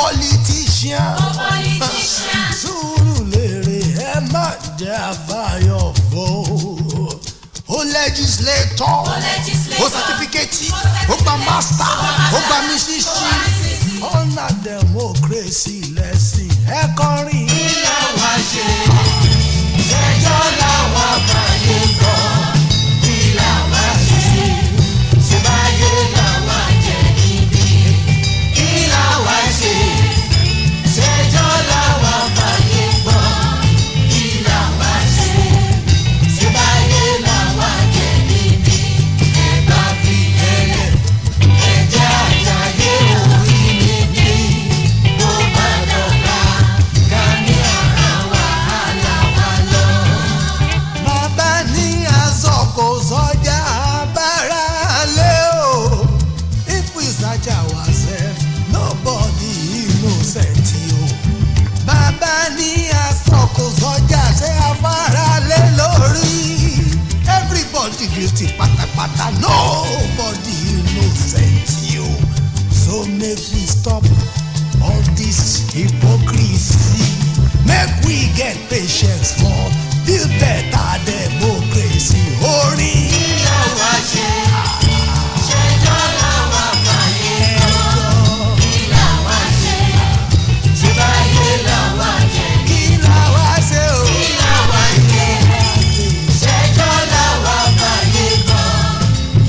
politician. Surulere ẹ má jẹ́ àbáyọ̀ fò. Ó legislator. Ó certificate. Ó gba master. Ó gba mísísì. Ọ̀nà democracy lẹ́sìn ẹ kọrin. Kí làwa ṣe? Ṣẹjọ́ làwa fàyè gbọ́. Kí làwa ṣe? Ṣèbáyé làwa jẹ níbí. Kí làwa ṣe? Ṣẹjọ́ làwa fàyè gbọ́. Kí làwa ṣe? Ṣèbáyé làwa jẹ níbí. Ẹ̀bá fi ẹlẹ̀ ẹ̀jẹ̀ àjàyè orí níbí. Bó bá dọ̀la ká ní ara wàhálà wa lọ. Bàbá ní aṣọ kò sọjà bára lé o. If we search ourselves, nobody innocent o. Bàbá ní aṣọ kò sọjà ṣé afárá lé lórí. Everybody guilty pátápátá, nobody innocent o. So make we stop all this hypocrisy. Make we get patience for build better democracy. Orin. Kí làwa ṣe? Ṣẹjọ́ làwa fàyè gbọ́. Kí làwa ṣe? Ṣèbáyé làwa jẹ níbí. Kí làwa ṣe o? Kí làwa ṣe? Ṣẹjọ́ làwa fàyè gbọ́.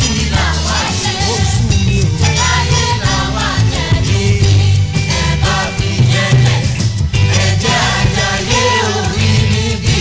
Kí làwa ṣe? Ó sú mi o. Ṣèbáyé làwa jẹ níbí. Ẹ̀bá fi yẹlẹ̀ ẹ̀jẹ̀ àjàyè orí níbí.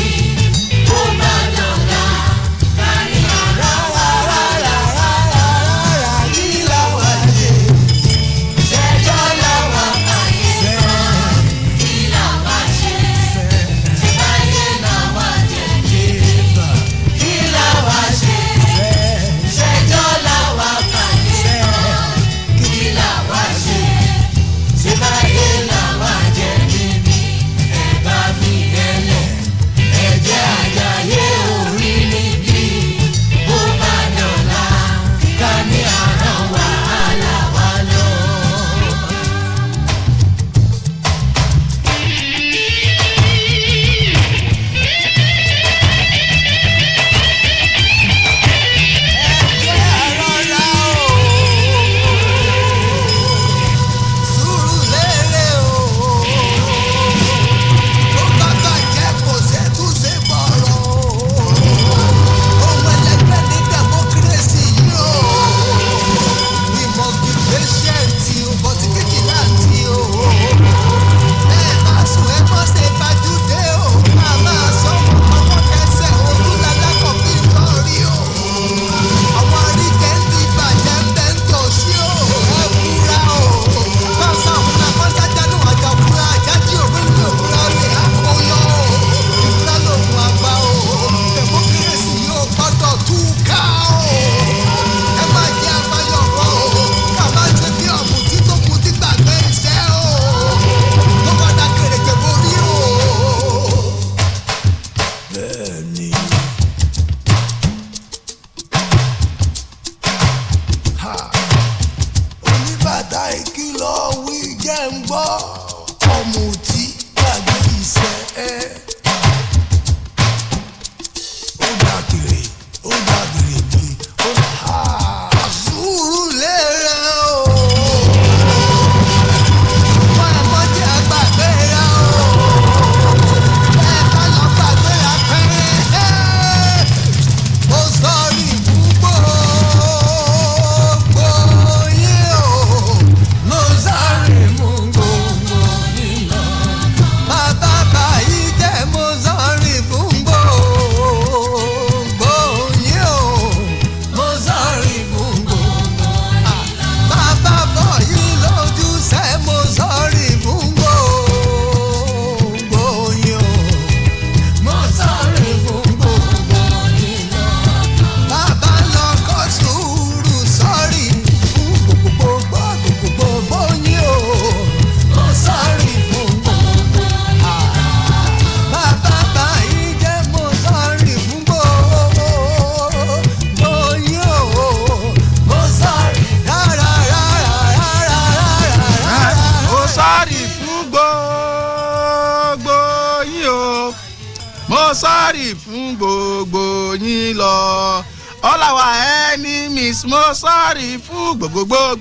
sorry fún gbogbo yín lọ. All our enemies, mo sorry fún gbogbo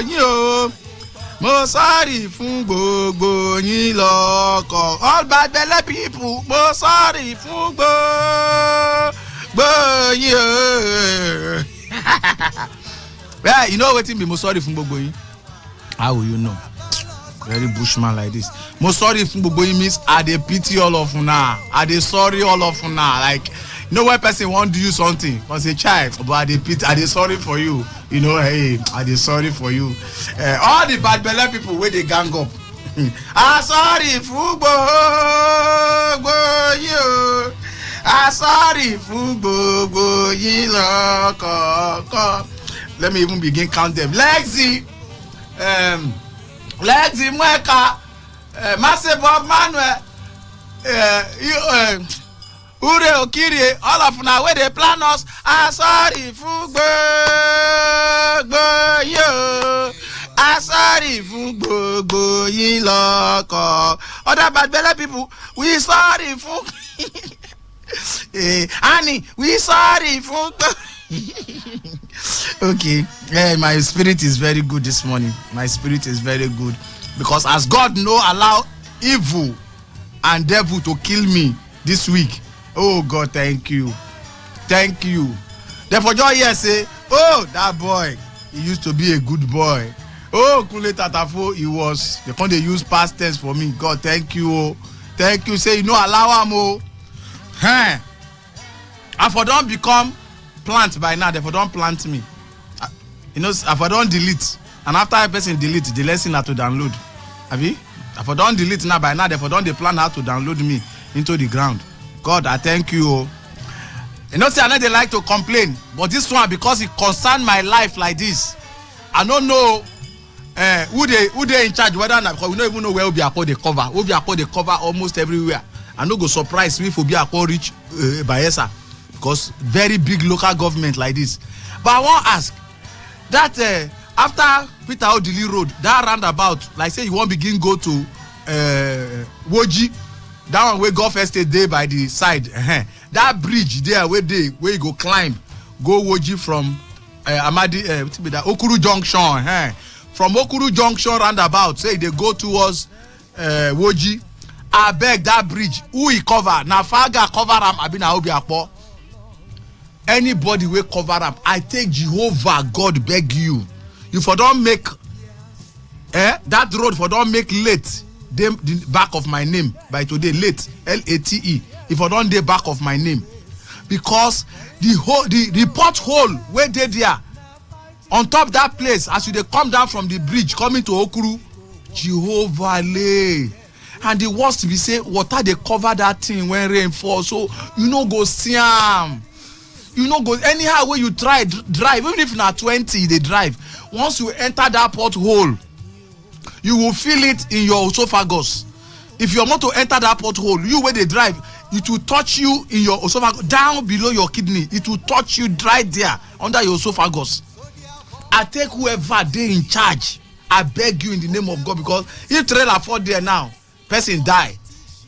yín o. Mo sorry fún gbogbo yín lọ. All bad belle people, mo sorry fún gbogbo yín o. Yeah, you know wetin be mo sorry fún gbogbo yín? How will you know? Very bushman like this. Mo sorry fún gbogbo yín means I dey pity all of una. I dey sorry all of una. Like, you know when person want do you something, cause a child, but I dey pity, I dey sorry for you. You know, hey, I dey sorry for you. All the bad belle people wey dey gang up. I sorry fún gbogbo yín o. I sorry fún gbogbo yín lọ́kọ̀ọ̀kan. Let me even begin count them. Lexi, Mweka, Masebo Manuel, Ure Okiri, all of now where they plan us. I sorry for you. I sorry for you, loco. Other bad belly people, we sorry for. Annie, we sorry for. Okay, my spirit is very good this morning. My spirit is very good because as God no allow evil and devil to kill me this week. Oh God, thank you. Therefore, joy here say, oh, that boy, he used to be a good boy. Oh, Kule Tatafo, he was. They can't use past tense for me. God, thank you. Oh, thank you. Say you no allow him. Oh, I for don't become plant by now. Therefore, don't plant me. You know, if I don't delete, and after a person delete, the lesson how to download. Abi? If I don't delete now by now, therefore don't they plan how to download me into the ground. God, I thank you. Oh. You know, say I know they like to complain, but this one because it concern my life like this. I don't know who they in charge, whether or not, because we don't even know where Obiako they cover. Obiako they cover almost everywhere. I no go surprise me if Obiako reach Bayelsa, because very big local government like this. But I want to ask that after Peter Odili Road, that roundabout, like say you won't begin go to Woji, that one where Gulf Estate day by the side, that bridge there where you go climb, go Woji from Amadi, Okuru Junction, from Okuru Junction roundabout, say they go towards Woji. I beg that bridge, who he cover? Na Faga cover am, abi na Obiakpo. Anybody will cover up. I take Jehovah God beg you. You for don't make that road for don't make late the back of my name by today late LATE. If I don't the back of my name, because the pothole where they there on top that place as you they come down from the bridge coming to Okuru, Jehovah lay. And the worst be say water they cover that thing when rain falls, so you know go see am. You know go anyhow where you try drive, even if not 20 they drive. Once you enter that pothole, you will feel it in your esophagus. If your motor enter that pothole, you where they drive, it will touch you in your esophagus, down below your kidney. It will touch you right there under your esophagus. I take whoever they in charge. I beg you in the name of God, because if trailer fall there now, person die.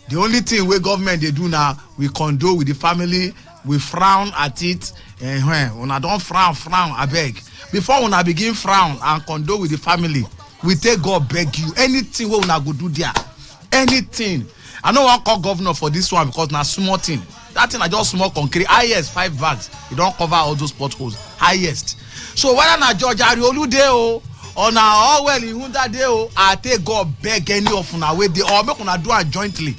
The only thing where government they do now, we condole with the family, we frown at it. When I don't frown, I beg. Before when I begin frown and condole with the family, we take God beg you. Anything we una go do there, anything. I don't want to call governor for this one because now small thing. That thing I just small concrete. Highest 5 bags. You don't cover all those potholes. Highest. So whether na George Ariolu dey o, or na all well in Hunda dey o, I take God beg any of una way dey, or make una do it jointly.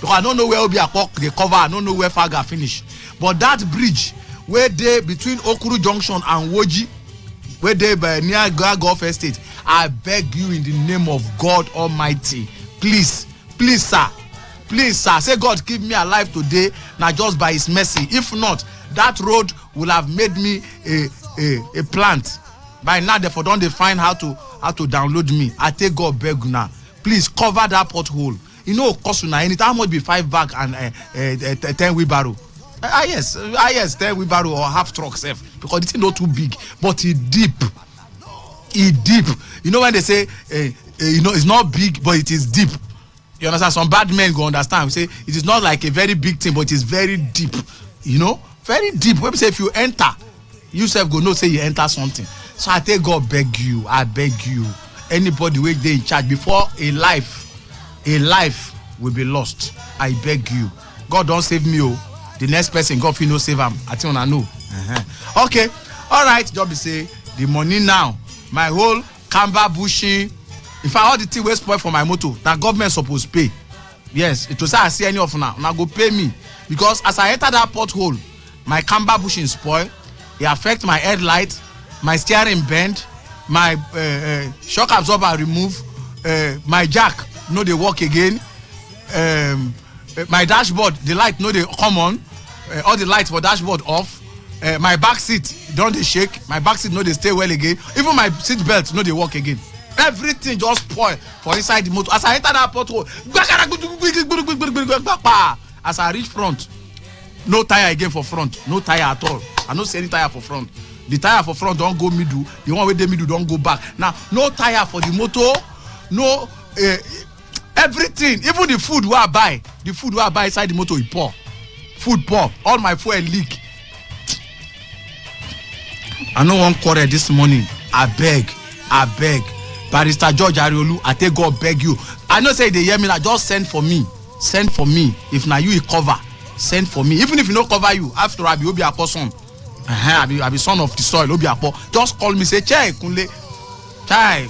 Because I don't know where Obiakok they cover. I don't know where Faga finish. But that bridge where they between Okuru Junction and Woji, where they by near Gulf Estate, I beg you in the name of God Almighty, please, sir, say God keep me alive today, not just by His mercy. If not, that road will have made me a plant. By now, therefore, don't they find how to download me. I take God beg now, please cover that pothole. You know, cost now anytime must be 5 bag and 10 wheelbarrow. Yes, 10 wheelbarrow or half truck safe, because it's not too big, but it deep. You know when they say, it's not big, but it is deep. You understand? Some bad men go understand. We say it is not like a very big thing, but it is very deep. You know, very deep. When we say if you enter, you self go know say you enter something. So I tell God, I beg you, anybody wey dey in charge before a life will be lost. I beg you. God don't save me. Oh, the next person God fit no save am. I think I know. Okay, all right. Just be say the money now. My whole camber bushing. If I all the thing wey spoil for my motor, that government suppose pay. Yes, it was say I see any of now go pay me because as I enter that pothole, my camber bushing spoil. It affect my headlight, my steering bend, my shock absorber remove, my jack no dey work again, my dashboard the light no dey come on, all the lights for dashboard off, my back seat don dey shake, my back seat no dey stay well again, even my seat belt no dey work again. Everything just spoil for inside the motor. As I enter that pothole, as I reach front, no tire again for front, no tire at all. I no see any tire for front. The tire for front don't go middle, the one with the middle don't go back. Now no tire for the motor, no everything, even the food where I buy inside the motor, it pour. Food pour, all my fuel leak. I no one quarrel this morning. I beg. Barrister George Ariolu, I take God beg you. I know say they hear me, like, just send for me. Send for me. If now you cover, send for me. Even if you no cover you, after I be Obi Apostle. I be son of the soil, Obi Apo. Just call me, say, Chai Kunle. That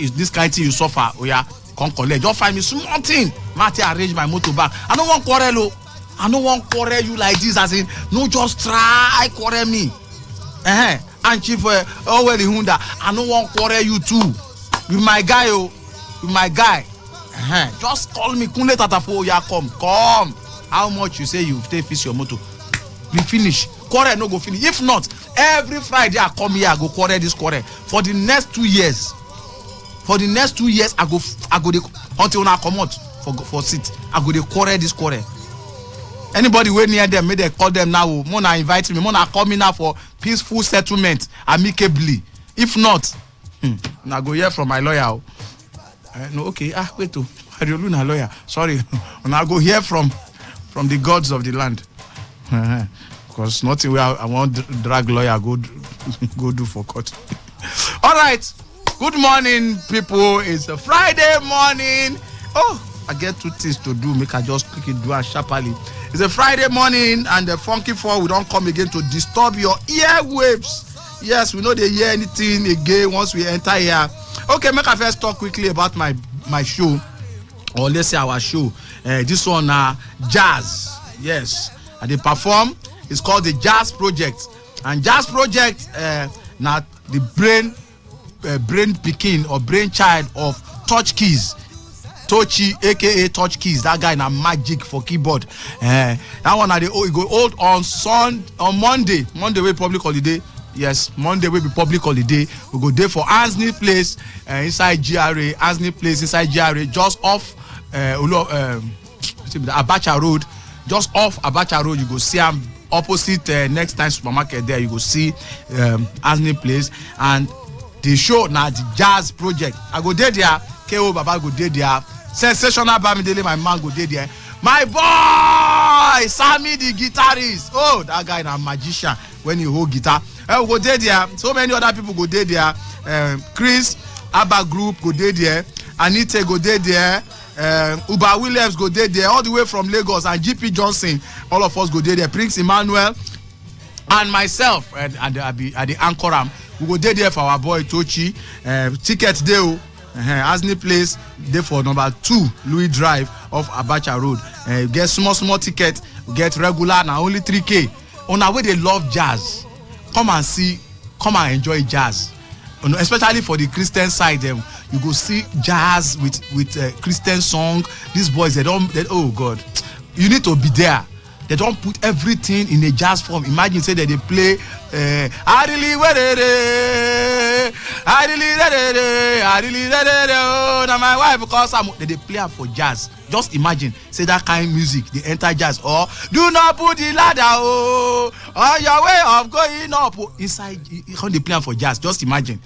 is this kind of thing you suffer. Oh yeah, come collect. Just find me small thing. Mate arrange my motor back. I don't want quarrel. I don't want quarrel you like this, as in no just try quarrel me. And Chief Hunda, I don't want quarrel you too. You my guy, you my guy. Just call me Kunle Tatafo. Yeah, come. How much you say you take fix your motor? We finish. Quarrel no go finish. If not, every Friday I come here, I go quarrel this quarrel. For the next 2 years. I go until I come out for seat. I go dey quarrel this quarrel. Anybody wey near them, may they call them now. Mona invite me. Mona call me now for peaceful settlement, amicably. If not, I go hear from my lawyer. No, okay. Wait to Ariolu lawyer. Sorry. I go hear from the gods of the land. Because nothing where I want drag lawyer go do for court. All right. Good morning, people. It's a Friday morning. Oh, I get 2 things to do. Make I just quickly do it sharply. It's a Friday morning, and the Funky Four will don't come again to disturb your earwaves. Yes, we know they hear anything again once we enter here. Okay, make I first talk quickly about my show, or let's say our show. This one jazz. Yes, and they perform. It's called the Jazz Project, and Jazz Project now the brain picking or brain child of Touch Keys. Tochi, aka Touch Keys, that guy na magic for keyboard. That one he go hold on Monday will public holiday. Yes, Monday will be public holiday. We go there for Ansley Place inside GRA. Ansley Place inside GRA, just off Abacha Road. Just off Abacha Road, you go see him opposite Next Time Supermarket. There you go see Ansley Place, and the show now the Jazz Project. I go there. KO Baba go there. Sensational Bamidele, my man go there. My boy Sammy the guitarist. Oh, that guy na magician when he hold guitar. We go there. So many other people go there. Chris Abba Group go there. Anita go there. Uba Williams go there. All the way from Lagos, and GP Johnson. All of us go there. Prince Emmanuel and myself at the anchor. We go there for our boy Tochi. Ticket there. Asney Place there for number 2 Louis Drive off Abacha Road. Get small ticket, get regular now only 3K. On our way they love jazz. Come and enjoy jazz. Especially for the Christian side, you go see jazz with Christian song. These boys oh God, you need to be there. They don't put everything in a jazz form. Imagine say that they play now my wife because they play her for jazz. Just imagine, say that kind of music, they enter jazz, or do not put the ladder on your way of going up inside. How they play for jazz? Just imagine.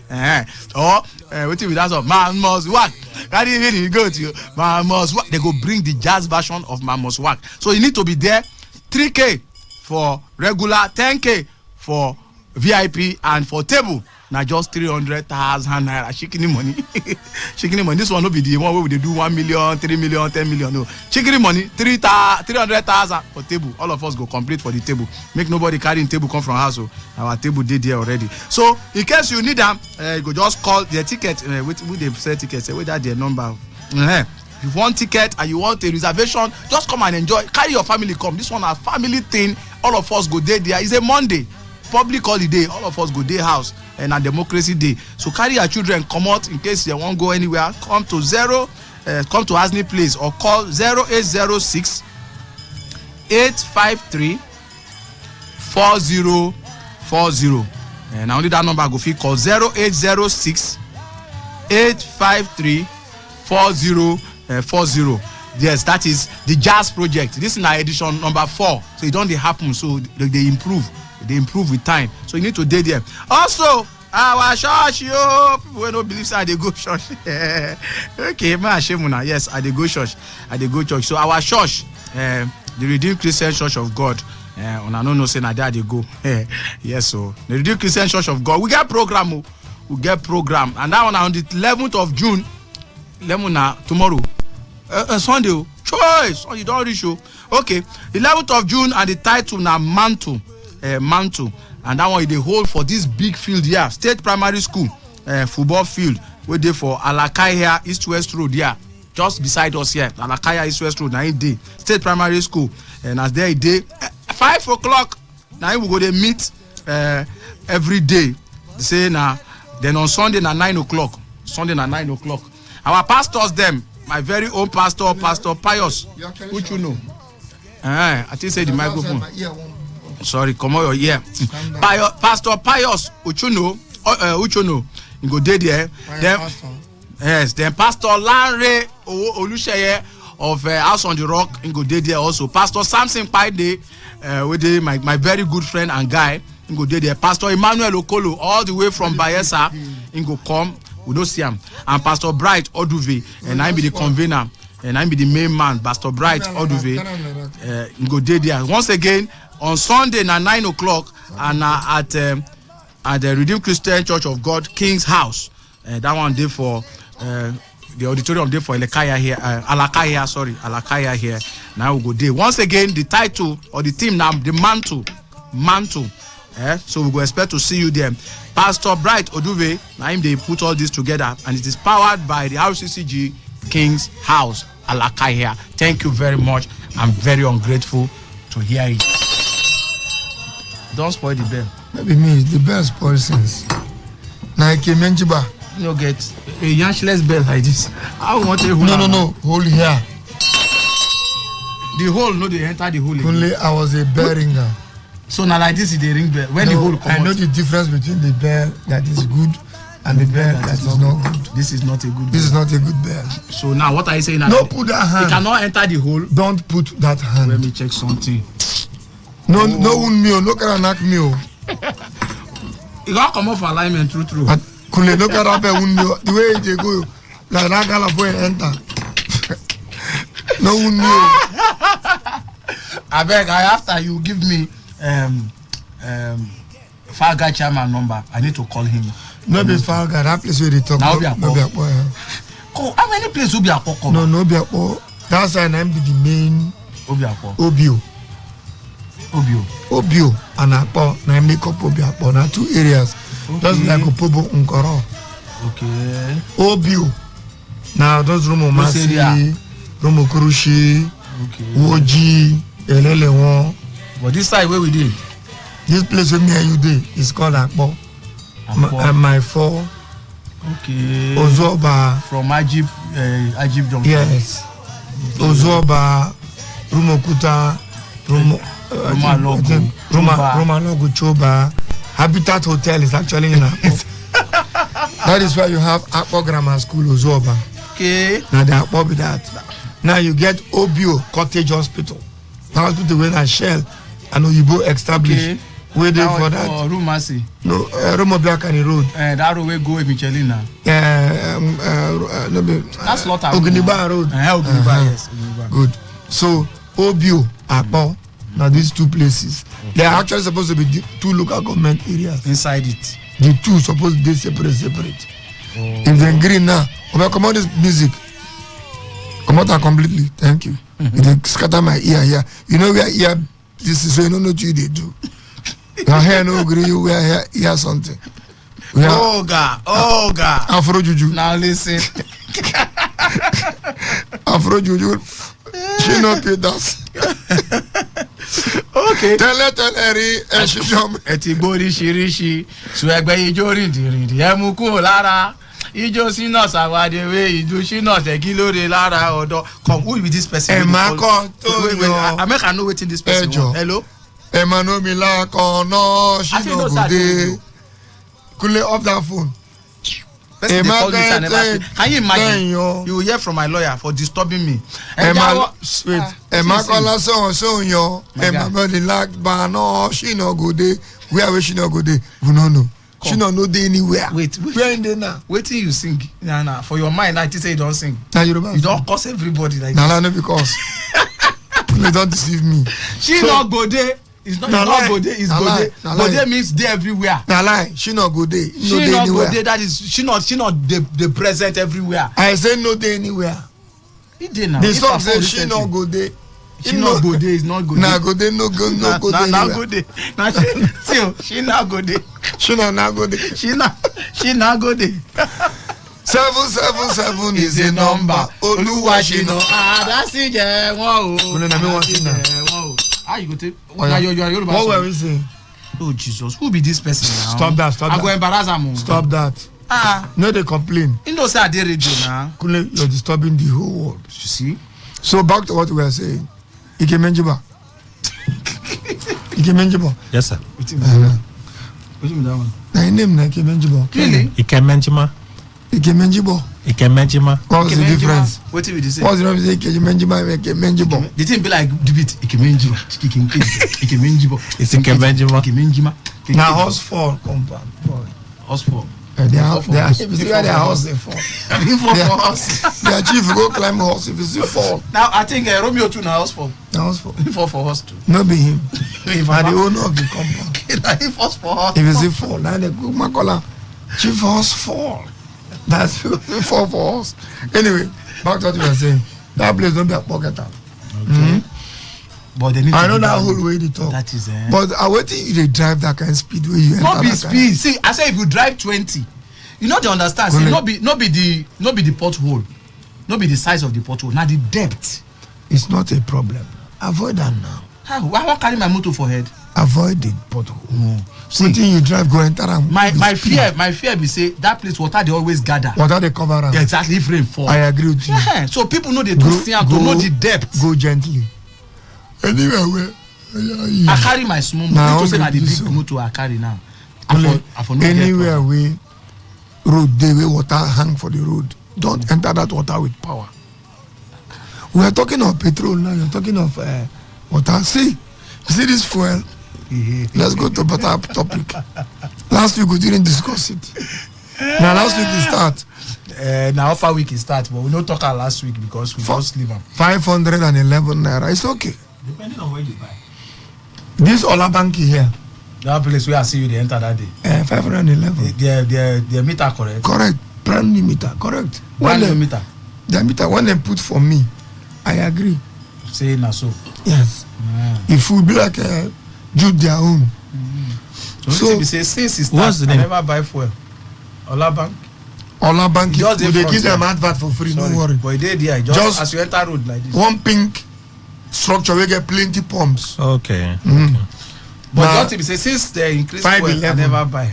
Or wait till that's all. Man must work. Carry it, go to Mama's Work. They go bring the jazz version of Mama's Work. So you need to be there. 3K for regular, 10K for VIP, and for table. Now just 300,000 naira. Shikini money. Shikini money. This one will be the one where they do 1 million, 3 million, 10 million. No. Shikini money, 300,000 for table. All of us go complete for the table. Make nobody carrying table come from house. So our table did there already. So in case you need them, you go just call their ticket. With they sell tickets, with that their number. If you want ticket and you want a reservation, just come and enjoy. Carry your family come. This one a family thing. All of us go there. It's a Monday. Public holiday, all of us go day house and a democracy day. So carry your children, come out in case you won't go anywhere. Come to Asney Place or call 0806 853 4040. And only that number go fit call 0806 853 4040. Yes, that is the Jazz Project. This is our edition number 4. So it don't happen. So they improve. They improve with time. So you need to date them. Also, our church, people don't believe so they go church. Okay, man, Shemuna. Yes, I they go church. So our church, the Redeemed Christian Church of God. On I don't say na there they go. Yes, so the Redeemed Christian Church of God. We get program. And that one on the 11th of June. 11 tomorrow. Sunday. Choice. You don't reach. Okay, 11th of June, and the title na Mantle. Mantle, and that one they hold for this big field here, State Primary School, football field. We there for Alakaya East West Road here, just beside us here. Alakaya East West Road. Now day State Primary School, and as there day 5 o'clock. Now we go to meet every day. They say now. Then on Sunday na 9 o'clock. Our pastors them, my very own pastor, Pastor Pius, which you know. I think say the microphone. Sorry, come on your ear. Pastor Pius Uchuno, you go there. Then Pastor Lanre Olusheye of House on the Rock, you go there also. Pastor Samson Paide, with my very good friend and guy, you go there. Pastor Emmanuel Okolo, all the way from Bayelsa, you go come. We don't see him. And Pastor Bright Oduve, and I be the convener, and I be the main man. Pastor Bright Oduve, you go there. Once again. On Sunday na 9 o'clock and at the Redeemed Christian Church of God King's House. That one day for the auditorium day for Alakaya here. Now we go there. Once again, the title or the theme now the mantle. So we go expect to see you there. Pastor Bright Oduve, now him they put all this together, and it is powered by the RCCG King's House Alakaya. Thank you very much. I'm very ungrateful to hear it. Don't spoil the bell. Maybe me, the bell spoil since. Nike Menjiba. You know, get a yanchless bell like this. I want a hole. No. Hole here. The hole, no, they enter the hole. Only I was a bell ringer. So now like this is the ring bell. When the hole comes. I know the difference between the bell that is good and the bell that is not good. This is not a good bell. This is not a good bell. So now what are you saying? No, put that hand. It cannot enter the hole. Don't put that hand. Let me check something. No meal, no can knock meal. You got come off alignment true. Kule no can happen the way they go. La ragala boy enter. No meal. I beg, after you give me Farga chairman number, I need to call him. No be Farga, that place where they talk. No be a boy. Oh, how many places will be a poko? No be a boy. That's why I'm the main Obio and Akpo. Na make up Obio na 2 areas. Just like Opobo Nkoro. Okay. Obio. Now those Romo Masi, Romo Kurushi, Woji, Elelewon. But this side where we did? This place where me and you did is called Akpo. And my 4. Okay. Ozoba. From Ajib Junction. Yes. Okay. Ozoba, Rumokuta, Roma Logo Choba. Habitat Hotel is actually in Akpo. That is why you have Akpo Grammar School Ozoba. Okay. Now they Akpo with that. Now you get Obio Cottage Hospital. The hospital when I Shell and Oyibo established. Okay. Where they for that? Rumasi. No, Romobiakani Road. That road we go with Michelina. That's Slaughter. Ogniba Road. Ogniba, yes. Ogniba. Good. So, Obio, Akpo, now these two places, they are actually supposed to be two local government areas. Inside it. The two supposed to be separate. If they agree now, come on this music. Come out completely. Thank you. They scatter my ear here. You know where ear this is, so you don't know what you do. Your hair no agree, you wear hear something. Oga. Afro Juju. Now listen. Afro Juju. She not paid us. Okay. Tẹ́lẹ̀tẹ́lẹ̀ ẹ̀ṣinṣọ́m. Ẹ̀tì gbóríṣiríṣi ṣùgbọ́n ijó rìndìrìndì ẹ̀ mú kúrò lára ijó sínú ṣàwádìíwé ìjó sínú tẹ̀kí lóde lára ọ̀dọ́. Come, who be this person? Ẹ̀mákọ́ tó yọ. I make I know wetin this person want. Hello. Emmanuel kan náà ṣínà gòdè. Kúnlé off that phone. Person dey call you and never say. Can you imagine? You will hear from my lawyer for disturbing me. Emmanuel sọ̀hún yan. Emmanuel náà ṣínà gòdè. Where ṣínà gòdè? We no know. Ṣínà no dey anywhere. Wait. Where in there now? Wetin you sing? Nah. For your mind, I think say you don sing. Na Yoruba. You don curse everybody like this. Na no because. Please don't deceive me. Ṣínà gòdè. It's not Gode, it's Gode. Gode means they everywhere. Na lie, she not Gode. She not Gode, that is she not the present everywhere. I say no day anywhere. The song says she not Gode. She not Gode, is not Gode. Na Gode no Gode na Gode. Na she not Gode. She not Gode. She not Gode. 777 is the number. Oluwa she no. That's it, yeah. Wow. How you go take? What were we saying? Oh Jesus, who be this person now? Stop that. I go embarrass am. Stop that. No, they complain. You know say I dey radio now. Kule, you're disturbing the whole world. You see? So back to what we were saying. Ike Menjiba. Yes, sir. What's that one? My name na Ike Menjiba. Really? Ike Menjima. What's the difference? What will you say? What's the difference? Ike Menjiba. The thing be like debate. Ike Menjiba. It's Ike Menjima. Now house fall compound. House fall. They are house they fall. Their chief go climb horse if you fall. Now I think Romeo too now house fall. House fall. He fall for horse too. No be him. Are the owner of the compound. He falls for horse. If you fall, now they go makola. Chief horse fall. That's fall for us. Anyway, back to what you were saying. That place don't be a pocket town. Okay. But they need I know that whole way they talk. That is But I wait till you drive that kind of speed where you not be speed. See, I say if you drive 20, you know they understand. See, not be the pothole, not be the size of the pothole, not the depth. It's not a problem. Avoid that now. How? I won't carry my motor for head. Avoid the pothole. Something you drive go enter and my fear be say that place water they always gather. Water they cover around. Yeah, exactly, if rain fall. I agree with you. Yeah. So people know they do see to know the depth. Go gently. Anywhere where I carry my small motor. To say that the big motor I carry now. Anywhere where road they where water hang for the road. Don't enter that water with power. We are talking of petrol now. You're talking of water. See this fuel. Let's go to better topic. Last week we didn't discuss it. Now last week we start. Now upper week it start, but we don't talk about last week because we just leave them. 511 naira. It's okay. Depending on where you buy. This Olabanki here. That place where I see you they enter that day. 511. Their meter correct. Correct. Brand new meter. Correct. Brand new meter. The meter when they put for me, I agree. Say na so. Yes. If we be like Jude their own. So we say since it starts, I never buy fuel. Olabanki. Just they give them advert for free. Sorry. Don't worry. But they there just as you enter road like this. One pink structure we get plenty pumps. Okay. But just if say since they increase fuel, I never buy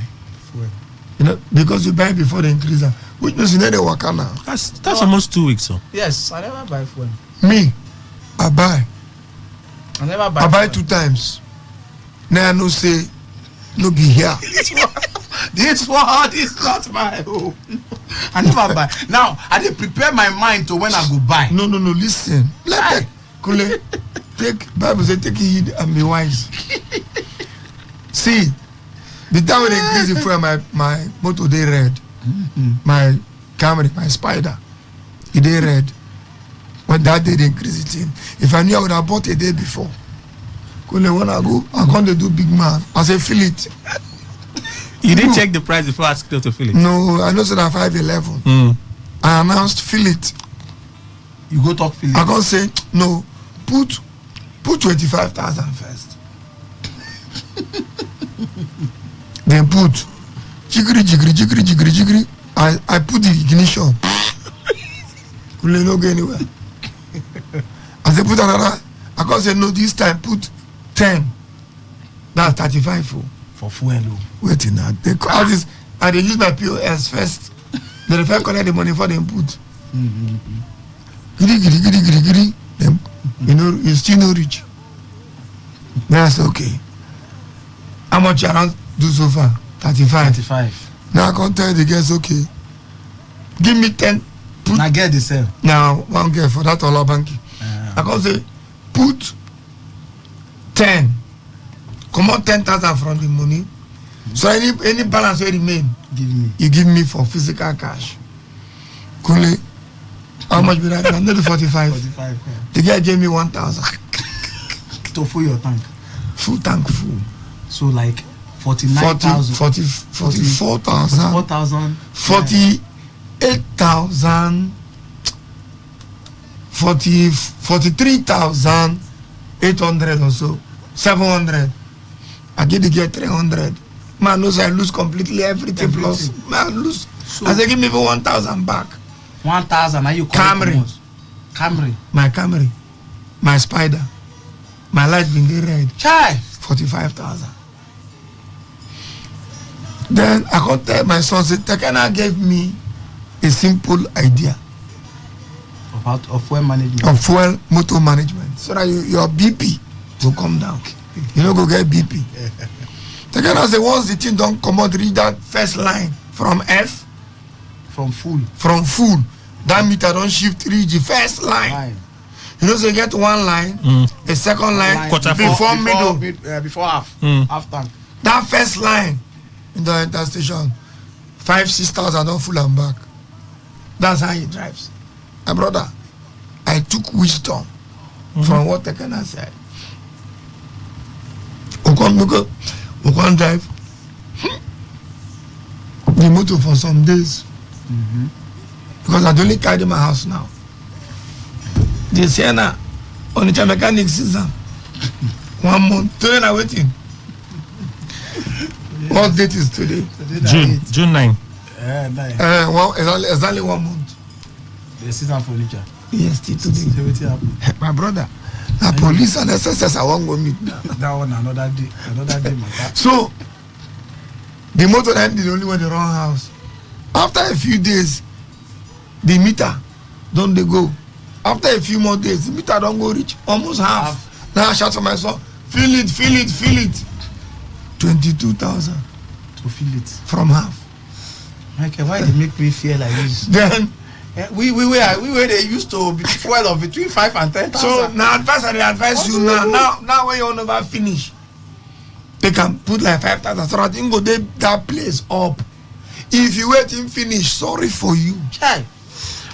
fuel. You know, because you buy before the increase, which means you need a worker now. That's almost 2 weeks. So. Yes, I never buy fuel. Me, I buy. I never buy. I buy 2 times. Now I no say, no be here. This one is not my home. I never buy. Now I dey prepare my mind to when I go buy. No. Listen. Let Kule take Bible say take heed and be wise. See, the time when they increase the fuel, my motor they red. My Camry, my Spider, it they red. When that day they increase it in. If I knew I would have bought a day before. When I go, I'm going to do big man. I say fill it. You didn't check the price before asking them to fill it? No, I know that 511. I announced fill it. You go talk fill it. I can't say no. Put 25,000 first. Then put jiggery. I put the ignition. Will not go anywhere. I say put another. I can't say no. This time put 10. That's 35 for fuel. Waiting now. They call this. And they use my POS first. Then if I collect the money for them put. Giddy. Then you still no reach. That's okay. How much you around do so far? 35. Now I can't tell the girls okay. Give me 10. Now get the same. Now one girl for that all banky. I can't say put 10. Come on 10,000 from the money. So any balance will remain. Give me. You give me for physical cash. Kule, how much be that? 145. 45. The guy gave me 1,000. To fill your tank. Full tank full. So like 49,000. 44,000. 4,000. 48,000. 43,800 or so. 700. I give the girl 300. Man knows I lose completely everything. Plus. Man lose. So, I say give me for 1,000 back. 1,000. Are you Camry. My Camry. My Spider. My light been the red. Chai. 45,000. Then I could tell my son, say, Tekena gave me a simple idea of fuel management. Of fuel motor management. So that your BP will come down. You don't go get BP. Tekena say, once the thing don't come out, reach that first line from F. From full. That meter don't shift, reach the first line. You know, so you get one line, a second line, before middle. Before half. Half tank. That first line in the interstation, 5,000-6,000 don't full and back. That's how he drives. My brother, I took wisdom from what Tekena said. We can't drive the motor for some days. Because I only carry my house now. The Sienna on the mechanic season. 1 month. Today I'm waiting. What date is today? June 9. Exactly 1 month. The season furniture. Yes, still today. My brother. The police and SSS I won't go meet now. That one another day. So the motor end is the only one in the wrong house. After a few days, the meter don't they go. After a few more days, the meter don't go reach almost half. Now I shout to my son, fill it. 22,000 to fill it from half. Michael, why they make me feel like this? Then we were they used to be fuel of between 5 and 10,000. So now advise you now when you never finish, they can put like 5,000 so that you go that place up. If you wait in finish, sorry for you. Chai.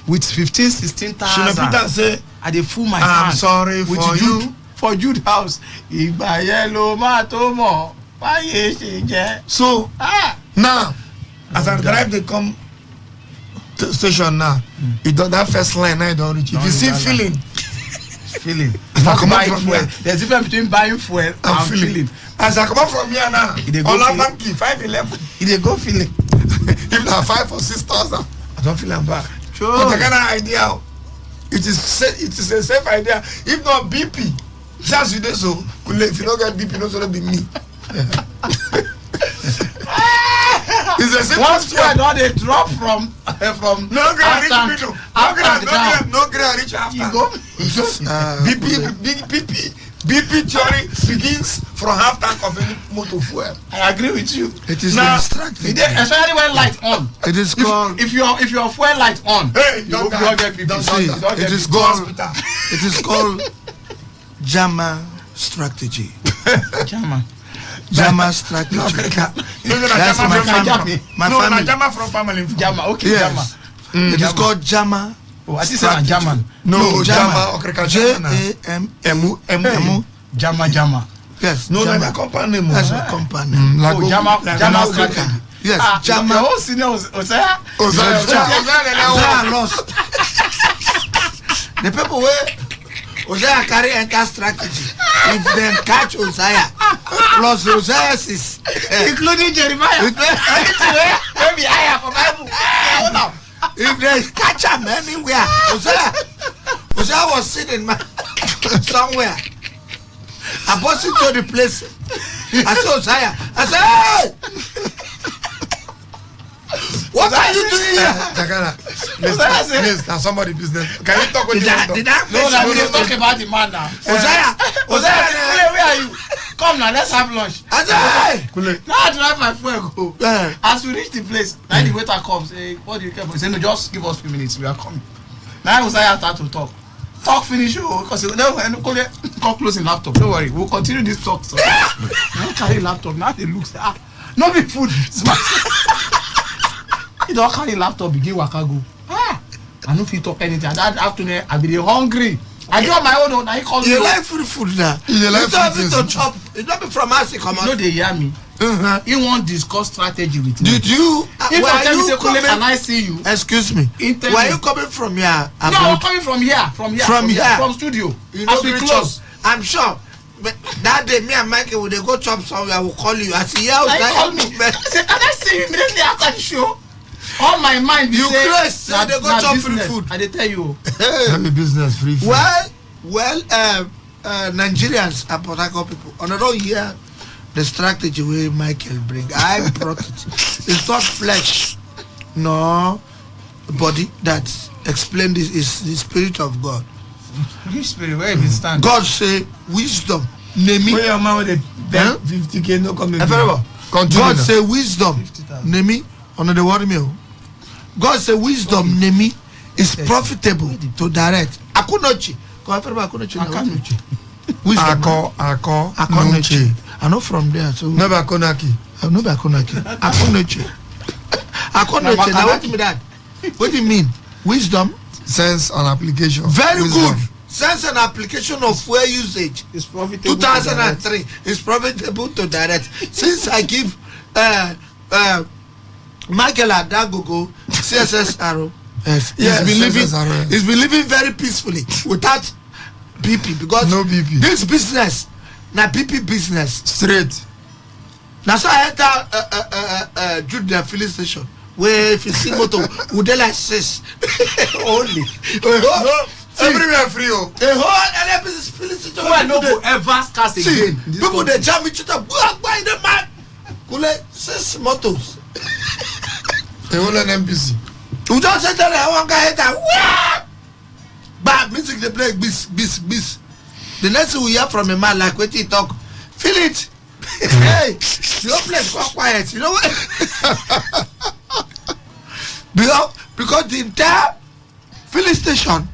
With 15,000-16,000. Peter say, I dey full my I'm tank. sorry with for Jude, you. For Jude house. Igba yellow matomo. So now, as I drive they come to station now, it don't that first line I don't reach. If you see feeling. As I come out from here, there's a difference between buying fuel and feeling. As I come out from here now, all our banky 511. They go feeling. If not 5 or 6,000, I don't feel I'm back. Sure. But the kind of idea, it is a safe idea. If not BP, just you do so. If you don't get BP, no so be me. It's a simple once fuel don't they drop from no grand reach middle. No grand reach after. You go. BP theory begins from half tank of any motor fuel. I agree with you. It is now, distracting. Especially when light on. It is called. If your fuel light on, hey, you don't get BP. It is called. It is called German strategy. German. Jama strategy. That's my family. My family. Jama from family. Jama, okay, Yes. Jama. It is called Jama. Oh, I see say German. No, Jama. J-A-M-M-U. Jama. Yes. No, Jama. no, company name. That's a company. Oh, Jama strategy. Yes, Jama. Your whole senior Osaya. Osaya lost. The people where Osaya carry enter strategy. If them catch Osaya, plus Osaya's is Including Jeremiah. Maybe I for Bible. if they catch him anywhere, Osaya was sitting somewhere. I bust into the place. I saw Osaya. I said, hey! What are you doing here? Jakana, please, now somebody business. Can you talk with Did I No, we dey talk about the man now. Osaya, Where are you? Come now, let's have lunch. I said, hey! Now I drive my phone go. Yeah. As we reach the place, now the waiter comes. Say, what do you care for? He say, no, just give us a few minutes. We are coming. Now Osaya start to talk. Talk finish, because come close in laptop. Don't worry, we'll continue this talk. So, now carry laptop. Now they look say, no big food. He don't carry laptop. Begin waka go. I no fit talk anything. That afternoon, I be hungry. I do on my own. Now he call me. You like free food now. You like don't free have things. to chop. You don't be from us. Come You on. know they hear me. He won't discuss strategy with me. Did you? If I tell you, say, coming? can I see you? Excuse me. Internet. Were you coming from here? No, I'm coming from here. From studio. You As know, we close. I'm sure. But that day, me and Michael, when they go chop somewhere, I will call you. I say, yeah, I call me. I say, can I see you immediately after the show? All my mind be You say, crazy, say they go chop free business. food. I dey tell you. Have a business free food. Well, Nigerians and Port Harcourt people, on the road here, the strategy way Michael bring, I brought it. It's not flesh, no body that explain this is the spirit of God. Which spirit? Where you stand? God say wisdom. Name When it. your man with the 50K no coming. Continue. God say wisdom. Name it. On the word me. God say wisdom. Name it is profitable to direct. Akunochi. Akunochi. Wisdom. Akunochi. I know from there. So Never Konaki. I know Akunochi. Akunochi. Akunochi. Now what do you mean that? What do you mean? Wisdom. Sense on application. Very Wisdom. good. Sense and application of fuel usage. It's profitable. 2003 is profitable to direct. Since I give Michael Adagogo CSSRO, Yes, he's been living very peacefully without BP because No BP. this business na BP business. Straight. Now so I enter Jude filling station where if you see motor would they like 6 only. Everywhere free. Oh. A whole NFS filling station. Who I no go ever scarce See, again. in this people country. they jam each other. Why the man? Kule 6 motos. The whole NMPC. You just say that one guy hit that. Bad music they play bis. The next thing we hear from a man like what he talk, feel it. Hey, the whole place got quiet. You know what? because the entire filling station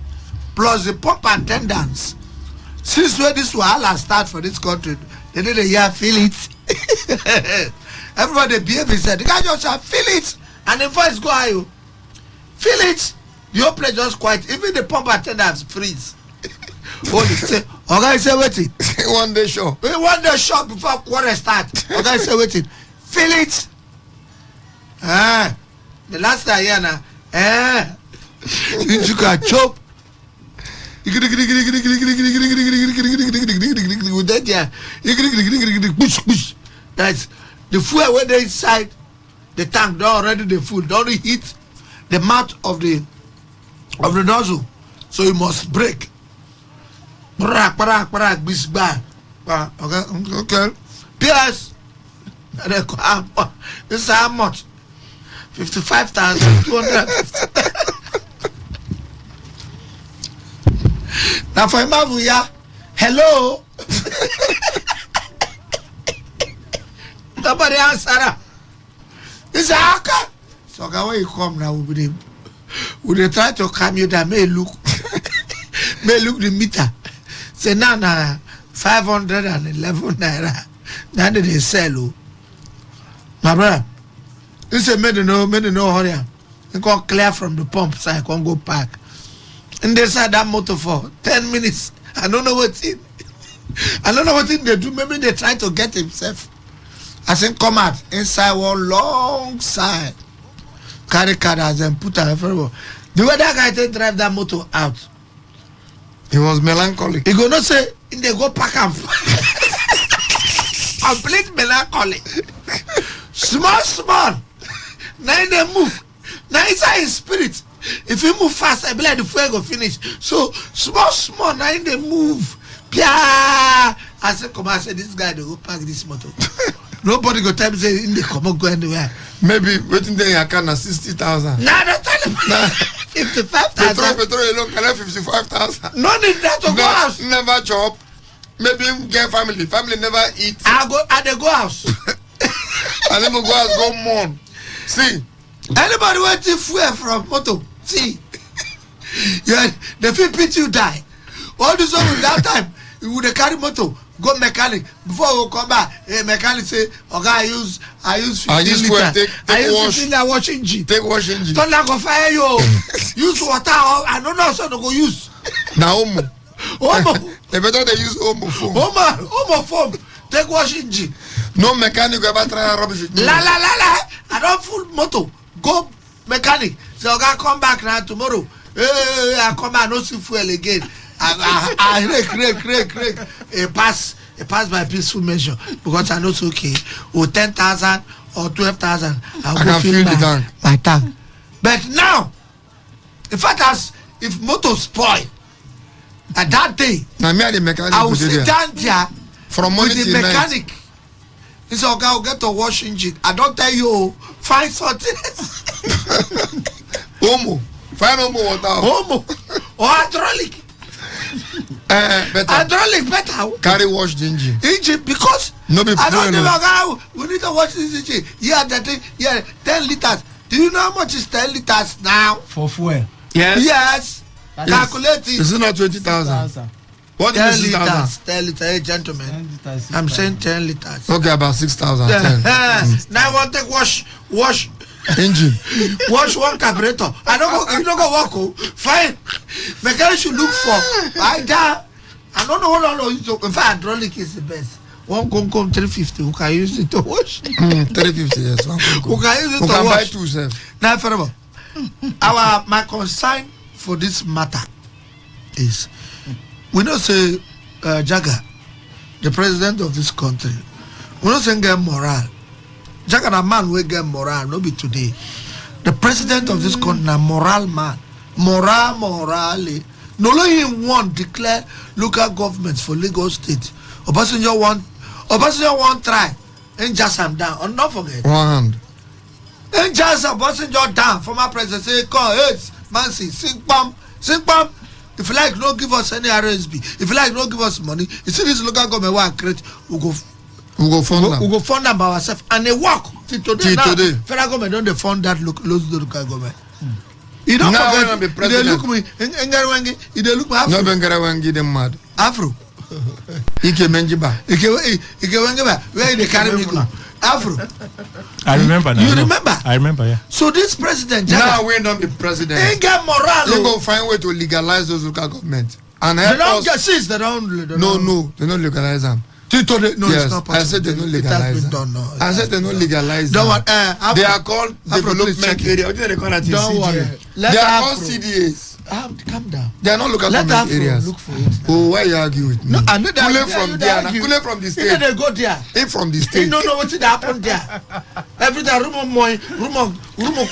plus the pump attendants, since where this wahala start for this country, they didn't hear feel it. Everybody behave said the guy just say feel it and the voice go high. Feel it. The whole place just quiet. Even the pump attendants freeze. Holy say, okay, say waiting. One day show. We want the shop before quarter start. Okay, say waiting. Feel it. The last time here now. You can chop. That's the fuel when they inside the tank. They already the food. Don't hit the mouth of the nozzle, so you must break. Okay. P.S. This is how much? 55,200. Now for him, hello. Nobody answer. This is how come? So when you come now, we try to calm you down. May look the meter. Say now 511 naira. Now they sell. Oh. My brother, you say made no hurry. You can clear from the pump so I can go park. And they said that motor for 10 minutes. I don't know what it. I don't know what it they do. Maybe they try to get himself. I said come out inside one long side. Carry cars and put her everywhere. The way that guy take drive that motor out. He was melancholic. He go not say they go pack and complete melancholy. Small. Now they move. Now inside his spirit. If you move fast, I be like the fuel go finish. So small. Now they move. Pia. I said, come on, I said this guy they go pack this motor. Nobody go tell me say in the come go anywhere. Maybe waiting there you can 60,000. Nah, don't tell him. 55,000. Petrol alone can 55,000. No need that to go house. Never chop. Maybe get family. Family never eat. I they go house. And then go house go mourn. See. Anybody waiting fuel from motor? See. Yeah, the feel pity you die. All this one that time you would carry motor. Go mechanic before we come back. A mechanic say, "Okay, I use 15 liters. I use 15 liter wash engine. Take wash engine. Don't like go fire you. Use water. I don't know so to go use. Now Omo. They better they use Omo foam. Omo foam. Take wash engine. No mechanic ever try rubbish. La. I don't full motor. Go mechanic. Say, okay, come back now tomorrow. I come back no see fuel again. I rake. It pass by peaceful measure because I know it's okay. Or 10,000 or 12,000. I can fill the tank. My tank. But now, in fact, as if motor spoil, at that day, now me and the mechanic I will sit down there from morning with the till mechanic. night. He said, okay, I'll get to wash engine. I don't tell you, find something. Omo. Find Omo water. Omo. Or hydraulic. Better. Hydraulic better. Carry wash the engine. Engine because No be I don't no. know. We need to watch this engine. Yeah, that thing. Yeah, 10 liters. Do you know how much is 10 liters now? For fuel. Yes. Calculate it. Is it not 20,000? What 10 is 6,000? liters. 10 liters. Hey, gentlemen. I'm saying 10 liters. Okay, about 6,000. Now I want to wash Engine. wash one carburetor. I don't go walk. Oh. Fine. Mechanic should look for. I don't know. In fact, hydraulic is the best. One come 350. Who can use it to wash? 350, yes. Who can use it Who to can buy wash? two, sef? Now, forever. My concern for this matter is we don't say Jaga, the president of this country, we don't say get moral. Jaga a man will get moral, no be today. The president of this country, a moral man. Morale. No only him want declare local governments for Lagos State. Obasanjo want try and just am down. And don't forget. One hand. And just Obasanjo down. Former president say, come, hey, Mansi, sing pam. If you like, no give us any RSB. If you like, no give us money. You see this local government we create, we go fund them by ourselves. And they work till today. Federal government don't they fund that local government. You don't forget. They look me. They look me. No Bengarewangi them mad. Afro. Ike Menjiba. Where they carry me go? Afro. I remember now. You remember? I remember, yeah. So this president, Now we don't be president. ain't get moral. They go find way to legalize those local government and They help don't us. get since they don't. No, they don't legalize them. No, Yes, it's not possible. I said they don't It has legalize been them. done. No, I said they don't legalize Don't them. worry. They are called Afro, please check development it. area. What do they call it? Don't worry. They are called CDAs. Calm down. They are not local Let government Afro areas. look for it. Oh, why you argue with me? No, I know that. Kule from there. Kule from the You state. know they go there. He from the You state. don't know what happened there. Every day, rumo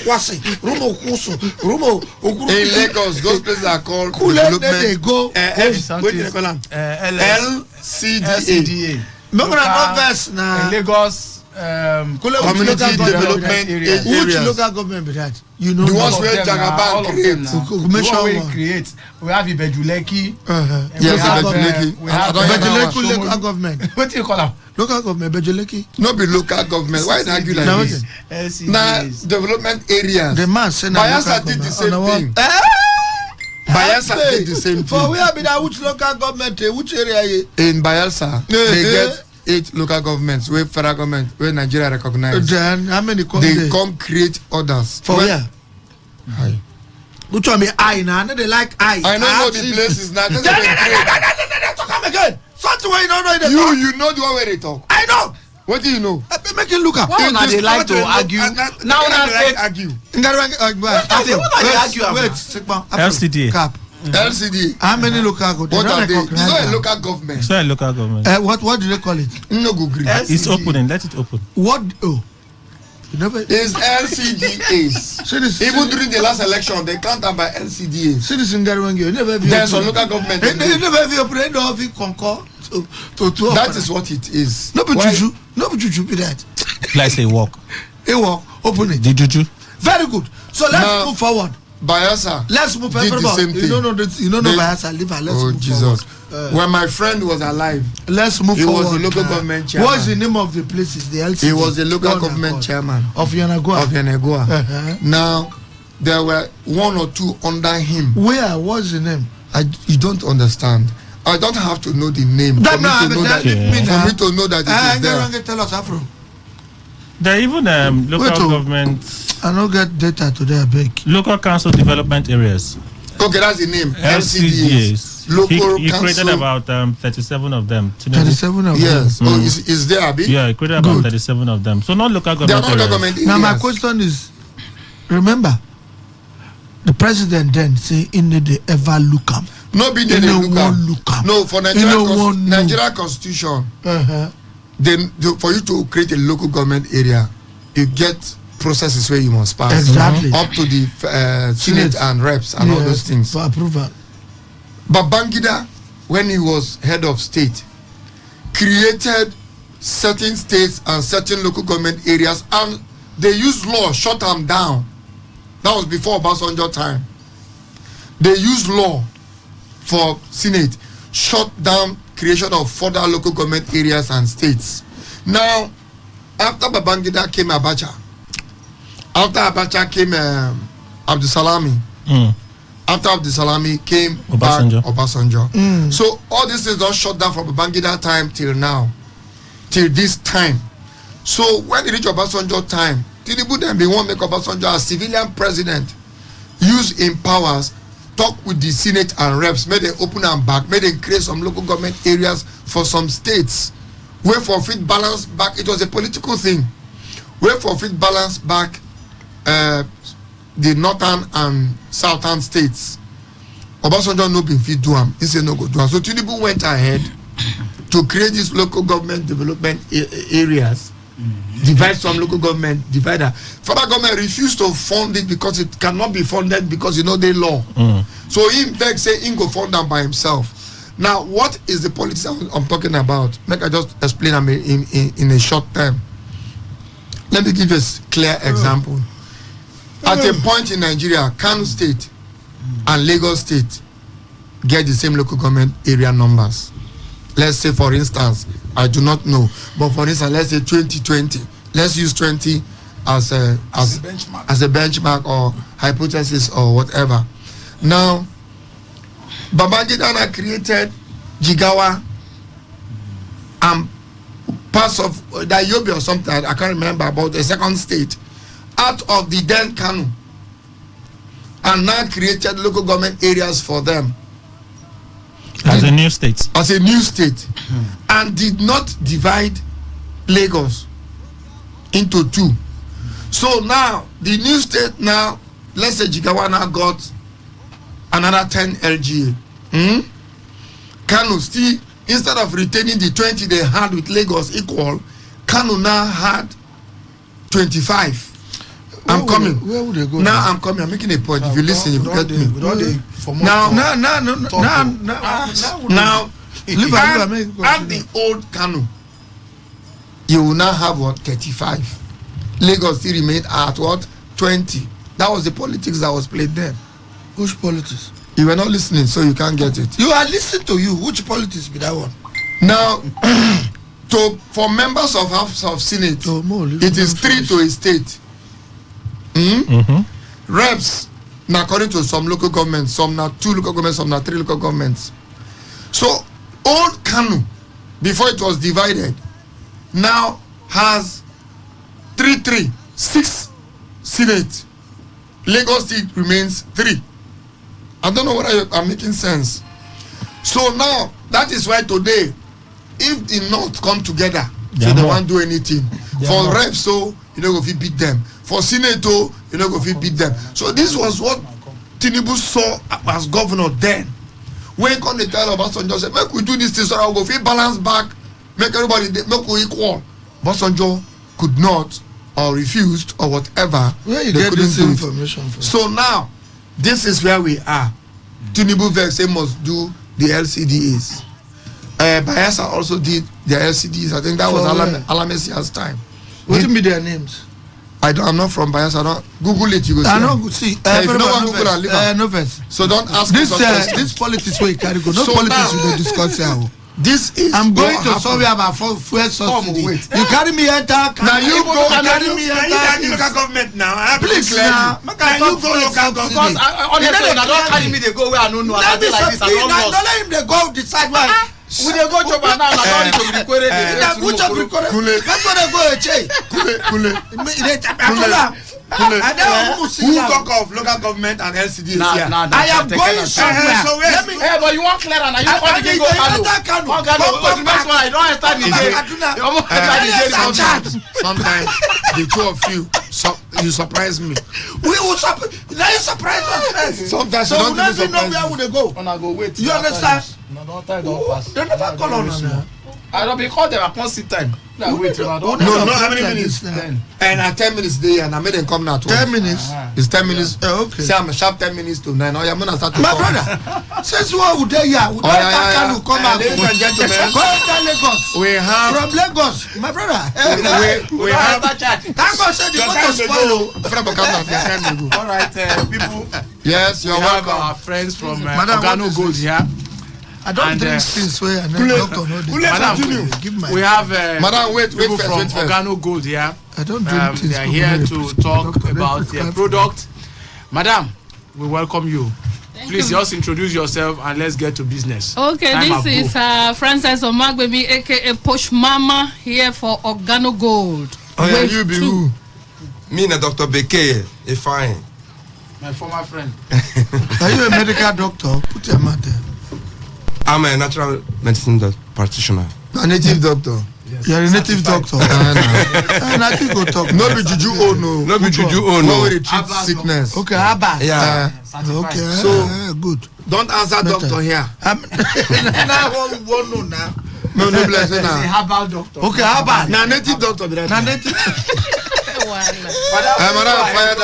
kwasi, rumo kusu, rumo okuru. In Lagos, those places are called Kule they development. go. What do they call them? LCDA. Remember that verse now. In Lagos, Community development areas. Which areas. local government be that? You know The all ones of where them. Jagaban create. Mention The one we one. create. We have Ibejuleki. Yes, Local Ibejuleki. We have I don't hear that Bejuleki one. local government. What do you call them? Local government, Bejuleki. No be local government. Why they argue like Now this? LCDs. Now development areas. The man say na Bayelsa local did the government. same On the thing. one- Bayelsa did the same For thing. where be that which local government, which area? In Bayelsa, they get 8 local governments where federal government, where Nigeria recognize. Then how many come They there? come create others. For where? Aye. Which one be I now? They like I. I don't know the places now. Just Come again. Something where you don't know the talk. you know the one where they talk. I know. What do you know? Make it look up. Why una dey like to argue? Now una like state. argue. Wait, LCDA. Cap. LCD. How many local government? What are they? It's not a local government. It's not a local government. What do they call it? No go green. It's opening. Let it open. What? Oh, you never. It's LCDAs. Even during the last election, they count them by LCDAs. Citizen Garwangi, you never. There's some local government. You never be open. No, if you concur to. That is what it is. No, but juju. No, but juju be that. Like say walk. Hey, walk. Open it. The juju. Very good. So let's Now, move forward. Bayelsa. Let's move did the forward. same thing. You don't know Bayelsa. Leave her. Let's Oh move Jesus! forward. When my friend was alive, Let's move he forward. was the local government chairman. What's the name of the places? The LCD. He was the local government chairman of Yanagua. of Yenagoa. Uh-huh. Now, there were 1 or 2 under him. Where? What's the name? You don't understand. I don't have to know the name for me to know that. For me to know that it is there. Tell us Afro. There are even local government. I don't get data today. I beg. Local council development areas. Okay, that's the name. LCDAs. Local He council. created about 37 of them. 37 of Yes. them. Oh, is there, Abi? Yeah, he created about 37 of them. So not local They are government not areas. government Now my areas. question is, remember, the president then say in the ever look up. No, be In the the local. one look up. No, for In the one Nigeria Constitution, Uh-huh. then for you to create a local government area, you get processes where you must pass. Exactly. Up to the Senate and reps and all those things. For approval. But Babangida, when he was head of state, created certain states and certain local government areas, and they used law, shut them down. That was before Obasanjo time. They used law for Senate, shut down creation of further local government areas and states. Now, after Babangida came Abacha. After Abacha came Abdusalami. After Abdusalami came Obasanjo. So all these things don't shut down from Babangida time till now, till this time. So when it reach Obasanjo time, Tinubu then be want make Obasanjo as civilian president, use in powers, talk with the Senate and reps, make them open and back, make them create some local government areas for some states. Where for fit balance back, it was a political thing. Where for fit balance back the northern and southern states. Obasanjo no been fit do am. He said no go do am. So Tinubu went ahead to create these local government development areas. Divide some local government, divider. Federal government refused to fund it because it cannot be funded because you know they law. So him say he go fund them by himself. Now, what is the politics I'm talking about? Make I just explain them in a short time. Let me give you a clear example. At a point in Nigeria, Kano State and Lagos State get the same local government area numbers. Let's say, for instance, I do not know, but for instance, let's say 2020. Let's use 20 as a benchmark or hypothesis or whatever. Now, Babangida created Jigawa and parts of the Yobe or something, I can't remember, about the second state out of the then Kano, and now created local government areas for them as a new state. And did not divide Lagos into 2. So now the new state now, let's say Jigawa now got another 10 LGA. Kano still, instead of retaining the 20 they had with Lagos equal, Kano now had 25. I'm coming. Where would they go? Now I'm coming. I'm making a point. If you listen, you get me. Now, at the old Kano, you will now have what? 35. Lagos still remained at what? 20. That was the politics that was played then. Which politics? You were not listening, so you can't get it. You are listening to you. Which politics be that one? Now, for members of House of Senate, it is 3 to a state. Reps, now according to some local governments, some now 2 local governments, some now 3 local governments. So, old Kano, before it was divided, now has 6 Senate. Lagos State remains 3. I don't know whether I'm making sense. So now, that is why today, if the North come together, so they won't do anything. For reps, so you know, if you beat them. For Senate, you know, if you beat them. So this was what Tinubu saw as governor then. When come the tell Obasanjo say, make we do this thing so that we go fit balance back, make everybody make we equal. Obasanjo could not or refused or whatever. Where you get this information from? So now, this is where we are. Tinubu vex say must do the LCDAs. Bayelsa also did their LCDs. I think that was Alamesia's time. What do be their names? I'm not from Bayelsa. I don't Google it. You go see. I know. See, if you don't want Google and leave no verse. So don't ask this. This This politics where you carry go. No so politics now, we dey discuss here. This is. I'm going to somewhere about fuel subsidy. You carry me enter. Now you go. Carry me enter. local government now. Please now. Can you go local government? Because honestly, I don't carry me. They go where I don't know. I dey like this. I don't know. Don't let him dey go decide why. We dey go chop now. I don't need to be queried. Which of the that's what they go check. Who talk of local government and LCD is here? I am going somewhere. So Let me. Hey, but you want clear and you want to go Kano. Because the next one I don't understand the Sometimes the two of you surprise me. We will surprise. Now you surprise us first. Sometimes so you we don't don't even know where surprise we me. dey go. And I go wait. You understand? No, don't tell don't pass. They never call on us now. I don't because they are constant time. I wait till I don't. No, how many minutes? 10. And at 10 minutes there, and I made them come now. 10 minutes. It's 10 minutes. Okay. Say I'm a sharp 10 minutes to 9. Oh, yeah, I'm gonna start to My come. brother, since what would they here? We don't come back. Ladies and gentlemen, Go enter Lagos. we have From Lagos, my brother. we have Thank God said the motor spoil. All right, people. yes, We you're have welcome. our friends from Madam, what Organo is Gold this? here. I don't And, drink things where and then doctor know this. Madam, Give my. we have Madam, wait people first, from wait first. Organo Gold here. I don't drink things. They are here to talk about their product. Madam, we welcome you. Please just introduce yourself and let's get to business. Okay, Time this is Frances Omagbebi, aka Posh Mama, here for Organo Gold. Oh, yeah, Wave you be 2. who? Me na Dr. Beke, a fine. My former friend. Are you a medical doctor? Put your mouth there. I'm a natural medicine practitioner. A native doctor. You're a native doctor. And I think go talk. No be juju oh no. No be juju oh No no. way they treat sickness. Okay, Abba. Yeah. Okay, So- good. Don't answer doctor here. Now one no now. No bless you He's a now. herbal doctor. Okay, Abba. Now native doctor be that. Now Now native. madam, fire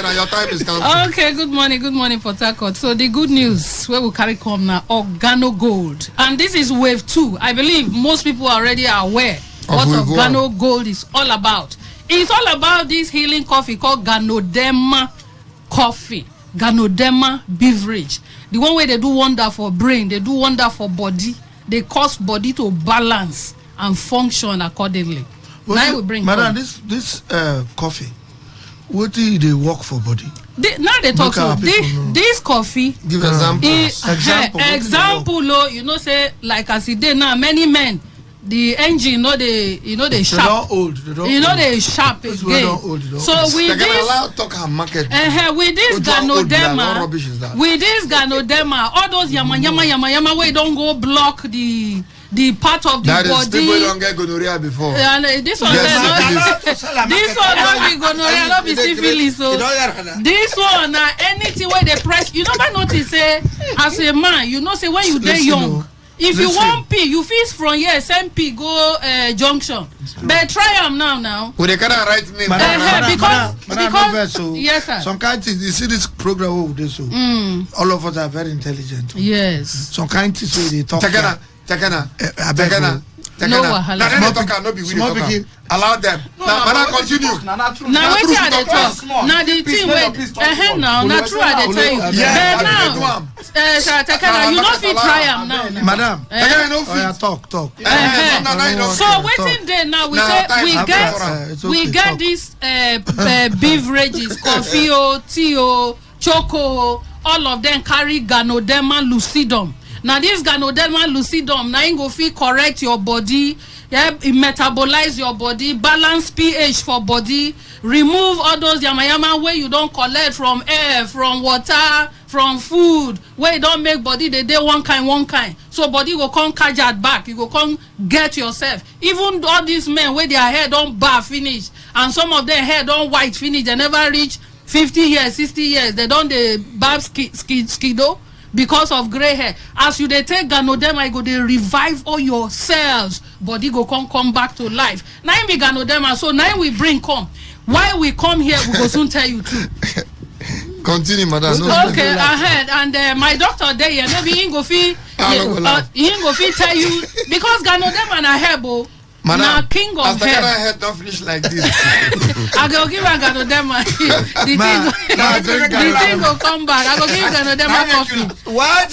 down. Your time is counting. Okay, good morning, Port Harcourt. So the good news where we carry come now, Organo Gold, and this is wave 2. I believe most people are already aware what wave Organo Gold is all about. It's all about this healing coffee called Ganodema coffee, Ganodema beverage. The one where they do wonder for brain, they do wonder for body, they cause body to balance and function accordingly. Now we bring Madam, come. this coffee. What do they work for body? Now they talk Make our so people know. this coffee. Give example. Example, say like as it dey now, many men the engine they sharp. They sharp again. So with this talk and market. with this Ganodema, all those yama where don't go block the part of the that is body. people don't get gonorrhea before. And this one, Yes, this one not be gonorrhea, not be syphilis. So this one, anything where they press, you never notice. Say as a man, you know, say when you dey young. If you want pee, you feel from here, send pee go junction. But try them now. With the kind of right name. Because yes, sir. Some kind things, you see this program over there, so all of us are very intelligent. Yes. Some kind things where they talk. Tekena. No wahala. No talk, no be we talk. Allow them. Now, continue. Now wetin I dey talk. Now the thing wey now na true I dey tell you. But now, Sir Tekena, you no fit try am now. Madam, Tekena no oh yeah, fit. talk. So wetin dey now? We say we get these beverages, coffee, tea, choco, all of them carry Ganodema lucidum. Now this Ganoderma lucidum, now go fit correct your body, yeah, it metabolize your body, balance pH for body, remove all those yamayama where you don't collect from air, from water, from food, where you don't make body they one kind. So body go come catch it back, you go come get yourself. Even all these men where their hair don't bar finish, and some of their hair don't white finish, they never reach 50 years, 60 years, they don't the barb skido because of gray hair. As you they take Ganoderma, you go they revive all your cells, body go come back to life. Now we Ganoderma, so now we bring come. Why we come here, we go soon tell you too. Continue, madam. Okay, ahead. And my doctor there, yeah, maybe he go fit tell you because Ganoderma na herbo. Na king of as the hair. head don't finish like this. I go give a Ganoderma. The thing go come back. I go give Ganoderma coffee. Why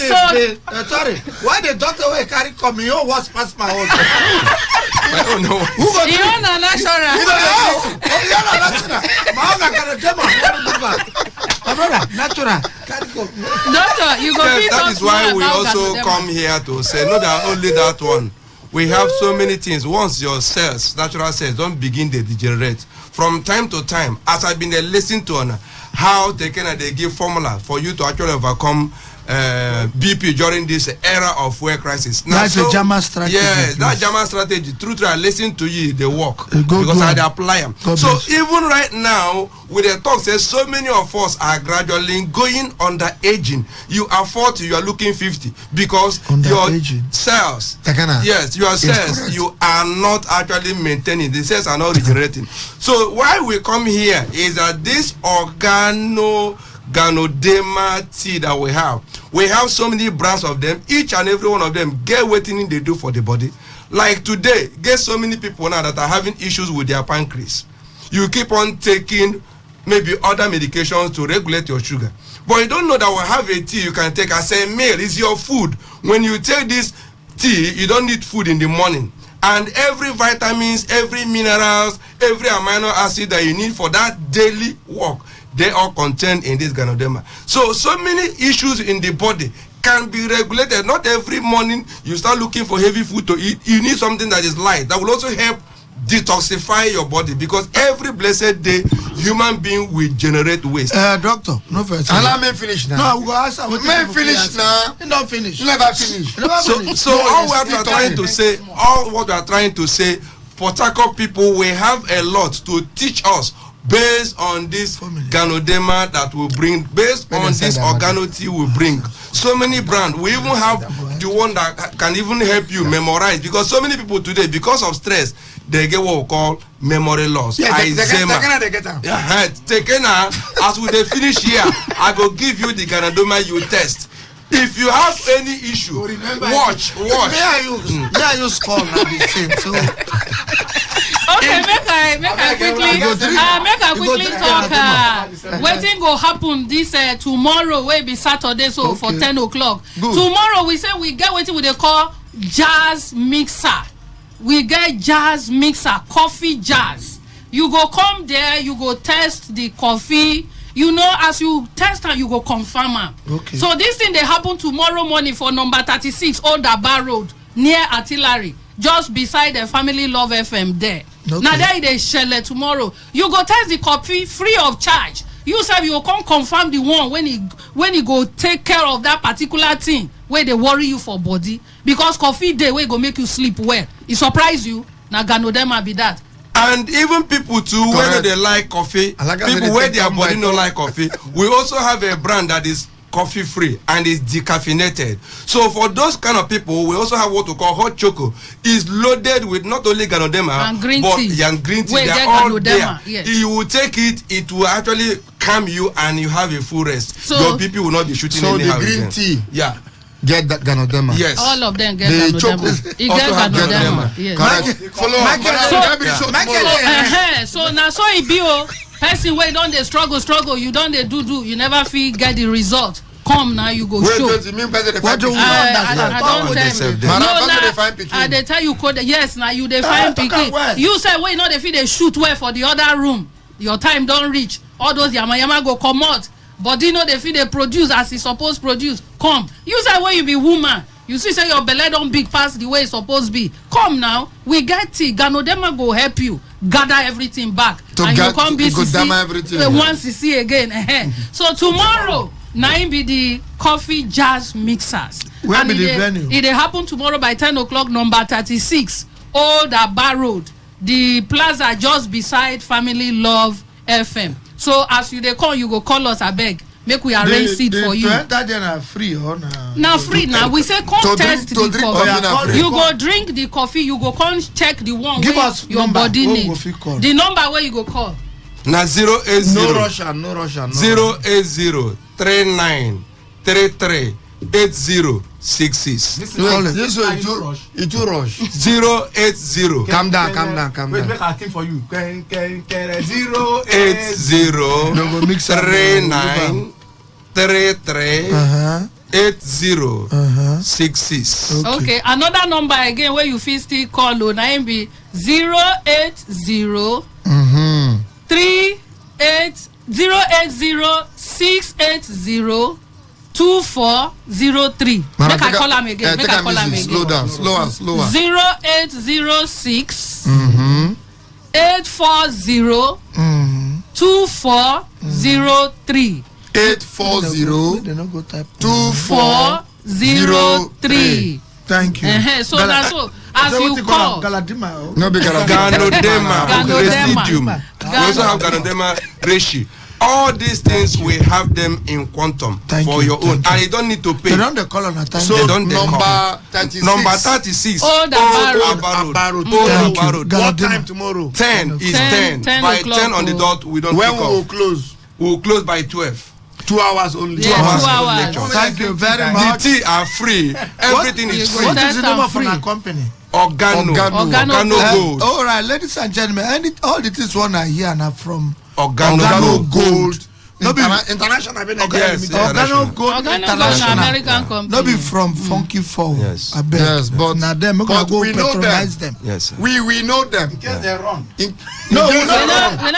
why the doctor will carry come? You was past my own. I don't know. You know natural. Natural. Doctor, you go Yes, fit that talk is why more we about also Ganoderma. come here to say, not that only that one. We have so many things. Once your cells, natural cells, don't begin to degenerate, from time to time, as I've been listening to on how they give formula for you to actually overcome BP during this era of fuel crisis. Now, That's a German strategy. Yes, that German strategy. True, I listen to you, they work Go because I on. apply them. God So bless. even right now, with the talk says so many of us are gradually going under aging. You are 40, you are looking 50 because your Under-aging. cells, Takana, yes, your cells, correct. you are not actually maintaining. The cells are not regenerating. So why we come here is that this Ganoderma tea that we have so many brands of them. Each and every one of them get what they do for the body. Like today, get so many people now that are having issues with their pancreas. You keep on taking maybe other medications to regulate your sugar, but you don't know that we have a tea you can take as a meal. It's your food. When you take this tea, you don't need food in the morning, and every vitamins, every minerals, every amino acid that you need for that daily work, they are contained in this Ganoderma. So many issues in the body can be regulated. Not every morning you start looking for heavy food to eat. You need something that is light that will also help detoxify your body, because every blessed day human being will generate waste. Doctor, no first. Allow me finish now. No, we go answer. Men finish now. You don't finish. You never finish. So all what we are trying to say, Port Harcourt people, we have a lot to teach us based on this Ganoderma that we bring, based on this organo tea we bring. So many brands. We even have the one that can even help you memorize, because so many people today, because of stress, they get what we call memory loss. Yeah, they get as we finish here, I go give you the Ganoderma you test. If you have any issue, watch. Me and you score now the same. So Okay, make I quickly talk. Wetin go happen this tomorrow wey be Saturday, so for 10 o'clock. Tomorrow we say we get wetin we dey call jazz mixer. We get jazz mixer, coffee jazz. You go come there, you go test the coffee. You know, as you test am, you go confirm am. Okay. So this thing dey happen tomorrow morning for number 36 Old Aba Road near Artillery, just beside the Family Love FM there. Okay. Now there they shell tomorrow. You go test the coffee free of charge. You say you come confirm the one when he go take care of that particular thing where they worry you for body, because coffee day where go make you sleep well. It surprise you. Now Ganoderma be that. And even people too, whether they like coffee, people where their body no like coffee, we also have a brand that is coffee free and is decaffeinated. So for those kind of people, we also have what we call hot choco. It's loaded with not only Ganoderma and green but tea. And green tea. Wait, they're all Ganoderma, there. yes. You will take it, it will actually calm you and you have a full rest. So, your BP will not be shooting So anyhow. the green tea, yeah, get that Ganoderma. yes. All of them get The Ganoderma. It also get have Ganoderma. Ganoderma. Yes. So now so it be person wey don dey struggle, you don dey do, you never fit get the result. Come now, you go show. Wait, you mean person dey What find do we pikin? understand? I don't tell you. Man, No, I now dey find pikin. I dey tell you code. Yes, now you dey find talk am well. pikin. You say wey no dey fit dey shoot well for the other room. Your time don reach. All those yama go comot. Body no dey fit dey produce as e suppose produce. Come. You say wey you be woman. You see, say your belly don't big past the way it's supposed to be. Come now, we get tea. Ganodema go help you gather everything back, and you come be once you see again. So tomorrow, now be the coffee jazz mixers. Where be the venue? It happen tomorrow by 10 o'clock, number 36, Old Aba Road. The plaza just beside Family Love FM. So as you dey call, you go call us, abeg. Make we arrange seat for you. To enter there na free or na? Na free now. We say come test the coffee. You go drink the coffee. You go come check the one Give wey us your number, body wey we need. go fit call. The number where you go call. Na 080 No Russian, no Russian. 080 39 33 8066. This way it too rush. 080 Calm down. Wait, make I think for you. 80 No go mix up. 39 33 Uh-huh. 8066. Okay. Another number again where you fit still call o. Na im be 080 680 2403. Make I call am again. Make I call am again. Slow down. 0806 840 2403. 840 They no go type. 403. Thank you. So that's so as you call. Galadima. No be Ganodema Ganodema. residuum. We also have Ganodema ratio. All these things we have them in quantum Thank for you, your own, thank and you don't need to pay. They don't dey call on a time. They don't dey call. number 36. Number 36. Old Aba Road. Aba Road. Thank Old Aba you. Road. Galadima. What time tomorrow? 10 is 10. 10 By o'clock, 10 on the dot, we don't When pick we will off. close? We will close by 12. 2 hours only. Yeah, 2 hours. lecture. Thank you very The much. tea are free. Everything is free. What is the name of Free. our company? Organo Organo Gold. All right, ladies and gentlemen, all the things one I hear now from Organo Gold. No be International. Yes, Organo Gold Organo Gold na International. American company. No be from Funky Fall. Yes. I bet. Yes, but- now them make but go we know patronize them. Yes, sir. We know them. In case they run. No, we We no dey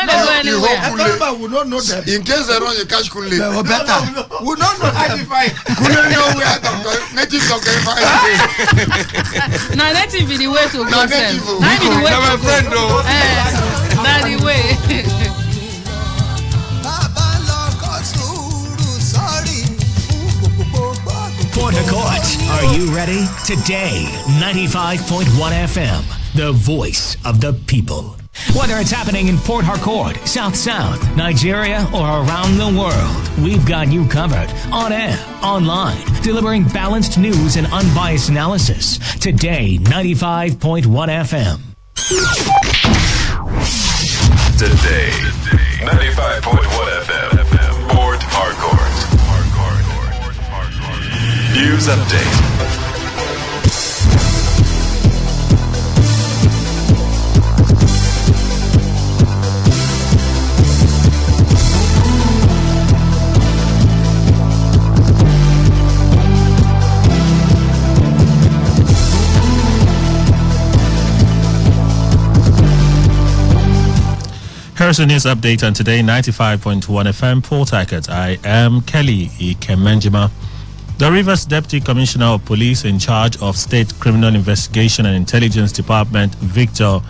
go anywhere. Remember, we don't know them. In case they run, you catch Kunle. Or better, we don't know them. Kunle know where native doctor find. Na native be the way to go Na sef. native, oh. Na be the way Now my to friend go. though. Na the way. Port Harcourt, are you ready? Today, 95.1 FM, the voice of the people. Whether it's happening in Port Harcourt, South South, Nigeria, or around the world, we've got you covered on air, online, delivering balanced news and unbiased analysis. Today, 95.1 FM. Today, 95.1 FM, Port Harcourt. News update. Here's the news update on today, 95.1 FM, Port Harcourt. I am Kelly Ikemenjima. The Rivers Deputy Commissioner of Police in charge of State Criminal Investigation and Intelligence Department, Victor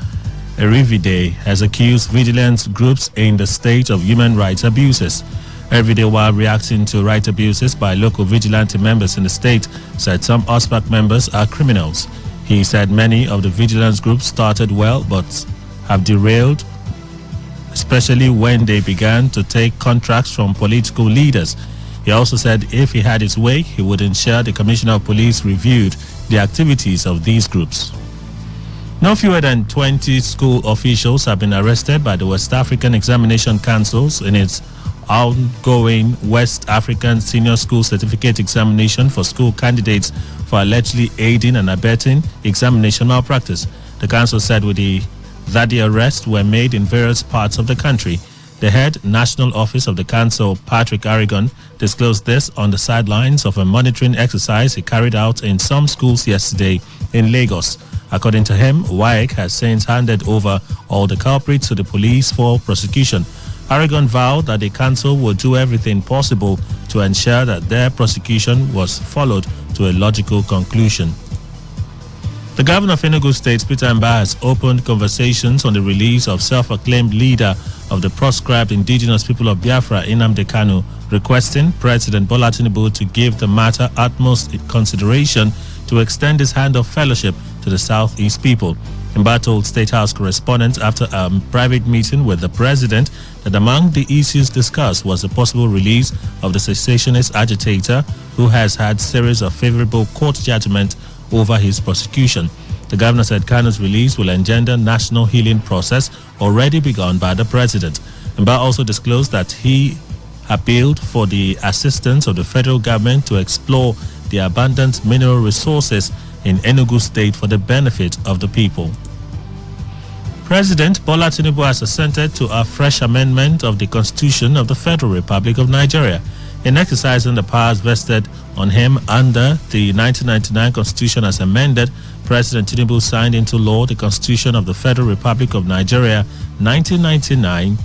Erivide, has accused vigilance groups in the state of human rights abuses. Erivide, while reacting to right abuses by local vigilante members in the state, said some OSPAC members are criminals. He said many of the vigilance groups started well but have derailed, especially when they began to take contracts from political leaders. He also said if he had his way, he would ensure the Commissioner of Police reviewed the activities of these groups. No fewer than 20 school officials have been arrested by the West African Examination Council in its ongoing West African Senior School Certificate Examination for school candidates for allegedly aiding and abetting examination malpractice. The council said that the arrests were made in various parts of the country. The head national office of the council, Patrick Aragon, disclosed this on the sidelines of a monitoring exercise he carried out in some schools yesterday in Lagos. According to him, WAEC has since handed over all the culprits to the police for prosecution. Aragon vowed that the council would do everything possible to ensure that their prosecution was followed to a logical conclusion. The governor of Enugu State, Peter Mbah, has opened conversations on the release of self-acclaimed leader of the proscribed indigenous people of Biafra, Nnamdi Kanu, requesting President Bola Tinubu to give the matter utmost consideration to extend his hand of fellowship to the Southeast people. Mbah told State House correspondents after a private meeting with the president that among the issues discussed was the possible release of the cessationist agitator who has had series of favorable court judgments over his prosecution. The governor said Kanu's release will engender national healing process already begun by the president. Mbah also disclosed that he appealed for the assistance of the federal government to explore the abundant mineral resources in Enugu State for the benefit of the people. President Bola Tinubu has assented to a fresh amendment of the Constitution of the Federal Republic of Nigeria. In exercising the powers vested on him under the 1999 Constitution as amended, President Tinubu signed into law the Constitution of the Federal Republic of Nigeria 1999,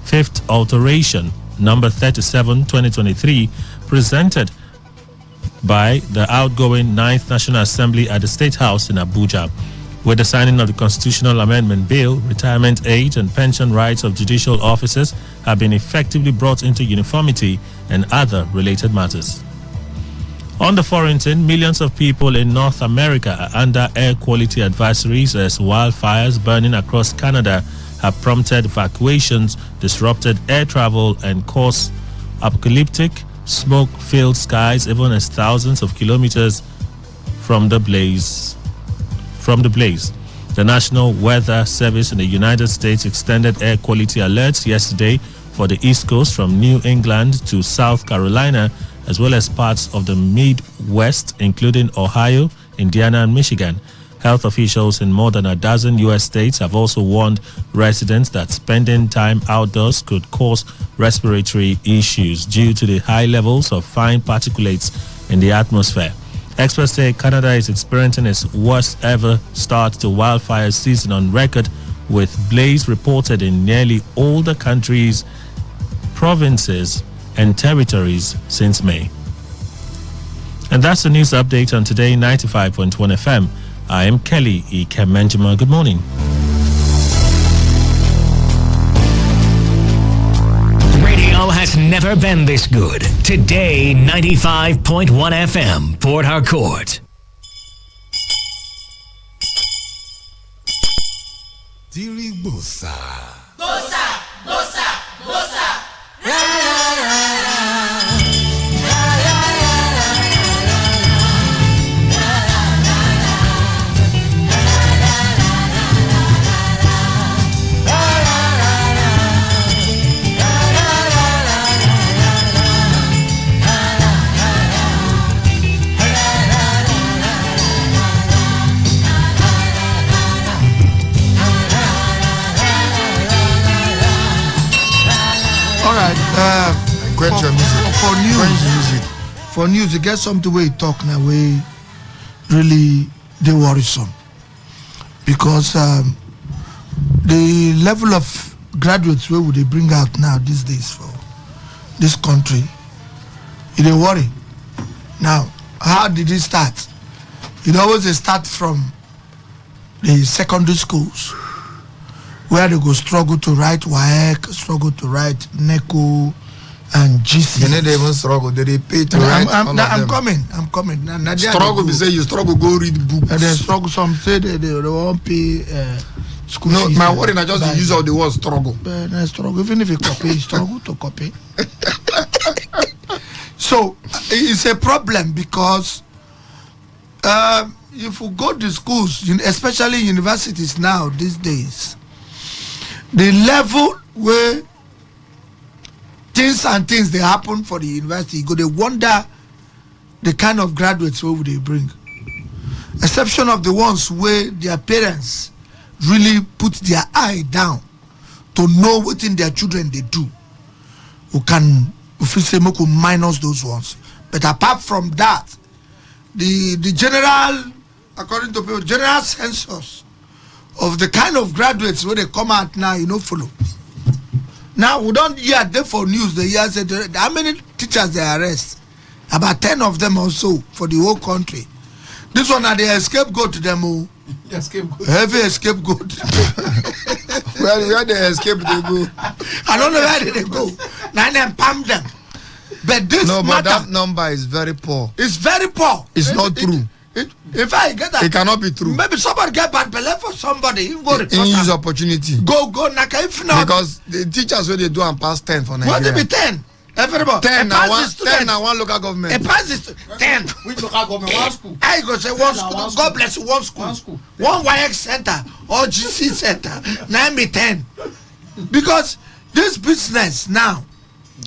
fifth alteration, number 37, 2023, presented by the outgoing 9th National Assembly at the State House in Abuja. With the signing of the Constitutional Amendment Bill, retirement age and pension rights of judicial officers have been effectively brought into uniformity and other related matters. On the foreign scene, millions of people in North America are under air quality advisories as wildfires burning across Canada have prompted evacuations, disrupted air travel, and caused apocalyptic smoke-filled skies even as thousands of kilometers from the blaze. The National Weather Service in the United States extended air quality alerts yesterday for the East Coast from New England to South Carolina, as well as parts of the Midwest, including Ohio, Indiana, and Michigan. Health officials in more than a dozen U.S. states have also warned residents that spending time outdoors could cause respiratory issues due to the high levels of fine particulates in the atmosphere. Experts say Canada is experiencing its worst ever start to wildfire season on record, with blaze reported in nearly all the country's provinces and territories since May. And that's the news update on Today 95.1 FM. I am Kelly Kemenjima. Good morning. Radio has never been this good. Today 95.1 FM, Port Harcourt. Bossa, bossa, bossa. La la la la. For news, you get something where you talk now, way really they worrisome, because the level of graduates where would they bring out now these days for this country, it a worry. Now, how did it start? It always start from the secondary schools, where they go struggle to write WAEC, struggle to write NECO and GC. They need even struggle. They pay to write. I'm coming. Now struggle, we say you struggle, go read books. And then struggle, some say they won't pay school fees. No, my worry is just the use of the word struggle. Struggle, even if you copy, you struggle to copy. So, it's a problem because if you go to schools, especially universities now, these days, the level where things they happen for the university, you go they wonder the kind of graduates where would they bring. Exception of the ones where their parents really put their eye down to know what in their children they do. Who can, if we say, minus those ones. But apart from that, the general, according to people, general census of the kind of graduates where they come out now, follow. Now we don't hear them for news. The year said how many teachers they arrest? About 10 of them or so for the whole country. This one are the scapegoat to them all. Heavy scapegoat. Where they escape they go? I don't know where they go. Now they palm them. But this No, but matter, that number is very poor. it's very poor. It's not true. If I get that, It cannot be true. maybe somebody get bad belly for somebody. You go In report use am. opportunity. Go naka. If not, Because the teachers where they do and pass 10 for what Nigeria. it be 10? Everybody. 10 A na pass one, the student. 10 na one local A government. pass is 10. Which local government? One school. I go say one school. one God bless you. One school. One school. One YX center or GC center. Now be 10. Because this business now,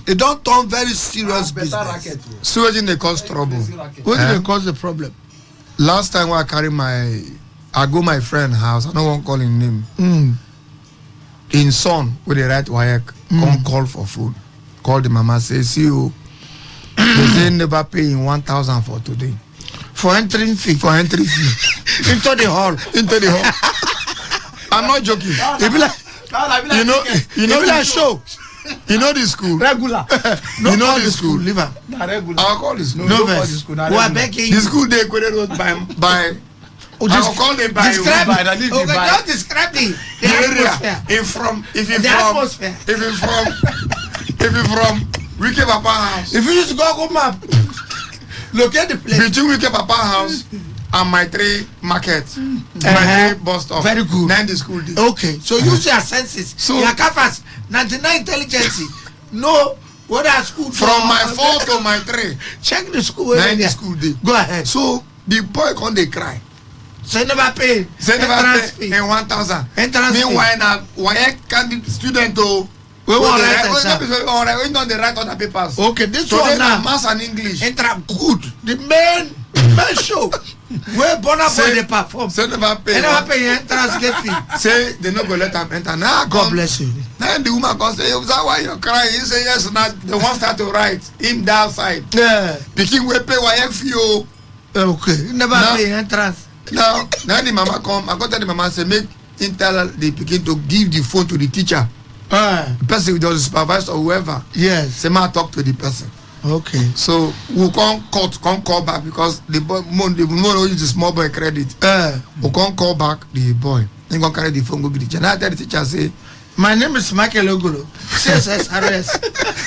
it don't turn very serious business. Sewage they cause trouble. What Eh? they cause the problem? Last time when I go my friend house, I don't want to call him name. In son, with the right wire, come call for food. Call the mama, say, see you. They say never paying 1,000 for today. For entering fee. For entry fee. Into the hall. Into the hall. I'm not joking. It be like, You know it be like show. You know the school. Regular. You know the school. Leave am. Not regular. I'll call the school. No don't call verse. the school, not We are regular. begging The you. school they quoted was by I'll call them by Describe by it. the leave Okay, me by. just describe the the atmosphere. area. If you The from atmosphere. if you from Wiki Papa house. If you use Google map, locate the place. Between Wiki Papa house and my three market, my Uh-huh. three bus stop. Very good. 9 the school day. Okay, so use your senses. So- Your canvas, 99 intelligence. No, what are school From my 4 to my 3, check the school. where 9 they the are. school day. Go ahead. So the boy come dey cry. So never pay. Say never Entrance pay fee. in 1,000. Entrance fee. Meanwhile na why can the student o. We want dey write write- exam. we don't dey write other papers. Okay, this So one then na now. maths and English. Enter good. The main show where Bonner Boy they perform. Say never pay. They never pay entrance gate fee. Say they no go let am enter. Now God bless you. Then the woman come say, is that why you're crying? He say yes. Now the one start to write him that side. Yeah. Pikin wey pay wire fee o. Okay. You never Now- pay entrance. Now the mama come. I go tell the mama say make him tell the pikin to give the phone to the teacher. The person with the supervisor or whoever. Yes. Say ma talk to the person. Okay. So we come call back because the boy the woman use the small boy credit. We come call back the boy. He gonna carry the phone go give the teacher. Now I tell the teacher say, My name is Michael Ogolo. CSSRS.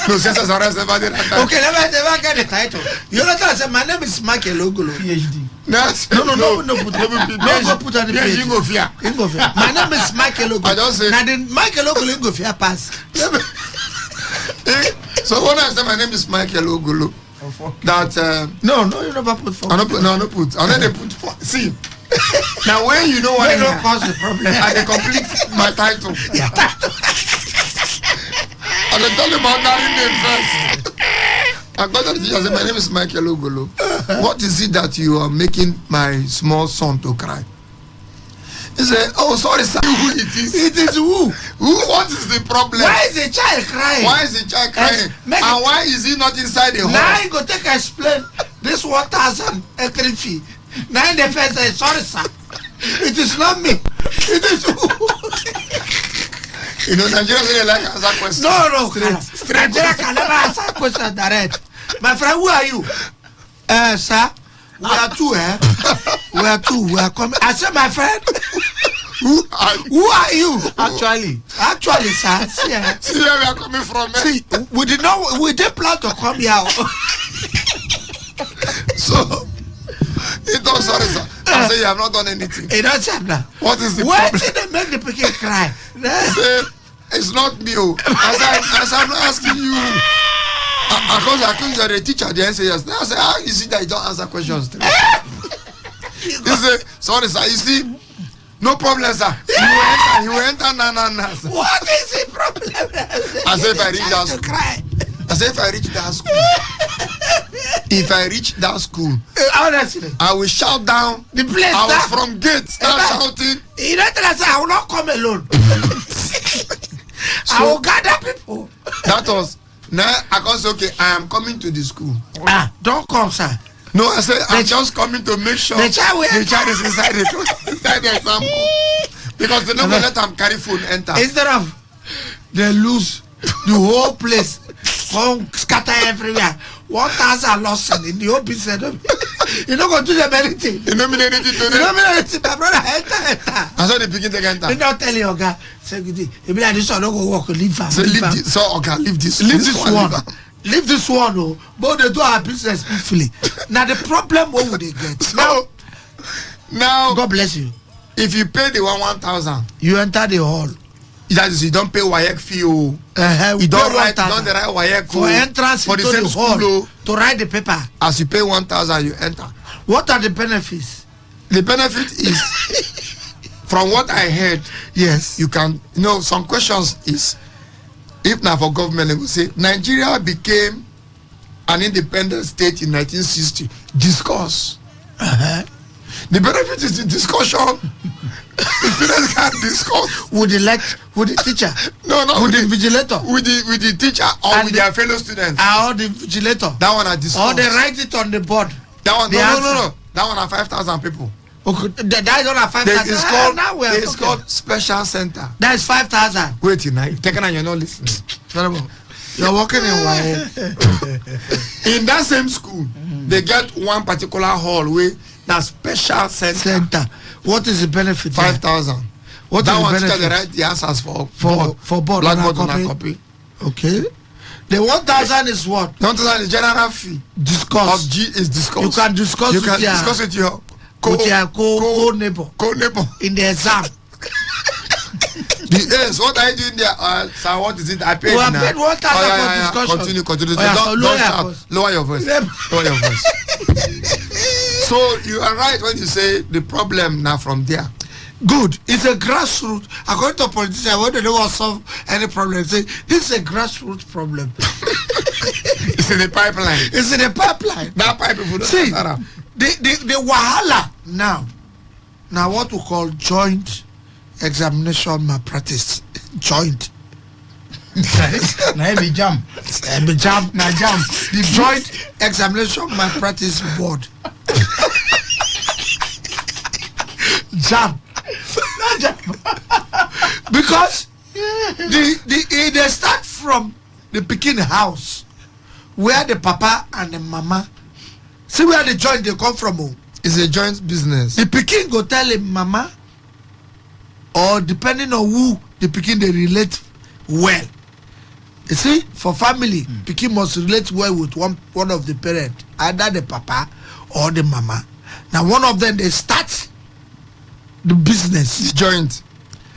no, CSSRS never did that. Okay, never get the title. You know that I said my name is Michael Ogolo. PhD. No, put go put on the page. You go fear. You go fear. My name is Michael Ogolo. I don't say- Now the Michael Ogolo you go fear pass. So when I say my name is Michael Ogolo, that No, you never put for. I don't put. I know they put. See, now when you know what They don't cause the problem. I dey complete my title. I dey tell them about that name first. I got to the teacher say my name is Michael Ogolo. What is it that you are making my small son to cry? He said, oh sorry sir, who it is? It is who? What is the problem? Why is the child crying? Why is the child crying? Make And it- why is he not inside the hall? Now you go take explain this 1,000 entry fee. Now the first say sorry sir. It is not me. It is who? You know, Nigerians really like answer questions. No. Straight. Nigeria can never answer question direct. My friend, who are you? Sir, we are two, We are two. We are coming. I said, my friend, who are you? Actually, sir, See where we are coming from. Eh? see, we didn't plan to come here. So, he don't sorry, sir. I say you have not done anything. It don't say that. What is the Why problem? did they make the pikin cry? Say, it's not me. Oh. As I'm not asking you. Because I think you're a teacher, the answer yes. Now I say, how you see that you don't answer questions? He say, sorry, sir. You see, no problem, sir. You will enter, na. Sir. What is the problem? As if I reach that Child to school. cry. As if I reach that school. If I reach that school, Honestly, I will shout down. the place I that was from gate, start shouting. you know that I say I will not come alone. I will gather people. That was now I can say okay, I am coming to the school. Don't come, sir. No, I said I'm just coming to make sure The child will the child is inside the exam hall. Because they don't let them carry phone enter. Instead of they lose the whole place come scatter everywhere. 1,000 lost in the whole business. You don't go do them anything. You don't mean anything to You them. don't mean anything, my brother. Enter. I saw the begin to enter. You don't tell your guy. Say good day. You be like this one. Don't go walk. Leave am. So leave this. So okay, leave this. Leave this one. Leave am. Leave this one. Oh, but they do our business peacefully. Now the problem, what would they get? Now, God bless you. if you pay the 1,000, You enter the hall. that is, you don't pay WAEC fee. Oh, You don't write. 1,000 Don't the right WAEC for entrance for the into same the school. hall Oh, to write the paper. as you pay 1,000, you enter. What are the benefits? The benefit is, from what I heard, Yes. you can, some questions is, if not for government, they will say Nigeria became an independent state in 1960. Discuss. The benefit is the discussion. The students can discuss. With the teacher. No, With the vigilator. with the teacher or And with the- their fellow students. Or the vigilator. That one I discuss. Or they write it on the board. That one, the no. answer. That one are 5,000 people. Okay, that is not a 5,000. It's called. Now we are It's talking. called special center. That is 5,000. Wait, now you taking and you're not listening. You're working in YA. In that same school, they get one particular hall where that special center. What is the benefit? 5,000. What That is one the teacher they benefit? write the answers for board. blackboard on on a a copy. copy. Okay. The 1,000 is what? The 1,000 is general fee. Discuss. Of G is discuss. You can discuss You with can your- discuss with your With your co-neighbor co-neighbor. in the exam. Yes, what are you doing there? Sir, what is it? I paid We are now. paid 1,000 for discussion. Continue. Oh, yeah, so Don't lower your shout. voice. Lower your voice. Lower your voice. So you are right when you say the problem now from there. Good. It's a grassroots. According to politicians, when they don't want to solve any problem, they say this is a grassroots problem. It's in the pipeline. It's in the pipeline. That pipe will See, the wahala now what we call joint examination malpractice. Joint. Na be jam. The joint examination malpractice board. Jam. Because they start from the Pekin house where the papa and the mama see where the joint they come from. Oh. It's a joint business. The Pekin go tell him mama, or depending on who the Pekin they relate well. You see, for family, Pekin must relate well with one of the parents, either the papa or the mama. Now one of them they start the business. It's joint.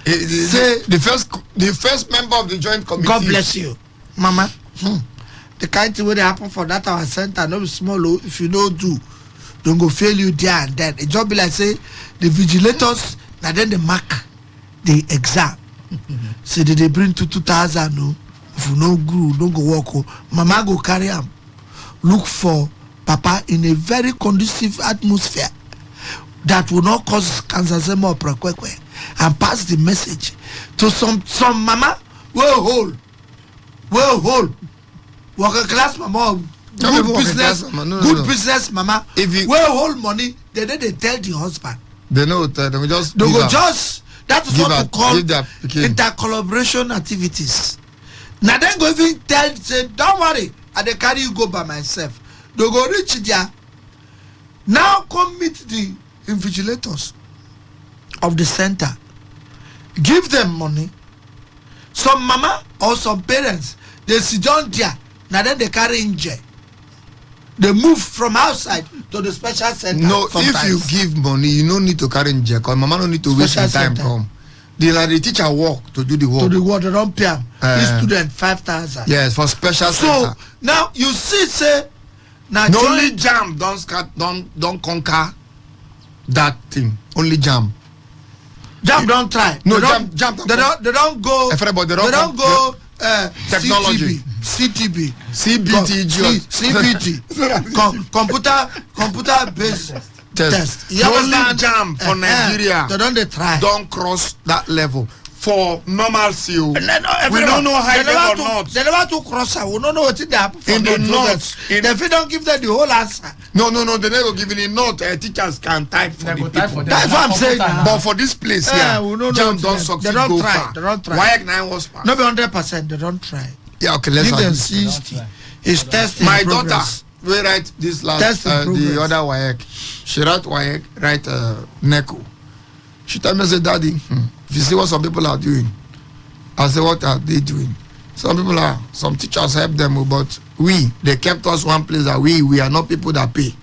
Say the first member of the joint committee. God bless you, mama. The kind thing wey dey happen for that our center no be small o. If you no do, dem go fail you there and then. It just be like say the vigilators na then they mark the exam. Say they bring 2,000 o. If you no gree, no go work o. Mama go carry am look for papa in a very conducive atmosphere that will not cause cancer or prekwekwe, and pass the message to some mama wey hold working class mama, good business business mama. If you wey hold money, they tell the husband. they know they will just They give go up. just that is Give what we up, call give their pikin. inter-collaboration activities. Now then go even tell say don't worry, I dey carry you go by myself. They go reach there. Now come meet the invigilators of the center. Give them money. Some mama or some parents they sit down there. Now then they carry injure. They move from outside to the special center. No, sometimes. if you give money, you no need to carry inject. Cause mama no need to waste Special the time center. come. The teacher work to do the work. to the world, they don't pay them. Each Eh. student 5,000. Yes, for special So center. now you see, say now No, only jam don't conquer that thing. Only jam. Jam don't try. No, they jam don't. They don't go. Everybody, They don't go. Technology. CTB. CBT. CBT. Computer based test. You Only understand? jam for Nigeria. They don't they try. Don't cross that level. for normalcy. We Everyone, don't know how they they never or to- not. They never to cross her. We don't know what they happen for In the them. north, If they don't give them the whole answer. No, they never give it. Not teachers can type for They the go type people. for them. That's what I'm saying. Computer But for this place here, we don't Jam know don't what succeed. they don't go try. far. They don't try. Why 9 was far? Not be 100%. They don't try. Yeah, okay, let's Give them have 60. It's testing. my progress. daughter we write this last Test in the progress. other WAEC. She write WAEC, write NECO. She tell me, say, Daddy, if you see what some people are doing, I say, what are they doing? Some teachers help them, but they kept us one place that we are not people that pay.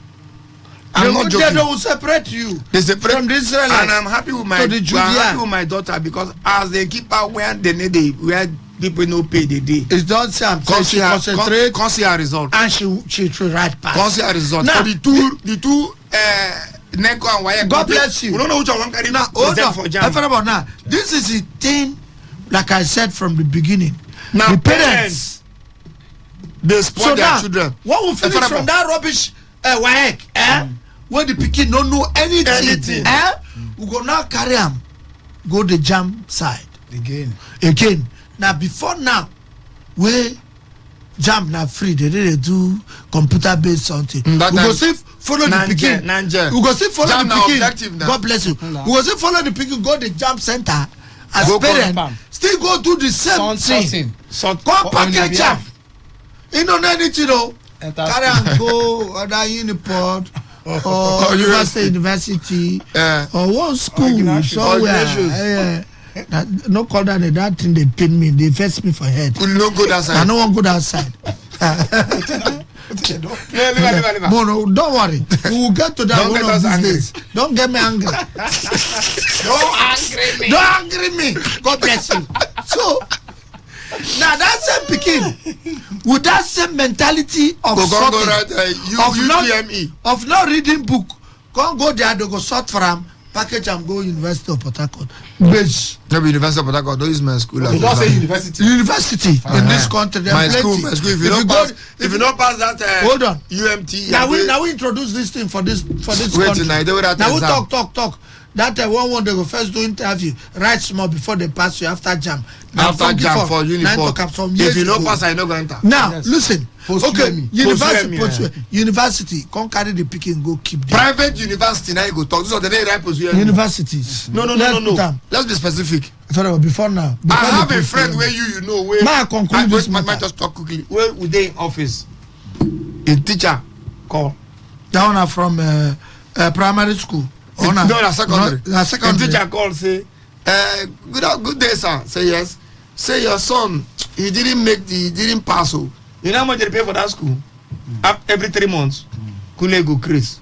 I'm not joking. They will separate you. They separate from the Israelites. And I'm happy with my to the I'm Judea. happy with my daughter because as they keep her where they need it, where people no pay the day. It's not Sam. So she concentrate see her result. and she write pass. Come see her result. Now, For the two NECO and WAEC. God bless you. We don't know which one carry Now, hold present on. for JAMB. About now. This is the thing, like I said from the beginning. Now the parents. They spoil their now, children. what will finish from that rubbish WAEC, where the pikin don't know anything. We go now carry them, go the JAMB side. Again. Now before now, where JAMB now free, they do computer based something. We go see follow the pikin. We go see follow JAMB the now pikin. objective now. God bless you. We go see follow the pikin, go the JAMB center. As Go parents, confirm. still go do the same thing. Come package jam. You don't know anything, though. Carry and go other Uniport or university or one school somewhere. No call that thing they pin me. They fetch me for head. We no go that side. I no one go that side. No, don't worry. We will get to that Don't one get of us these angry. days. Don't get me angry. Don't angry me. God bless you. So now that same pikin with that same mentality of sorting, of not reading book, can't go there, they go sort for him, package and go University of Port Harcourt. Base. No, University of Port Harcourt. Don't use my school. You don't say university. University in this country. There are My school. plenty. If you don't pass, if you don't pass that, hold on. UMT. Now we introduce this thing for this Wait country. tonight. They will that Now we exam. talk. That one they go first do interview, write small before they pass you after jam. After jam for uniform. If you don't pass, I no go enter. Now Yes. listen. Post-UME. Okay, university come carry the pikin go keep them. Private university now you go talk. This is the name right post Universities. No. Let's put am. Let's be specific. Sorry, before now. I have a friend where you know where. May I conclude this might matter? just talk quickly. Where we dey in office? A teacher call. That one are from primary school. No, na secondary. Na secondary. The teacher call say, good day, sir. Say yes. Say your son, he didn't pass. Oh. You know how much they pay for that school? Every 3 months. Kule go Chris.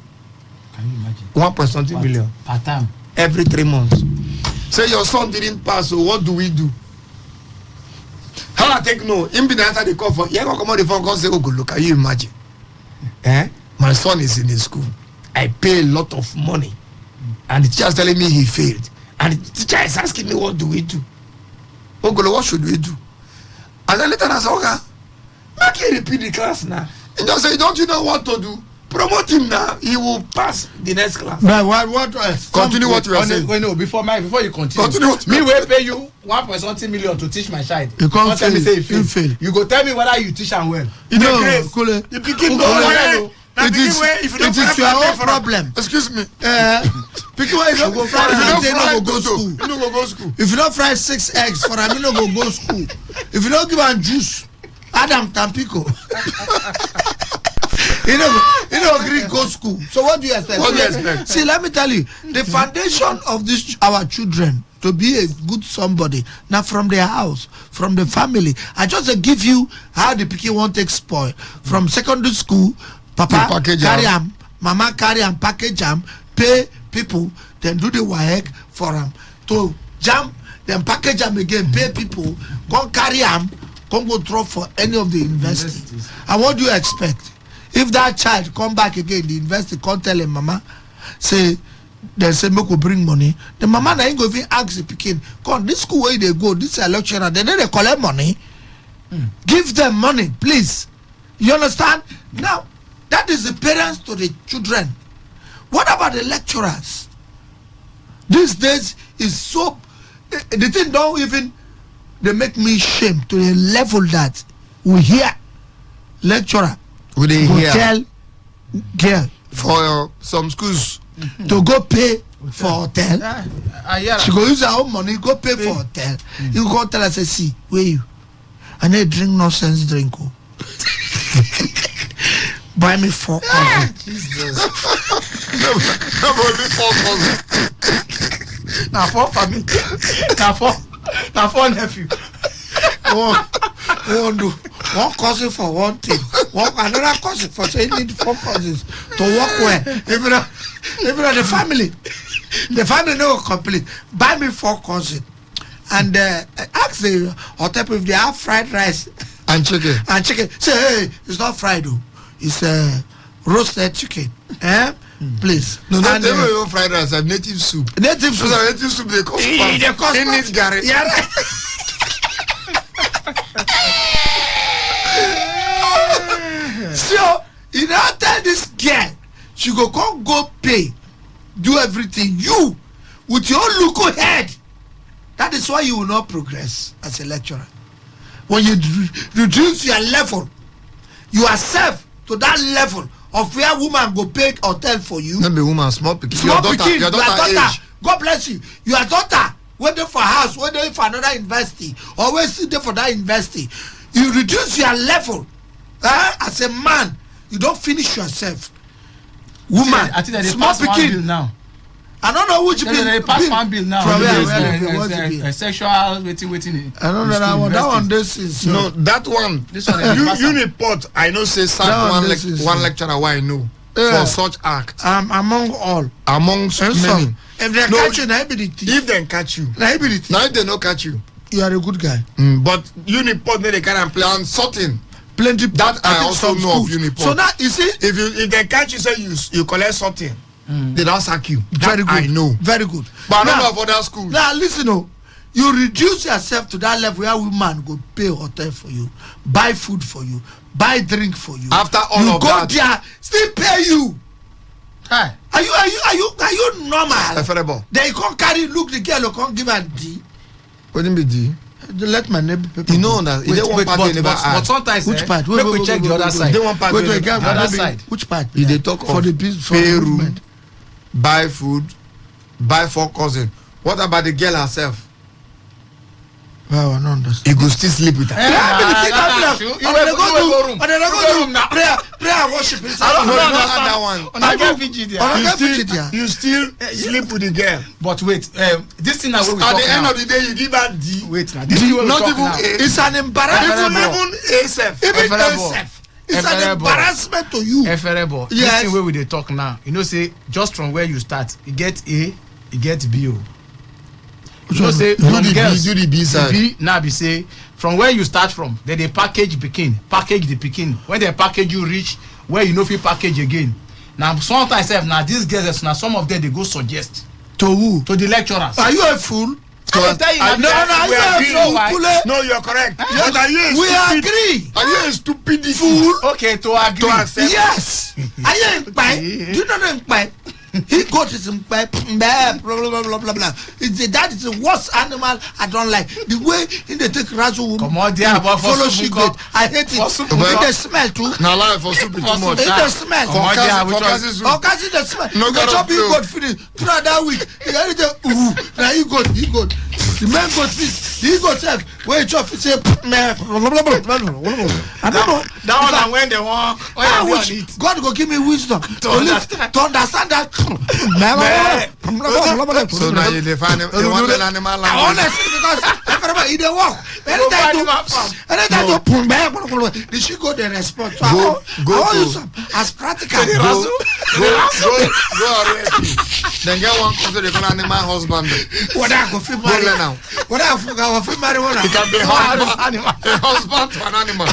Can you imagine? 1.something billion. Per time. Every 3 months. Say your son didn't pass, so what do we do? How I take no? Him be the answer they call for. Yeah, come on the phone, come say, oh, good look, can you imagine? My son is in the school. I pay a lot of money. And the teacher is telling me he failed. And the teacher is asking me, what do we do? Oh, God, what should we do? And then later I said, okay, make him repeat the class now. And just say, don't you know what to do? Promote him now. He will pass the next class. But what Continue what you are saying. Wait, no, before you continue. Continue what Me will pay you 1.something million to teach my child. You can't Don't tell me fail. say you You fail. fail. You go tell me whether you teach am well. No, grace. Kule. The pikin Kule. It It is your own problem. Excuse me. Pikin wey you no go fry plantain no go go school. You no go go school. If you don't fry 6 eggs for am, you no go school. If you don't give am juice, Adam Tampico. You know, agree go school. So what do you expect? What do you expect? See, let me tell you, the foundation of this our children to be a good somebody now from their house, from the family. I just give you how the pikin won't take spoil from secondary school. Papa package carry am. am, mama carry am, package am, pay people, then do the WAEC for am. To jam, then package am again, pay people, come carry am, come go drop for any of the universities. And what do you expect? If that child come back again, the university can't tell him, mama, say, they say, make we bring money. The mama na ain't go even ask the pikin, come, this school where they go, this is a lecturer, then they collect money. Give them money, please. You understand? Now, that is the parents to the children. What about the lecturers? These days is so the thing don't even they make me shame to the level that we hear lecturer We dey go hear tell girl for some schools. to go pay for hotel. I hear She go use her own money go pay for hotel. You go tell her say see where you I need drink nonsense drink oh. Buy me 4 Jesus. Nobody focus. na 4 family. na 4 nephew. one cousin for one thing, another cousin for say need 4 cousins to work well. Even the family no complete. Buy me 4 cousins and ask the hotel if they have fried rice And chicken. Say hey, it's not fried though. It's roasted chicken. Please. No, not And, even fried rice. And native soup. native soup. So native soup they cost. They cost In it, Gary. Yeah, right. So you now tell this girl she go pay, do everything. You with your local head. That is why you will not progress as a lecturer. When you reduce your level, you are served to that level of where woman go pay hotel for you. Not be woman, small pikin. Small pikin, your daughter age. God bless you. Your daughter waiting for house, waiting for another university, always sit there for that university. You reduce your level as a man. You don't finish yourself. Woman, I think that they small pass one bill pikin. now. I don't know which bill. They pass one bill now. From where? What's the bill? Sexual waiting. I don't know that one. That one, this is No, that one. This one is pass am. Uniport. I know say sack That one, one this is- one lecturer. Why I know Yeah. for such act among all. amongst And many. some. If they No, catch you, na be the thief. If they catch you, Na be the thief. now if they no catch you, You are a good guy. but Uniport they carry and play on something. Plenty. That I think also some know of schools. Uniport. So now you see, If they catch you, say you collect something, they don't sack you. very That good. I know. Very good. But I don't Now- know of other schools. Now listen, oh, you reduce yourself to that level where woman go pay hotel for you, buy food for you, buy drink for you. After all you of go that. there, still pay you. Hi. Are you normal? Preferable. Then you can't carry look the girl, you can't give her D. What do you mean? Let my neighbor people. You know that. They one part they never but add. sometimes Which part? make we check the other side. They one part Wait, they wait, never girl, add. other maybe- side. Which part? If they talk for of the business, for pay the room, movement. buy food, buy 4 cousins. What about the girl herself? Wow, I don't understand. You go still sleep with her. Prayer and worship is No, you don't add that one. I get VG there. You still sleep with the girl. But wait, this thing now wey we At talk the end now. of the day, you give her D. Wait now, this thing wey we Not talk even now. A. it's an embarrassment. Even ASF. Even Preferable. yourself. It's an Preferable. embarrassment to you. Eferebo. Yes. This thing wey we dey talk now, you know say just from where you start, you get A, you get B o. You know say Do from the B, girls, do the B side. B now be say from where you start from, then they package the pikin. When they package you reach where you no fit package again. Now sometimes sef na these girls na some of them dey go suggest To who? to the lecturers. Are you a fool? I dey tell you na No, are we you a agree. fool? Why? Kule? No, you're correct. But are you a We stupid? agree. Are you a stupid Fool. Okay, to agree. To accept. Yes. Are you in Mpai? Do you know Mpai? He goes to some Mpai. Blah blah blah blah blah. That is the worst animal I don't like. The way they take Razu woman. Come on there, but for follow soup she nko? get. I hate it. For soup It nko? the smell too. Now life for soup is too much. It the smell. Come on there, For which one? Kasi soup. Okasi the smell. No You God chop of you you. goat finish. Throughout that week, you gotta say ooh. Now you goat. The man goat fish. The goat self. Where you chop fish say man. I don't know. That one na when they want. I Oh wish yeah, it. God go give me wisdom to understand that. So now you define them. You want an animal language. Honestly, because everybody in the walk. Anytime you pull back, the she go the response. So Go I want to- use some as practical. Go arrest you. Then get one cousin they call animal husband. What I go fit Go marry learn now. What I go fit marry one. It can be a husband to an animal.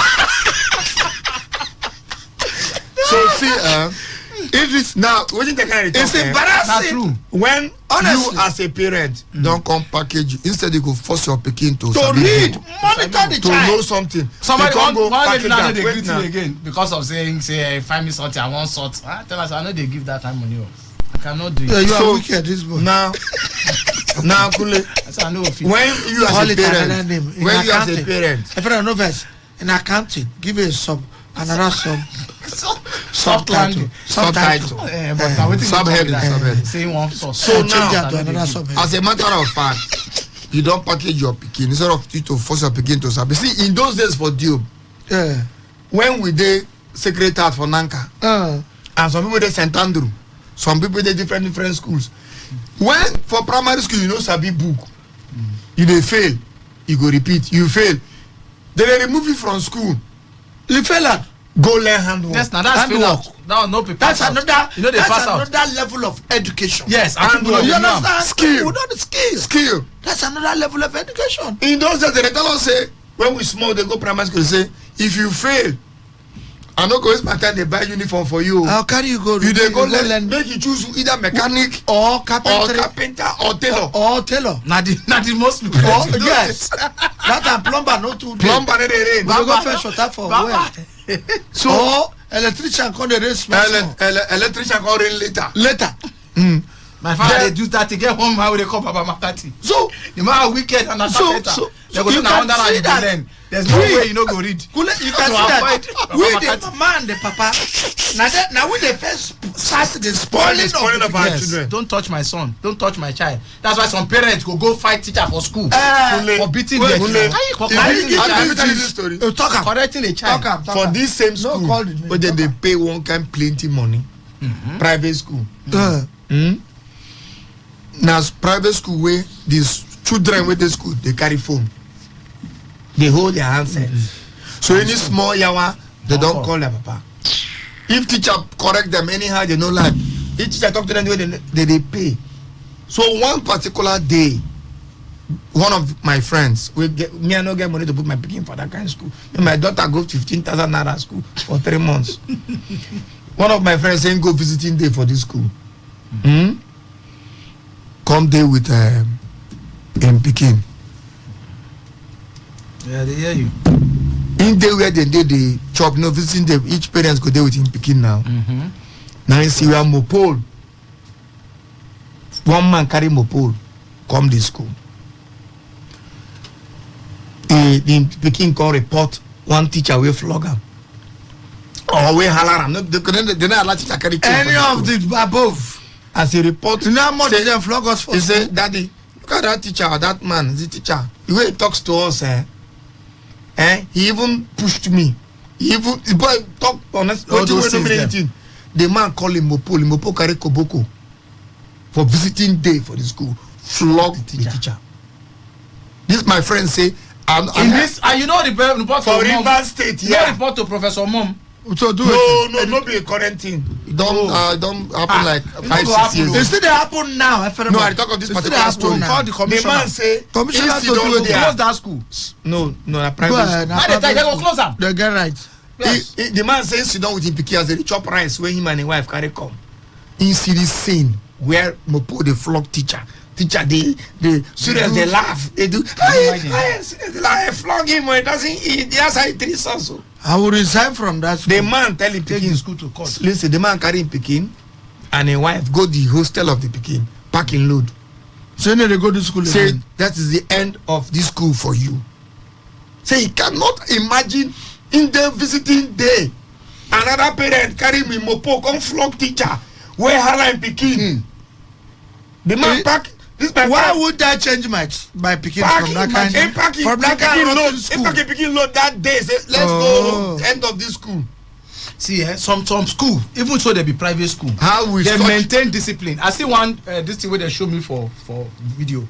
So see, it is now. What you kind of It's Not embarrassing. true. when Honestly. you as a parent don't come package you, instead you go force your pikin to To sabi read, book, monitor the to know child. something. Somebody You can't one lady package now no am. dey Wait greet now. me again because of saying say find me something I want sort. I tell us I no dey give that time money o. I cannot do Yeah, it. you are So- wicked, this boy. Now, Kule, I know if when you Call as a it another parent, name. In when you as a accounting. parent, If I know verse in accounting, give it a sub, another sub, Subtitle. subtitle. But now waiting Subheading, subheading. saying one source. So change now, that to another sub. as a matter of fact, you don't package your pikin instead of you to force your pikin to sabi. See, in those days for Dio, Yeah. when we did Sacred Heart for Nanka, and some people they St. Andrew, some people they different schools. When for primary school you know sabi book, you dey fail, you go repeat, you fail, then they remove you from school. You fail at. Go learn handwork. Yes, now that's fail out. Now no people. That's another. You know they that's pass out. another level of education. Yes, Handwork. You understand? Skill. We know the skill. Skill. That's another level of education. In those days, they tell us say when we small, they go primary school. They say if you fail, I no go waste my time. They buy uniform for you. How can you go? You dey go learn. Make you choose either mechanic or or carpentry carpenter or tailor. or tailor. Now the most. Or, yes. That and plumber no too. Plumber dey dey rain. We go fetch water for well. So Or electrician come dey rain small small. electrician come rain later. Later. My father they do that to get one man where they call Baba Makati. So The man are wicked and a carpenter. They go you to can wonder how see you that. go learn. There's no way you no go read. you can see To that avoid we Baba the Makati. mama and the papa now we the first start the spoiling of our the children. Don't touch my son. Don't touch my child. That's why some parents go fight teacher for school for beating their children. For correcting the Let me tell you child. this story. talk am Correcting a child. talk am For this same No school, call the name, but then talk they am. pay one kind plenty money. Private school. Now private school where these children with the school they carry phone. They hold their handsets. So any small yawa, they don't call their papa. If teacher correct them anyhow, they no like. If teacher talk to them the way they pay. So one particular day, one of my friends, me I no get money to put my pikin for that kind of school. And my daughter go 15,000 naira school for 3 months. One of my friends saying go visiting day for this school. Come there with in Pekin. Yeah, they hear you. In day where they chop, no visiting day, each parents go there with in Pekin now. Now you see we are mopole. One man carry mopole, come this school. The Pekin call report one teacher will flog him. Or we halar him. They not allow teacher carry any of the above. as he report. You know how much say- they flog us for? He say, Daddy, look at that teacher or that man, the teacher. The way he talks to us, he even pushed me. He even the boy talk honest. All What you those know things anything? The man call him Mopo. Mopo carry Koboko for visiting day for the school. Flog the teacher. This my friend say. In this, you know the report for to Mom. Rivers State, You know yeah. report to Professor Mom. So do it. No, be a current thing. It don't happen like it 5, go 6 happen, years. It still dey happen now. No, I talk of this particular story. Call the The commissioner. man say, Commissioner if to you do don't it go there. Close there, that school. no, na Go private ahead. school. Now they tell you, they go close am. They get right. Yes. The man say sit down with him pikin as they dey chop rice wey him and him wife carry come. He see this scene where Mopo dey flog teacher. Teacher dey students dey laugh. They do. Students dey laugh. Flog him when he doesn't eat. He has had 3 sons. So. I will resign from that school. The man tell him Take the pikin. school to court. Listen, the man carry him pikin and him wife go the hostel of the pikin, pack him load. So they go to school Say again. that is the end of this school for you. Say he cannot imagine in the visiting day another parent carry me Mopo come flog teacher where hala him pikin. The man pack this my Why friend would that change my picking pack from that him kind and pack him from that kind pikin of load. He school? pack him pikin load that day. Say let's Oh. go end of this school. See, some school, even so they be private school. How we They such- maintain discipline. I see one this thing where they show me for video.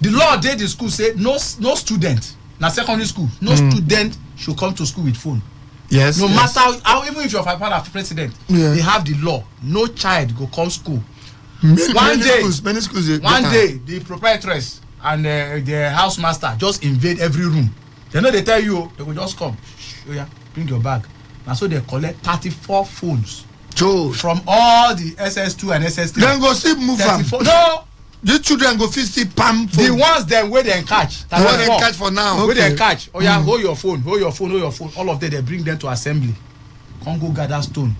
The law dey the school say no student na secondary school no student should come to school with phone. Yes. No yes. matter how even if your father president, Yeah. they have the law. No child go come school. Many day- schools they One get am. day the proprietress and the house master just invade every room. They know they tell you oh, they go just come. Oh yeah, bring your bag. Na so they collect 34 phones Joe. from all the SS2 and SS3. Then go still move am. 34 no. These children go fit still palm The phone. ones them wey dem catch. The one dem catch for now. Wey dem Okay. catch. Oh yeah, hold your phone, hold your phone, hold your phone. All of them they bring them to assembly. Come go gather stone.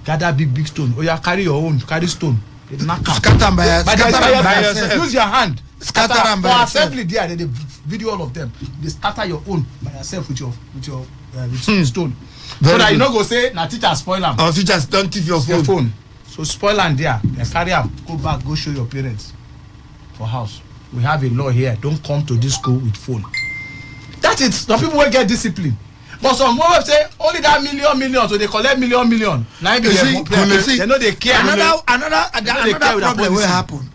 Gather big stone. Oh yeah, carry your own, carry stone. They knack am. Scatter am by By scatter am by yourself. yourself. Use your hand. Scatter them by for yourself. assembly there, they video all of them. They scatter your own by yourself with your stone. So that you no go say na teacher spoil am. Our teachers don't thief your phone. So spoil am there, then carry am go back go show your parents for house. We have a law here, don't come to this school with phone. That is some people will get discipline. But some will say only that million, so they collect million. Now You see, they know they care. Another problem will happen.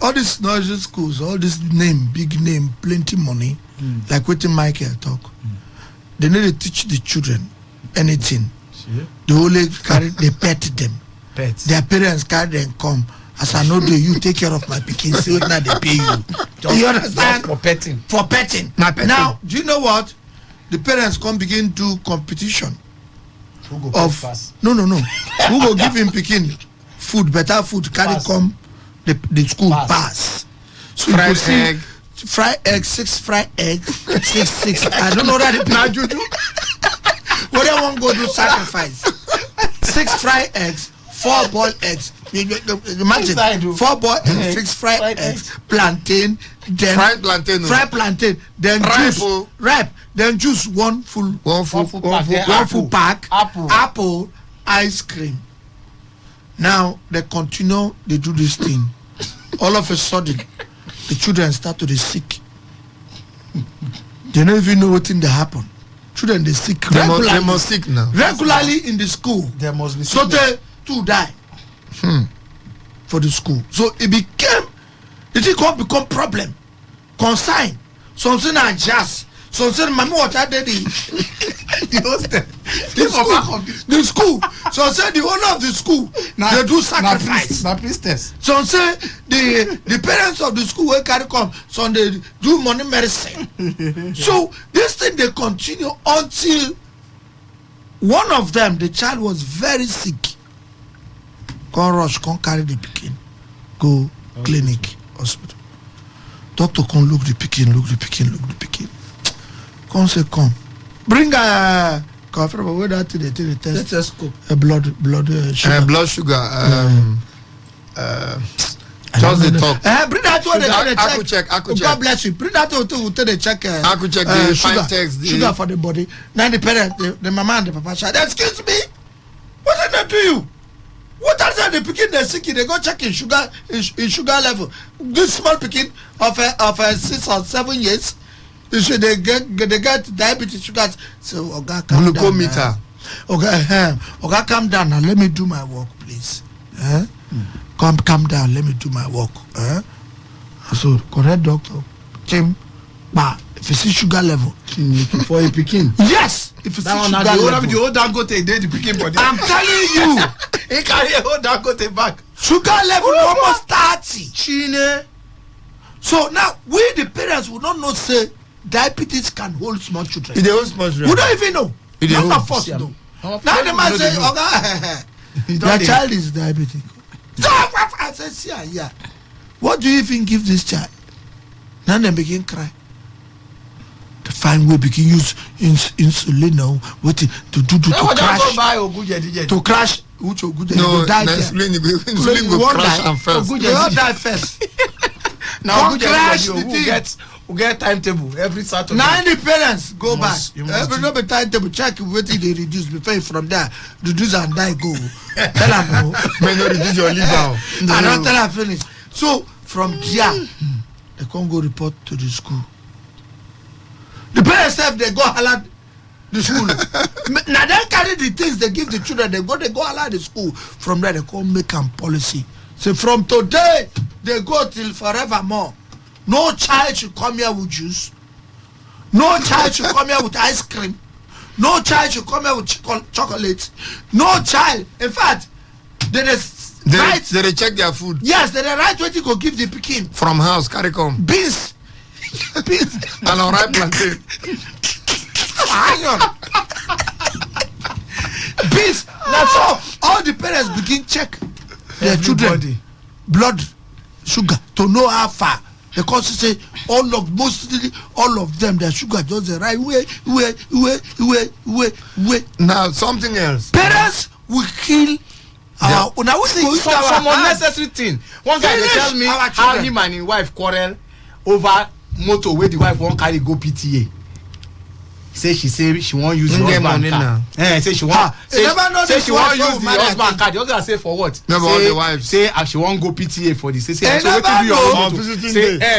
All these nursery schools, all this big name, plenty money, like what Michael talk. They need to teach the children anything. They only they pet them. Pets. Their parents carry them come. As I know, you take care of my pikin. See what now they pay you. Do you understand? For petting. For petting. Now, do you know what? The parents come begin do competition. Who go Of fast? no. Who go give him pikin food, better food, carry Pass. come the school pass. So Fried you see, egg. fried egg, 6 fried egg, 6. I don't know that. Now juju. What they want go do sacrifice? 6 fried eggs, 4 boiled eggs. Imagine 4 boiled eggs, 6 fried eggs, plantain, then Fried plantain. fried plantain, then Ripe, juice, oh. ripe, then juice one full Apple. pack, Apple. apple, ice cream. Now they continue, they do this thing. All of a sudden, the children start to be sick. They don't even know what thing they happen. Children they sick They regularly, must sick now. regularly in the school. There must be So sickness. they two die for the school. So it can't become problem, consign. Something like jazz. Something mommy what I did the school. So say the owner of the school they do sacrifice. Na priestess. So say the parents of the school will carry come. So they do money medicine. So this thing they continue until one of them, the child was very sick. Come rush, come carry the pikin, go clinic, hospital. Doctor come look the pikin. Come say come, bring a coffee. Where that they take the test? Stethoscope. Blood sugar. Blood sugar. Just the talk. Bring that one. I could check. God bless you. Bring that one to the check. I could check the sugar, fine text. sugar for the body. Now the parent, the mama and the papa shout, excuse me, what did I do you? What are they picking the sick? They go check in sugar level. This small picking of a 6 or 7 years, they get diabetes sugar. So Oga calm Glucometer. down. Oga calm down now. Let me do my work, please. Calm down. Let me do my work. So correct doctor. Tim, if you see sugar level For a pikin. yes, if you see That one sugar na the level, old Dangote dey the pikin body. I'm telling you. He carry a old Dangote back. Sugar level almost 30. Chine. So now we the parents will not know say diabetes can hold small children. It is small children. We don't even know. It dey None hold. of us know. Our Now the parents man no say, dey know. Oga, your child is diabetic. So I said, see, yeah. What do you even give this child? Now they begin cry. The fine way begin use insulin now, waiting to crash. Buy Ogunjedi. To crash, which will good. No, die na there. insulin go won't crash die. am first. They all die first. Now Don't crash the Ogunjedi thing. we get timetable every Saturday. Now the parents go back. You must Every do- no be timetable check wetin they reduce before you from there reduce and die go. Tell am o. May not reduce your liver. I don tell am finish. So from there they come go report to the school. The parents sef dey go hala the school. Na dem carry the things they give the children they go hala the school. From there they come make am policy. Say from today they go till forevermore. No child should come here with juice. No child should come here with ice cream. No child should come here with chocolate. No child. In fact, they write. They check their food Yes, they write what you go give the pikin. from house. Carry come. Beans. Beans. And unripe plantain. Iron. Beans. That's all the parents begin check their children blood sugar to know how far. Because say mostly all of them their sugar just the right way. Now something else. Parents will kill Una we see some unnecessary thing. One guy dey tell me how him and him wife quarrel over motor wey the wife wan carry go PTA. Say she wan use the husband car. Say she wan say she wan use the husband car. The husband say for what? Say she wan go PTA for the say wetin do your own motor?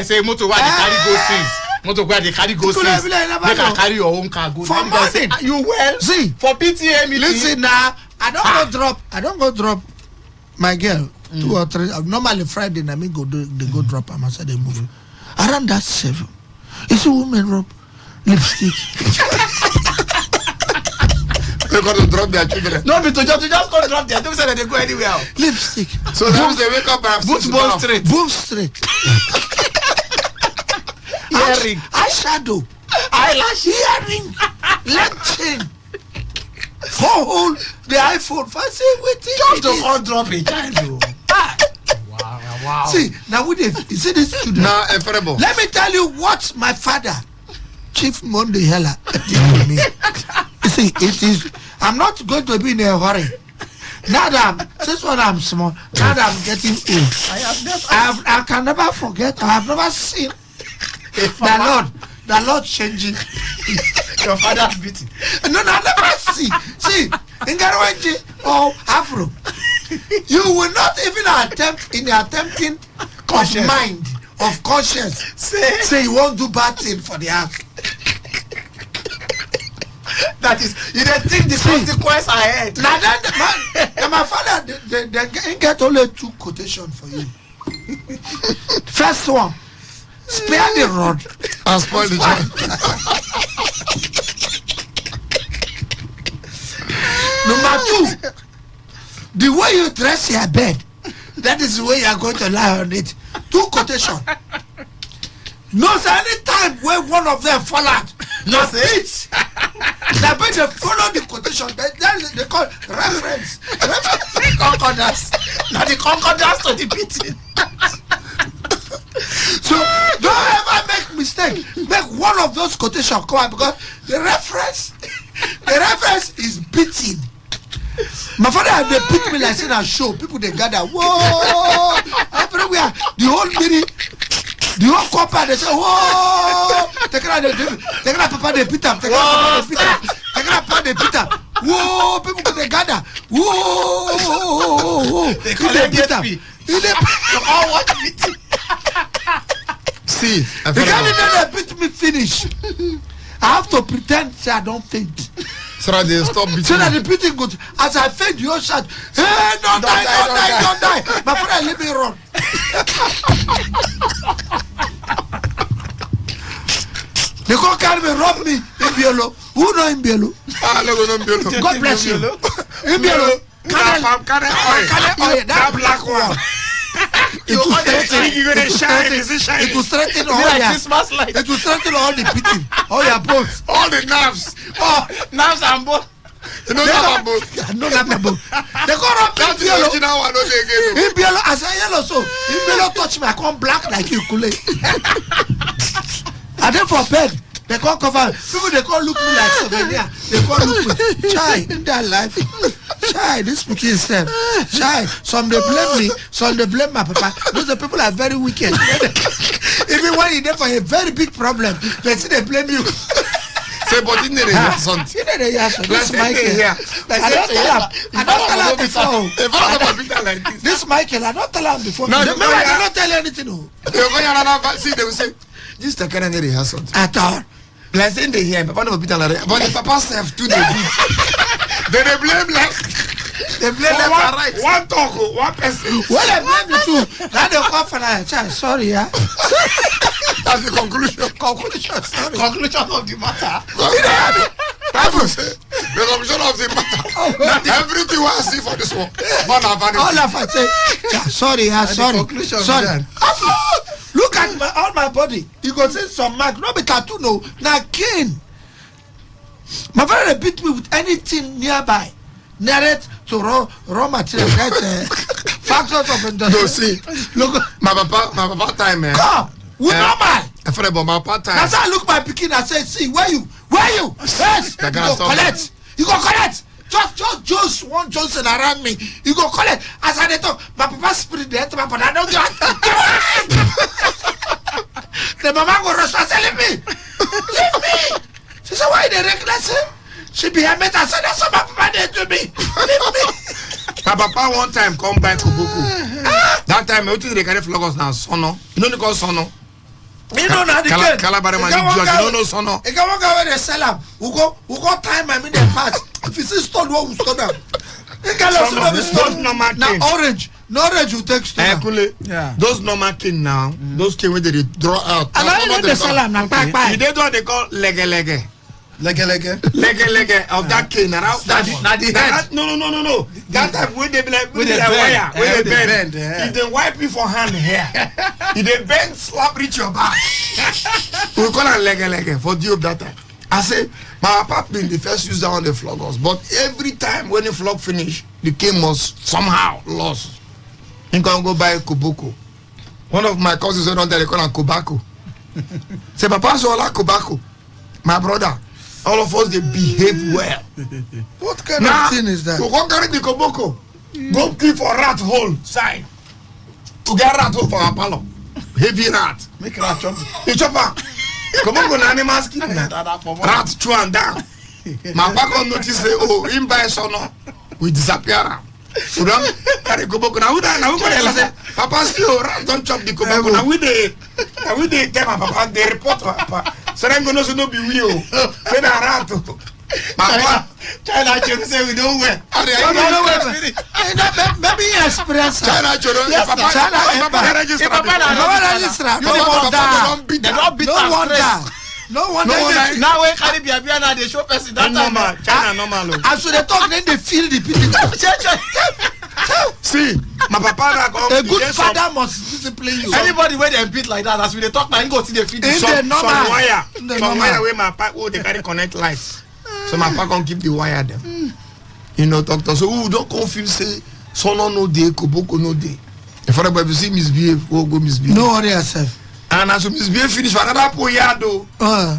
Say motor wey dey carry go since. Motor wey dey carry go since. Make I carry your own car go. For morning. You well? See for PTA meeting. Listen now. I don't go drop my girl 2 or 3. Normally Friday na me go drop am as they move. Around that 7. You see women rub lipstick. They got to drop their children. No, but to just go drop their. Don't say that they go anywhere. Lipstick. So that they wake up and boom straight. Boom straight. Earring. Eyeshadow. Eyelash. Earring. Leg chain. Hold the iPhone. Fancy waiting. Just to all drop a child. Wow. See, now we you see this children. Now, let me tell you what my father, Chief Monday Heller, did to me. You see, it is. I'm not going to be in a hurry. Now that since when I'm small, now that I'm getting old, I can never forget. I have never seen the Lord changing. Your father's beating. No, I never see. See, in Garwaji or Afro, you will not even attempt in attempting of mind, of conscience. Say you won't do bad thing for the house. That is, you don't think the consequence ahead. Now that my father, they get only 2 quotations for you. First one, spare the rod and spoil the joint. Number 2, the way you dress your bed, that is the way you are going to lie on it. 2 quotations. No, any time when one of them fall out, no, it. They better follow the quotation. They call reference. Concordance. Now the concordance to the beating. So don't ever make mistake. Make one of those quotations come out because the reference is beating. My father, they beat me like saying a show. People they gather. Whoa! Everywhere. The whole meeting. The whole company, they say, whoa! Take it papa, they beat up. Take it papa, they beat up. Whoa! People, they gather. Whoa! They call it beat up. All what beating. See, the guy they beat me finish. I have to pretend say I don't faint. So that they stop beating. So that the beating good. As I faint, you all shout, hey, don't die. My father let me run. They can't carry me, rob me in Bielo. Who know in Bielo? God bless you. In Bielo. That black one. It will strengthen all it will strengthen all the beating, all your bones, all the nerves, nerves and bones. You know that bones. No that bones. They go up in Bielo. In Bielo, as I yellow so. In Bielo touch me, I come black like you kule. And then for bed, they can't cover. People they can't look me like souvenir. They can't look me. Chai in that life. Chai, this speaking self. Chai, some they blame me, some they blame my papa. Those the people are very wicked. Even when you're there for a very big problem, they say they blame you. Say, but in the something. This Michael. I don't tell him before. This Michael, I don't tell him before. No, I don't tell you anything. See, they will say, this the kind of they have something. At all. Let's end the here. Papa never beat like that. But the papa self too they beat. Then they blame left. They blame left and right. One talk, one person. Well, they blame you too. Now they come for that. Sorry, yeah. That's the conclusion. Sorry. Conclusion of the matter. The conclusion of the matter. Everything I see for this one. All of us say, sorry, sorry. Look at all my body. You go see some mark. Not be tattoo, no. Now cane. My father beat me with anything nearby. Near it to raw material. Factors of industry. No, see. Look, my papa time, man. Come. We normal. But my papa time. That's how I look my pikin and say, see, where you? Yes. You go collect. just one Johnson around me. You go call it as I talk. My papa spirit there to my papa. I don't get. The mama go rush and say, leave me. She said, why they reckless? She be a meta. I said, that's what my papa did to me. Leave me. My papa one time come back to Buku. That time, I think they carry flowers now. Sono. You know they call Sono. You know now the kid. Calabari man, you don't know Sono. You can walk away the seller. We go time and in the past. If you see stone, what we stone them. You can also have a stone. Now orange. No orange you take stone. Yeah. Those normal king now. Those king where they draw out. And I know the seller now. You did what they call lege. Lege. Of that cane around that no. That time when they be like with the wire, when they bend. If they wipe you for hand here, if they bend, slap reach your back. We call it lege for the that time. I say my papa been the first user on the floggers, but every time when the flog finish, the cane must somehow lost. He can go buy Koboko. One of my cousins went on there, they call him Kobako. Say papa so like Kobako, my brother. All of us, they behave well. What kind of thing is that? You go carry the koboko. Go keep for rat hole side. To get rat hole for our palo. Heavy rat. Make rat chop. You chop am. Koboko na animal skin. Rat chew and down. My papa notice say, oh, him buy sono. We disappear am. So don't carry koboko. Now we go say, Papa still rat don't chop the koboko. Now we dey tell my papa, they report my papa. So I'm going to be real. When I rat, my China children say we don't wear. Maybe express. China children. No wonder. Now when Caribbean now they show person that time. Normal. As they talk, then they feel the pity. See, my papa a good father must discipline you. Anybody when they beat like that, as we they talk now, you go see the feed. Some wire where my papa they carry connect lights. So my papa can keep the wire them. You know, doctor. So don't confuse say sono no day, koboko no day. If you see misbehave, go misbehave. No worry yourself. And as you misbehave finish for another poyado,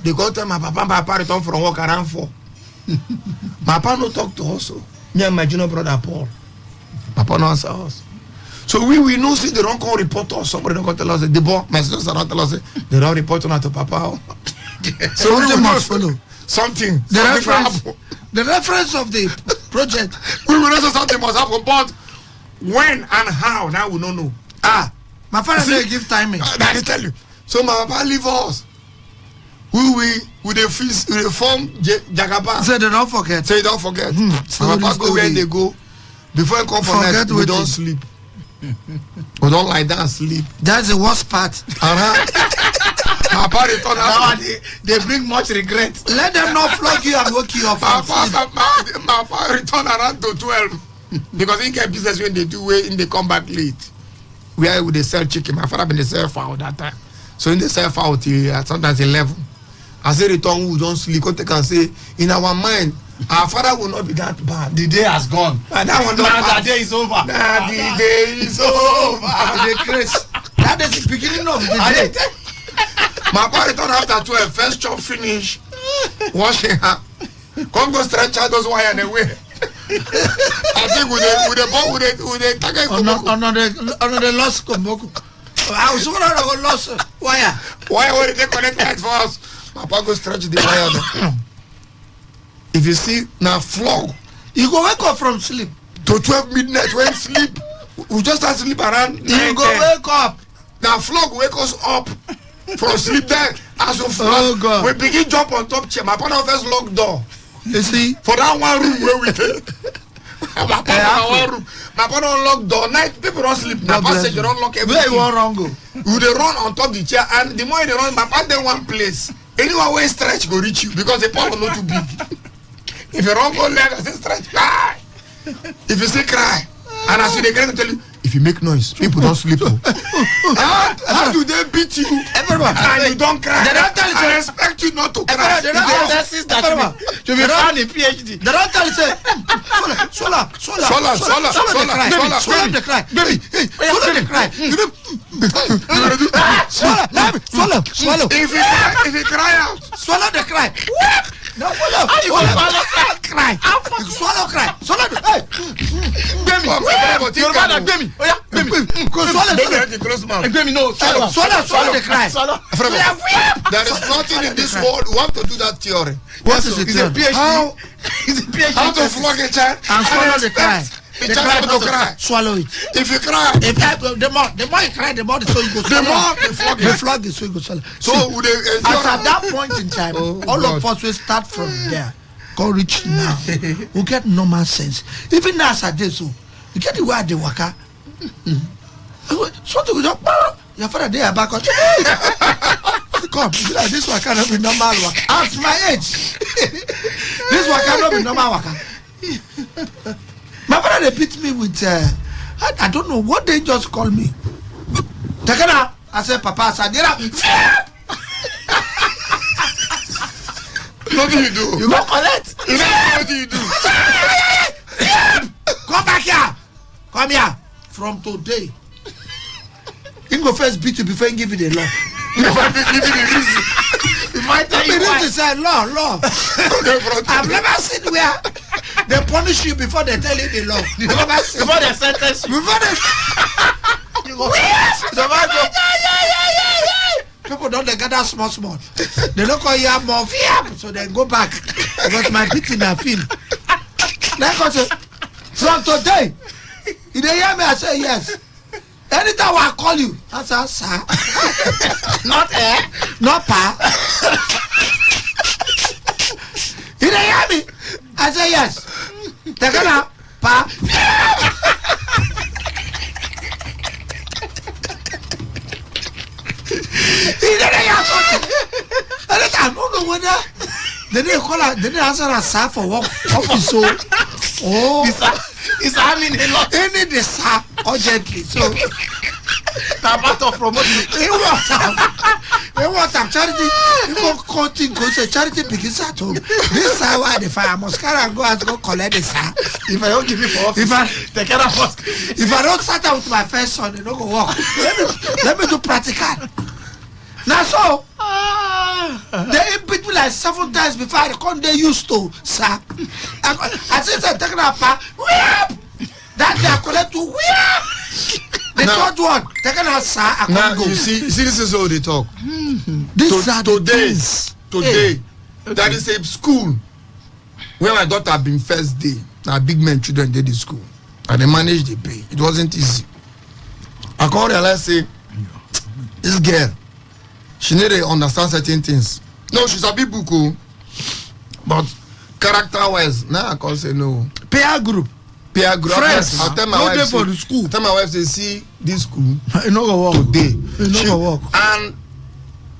they go tell my papa return from work around 4. My papa no talk to us. Me and my junior brother Paul. Papa no answer us. So we know see they don't come report to us. Somebody don't come tell us the boy, my sister don't tell us they don't report to Papa. So we must follow something. The reference of the project. We will know something must happen, but when and how now we don't know. My father say give timing. I tell you. So my papa leave us. We the feast, we form Jagaba. Say they don't forget. Say don't forget. My papa go where they go. Before I come for night, we don't sleep. We don't lie down and sleep. That's the worst part. My papa return now they bring much regret. Let them not flog you and wake you up. My papa return around to 12 because he get business when they do when they come back late. Where would they sell chicken? My father been the sell fowl that time. So in the sell fowl till sometimes 11. I say return we don't sleep. Because they can say in our mind our father will not be that bad. The day has gone. And that one the day is over. The day is over. That is the beginning of the day. My father return after 12. First chop finish. Washing her. Come go stretch out those wire away. I think with the target on the lost Komoko. I was one of the lost wire. Why would they connect light for us? Papa go stretch the wire. If you see now flog, you go wake up from sleep to 12 midnight when sleep. We just start sleep around. You go wake up. Now flog wake us up from sleep there. As of oh God, we begin jump on top chair. My partner first lock door. You see, for that one room where we came. My partner unlock door. Night people don't sleep. My passage don't lock everything. Where you want wrong go? We they run on top the chair, and the more they run, my partner one place. Anyone where stretch go reach you because the pole not too big. If you run go leg, I say stretch cry. If you say cry, and as you they get to tell you, if you make noise, people don't sleep. How do they beat you? Everyone, and you don't cry. They don't tell you. I expect you not to cry. They don't tell you that you be found in PhD. They don't tell you say, swallow the cry, baby, swallow the cry. Swallow. If you cry out, swallow the cry. No, follow. How you Swallow cry. You swallow cry. Swallow. Hey. Gbemi. Yorùbá na Gbemi. Oya Gbemi. Swallow. Gbemi no. Swallow the cry. There is nothing in this world. We want to do that theory. What is the theory? How It's a PhD. how to flog a child And swallow the cry. the child not to cry. Swallow it. If you cry, If the more you cry, the more the soul you go the swallow. more they flog The it. flog is so you go swallow. So would they As at enjoy? that point in time, all of us will start from there. Go reach now. We get normal sense. Even now as I did so, you get the way they waka. Something will just your father there back on. Come, be like this one cannot be normal waka. At my age, this one cannot be normal waka. My father they beat me with I don't know what they just call me. Takana, I said, Papa, Sadira. Nothing you do. You go collect. You know what you do. Come back here. Come here. From today. He go first beat you before he give you the law. If I tell you why. To say law. I've never seen where they punish you before they tell you the law. Never seen. Before they sentence you. Before they. You go. People don't they gather small. They don't call you more fear, so they go back. Because my beating are feel. Like I say, from today, you dey hear me? I say yes. Anytime I call you, I say sir. Not not pa. You dey hear me? I say yes. Take it out, pa. I don't know whether they didn't call her, they didn't answer us sir for work office. So, It's having a lot. they need the sir urgently. So, Now part of promotion. they want charity. People cutting go say charity begins at home. This sir why the fire must carry and go and go collect the sir. If I don't give you for office, take care of us. If I don't start out with my first son, they don't go work. Let me do practical. Now so, they beat me like 7 times before I come. They used to, sir. I said, take it up, whip. That they are collect to whip. The third one, take it out, sir. I Now can't go. you see, this is how they talk. These are the things. Today, there is a school where my daughter been first day. Now big men children did the school, and they managed the pay. It wasn't easy. I can't realize say this girl, she need to understand certain things. No, she's a big book, but character-wise, now I can't say no. Peer group. Peer group. Friends. I'll tell my No wife. dey for say- the school. Tell my wife say see this school You know go work. today. You know go work. And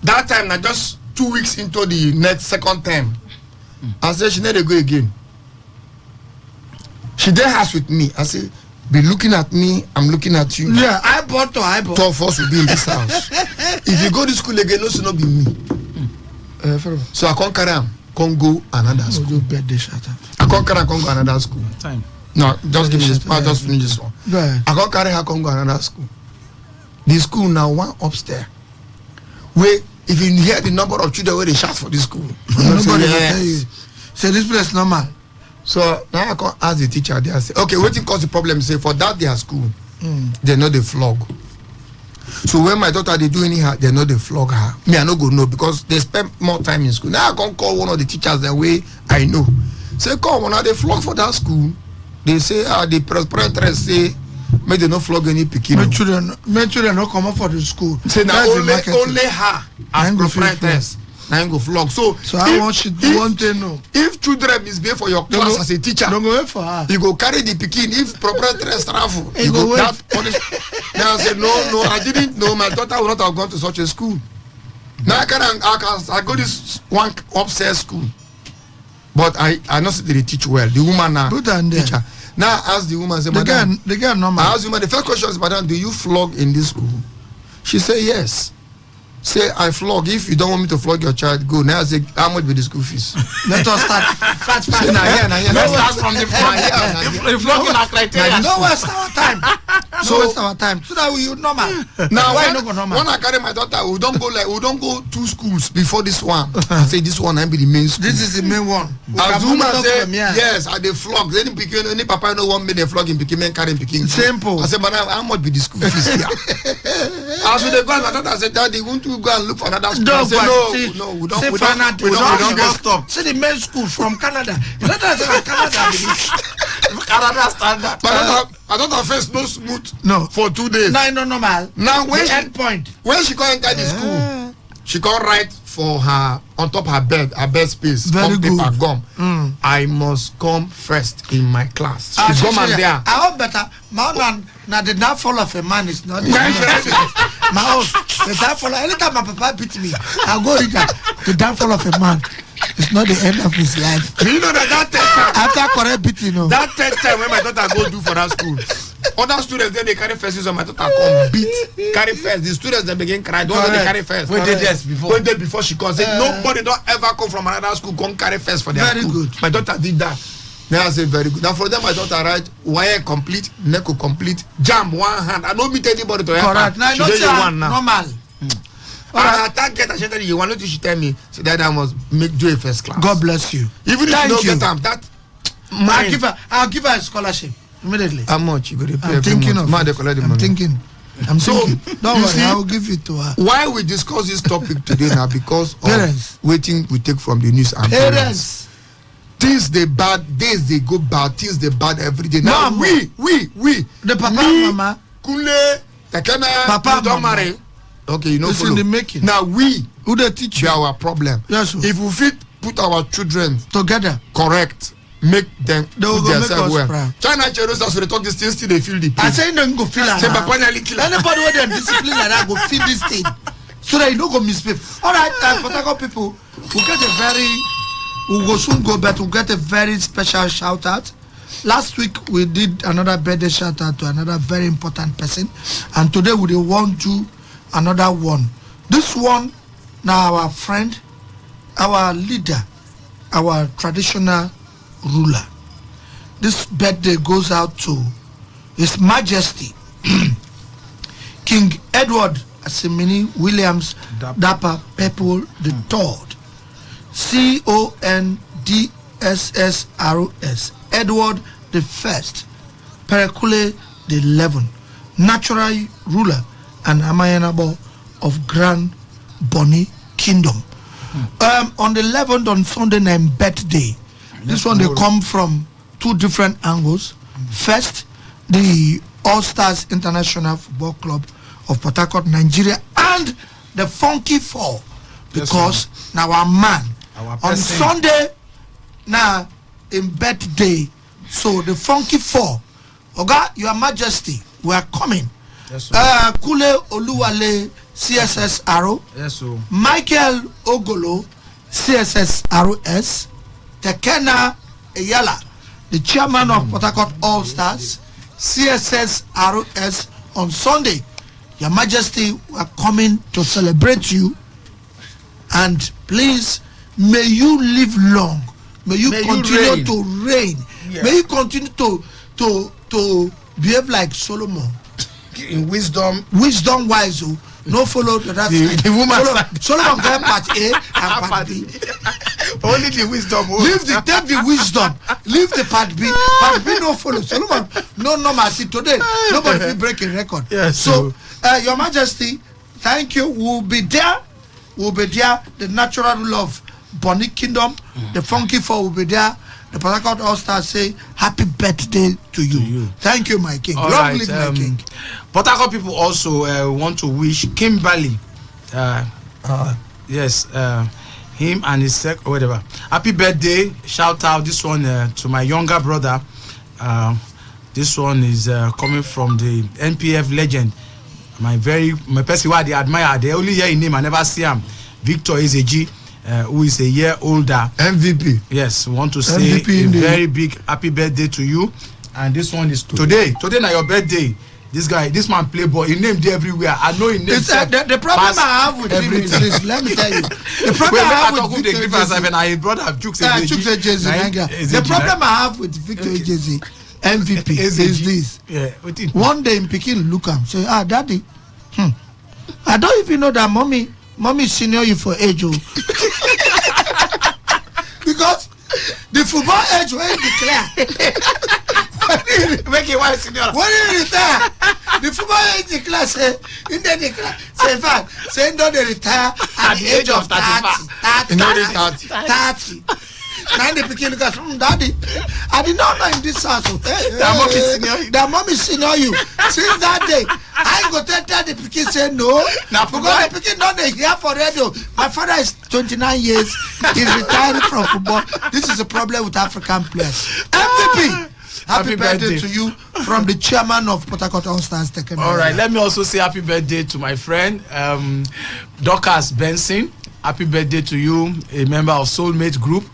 that time, na just 2 weeks into the next second term, I said she need to go again. She dey house with me. I say, be looking at me, I'm looking at you. Yeah, eyeball to eyeball. 2 of us will be in this house. If you go to school again, no, so no be me. So I can't carry am, can't go another school. Do birthday shout out. I can't carry am, can't go another school. Time. No, just give me this. I'll just finish this one. Go ahead. I can't carry her, can't go another school. The school now one upstairs. Where if you hear the number of children where they shout for this school, Nobody will yes. tell you. Say this place normal. So now I can ask the teacher there. Say, okay, what cause the problem? Say for that their school, they know they flog. So when my daughter they do anyhow, they know they flog her. Me I no go know because they spend more time in school. Now I can call one of the teachers the way I know. Say come on, they flog for that school. They say the parents say make they no flog any pikin. Make children no come up for the school. Say now That's the marketing. only her as Nine go fit proprietress. Now go flog. So I want you one thing no. if children misbehave for your class as a teacher, Don't go wait for her. you go carry the pikin. If proprietress travel, You you go go wait. that punish. Then I say no, I didn't know. My daughter would not have gone to such a school. Now I go this one upstairs school, but I know they teach well. The woman now Put her in there. teacher. Now I ask the woman, say, The madam, girl normal. I asked the woman, the first question is, madam, do you flog in this school? She said, yes. Say, I flog. If you don't want me to flog your child, go. Now I say, how much be the school fees? Let us start fast. Now, Let's start from the front. If flogging are criteria. No waste our time. So waste our time. So that we normal. Now Why when, not go normal? when I carry my daughter, we don't go 2 schools before this one. I say this one I be the main school. This is the main one. As the woman say yes, I dey flog. Then pikin any papa no want me dey flog him pikin, men carry him pikin. Simple. I say, but how much be the school fees here? As we dey go, my daughter say, Daddy, won't you go and look for another school? I say, no, we don't get stop. See the main school from Canada. You know that's Canada. Canada standard. But I don't have face no smooth. No. For 2 days. No normal. Now when the she, end point. when she come enter the school, she come write for her on top her bed space. Very good. Paper gum. I must come first in my class. She come and there. I hope better. My man, now the downfall of a man is not. My house, the downfall. Anytime my papa beat me, I go read that. The downfall of a man is not the end of his life. You know that time. After correct beating, no. That 10th time when my daughter go do for that school, other students then they carry first, so my daughter come beat, carry first. The students then begin cry. Don't they carry first? We did this before. Wait there before she comes. Say nobody don't ever come from another school come carry first for their very school. Good. My daughter did that. Then I say very good. Now for them my daughter write wire complete, neco complete, jam one hand. I don't meet anybody to help her. Correct. Now She do you one now. Normal. I target I said you want to she tell me so that I must make do a first class. God bless you. Even if you don't get them, that I'll give her a scholarship immediately. how much you go to pay? I'm thinking of man, they it. collect the I'm money. thinking. Don't worry, see, I will give it to her. Why we discuss this topic today now because of Parents. waiting we take from the news and Parents. things they bad, days they go bad, things they bad every day. Now Mama. we The papa me, and mama. Kule, Takana, Papa you don't mama. marry. Okay, you know It's in the making. Now we Who they teach be you our problem. Yes, sir. If we fit put our children together? correct, make them They will put go make themselves us well. proud. China Jerusalem so they talk this thing still they feel the pain. I say you don't go feel like Say that. Papa nearly kill her. Anybody with them discipline like that go feel this thing, so that you don't go misbehave. All right, Port Harcourt people, we'll go soon go, but we'll get a very special shout out. Last week we did another birthday shout out to another very important person, and today we want to another one. This one now our friend, our leader, our traditional ruler. This birthday goes out to His Majesty King Edward Asimini Williams Dapa Pepple III, CONDSSROS, Edward the First, Perekule the 11th, natural ruler and Amayanabo of Grand Bonny Kingdom. On the 11th, on Sunday night birthday, this one they come from 2 different angles. First, the All Stars International Football Club of Port Harcourt, Nigeria, and the Funky Four, because now our man on Sunday now in birthday, so the Funky Four, Oga, Your Majesty, we are coming. Yes, Kule Oluwale CSSRO, yes, so Michael Ogolo CSSROS, Tekena Eyala, the chairman of Port Harcourt All Stars CSSROS on Sunday. Your Majesty, we are coming to celebrate you, and please may you live long, may you continue to reign, may you continue to behave like Solomon in wisdom wise. No follow the that side. The woman Solomon get part A and part B. Only the wisdom. Take the wisdom. Leave the part B. Part B no follow. Solomon no normal. See today nobody will break a record. Yes, so Your Majesty, thank you. We'll be there. The natural rule of Bonny Kingdom, the Funky Four will be there. The Port Harcourt All Stars say happy birthday to you. Thank you, my king. All Long right, live my king. Port Harcourt people also want to wish Kimberly, yes, him and his whatever, happy birthday. Shout out this one to my younger brother. This one is coming from the NPF legend. My person who I admire. They only hear his name, I never see him. Victor Ezeji, who is a year older. MVP. Yes, want to say MVP a very big happy birthday to you. And this one is today. Today na your birthday. This man play ball. He named everywhere. I know he named. The problem I have with him is this. Let me tell you. The problem I have with Victor Ejezi. I brother Jukes The problem I have with Victor Ejezi MVP is this. Yeah. One day in Pekin look am say, daddy, I don't even know that mommy senior you for age. Because the football age when declare. Make it one senior. When you retire, the football age declare say in the declare say in fact say no they retire at the age of 30. Now the pikin look at daddy, I did not know in this house. That mommy senior you. Since that day, I go tell the pikin say no. Now because the pikin don't hear for radio. My father is 29 years. He's retiring from football. This is a problem with African players. MVP. Happy birthday to you from the chairman of Port Harcourt All Stars Technical. All right, let me also say happy birthday to my friend Dorcas Benson. Happy birthday to you, a member of Soulmate Group.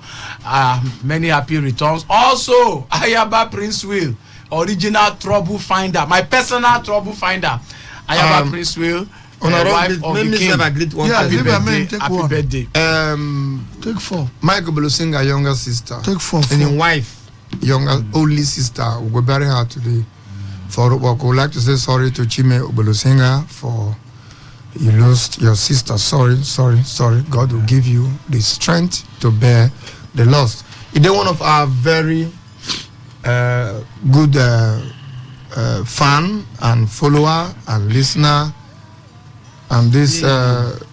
Many happy returns. Also, Ayaba Prince Will, original trouble finder, my personal trouble finder. Ayaba Prince Will, wife of the king. Happy birthday. Take 4. Michael Bolusinga, younger sister. Take 4. And your wife, younger only sister, will bury her today. For work, I would like to say sorry to Chime Bolusinga for you lost your sister. Sorry. God will give you the strength to bear the loss. They're one of our very good fan and follower and listener. And this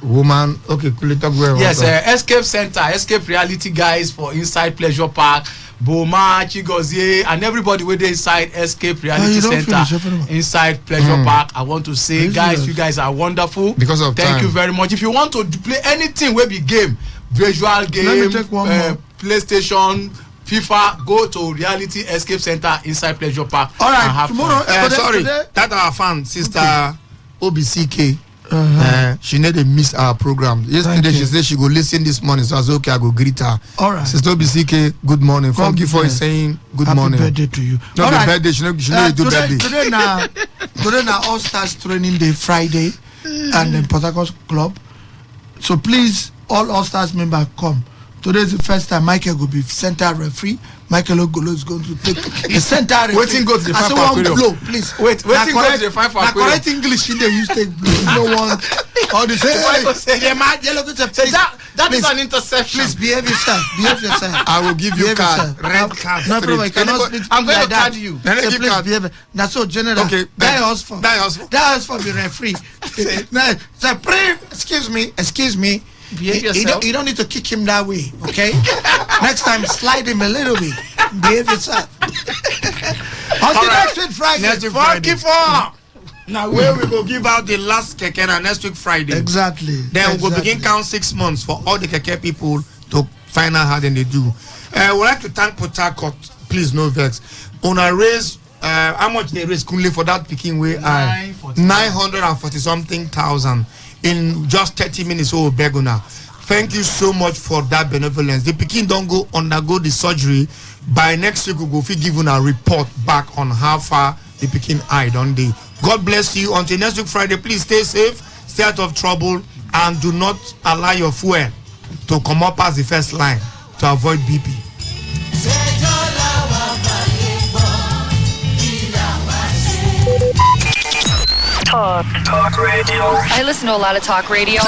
woman, okay, could you talk well? Yes, Escape Center, Escape Reality Guys for Inside Pleasure Park, Boma, Chigozie, and everybody with the inside Escape Reality Center, inside Pleasure Park. I want to say, guys, you guys are wonderful. Because of Thank time. you very much. If you want to play anything, will be game, visual game, PlayStation, FIFA, go to Reality Escape Center inside Pleasure Park. All right, tomorrow. Sorry, that our fan, sister OBCK. She need to miss our program. Yesterday she said she go listen this morning, so I said okay, I go greet her. All right. Sister OBCK, good morning. Thank you for saying good morning. Happy birthday to you. Not the birthday, she need to do birthday. Today now All Stars training day Friday and then Port Harcourt Club. So please, all Stars members come. Today is the first time Michael will be center referee. Michael Ogolo is going to take the center referee. Waiting go to the five for aquarium. Blow, please. Waiting go to the five for aquarium. Correct English in the use take blow. No one. All the same. That is an interception. Please behave yourself. Behave yourself. I will give you card. Red card. No problem. You cannot speak. I'm going like to card you. So please behave. That's so general. Okay. Die us for the referee. So excuse me. Behave yourself. You don't need to kick him that way, okay? Next time, slide him a little bit. Behave yourself. Until next week Friday. Next week Friday. Now where we go give out the last keke na next week Friday. Exactly. Then we go begin count 6 months for all the keke people to find out how they do. We'd like to thank Port Harcourt. Please no vex. On a raise, how much they raise currently for that picking way? 940 something thousand. In just 30 minutes, Beguna. Thank you so much for that benevolence. The Pekin don't go undergo the surgery. By next week, we will give you a report back on how far the Pekin eye don't they. God bless you. Until next week Friday, please stay safe, stay out of trouble, and do not allow your fuel to come up as the first line to avoid BP. Talk radio. I listen to a lot of talk radio.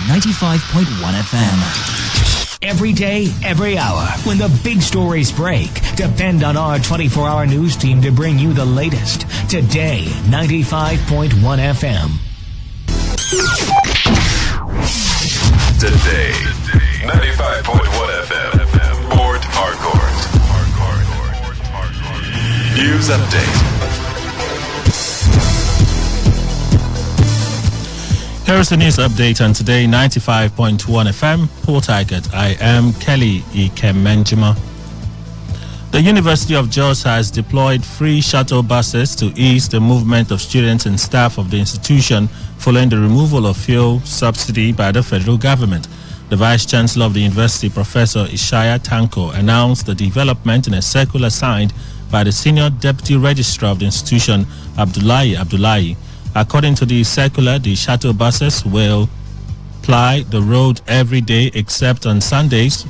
95.1 FM. Every day, every hour, when the big stories break, depend on our 24-hour news team to bring you the latest. Today, 95.1 FM. Today, 95.1 FM. Port Harcourt. News update. Here is the news update on Today 95.1 FM, Port Harcourt. I am Kelly Ikemenjima. The University of Jos has deployed free shuttle buses to ease the movement of students and staff of the institution following the removal of fuel subsidy by the federal government. The Vice Chancellor of the University, Professor Ishaya Tanko, announced the development in a circular signed by the Senior Deputy Registrar of the institution, Abdullahi. According to the circular, the shuttle buses will ply the road every day except on Sundays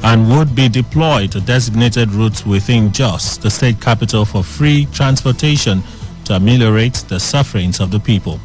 and would be deployed to designated routes within Jos, the state capital, for free transportation to ameliorate the sufferings of the people.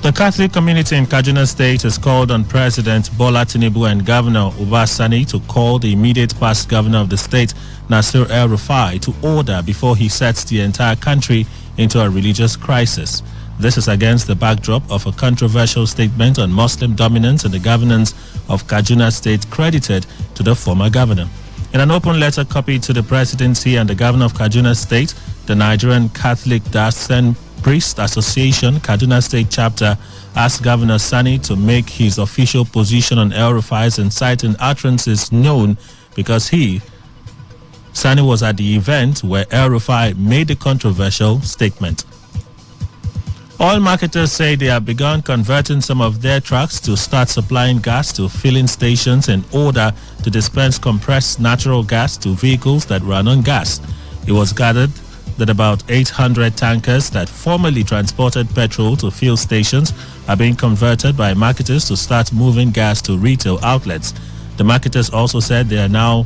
The Catholic community in Kaduna State has called on President Bola Tinubu and Governor Uba Sani to call the immediate past governor of the state, Nasir El-Rufai, to order before he sets the entire country into a religious crisis. This is against the backdrop of a controversial statement on Muslim dominance and the governance of Kaduna State credited to the former governor. In an open letter copied to the presidency and the governor of Kaduna State, the Nigerian Catholic Diocese Priest Association Kaduna State Chapter asked Governor Sani to make his official position on El-Rufai's inciting utterances known because Sani was at the event where El-Rufai made the controversial statement. Oil marketers say they have begun converting some of their trucks to start supplying gas to filling stations in order to dispense compressed natural gas to vehicles that run on gas. It was gathered that about 800 tankers that formerly transported petrol to fuel stations are being converted by marketers to start moving gas to retail outlets. The marketers also said they are now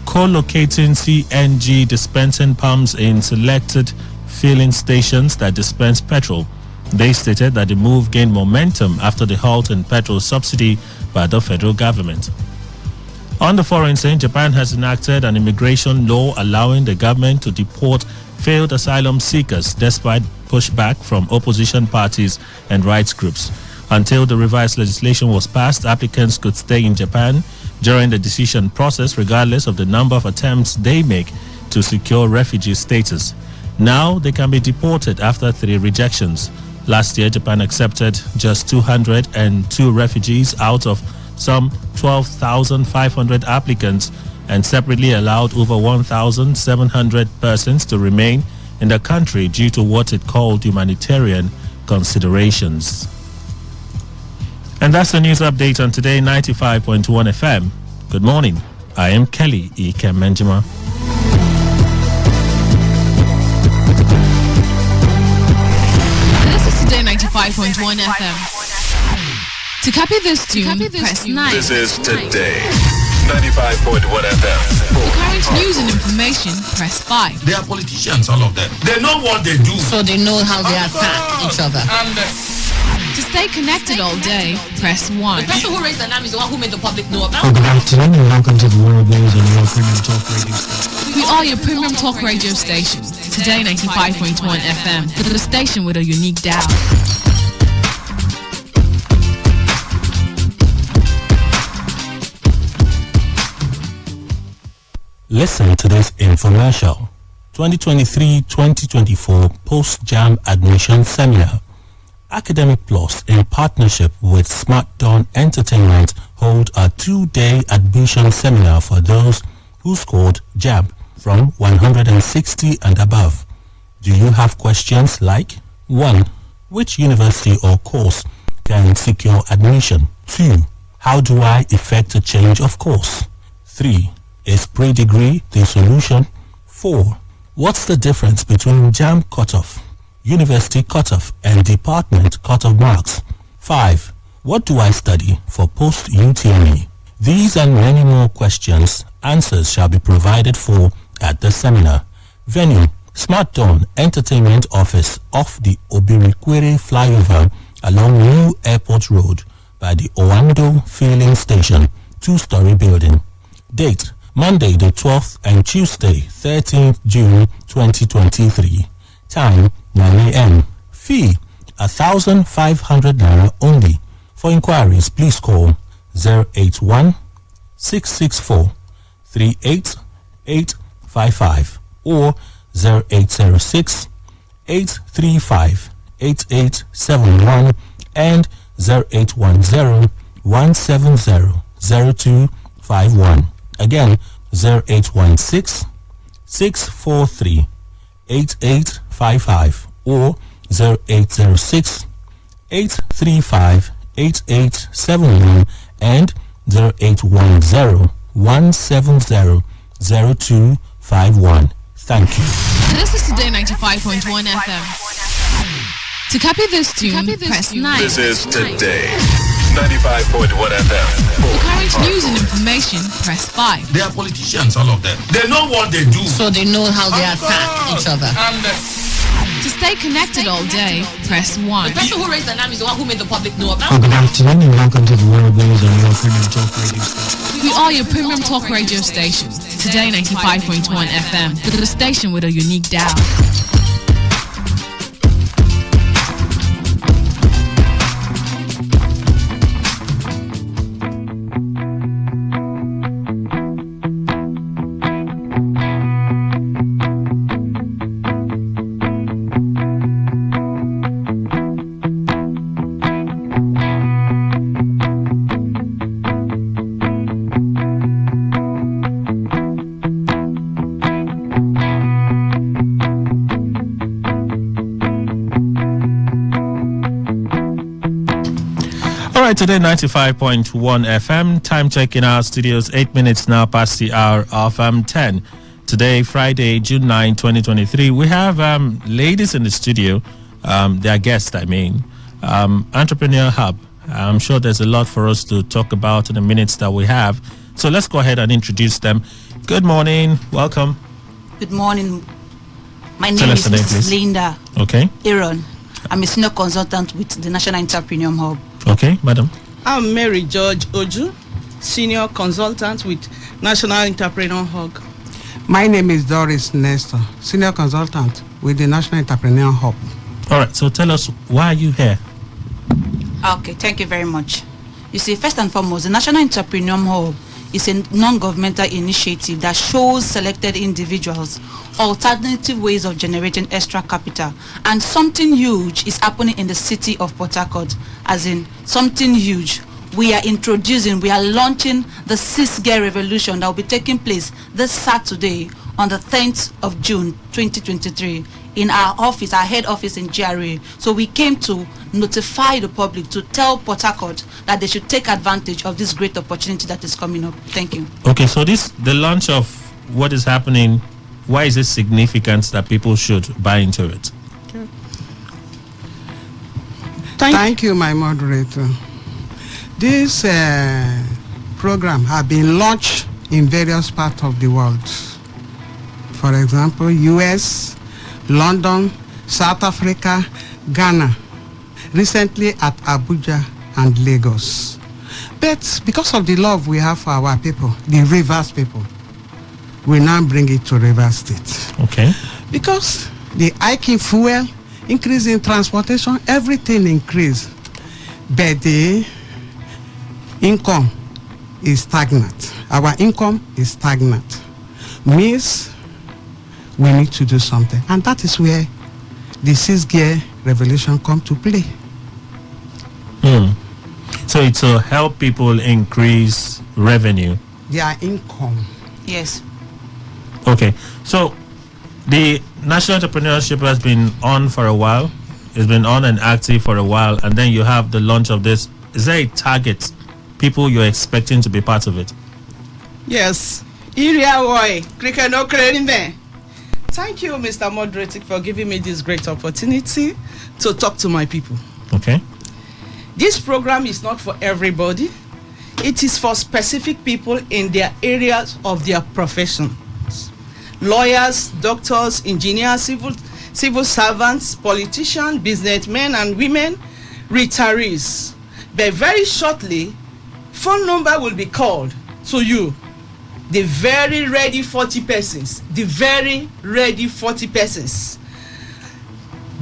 co-locating CNG dispensing pumps in selected filling stations that dispense petrol. They stated that the move gained momentum after the halt in petrol subsidy by the federal government. On the foreign scene, Japan has enacted an immigration law allowing the government to deport failed asylum seekers despite pushback from opposition parties and rights groups. Until the revised legislation was passed, applicants could stay in Japan during the decision process regardless of the number of attempts they make to secure refugee status. Now they can be deported after 3 rejections. Last year, Japan accepted just 202 refugees out of some 12,500 applicants and separately allowed over 1,700 persons to remain in the country due to what it called humanitarian considerations. And that's the news update on Today 95.1 FM. Good morning. I am Kelly Ike-Menjima. This is Today 95.1 FM. To copy this tune, press 9. This is Today 95.1 FM. For current news and information, press 5. They are politicians, all of them. They know what they do. So they know how they attack each other. To stay connected all day, press 1. The person who raised the alarm is the one who made the public know about Good afternoon and welcome to the Warriors and your premium talk radio station. We are your premium talk radio station. Today 95.1 FM, the station with a unique dial. Listen to this infomercial. 2023-2024 Post-JAM Admission Seminar. Academic Plus, in partnership with Smart Dawn Entertainment, hold a 2-day admission seminar for those who scored JAM from 160 and above. Do you have questions like 1. Which university or course can secure admission? 2. How do I effect a change of course? 3. Is pre-degree the solution? 4. What's the difference between JAM cutoff, university cutoff, and department cutoff marks? 5. What do I study for post-UTME? These and many more questions, answers shall be provided for at the seminar. Venue, Smart Dawn Entertainment Office off the Obirikwere flyover along New Airport Road by the Owando Filling Station, 2-story building. Date, Monday the 12th and Tuesday 13th June 2023. Time 9 a.m. Fee 1,500 naira only. For inquiries, please call 081 664 38855 or 0806 835 8871 and 0810 170 0251. Again, 0816 643 8855 or 0806 835 8871 and 0810 170 0251. Thank you. This is Today 95.1 FM. To copy this tune, press 9. This is Today 95.1 FM. For current news and information, press 5. They are politicians, all of them. They know what they do. So they know how they attack each other. To stay connected all day, press 1. The person who raised the alarm is the one who made the public know about Good afternoon and welcome to the World News on your premium talk radio station. We are your premium talk radio station. Today 95.1 FM, the station with a unique dial. Today 95.1 FM. Time check in our studios, 8 minutes now past the hour of 10. Today, Friday, June 9, 2023. We have ladies in the studio, their guests, Entrepreneur Hub. I'm sure there's a lot for us to talk about in the minutes that we have. So let's go ahead and introduce them. Good morning. Welcome. Good morning. My Tell name us is the name, Mrs. please. Linda Okay. Aaron. I'm a senior consultant with the National Entrepreneur Hub. Okay, madam. I'm Mary George Oju, senior consultant with National Entrepreneur Hub. My name is Doris Nestor, senior consultant with the National Entrepreneur Hub. All right, so tell us, why are you here? Okay, thank you very much. You see, first and foremost, the National Entrepreneur Hub is a non-governmental initiative that shows selected individuals alternative ways of generating extra capital, and something huge is happening in the city of Port Harcourt. As in something huge, we are launching the 6th gear revolution that will be taking place this Saturday on the 10th of June 2023 in our office, our head office in GRA. So we came to notify the public, to tell Port Harcourt that they should take advantage of this great opportunity that is coming up. Thank you. Okay, so the launch of what is happening, why is it significant that people should buy into it? Thank you, my moderator. This program has been launched in various parts of the world. For example, US, London, South Africa, Ghana, recently at Abuja and Lagos. But because of the love we have for our people, the Rivers people, we now bring it to Rivers State. Okay. Because the hike in fuel, increase in transportation, everything increased. But the income is stagnant. Our income is stagnant. Means we need to do something. And that is where the 6th gear revolution come to play. So it's to help people increase revenue. Their income. Yes. Okay. So the national entrepreneurship has been on for a while. It's been on and active for a while. And then you have the launch of this. Is there a target? People you're expecting to be part of it? Yes. Iria Roy, cricket no creating there. Thank you, Mr. Moderator, for giving me this great opportunity to talk to my people. Okay. This program is not for everybody. It is for specific people in their areas of their profession. Lawyers, doctors, engineers, civil servants, politicians, businessmen and women, retirees. But very shortly, phone number will be called to you. The very ready 40 persons,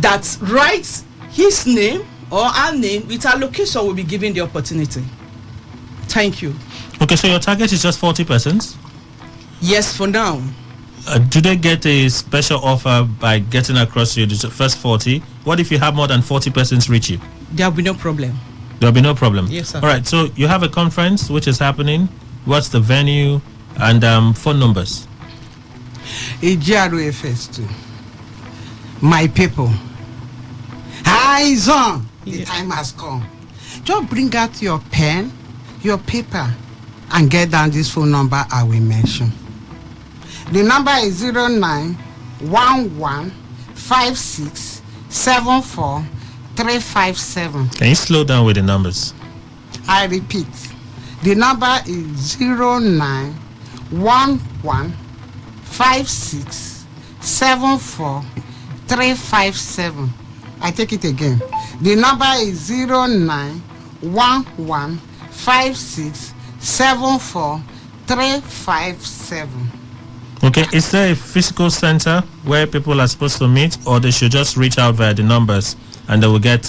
that writes his name or our name with our location will be given the opportunity. Thank you. Okay, so your target is just 40 persons? Yes, for now. Do they get a special offer by getting across you the first 40? What if you have more than 40 persons reach you? There will be no problem. There will be no problem? Yes, sir. All right, so you have a conference which is happening. What's the venue and phone numbers? GRA first. My people. Eyes on. The time has come. Just bring out your pen, your paper, and get down this phone number I will mention. The number is 09115674 357. Can you slow down with the numbers? I repeat, the number is 09115674 I take it again. The number is 09115674 Okay, is there a physical center where people are supposed to meet, or they should just reach out via the numbers and they will get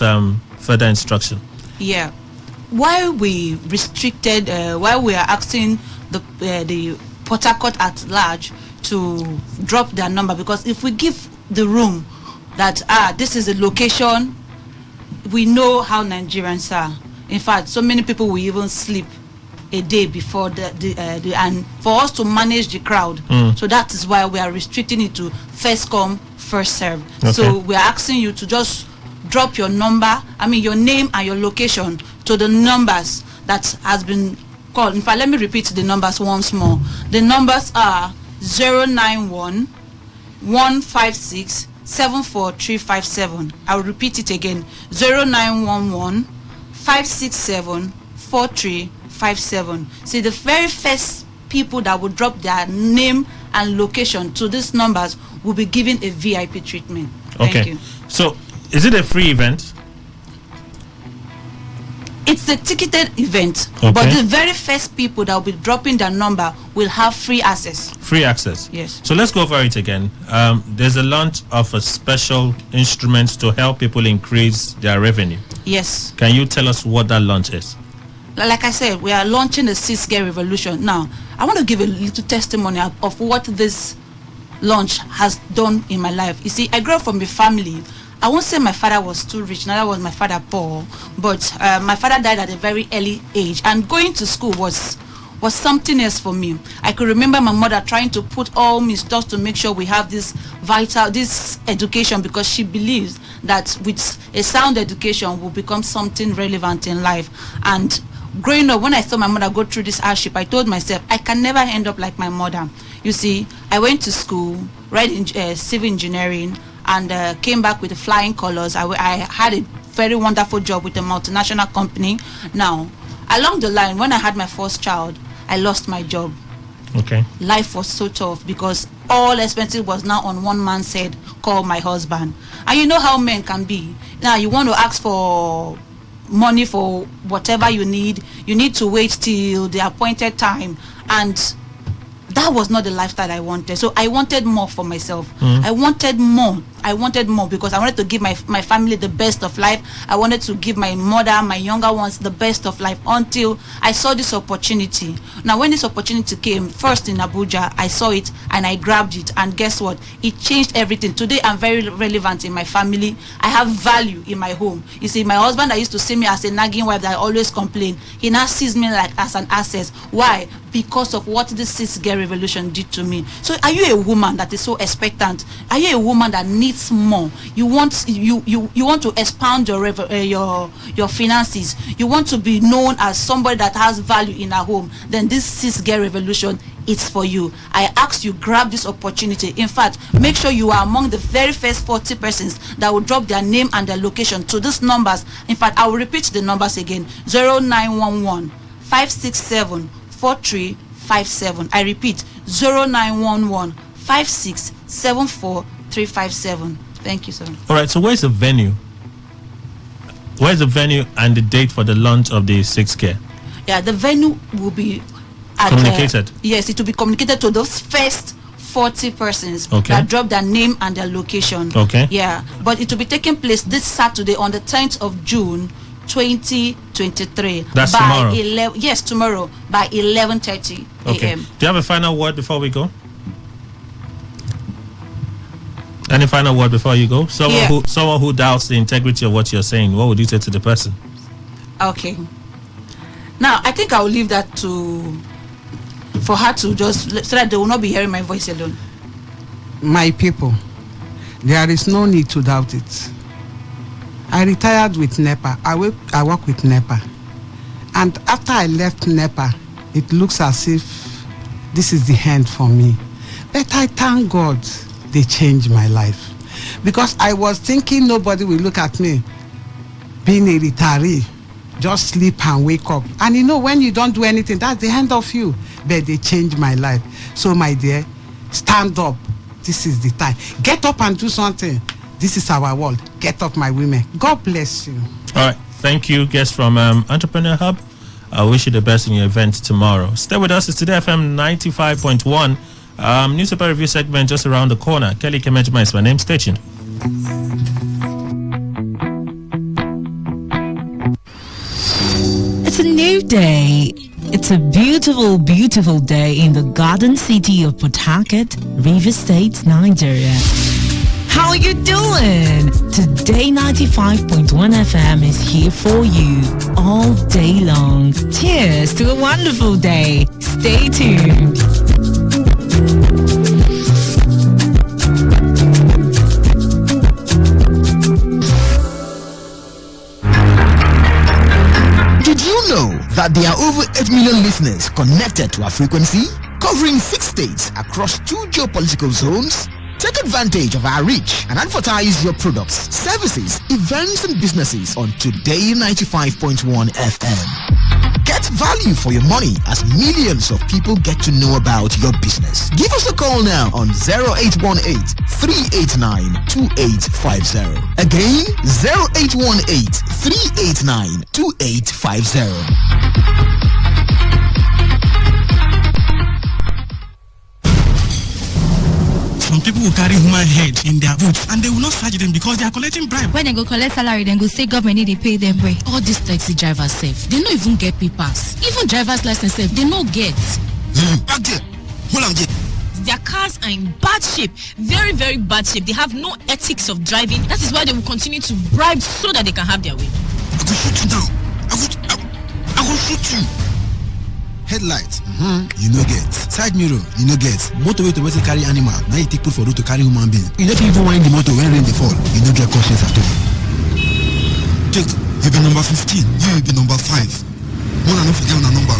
further instruction? Yeah. While we restricted, while we are asking the Port Harcourt at large to drop their number, because if we give the room that this is a location, we know how Nigerians are. In fact, so many people will even sleep a day before and for us to manage the crowd. So that is why we are restricting it to first come, first serve. Okay. So we are asking you to just drop your number, your name and your location to the numbers that has been called. In fact, let me repeat the numbers once more. The numbers are 091 156 74357. I'll repeat it again. 0911 567 4357. See, the very first people that will drop their name and location to these numbers will be given a VIP treatment. Thank you. So, is it a free event? It's a ticketed event, Okay. but the very first people that will be dropping their number will have free access. Free access. Yes. So let's go over it again. There's a launch of a special instrument to help people increase their revenue. Yes. Can you tell us what that launch is? Like I said, we are launching the 6-gear revolution. Now, I want to give a little testimony of what this launch has done in my life. You see, I grew up from a family. I won't say my father was too rich, neither was my father poor, but my father died at a very early age, and going to school was something else for me. I could remember my mother trying to put all me stuff to make sure we have this education, because she believes that with a sound education will become something relevant in life. And growing up, when I saw my mother go through this hardship, I told myself I can never end up like my mother. You see, I went to school, read in civil engineering, and came back with the flying colors. I had a very wonderful job with a multinational company. Now, along the line, when I had my first child, I lost my job. Okay. Life was so tough because all expenses was now on one man's head, called my husband. And you know how men can be. Now, you want to ask for money for whatever you need to wait till the appointed time, and that was not the lifestyle I wanted. So I wanted more for myself. I wanted more because I wanted to give my family the best of life. I wanted to give my mother, my younger ones, the best of life, until I saw this opportunity. Now, when this opportunity came, first in Abuja, I saw it and I grabbed it, and guess what? It changed everything. Today, I'm very relevant in my family. I have value in my home. You see, my husband that used to see me as a nagging wife that I always complain, he now sees me like as an asset. Why? Because of what this 6-gear revolution did to me. So are you a woman that is so expectant? Are you a woman that needs more? You want to expound your finances. You want to be known as somebody that has value in our home. Then this 6-gear revolution, it's for you. I ask you, grab this opportunity. In fact, make sure you are among the very first 40 persons that will drop their name and their location to these numbers. In fact, I will repeat the numbers again. 0911 567 4357. I repeat, 0911 5674 357. Thank you, sir. All right, so where's the venue? Where's the venue and the date for the launch of the 6-gear? Yeah, the venue will be communicated. Yes, it will be communicated to those first 40 persons that drop their name and their location. Okay. Yeah, but it will be taking place this Saturday on the 10th of June 2023. That's by tomorrow. Yes, tomorrow by 11:30 a.m. Do you have a final word before we go? Any final word before you go? Someone who doubts the integrity of what you're saying, what would you say to the person? Okay. Now, I think I'll leave that for her to just, so that they will not be hearing my voice alone. My people, there is no need to doubt it. I retired with NEPA. I work with NEPA. And after I left NEPA, it looks as if this is the end for me. But I thank God they changed my life. Because I was thinking nobody will look at me being a retiree, just sleep and wake up. And you know, when you don't do anything, that's the end of you. But they changed my life. So my dear, stand up. This is the time. Get up and do something. This is our world. Get up, my women. God bless you. All right. Thank you, guests from Entrepreneur Hub. I wish you the best in your event tomorrow. Stay with us. It's Today FM 95.1. Newspaper review segment just around the corner. Kelly Kemejima is my name. Stay tuned. It's a new day. It's a beautiful, beautiful day in the garden city of Port Harcourt, River State, Nigeria. How are you doing? Today 95.1 FM is here for you all day long. Cheers to a wonderful day. Stay tuned. Did you know that there are over 8 million listeners connected to our frequency, covering 6 states across 2 geopolitical zones? Take advantage of our reach and advertise your products, services, events and businesses on Today 95.1 FM. Get value for your money as millions of people get to know about your business. Give us a call now on 0818-389-2850. Again, 0818-389-2850. Some people will carry human head in their boots and they will not charge them because they are collecting bribe. When they go collect salary, then go say government need to pay them way. All these taxi drivers safe. They don't even get papers. Even driver's license safe, they no get. Back there. Hold on there. Their cars are in bad shape. Very, very bad shape. They have no ethics of driving. That is why they will continue to bribe so that they can have their way. I will shoot you down. I will shoot you. Headlight, you no get. Side mirror, you no get. Motorway to carry animal. Now you take put for road to carry human being. You don't even wind the motor when rain they fall. You no get conscience at all. Take, you be number 15. You be number 5. More than enough to get on a number.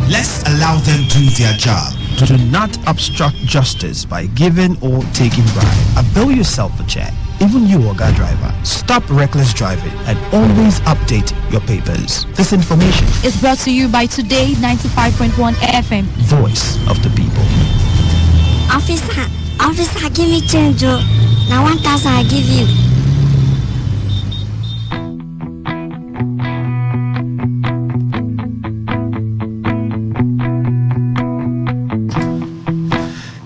Let's allow them do their job. Do not obstruct justice by giving or taking bribe. Avail yourself a check. Even you, Oga driver, stop reckless driving and always update your papers. This information is brought to you by Today 95.1 FM. Voice of the people. Officer, give me change. Now 1,000 I give you.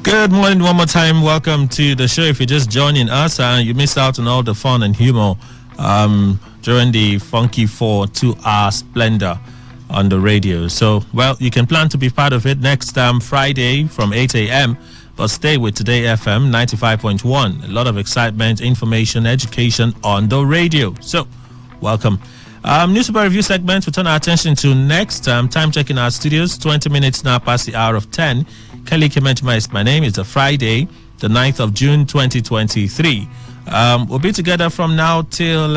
Good morning one more time. Welcome to the show. If you're just joining us and you missed out on all the fun and humor during the Funky 4 2-hour splendor on the radio. So, well, you can plan to be part of it next Friday from 8 a.m. But stay with Today FM 95.1. A lot of excitement, information, education on the radio. So, welcome. Newspaper review segment. We turn our attention to next. Time check in our studios. 20 minutes now past the hour of 10. Kelly Kemejima is my name. It's a Friday, the 9th of June, 2023. We'll be together from now till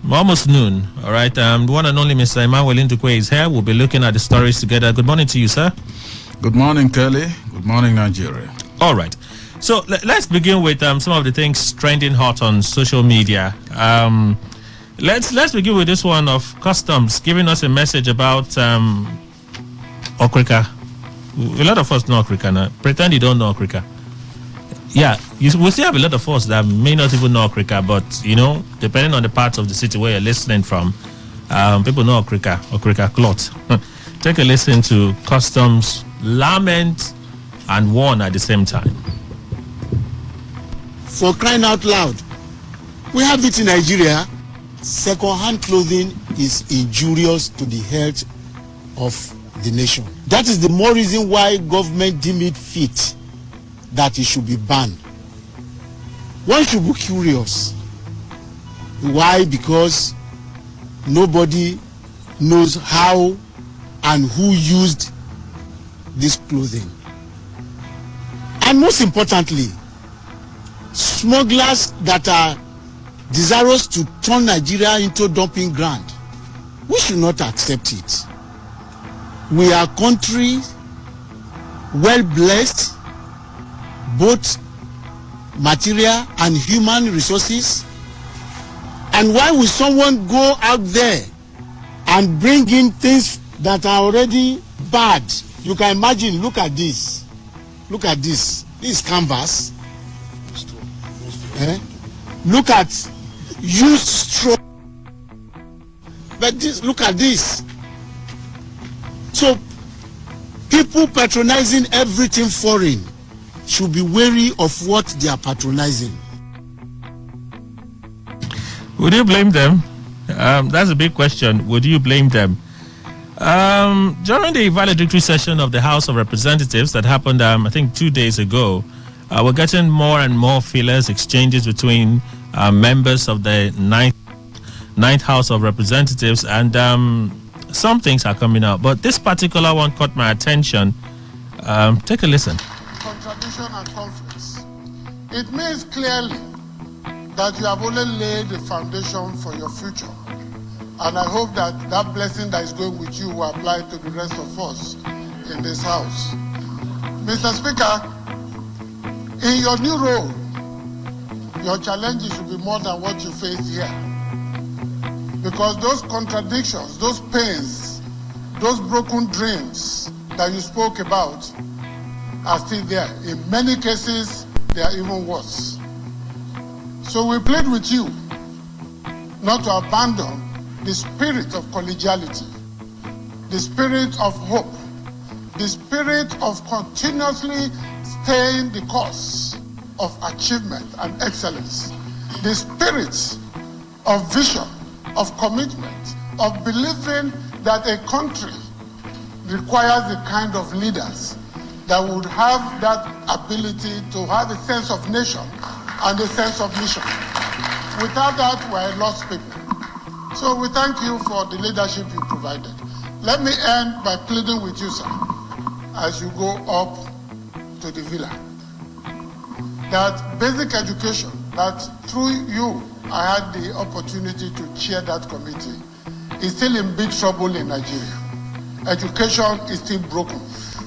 almost noon. All right. The one and only Mr. Emmanuel Ndukwe is here. We'll be looking at the stories together. Good morning to you, sir. Good morning, Kelly. Good morning, Nigeria. All right. So let's begin with some of the things trending hot on social media. Let's begin with this one of Customs giving us a message about Okrika. A lot of us know Okrika now. Pretend you don't know Okrika. Yeah, we still have a lot of us that may not even know Okrika, but you know, depending on the parts of the city where you're listening from, people know Okrika cloth. Take a listen to Customs lament and warn at the same time. For crying out loud, we have it in Nigeria. Second-hand clothing is injurious to the health of the nation. That is the more reason why government deem it fit that it should be banned. One should be curious. Why? Because nobody knows how and who used this clothing. And most importantly, smugglers that are desirous to turn Nigeria into a dumping ground, we should not accept it. We are a country well blessed, both material and human resources, And why would someone go out there and bring in things that are already bad? You can imagine, look at this. Look at this. This is canvas. Look at used straw. But this, look at this. So people patronizing everything foreign should be wary of what they are patronizing. Would you blame them? That's a big question. Would you blame them? During the valedictory session of the House of Representatives that happened, I think 2 days ago, we're getting more and more feelers, exchanges between members of the ninth House of Representatives, and some things are coming out. But this particular one caught my attention. Take a listen. Contradiction and conflicts. It means clearly that you have only laid the foundation for your future. And I hope that that blessing that is going with you will apply to the rest of us in this house. Mr. Speaker, in your new role, your challenges should be more than what you faced here. Because those contradictions, those pains, those broken dreams that you spoke about are still there. In many cases, they are even worse. So we plead with you not to abandon the spirit of collegiality, the spirit of hope, the spirit of continuously staying the course of achievement and excellence, the spirit of vision, of commitment, of believing that a country requires the kind of leaders that would have that ability to have a sense of nation and a sense of mission. Without that, we're lost people. So we thank you for the leadership you provided. Let me end by pleading with you, sir, as you go up to the villa, that basic education, that through you I had the opportunity to chair that committee, is still in big trouble in Nigeria. Education is still broken.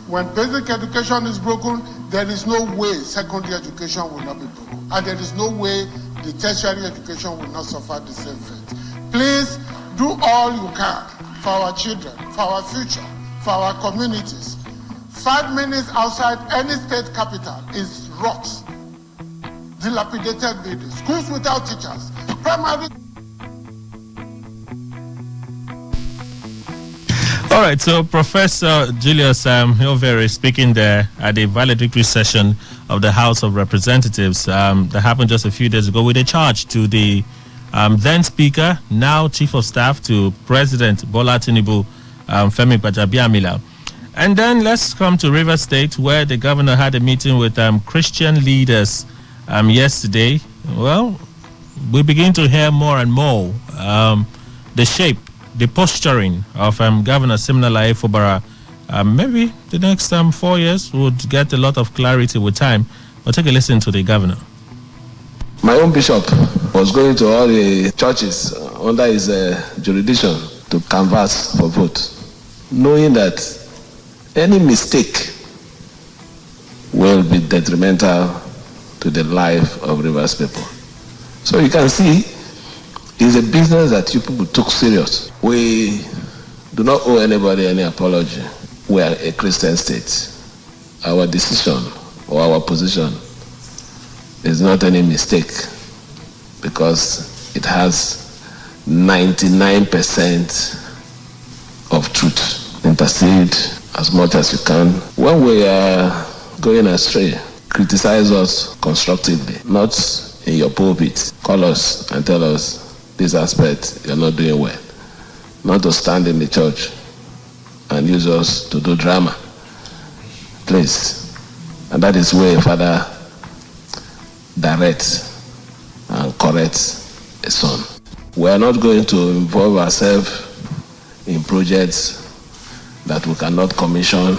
When basic education is broken, there is no way secondary education will not be broken. And there is no way the tertiary education will not suffer the same fate. Please do all you can for our children, for our future, for our communities. 5 minutes outside any state capital is rot, dilapidated buildings, schools without teachers, primary. All right, so Professor Julius Hilveri speaking there at the valedictory session of the House of Representatives that happened just a few days ago with a charge to the then Speaker, now Chief of Staff to President Bola Tinubu, Femi Gbajabiamila. And then let's come to Rivers State, where the governor had a meeting with Christian leaders yesterday. Well, we begin to hear more and more the shape, the posturing of Governor Siminalayi Fubara. Maybe the next 4 years would get a lot of clarity with time. But take a listen to the governor. My own bishop was going to all the churches under his jurisdiction to canvass for vote, knowing that any mistake will be detrimental to the life of Rivers people. So you can see, it's a business that you people took serious. We do not owe anybody any apology. We are a Christian state. Our decision or our position is not any mistake because it has 99% of truth. Intercede as much as you can. When we are going astray, criticize us constructively, not in your pulpit. Call us and tell us this aspect you're not doing well. Not to stand in the church and use us to do drama. Please. And that is where Father directs and corrects a son. We are not going to involve ourselves in projects that we cannot commission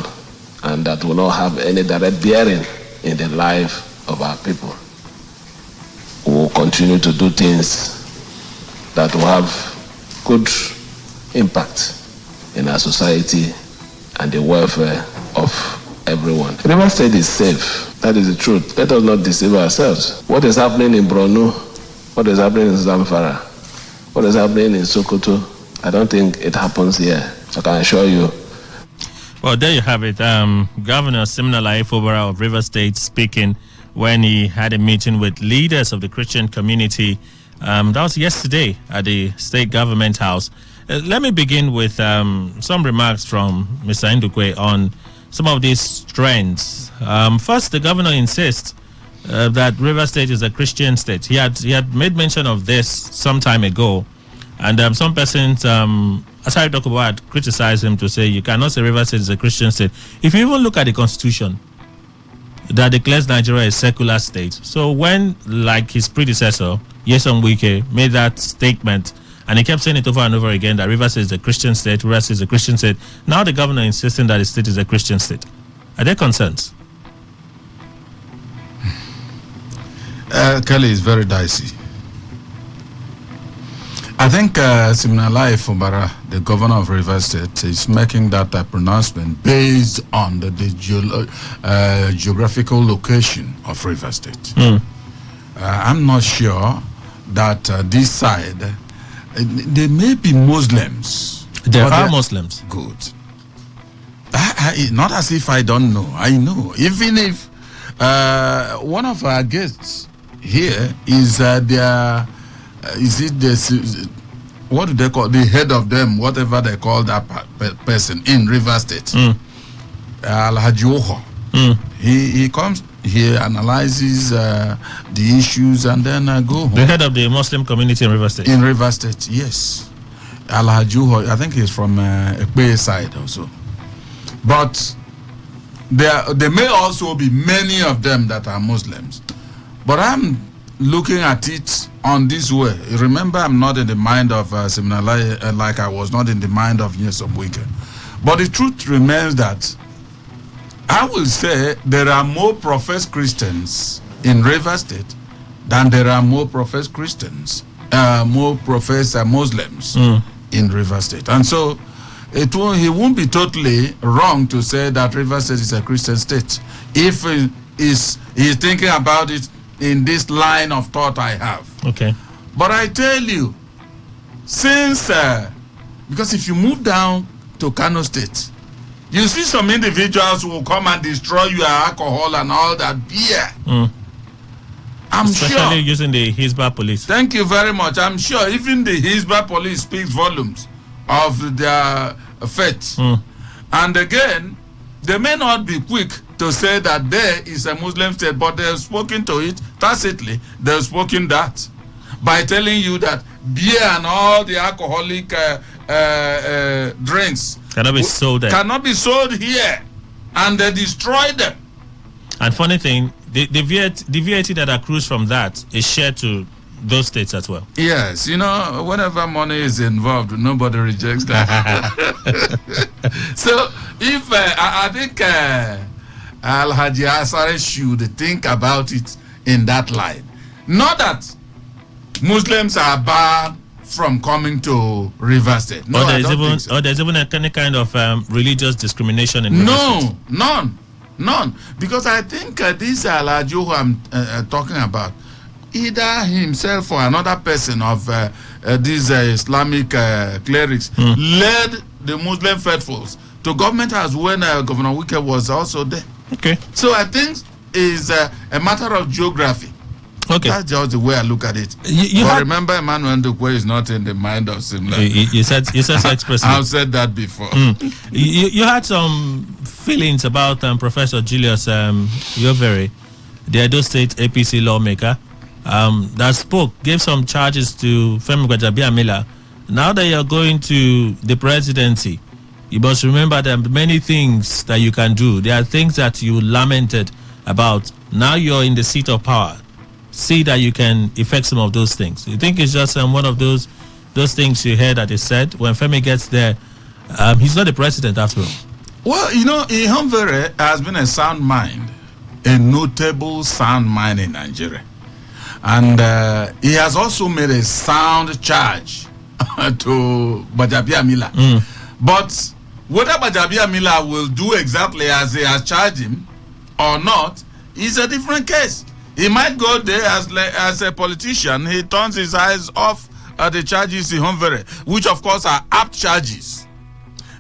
and that will not have any direct bearing in the life of our people. We will continue to do things that will have good impact in our society and the welfare of everyone. River State is safe. That is the truth. Let us not deceive ourselves. What is happening in Borno, what is happening in Zamfara, What is happening in Sokoto, I don't think it happens here. So I can assure you. Well, there you have it. Governor Siminalayi Fubara of River State speaking when he had a meeting with leaders of the Christian community. That was yesterday at the state government house. Let me begin with some remarks from Mr. Ndukwe on some of these trends. First, the governor insists that River State is a Christian state. He had made mention of this some time ago, and some persons, Asari Dokubo, had criticized him to say you cannot say River State is a Christian state. If you even look at the constitution that declares Nigeria a secular state, so when, like his predecessor, Nyesom Wike, made that statement, and he kept saying it over and over again that River State is a Christian state, River State is a Christian state. Now the governor insisting that the state is a Christian state. Are there concerns? Kelly is very dicey. I think Siminalayi Fubara, the governor of Rivers State, is making that pronouncement based on the geographical location of Rivers State. I'm not sure that this side, there may be Muslims. There are Muslims. Good. Not as if I don't know. I know. Even if one of our guests here is what do they call the head of them, whatever they call that person in River State, Alhaji Oho. He comes here, analyzes the issues, and then go home. The head of the Muslim community in River State. In River State, yes. Alhaji Oho, I think he's from Ekpe side also. But there may also be many of them that are Muslims. But I'm looking at it on this way. Remember, I'm not in the mind of Siminalayi like I was not in the mind of Nyesom Wike. But the truth remains that I will say there are more professed Christians in River State than there are more professed Christians, more professed Muslims in River State. And so he won't be totally wrong to say that River State is a Christian state if he's thinking about it in this line of thought I have. Okay. But I tell you, since because if you move down to Kano State, you see some individuals who will come and destroy your alcohol and all that beer. Especially using the Hizbah police. Thank you very much. I'm sure even the Hizbah police speaks volumes of their faith. And again, they may not be quick to say that there is a Muslim state, but they have spoken to it tacitly. They have spoken that by telling you that beer and all the alcoholic drinks cannot be sold there. Cannot be sold here, and they destroy them. And funny thing, the VAT that accrues from that is shared to those states as well. Yes, whenever money is involved, nobody rejects that. So if I think Alhaji Asare should think about it in that light. Not that Muslims are barred from coming to River State. No, or there's even any kind of religious discrimination in River State. None. Because I think this Alhaji who I'm talking about, either himself or another person of these Islamic clerics led the Muslim faithfuls to government house when Governor Wike was also there. Okay. So I think it's a matter of geography. Okay. That's just the way I look at it. But remember, Emmanuel Ndukwe is not in the mind of Siminalayi. You said so expressly. I've said that before. You had some feelings about Professor Julius Yovere, the Edo State APC lawmaker, that gave some charges to Femi Gbajabiamila. Now that you're going to the presidency, you must remember there are many things that you can do. There are things that you lamented about. Now you're in the seat of power. See that you can effect some of those things. You think it's just one of those things you heard that is said when Femi gets there? He's not the president after all. Well, Ihonvere has been a sound mind, a notable sound mind in Nigeria. And he has also made a sound charge to Gbajabiamila. But whether Gbajabiamila will do exactly as he has charged him or not is a different case. He might go there as a politician. He turns his eyes off the charges in Honvere, which of course are apt charges,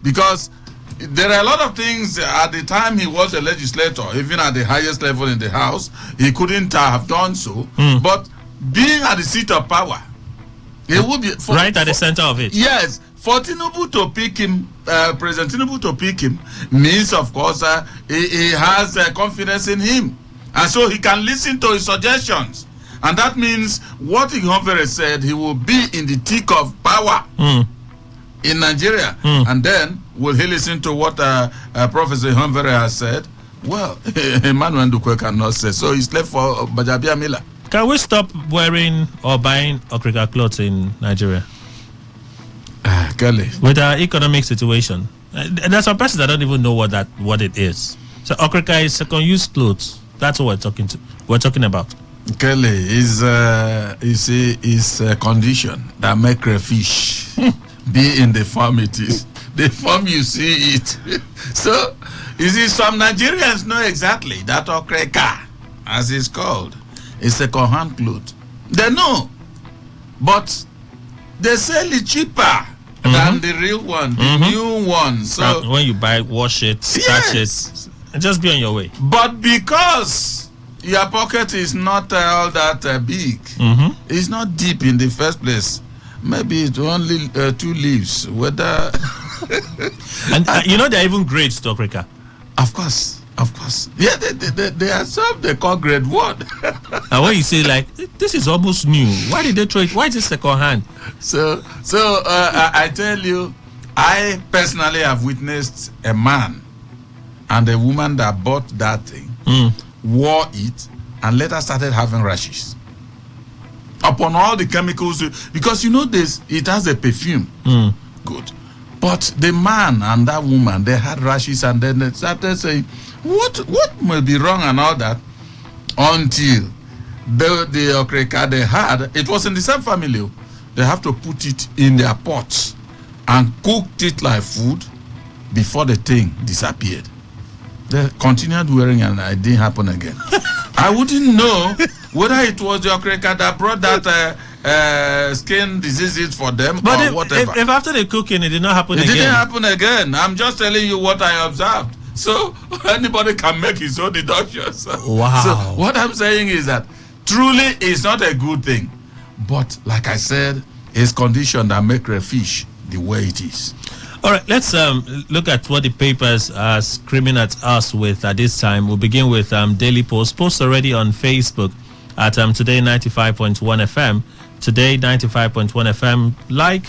because there are a lot of things at the time he was a legislator, even at the highest level in the House, he couldn't have done so. But being at the seat of power, it would be right at the center of it. Yes, for Tinubu to pick him, President Tinubu to pick him, means of course he has confidence in him, and so he can listen to his suggestions, and that means what Ihonvere said, he will be in the thick of power in Nigeria, and then will he listen to what Professor Ihonvere has said? Well, Emmanuel Ndukwe cannot say, so he's left for Bajabia Miller. Can we stop wearing or buying Okrika clothes in Nigeria? Kelly, with our economic situation, there's some persons that don't even know what it is. So Okrika is second-use clothes. That's what we're talking about. Kelly is a condition that make crayfish be in the form it is. The form you see it. So you see, some Nigerians know exactly that Okrika, as it's called, is second-hand clothes. They know, but they sell it cheaper than the real one, the new one. So when you buy, wash it, scratch it, and just be on your way. But because your pocket is not all that big, it's not deep in the first place. Maybe it's only 2 leaves. Whether and you know they're even grades to Okrika. Of course. Yeah, they are some they call grade 1. And when you say like this is almost new, why did they throw it? Why is it second hand? So I tell you, I personally have witnessed a man and a woman that bought that thing, wore it, and later started having rashes. Upon all the chemicals, because you know this, it has a perfume. Good. But the man and that woman, they had rashes, and then they started saying, what may be wrong and all that, until the Okrika they had, it was in the same family. They have to put it in their pots and cooked it like food before the thing disappeared. They continued wearing it, and it didn't happen again. I wouldn't know whether it was the Okrika that brought that skin diseases for them, but or whatever. If after the cooking it did not happen again. It didn't happen again. I'm just telling you what I observed. So anybody can make his own deductions. Wow. So what I'm saying is that truly it's not a good thing. But like I said, it's condition that make a fish the way it is. All right, let's look at what the papers are screaming at us with at this time. We'll begin with Daily Post. Post already on Facebook at Today95.1 FM. Today95.1 FM. Like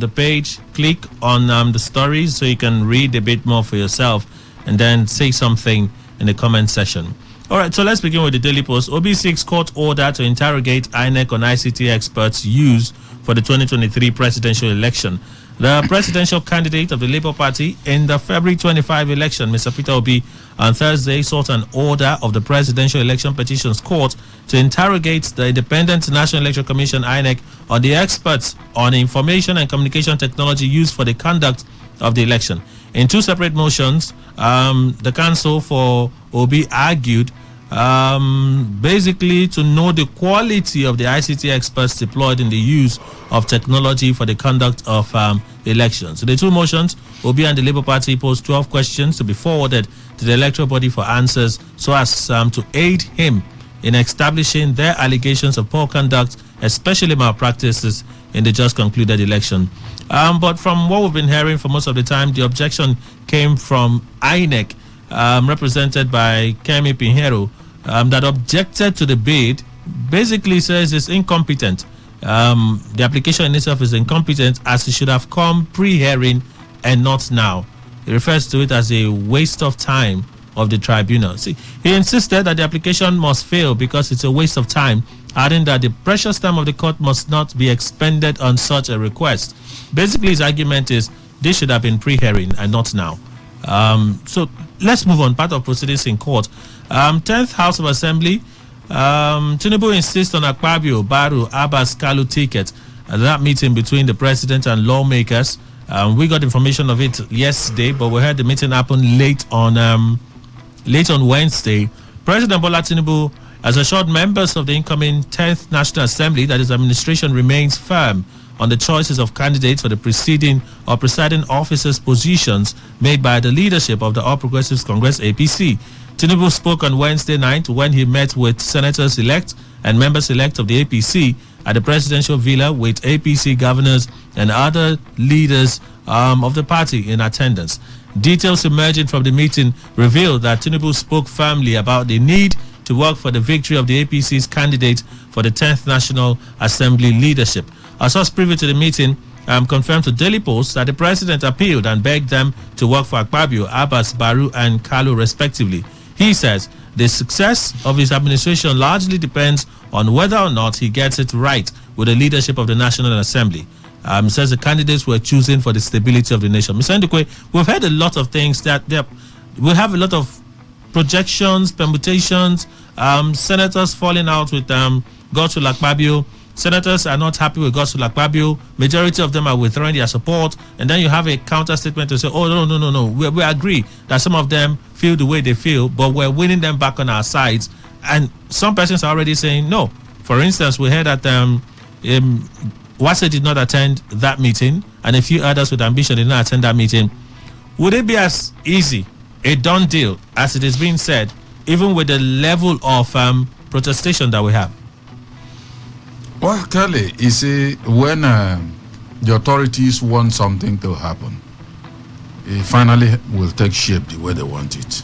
the page, click on the stories so you can read a bit more for yourself, and then say something in the comment section. All right, so let's begin with the Daily Post. OB6 court order to interrogate INEC on ICT experts used for the 2023 presidential election. The presidential candidate of the Labour Party in the February 25 election, Mr. Peter Obi, on Thursday sought an order of the Presidential Election Petitions Court to interrogate the Independent National Electoral Commission, INEC, on the experts on information and communication technology used for the conduct of the election. In 2 separate motions, the counsel for Obi argued basically to know the quality of the ICT experts deployed in the use of technology for the conduct of elections. So the 2 motions, Obi and the Labour Party posed 12 questions to be forwarded to the electoral body for answers so as to aid him in establishing their allegations of poor conduct, especially malpractices in the just concluded election. But from what we've been hearing for most of the time, the objection came from INEC, represented by Kemi Pinheiro, that objected to the bid. Basically says it's incompetent. The application in itself is incompetent, as it should have come pre-hearing and not now. He refers to it as a waste of time of the tribunal. See, he insisted that the application must fail because it's a waste of time, adding that the precious time of the court must not be expended on such a request. Basically, his argument is this should have been pre-hearing and not now. So let's move on. Part of proceedings in court. 10th House of Assembly, Tinubu insists on Akpabio, Baru, Abbas, Kalu ticket at that meeting between the president and lawmakers. We got information of it yesterday, but we heard the meeting happen late on Wednesday. President Bola Tinubu has assured members of the incoming 10th National Assembly that his administration remains firm on the choices of candidates for the preceding or presiding officers' positions made by the leadership of the All Progressives Congress APC. Tinubu spoke on Wednesday night when he met with senators-elect and members-elect of the APC at the presidential villa with APC governors and other leaders of the party in attendance. Details emerging from the meeting revealed that Tinubu spoke firmly about the need to work for the victory of the APC's candidate for the 10th National Assembly leadership. A source privy to the meeting confirmed to Daily Post that the president appealed and begged them to work for Akpabio, Abbas, Baru, and Kalu respectively. He says the success of his administration largely depends on whether or not he gets it right with the leadership of the National Assembly. Says the candidates were chosen for the stability of the nation. Mr. Ndukwe, we've heard a lot of things that we have a lot of projections, permutations, senators falling out with Godswill Akpabio. Senators are not happy with Godswill Akpabio. Majority of them are withdrawing their support. And then you have a counter statement to say, oh, no. We agree that some of them feel the way they feel, but we're winning them back on our sides. And some persons are already saying no. For instance, we heard that Wase did not attend that meeting, and a few others with ambition did not attend that meeting. Would it be as easy, a done deal, as it is being said, even with the level of protestation that we have? Well, Kelly, you see, when the authorities want something to happen, it finally will take shape the way they want it.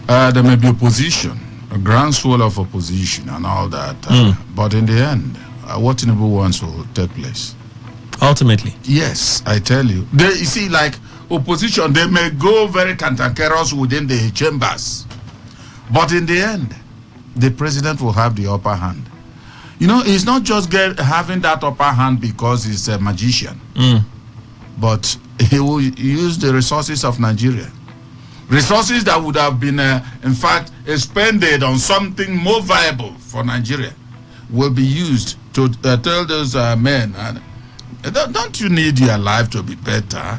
There may be opposition, a groundswell of opposition and all that, but in the end, what Tinubu wants will take place. Ultimately? Yes, I tell you. You see, like opposition, they may go very cantankerous within the chambers, but in the end, the president will have the upper hand. You know, he's not just having that upper hand because he's a magician, but he will use the resources of Nigeria. Resources that would have been, in fact, expended on something more viable for Nigeria will be used to tell those men, don't you need your life to be better?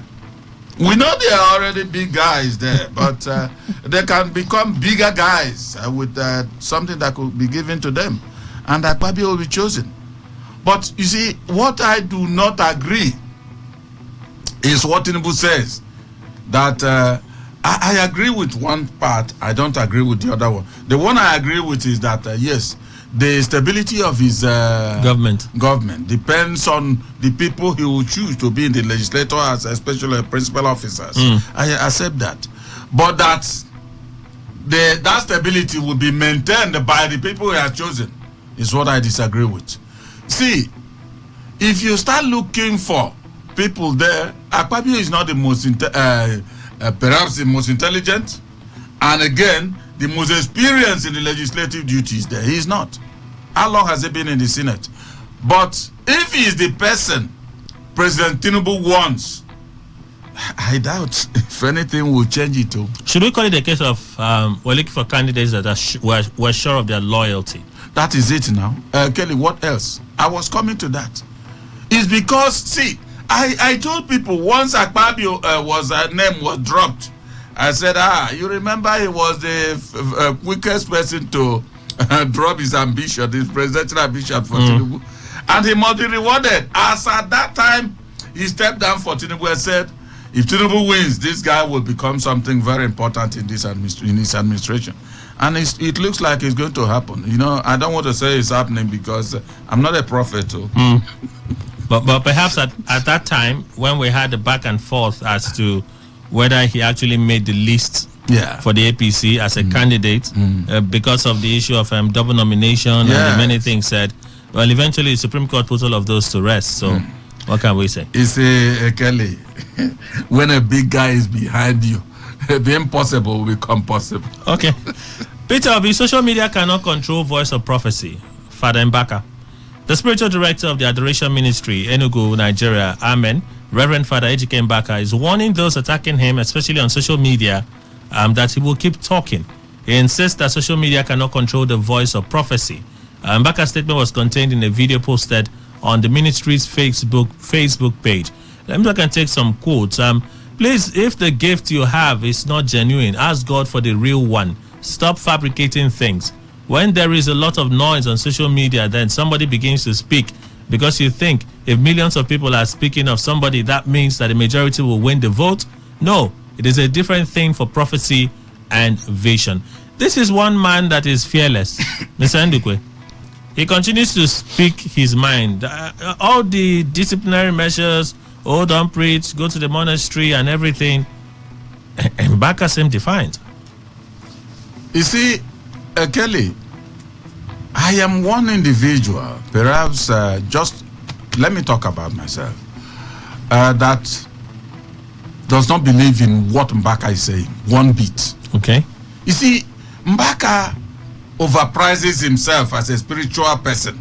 We know they are already big guys there, but they can become bigger guys with something that could be given to them. And Akpabio will be chosen. But you see, what I do not agree is what Tinubu says. That I agree with one part, I don't agree with the other one. The one I agree with is that, yes, the stability of his government depends on the people he will choose to be in the legislature, as especially principal officers. I accept that. But that stability will be maintained by the people he has chosen is what I disagree with. See, if you start looking for people there, Akpabio is not the most, perhaps the most intelligent, and again, the most experienced in the legislative duties there. He is not. How long has he been in the Senate? But if he is the person President Tinubu wants, I doubt if anything will change it too. Should we call it a case of we're looking for candidates that are we're sure of their loyalty? That is it now. Kelly, what else? I was coming to that. It's because, see, I told people once Akpabio name was dropped, I said, you remember he was the quickest person to drop his ambition, his presidential ambition for Tinubu. And he must be rewarded. As at that time, he stepped down for Tinubu and said, if Tinubu wins, this guy will become something very important in his administration. And it looks like it's going to happen. You know, I don't want to say it's happening because I'm not a prophet. But perhaps at that time, when we had the back and forth as to whether he actually made the list for the APC as a candidate because of the issue of double nomination and the many things said, well, eventually the Supreme Court put all of those to rest. So what can we say? It's Kelly, when a big guy is behind you, the impossible will become possible. Okay. Peter Obi, social media cannot control Voice of Prophecy. Father Mbaka. The spiritual director of the Adoration Ministry, Enugu, Nigeria, Amen, Reverend Father Ejike Mbaka, is warning those attacking him, especially on social media, that he will keep talking. He insists that social media cannot control the Voice of Prophecy. Mbaka's statement was contained in a video posted on the ministry's Facebook page. Let me take some quotes. Please, if the gift you have is not genuine, ask God for the real one. Stop fabricating things. when there is a lot of noise on social media, then somebody begins to speak because you think if millions of people are speaking of somebody, that means that the majority will win the vote. No, it is a different thing for prophecy and vision. This is one man that is fearless, Mr. Ndukwe. He continues to speak his mind. All the disciplinary measures, don't preach, go to the monastery and everything, and Mbaka seemed defiant. You see, Kelly, I am one individual, perhaps just let me talk about myself, that does not believe in what Mbaka is saying, one bit. Okay. You see, Mbaka overprices himself as a spiritual person.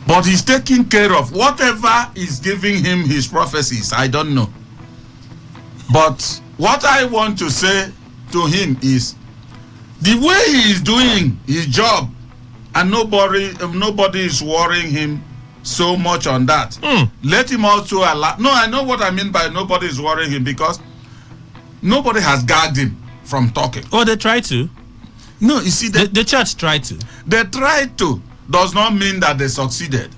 But he's taking care of whatever is giving him his prophecies. I don't know. But what I want to say to him is, the way he is doing his job, and nobody is worrying him so much on that. Let him also allow. No, I know what I mean by nobody is worrying him, because nobody has gagged him from talking. Oh, they try to? No, you see, the church tried to. They tried to does not mean that they succeeded.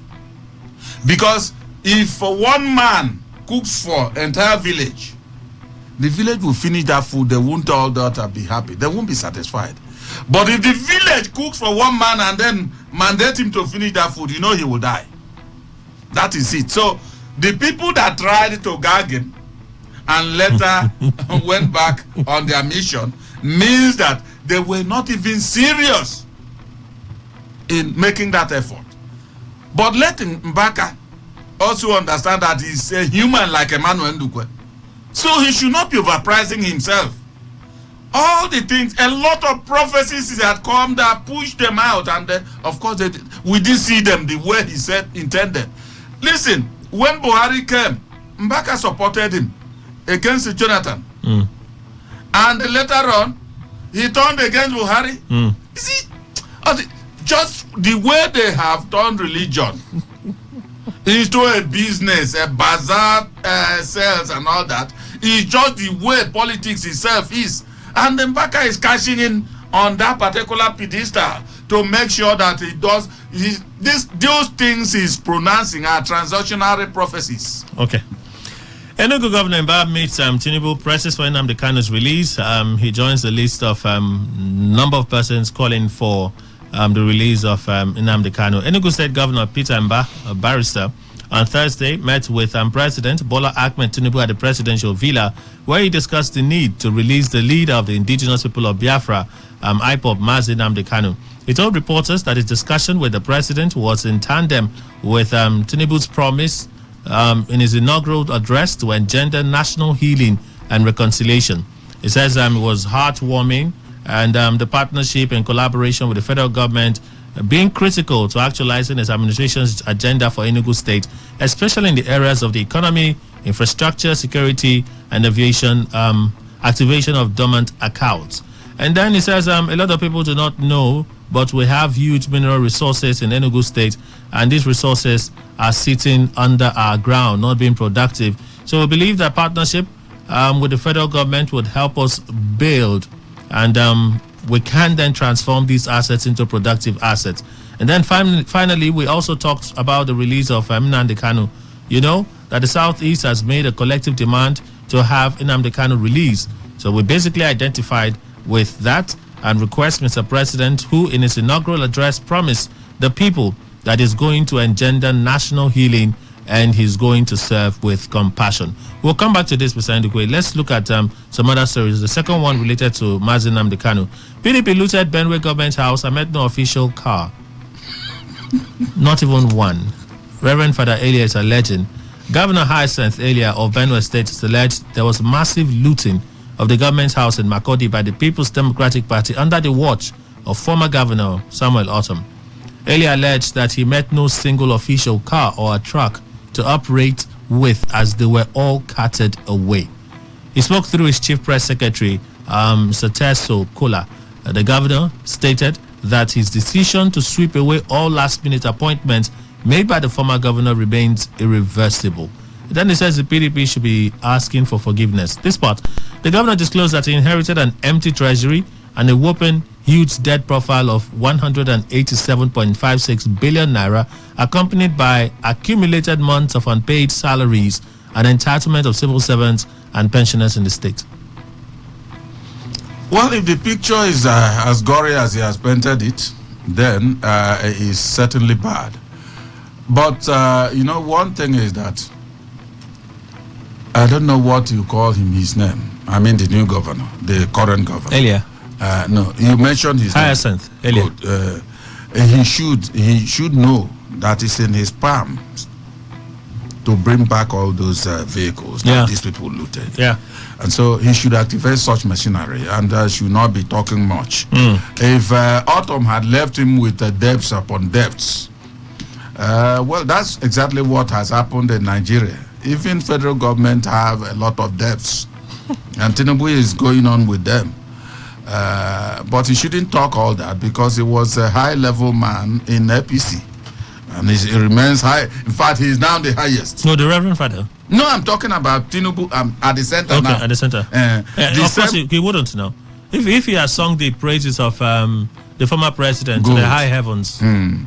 Because if one man cooks for entire village, the village will finish that food, they won't all that be happy. They won't be satisfied. But if the village cooks for one man and then mandate him to finish that food, you know he will die. That is it. So the people that tried to gag him and later went back on their mission means that they were not even serious in making that effort. But let Mbaka also understand that he's a human like Emmanuel Ndukwe. So he should not be overpricing himself. All the things, a lot of prophecies had come that pushed them out, and of course we didn't see them the way he said intended. Listen, when Buhari came, Mbaka supported him against Jonathan. And later on, he turned against Buhari. You see, just the way they have turned religion into a business, a bazaar, sales and all that, is just the way politics itself is. And Mbaka is cashing in on that particular pedestal to make sure that he does those things he's pronouncing are transactional prophecies. Okay. Enugu Governor Mbah meets Tinubu, presses for Nnamdi Kanu's release. He joins the list of number of persons calling for the release of Nnamdi Kanu. Enugu State Governor Peter Mbah, a barrister, on Thursday met with President Bola Ahmed Tinubu at the presidential villa, where he discussed the need to release the leader of the indigenous people of Biafra, IPOB, Mazi Nnamdi Kanu. He told reporters that his discussion with the president was in tandem with Tinubu's promise in his inaugural address to engender national healing and reconciliation. He says it was heartwarming, and the partnership and collaboration with the federal government being critical to actualizing his administration's agenda for Enugu State, especially in the areas of the economy, infrastructure, security, and aviation, activation of dormant accounts. And then he says a lot of people do not know, but we have huge mineral resources in Enugu State, and these resources are sitting under our ground, not being productive. So we believe that partnership with the federal government would help us build, and we can then transform these assets into productive assets. And then finally, we also talked about the release of Nnamdi Kanu. You know that the Southeast has made a collective demand to have Nnamdi Kanu released. So we basically identified with that and request Mr. President, who in his inaugural address promised the people that is going to engender national healing and he's going to serve with compassion. We'll come back to this, Mr. Ndukwe. Let's look at some other stories. The second one related to Mazi Nnamdi Kanu. PDP looted Benue government house and met no official car. Not even one. Reverend Father Elia is alleging. Governor Hyacinth Elia of Benue State is alleged there was massive looting of the government house in Makurdi by the People's Democratic Party under the watch of former Governor Samuel Ortom. Elia alleged that he met no single official car or a truck to operate with, as they were all carted away. He spoke through his chief press secretary, Sateso Kola. The governor stated that his decision to sweep away all last-minute appointments made by the former governor remains irreversible. Then he says the PDP should be asking for forgiveness. This part, the governor disclosed that he inherited an empty treasury and a whopping huge debt profile of 187.56 billion naira, accompanied by accumulated months of unpaid salaries and entitlement of civil servants and pensioners in the state. Well, if the picture is as gory as he has painted it, then it is certainly bad. But, one thing is that I don't know what you call his name. I mean the new governor, the current governor. Elia. No, you mentioned his Hyacinth. Elia. He should know that it's in his palms to bring back all those vehicles that these people looted. Yeah. And so he should activate such machinery and should not be talking much. If Autumn had left him with debts upon debts, well, that's exactly what has happened in Nigeria. Even federal government have a lot of debts, and Tinubu is going on with them. But he shouldn't talk all that because he was a high-level man in APC. And he remains high. In fact, he is now the highest. No, the Reverend Father. No, I'm talking about Tinubu at the center now. Okay, at the center. Of course, he wouldn't know. If he has sung the praises of the former president to the high heavens,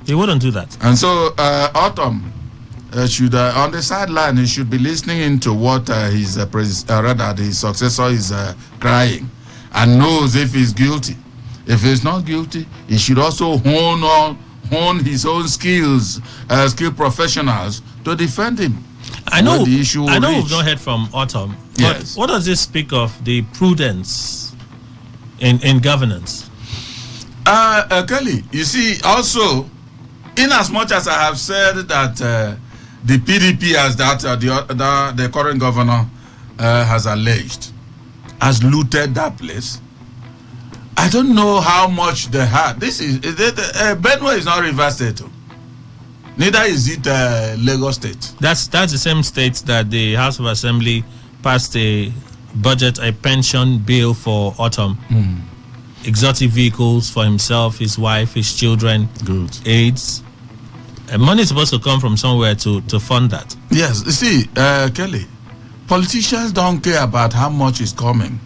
he wouldn't do that. And so, Autumn should, on the sideline, he should be listening into what his successor is crying, and knows if he's guilty. If he's not guilty, he should also hone his own skills, skill professionals to defend him. I know we've not heard from Autumn. But what does this speak of the prudence in governance? Kelly, you see, also, in as much as I have said that the PDP, as the current governor has alleged, has looted that place, I don't know how much they had. Benue is not Rivers State. Neither is it Lagos State. That's the same state that the House of Assembly passed a pension bill for Autumn. Exotic vehicles for himself, his wife, his children, aids. Money is supposed to come from somewhere to fund that. Yes, you see, Kelly, politicians don't care about how much is coming.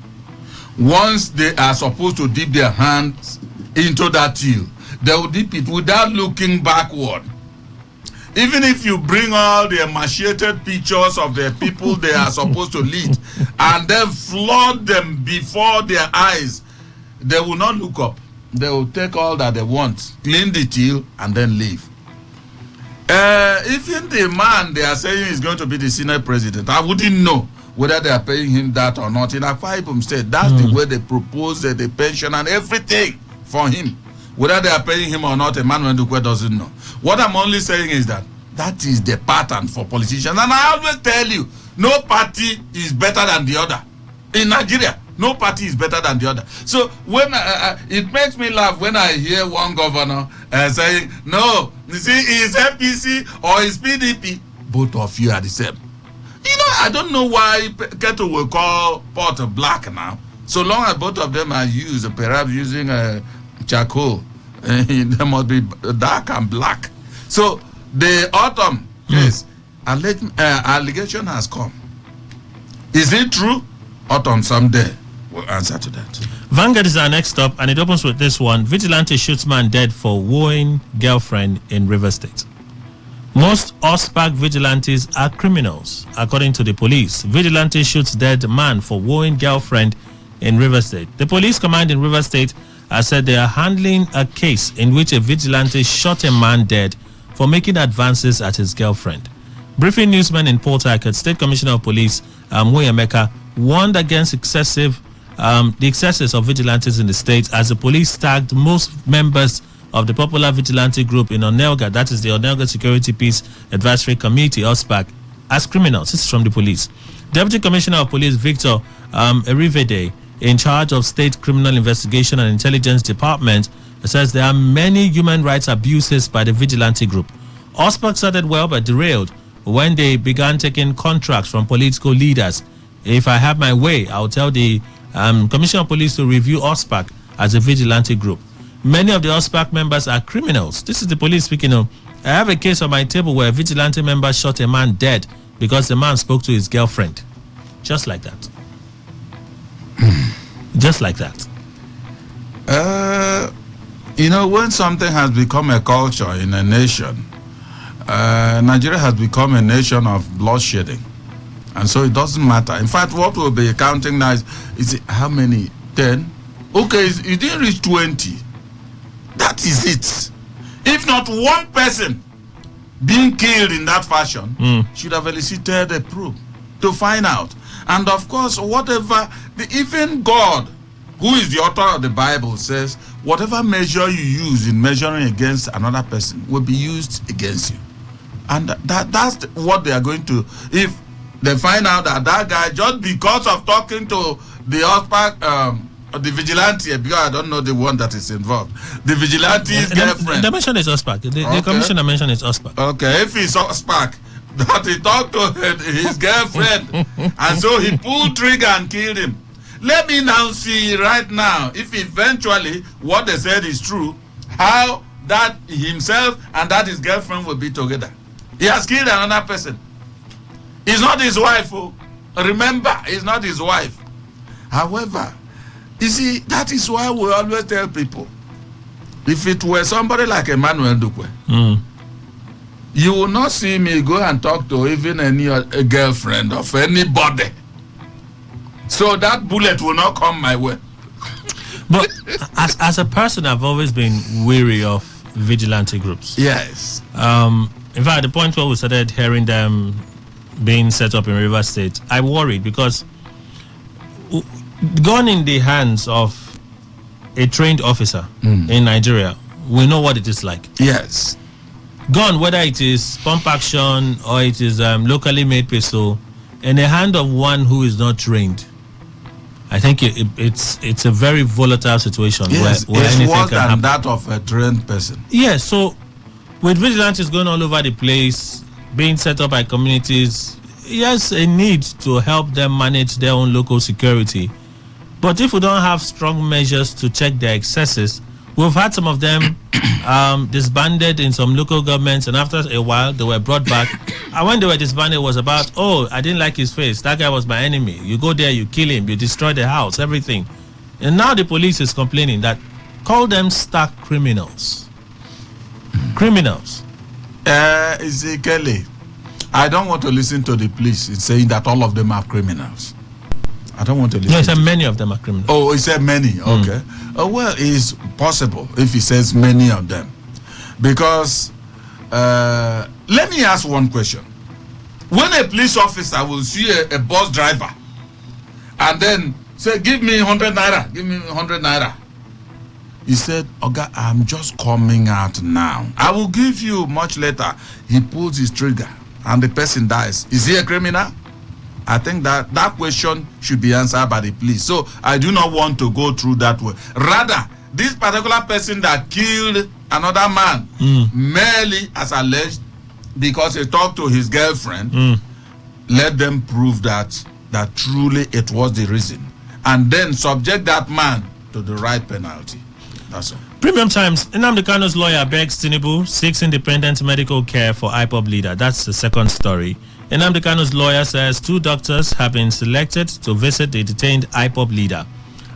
Once they are supposed to dip their hands into that till, they will dip it without looking backward. Even if you bring all the emaciated pictures of the people they are supposed to lead and then flood them before their eyes, they will not look up. They will take all that they want, clean the till, and then leave. Even the man they are saying is going to be the Senate president, I wouldn't know whether they are paying him that or not. In Akwa Ibom State, that's the way they propose the pension and everything for him. Whether they are paying him or not, Emmanuel Dukwe doesn't know. What I'm only saying is that is the pattern for politicians. And I always tell you, no party is better than the other. In Nigeria, no party is better than the other. So when it makes me laugh when I hear one governor saying, no, you see, is APC or is PDP, both of you are the same. You know, I don't know why Keto will call pot black now. So long as both of them are used, perhaps using charcoal, they must be dark and black. So the Autumn case, allegation has come. Is it true? Autumn someday will answer to that. Vanguard is our next stop, and it opens with this one. Vigilante shoots man dead for wooing girlfriend in River State. Most Ospak vigilantes are criminals, according to the police. Vigilante shoots dead man for wooing girlfriend in River State. The police command in River State has said they are handling a case in which a vigilante shot a man dead for making advances at his girlfriend. Briefing newsman in Port Harcourt, State Commissioner of Police Moyemeka warned against the excesses of vigilantes in the state as the police tagged most members of the popular vigilante group in Onelga, that is the Onelga Security Peace Advisory Committee, OSPAC, as criminals. This is from the police. Deputy Commissioner of Police Victor Erivede, in charge of State Criminal Investigation and Intelligence Department, says there are many human rights abuses by the vigilante group. OSPAC started well but derailed when they began taking contracts from political leaders. If I have my way, I'll tell the Commissioner of Police to review OSPAC as a vigilante group. Many of the OSPAC members are criminals. This is the police speaking. I have a case on my table where a vigilante member shot a man dead because the man spoke to his girlfriend. Just like that. Just like that. You know, when something has become a culture in a nation, Nigeria has become a nation of bloodshedding. And so it doesn't matter. In fact, what we'll be counting now is how many? 10? Okay, it didn't reach 20. That is it. If not one person being killed in that fashion should have elicited a probe to find out. And of course, even God, who is the author of the Bible, says whatever measure you use in measuring against another person will be used against you. And that's what they are going to. If they find out that guy, just because of talking to the the vigilante, because I don't know the one that is involved, the vigilante's girlfriend. The mention is Ospak. The commissioner mentioned it's Ospak. Okay, if it's Ospak, that he talked to his girlfriend, and so he pulled trigger and killed him. Let me now see right now, if eventually what they said is true, how that himself and that his girlfriend will be together. He has killed another person. It's not his wife. Oh. Remember, it's not his wife. However, you see, that is why we always tell people, if it were somebody like Emmanuel Dukwe, you will not see me go and talk to even a girlfriend of anybody. So that bullet will not come my way. But as a person, I've always been weary of vigilante groups. Yes. In fact, the point where we started hearing them being set up in River State, I worried because gone in the hands of a trained officer in Nigeria, we know what it is like. Yes. Gone, whether it is pump action or it is locally made pistol, in the hand of one who is not trained, I think it's a very volatile situation. Yes, where it's anything worse can than happen. that of a trained person. Yes, so with vigilantes going all over the place, being set up by communities, yes, a need to help them manage their own local security. But if we don't have strong measures to check their excesses, we've had some of them disbanded in some local governments, and after a while they were brought back. And when they were disbanded, it was about, oh, I didn't like his face. That guy was my enemy. You go there, you kill him, you destroy the house, everything. And now the police is complaining that call them stark criminals. Criminals. Kelly, I don't want to listen to the police in saying that all of them are criminals. I don't want to listen. No, he said many of them are criminals. Oh, he said many. Okay. Well, it's possible if he says many of them. Because, let me ask one question. When a police officer will see a bus driver and then say, give me 100 naira, give me 100 naira. He said, okay, I'm just coming out now. I will give you much later. He pulls his trigger and the person dies. Is he a criminal? I think that question should be answered by the police. So I do not want to go through that way. Rather, this particular person that killed another man merely as alleged because he talked to his girlfriend, let them prove that truly it was the reason. And then subject that man to the right penalty. That's all. Premium Times, Nnamdi Kanu's lawyer begs Tinubu, seeks independent medical care for IPOB leader. That's the second story. Nnamdi Kanu's lawyer says 2 doctors have been selected to visit the detained IPOB leader.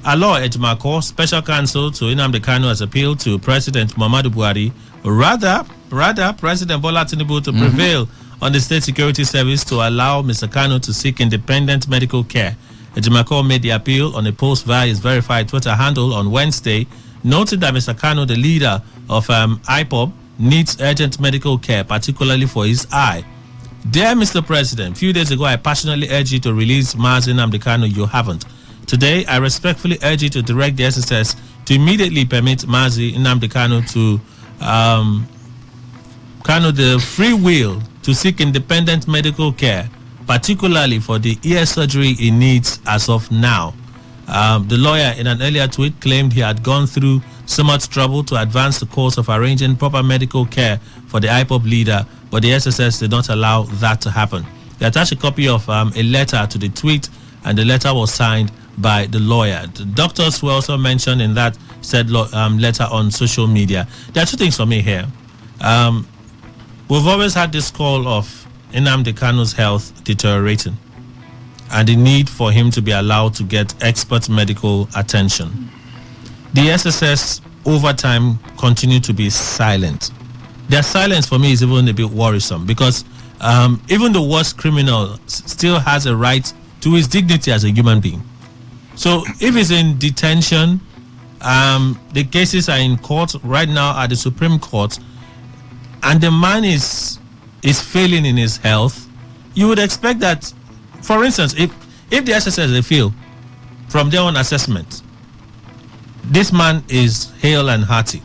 Alo Ejimako, special counsel to Nnamdi Kanu, has appealed to President Muhammadu Buhari, rather President Bola Tinubu, to prevail on the State Security Service to allow Mr. Kanu to seek independent medical care. Ejimako made the appeal on a post via his verified Twitter handle on Wednesday, noted that Mr. Kanu, the leader of IPOB, needs urgent medical care, particularly for his eye. Dear Mr. President, a few days ago I passionately urged you to release Mazi Nnamdi Kanu. You haven't. Today, I respectfully urge you to direct the SSS to immediately permit Mazi Nnamdi Kanu to the free will to seek independent medical care, particularly for the ear surgery he needs as of now. The lawyer, in an earlier tweet, claimed he had gone through so much trouble to advance the course of arranging proper medical care for the IPOB leader, but the SSS did not allow that to happen. They attached a copy of a letter to the tweet, and the letter was signed by the lawyer. The doctors were also mentioned in that said letter on social media. There are 2 things for me here. We've always had this call of Nnamdi Kanu's health deteriorating and the need for him to be allowed to get expert medical attention. The SSS over time continue to be silent. Their silence for me is even a bit worrisome, because even the worst criminal still has a right to his dignity as a human being. So if he's in detention, the cases are in court right now at the Supreme Court, and the man is failing in his health, you would expect that, for instance, if the SSS they feel from their own assessment, this man is hale and hearty,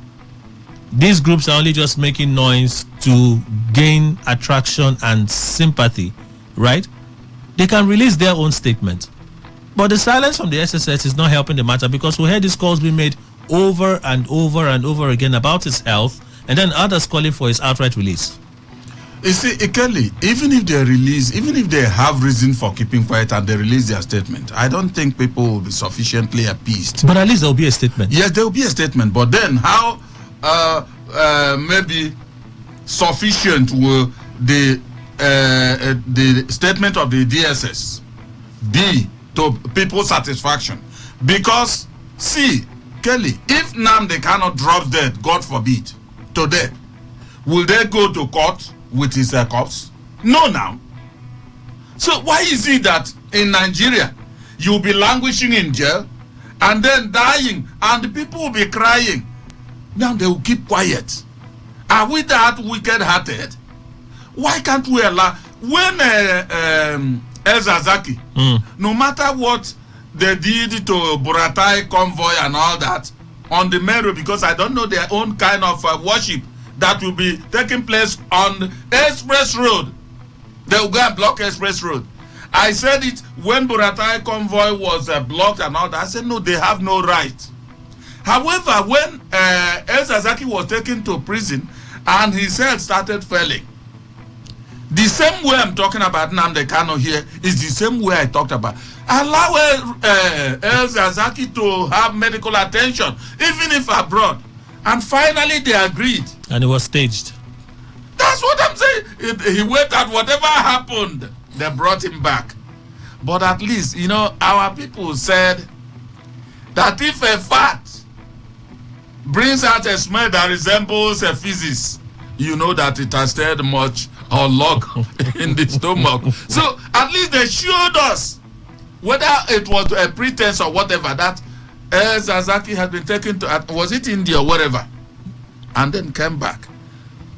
these groups are only just making noise to gain attraction and sympathy, right? They can release their own statement. But the silence from the SSS is not helping the matter, because we heard these calls being made over and over and over again about his health, and then others calling for his outright release. You see, Kelly, even if they have reason for keeping quiet and they release their statement, I don't think people will be sufficiently appeased. But at least there will be a statement. Yes, there will be a statement. But then how maybe sufficient will the statement of the DSS be to people's satisfaction? Because, see, Kelly, if Nnamdi cannot drop dead, God forbid, today, will they go to court with his corpse? No, now. So why is it that in Nigeria you'll be languishing in jail and then dying, and the people will be crying? Now they will keep quiet. Are we that wicked-hearted? Why can't we allow? When El Zazaki, no matter what they did to Buratai convoy and all that on the main road, because I don't know their own kind of worship that will be taking place on Express Road. They will go and block Express Road. I said it when Buratai convoy was blocked and all that. I said no, they have no right. However, when El Zazaki was taken to prison and his health started failing, the same way I'm talking about Nnamdi Kanu here is the same way I talked about. Allow El Zazaki to have medical attention, even if abroad. And finally they agreed. And it was staged. That's what I'm saying. He waited, whatever happened, they brought him back. But at least, our people said that if a fat brings out a smell that resembles a feces, you know that it has stayed much or long in the stomach. So at least they showed us, whether it was a pretense or whatever, that Zazaki had been taken to, was it India or wherever, and then came back.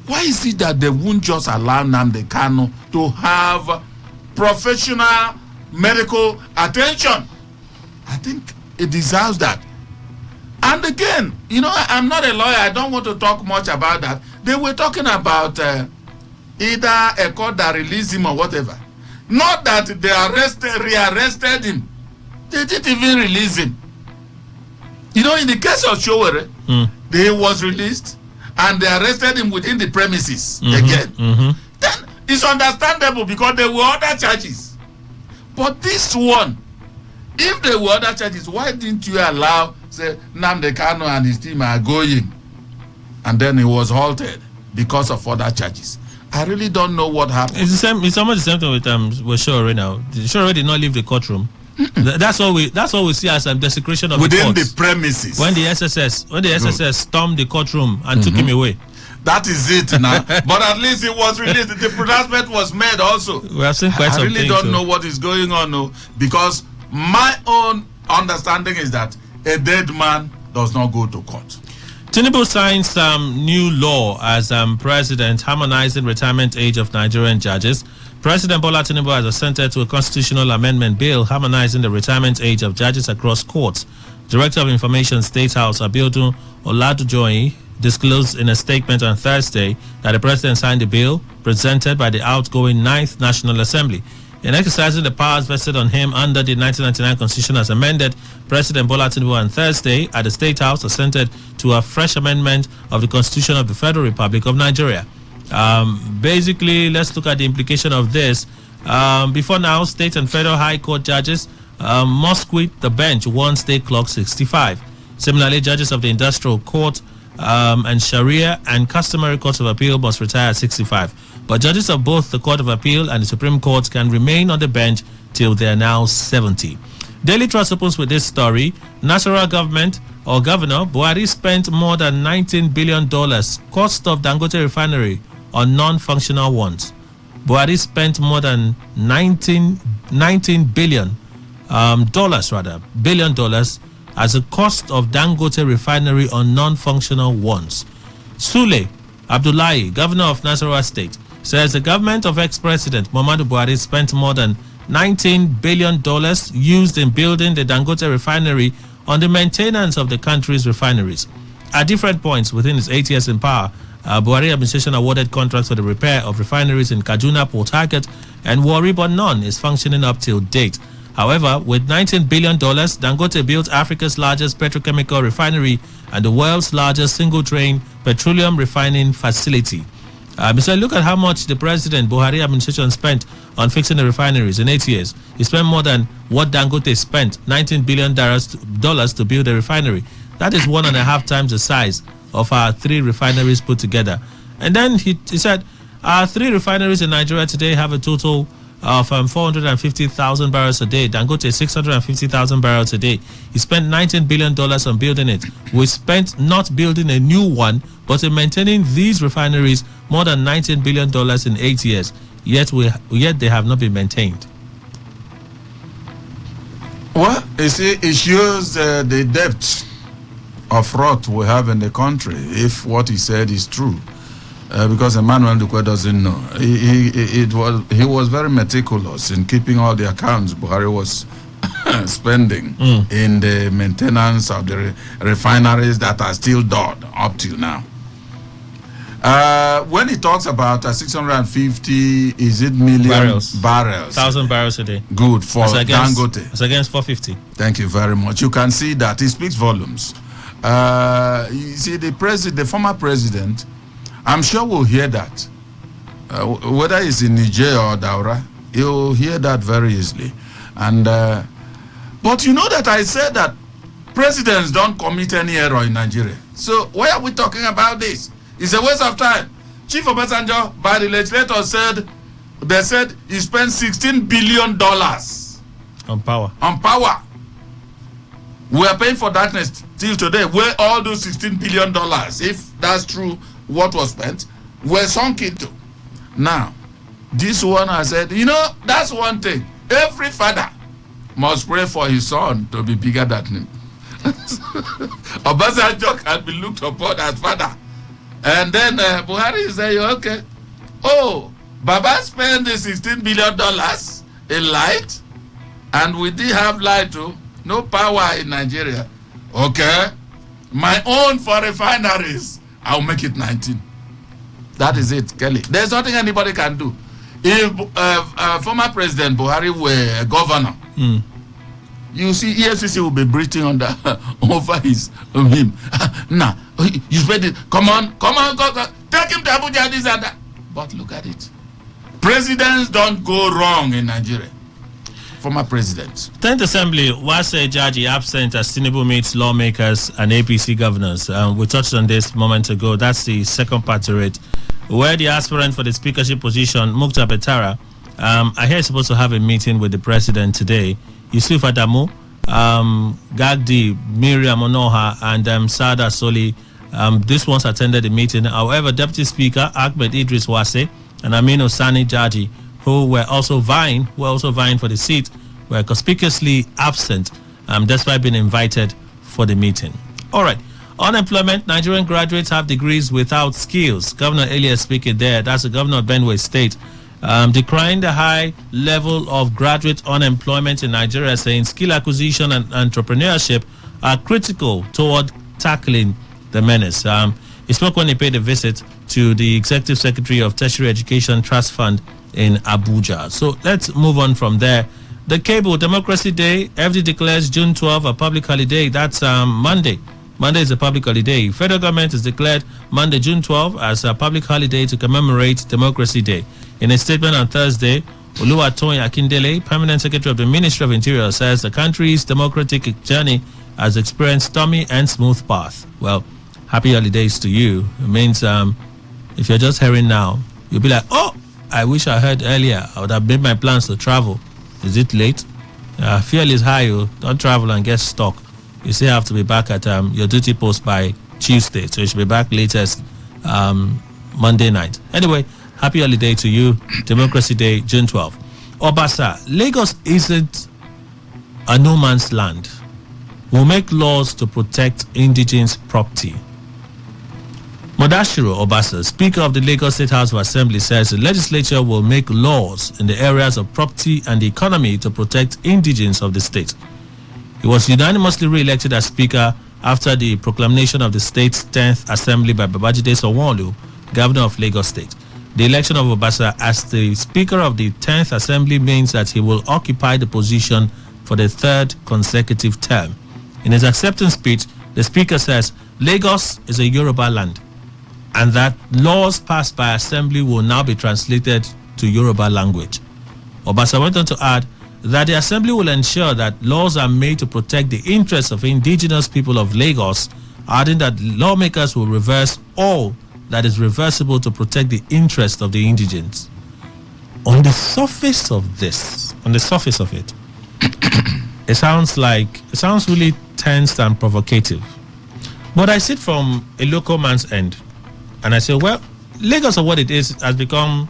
Why is it that they won't just allow Nnamdi Kanu to have professional medical attention? I think it deserves that. And again, I'm not a lawyer. I don't want to talk much about that. They were talking about either a court that released him or whatever. Not that they rearrested him. They didn't even release him. In the case of Showere, he was released and they arrested him within the premises again. Then it's understandable because there were other charges. But this one, if there were other charges, why didn't you allow, say, Nnamdi Kanu and his team are going? And then he was halted because of other charges. I really don't know what happened. It's the same. It's almost the same thing with Showere now. Showere did not leave the courtroom. That's all we see as desecration of within the the premises. When the SSS stormed the courtroom and took him away. That is it now. But at least it was released. The pronouncement was made also. We have seen quite I really don't know what is going on now, because my own understanding is that a dead man does not go to court. Tinubu signed some new law as president, harmonizing retirement age of Nigerian judges. President Bola Tinubu has assented to a constitutional amendment bill harmonizing the retirement age of judges across courts. Director of Information State House Abiodun Oladujoyi disclosed in a statement on Thursday that the president signed the bill presented by the outgoing 9th National Assembly. In exercising the powers vested on him under the 1999 Constitution as amended, President Bola Tinubu on Thursday at the State House assented to a fresh amendment of the Constitution of the Federal Republic of Nigeria. Basically, let's look at the implication of this. Before now, state and federal high court judges must quit the bench once they clock 65. Similarly, judges of the industrial court and Sharia and customary courts of appeal must retire at 65. But judges of both the Court of Appeal and the Supreme Court can remain on the bench till they are now 70. Daily Trust opens with this story. National government or Governor, Buhari spent more than $19 billion cost of Dangote refinery on non-functional ones. Buhari spent more than $19 billion dollars as a cost of Dangote refinery on non-functional ones. Sule Abdullahi, Governor of Nasarawa State, says the government of ex-president Muhammadu Buhari spent more than $19 billion used in building the Dangote refinery on the maintenance of the country's refineries. At different points within its 8 years in power, Buhari administration awarded contracts for the repair of refineries in Kaduna, Port Harcourt, and Warri, but none is functioning up till date. However, with $19 billion, Dangote built Africa's largest petrochemical refinery and the world's largest single-train petroleum refining facility. So look at how much the President Buhari administration spent on fixing the refineries in 8 years. He spent more than what Dangote spent, $19 billion to build a refinery. That is 1.5 times the size of our 3 refineries put together. And then he said, our 3 refineries in Nigeria today have a total of 450,000 barrels a day. Dangote 650,000 barrels a day. He spent $19 billion on building it. We spent not building a new one, but in maintaining these refineries more than $19 billion in 8 years. Yet they have not been maintained. Well, you see, it shows the depth of rot we have in the country, if what he said is true. Because Emmanuel Dukwe doesn't know. He was very meticulous in keeping all the accounts Buhari was spending in the maintenance of the refineries that are still done up till now. When he talks about 650, is it million barrels? 1,000 barrels a day. Good for Dangote. It's against 450. Thank you very much. You can see that he speaks volumes. You see, the former president, I'm sure we'll hear that. Whether it's in Niger or Daura, you'll hear that very easily. And but you know that I said that presidents don't commit any error in Nigeria. So why are we talking about this? It's a waste of time. Chief Obasanjo, by the legislator, said he spent $16 billion on power. We are paying for darkness till today. Where all those $16 billion, if that's true, what was spent, were sunk into. Now, this one has said, that's one thing. Every father must pray for his son to be bigger than him. Obasanjo can be looked upon as father. And then Buhari is saying, okay, Baba spent the $16 billion in light, and we did have light too. No power in Nigeria. Okay, my own for refineries, I'll make it 19. That is it, Kelly. There's nothing anybody can do. If former President Buhari were a governor, you see EFCC will be breathing over him. Nah, you spend it. Come on, take him to Abuja, this and that. But look at it. Presidents don't go wrong in Nigeria. Former presidents. 10th Assembly, Wase Jaji absent as Tinubu meets lawmakers and APC governors. We touched on this a moment ago. That's the second part to it. Where the aspirant for the speakership position, Mukta Betara, I hear he's supposed to have a meeting with the president today. Yusuf Adamu, Gagdi, Miriam Onoha, and Sada Soli, this ones attended the meeting. However, Deputy Speaker Ahmed Idris Wase and Aminu Sani Jaji, who were also vying for the seat, were conspicuously absent despite being invited for the meeting. All right. Unemployment, Nigerian graduates have degrees without skills. Governor Elias speaking there, that's the governor of Benue State, decrying the high level of graduate unemployment in Nigeria, saying skill acquisition and entrepreneurship are critical toward tackling the menace. He spoke when he paid a visit to the Executive Secretary of Tertiary Education Trust Fund in Abuja. So let's move on from there. The Cable Democracy Day, FD declares June 12 a public holiday. That's Monday. Monday is a public holiday. Federal government has declared Monday, June 12 as a public holiday to commemorate Democracy Day. In a statement on Thursday, Oluwatoyin Akindele, Permanent Secretary of the Ministry of Interior, says the country's democratic journey has experienced stormy and smooth path. Well, happy holidays to you. It means if you're just hearing now, you'll be like, I wish I heard earlier. I would have made my plans to travel. Is it late? Fuel is high. Don't travel and get stuck. You still have to be back at your duty post by Tuesday, so you should be back latest Monday night. Anyway, happy holiday to you. Democracy Day, June 12th. Obasa, Lagos isn't a no man's land. We'll make laws to protect indigenous property. Modashiro Obasa, Speaker of the Lagos State House of Assembly, says the legislature will make laws in the areas of property and the economy to protect indigenes of the state. He was unanimously re-elected as Speaker after the proclamation of the state's 10th Assembly by Babajide Sanwo-Olu, Governor of Lagos State. The election of Obasa as the Speaker of the 10th Assembly means that he will occupy the position for the third consecutive term. In his acceptance speech, the Speaker says Lagos is a Yoruba land and that laws passed by Assembly will now be translated to Yoruba language. Obasa went on to add that the Assembly will ensure that laws are made to protect the interests of indigenous people of Lagos, adding that lawmakers will reverse all that is reversible to protect the interests of the indigents. On the surface of this, on the surface of it, it sounds really tense and provocative. But I sit from a local man's end and I say, well, Lagos, or what it is, has become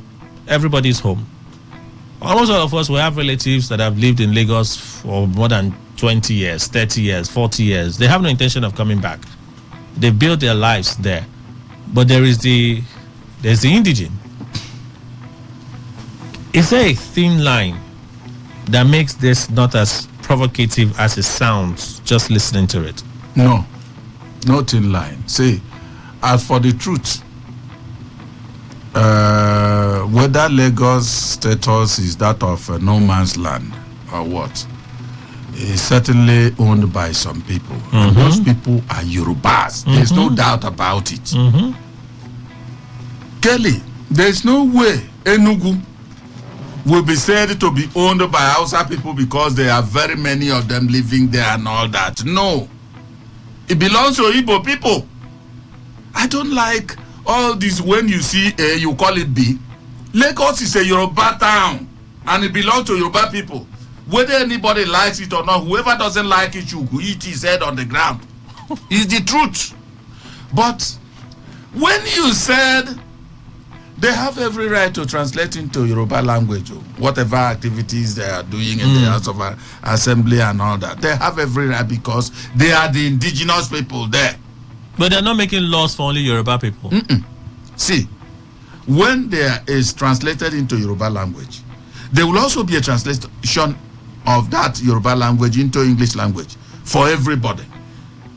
everybody's home. Almost all of us will have relatives that have lived in Lagos for more than 20 years, 30 years, 40 years. They have no intention of coming back. They built their lives there. But there's the indigene. Is there a thin line that makes this not as provocative as it sounds just listening to it? No thin line. See, as for the truth, whether Lagos status is that of no man's land or what, is certainly owned by some people. And those people are Yorubas. There's no doubt about it. Kelly, there's no way Enugu will be said to be owned by Hausa people because there are very many of them living there and all that. No. It belongs to Igbo people. I don't like all this when you see A, you call it B. Lagos is a Yoruba town and it belongs to Yoruba people. Whether anybody likes it or not, whoever doesn't like it should eat his head on the ground. It's the truth. But when you said they have every right to translate into Yoruba language, whatever activities they are doing in the House of Assembly and all that, they have every right because they are the indigenous people there. But they're not making laws for only Yoruba people. See, when there is translated into Yoruba language, there will also be a translation of that Yoruba language into English language for everybody.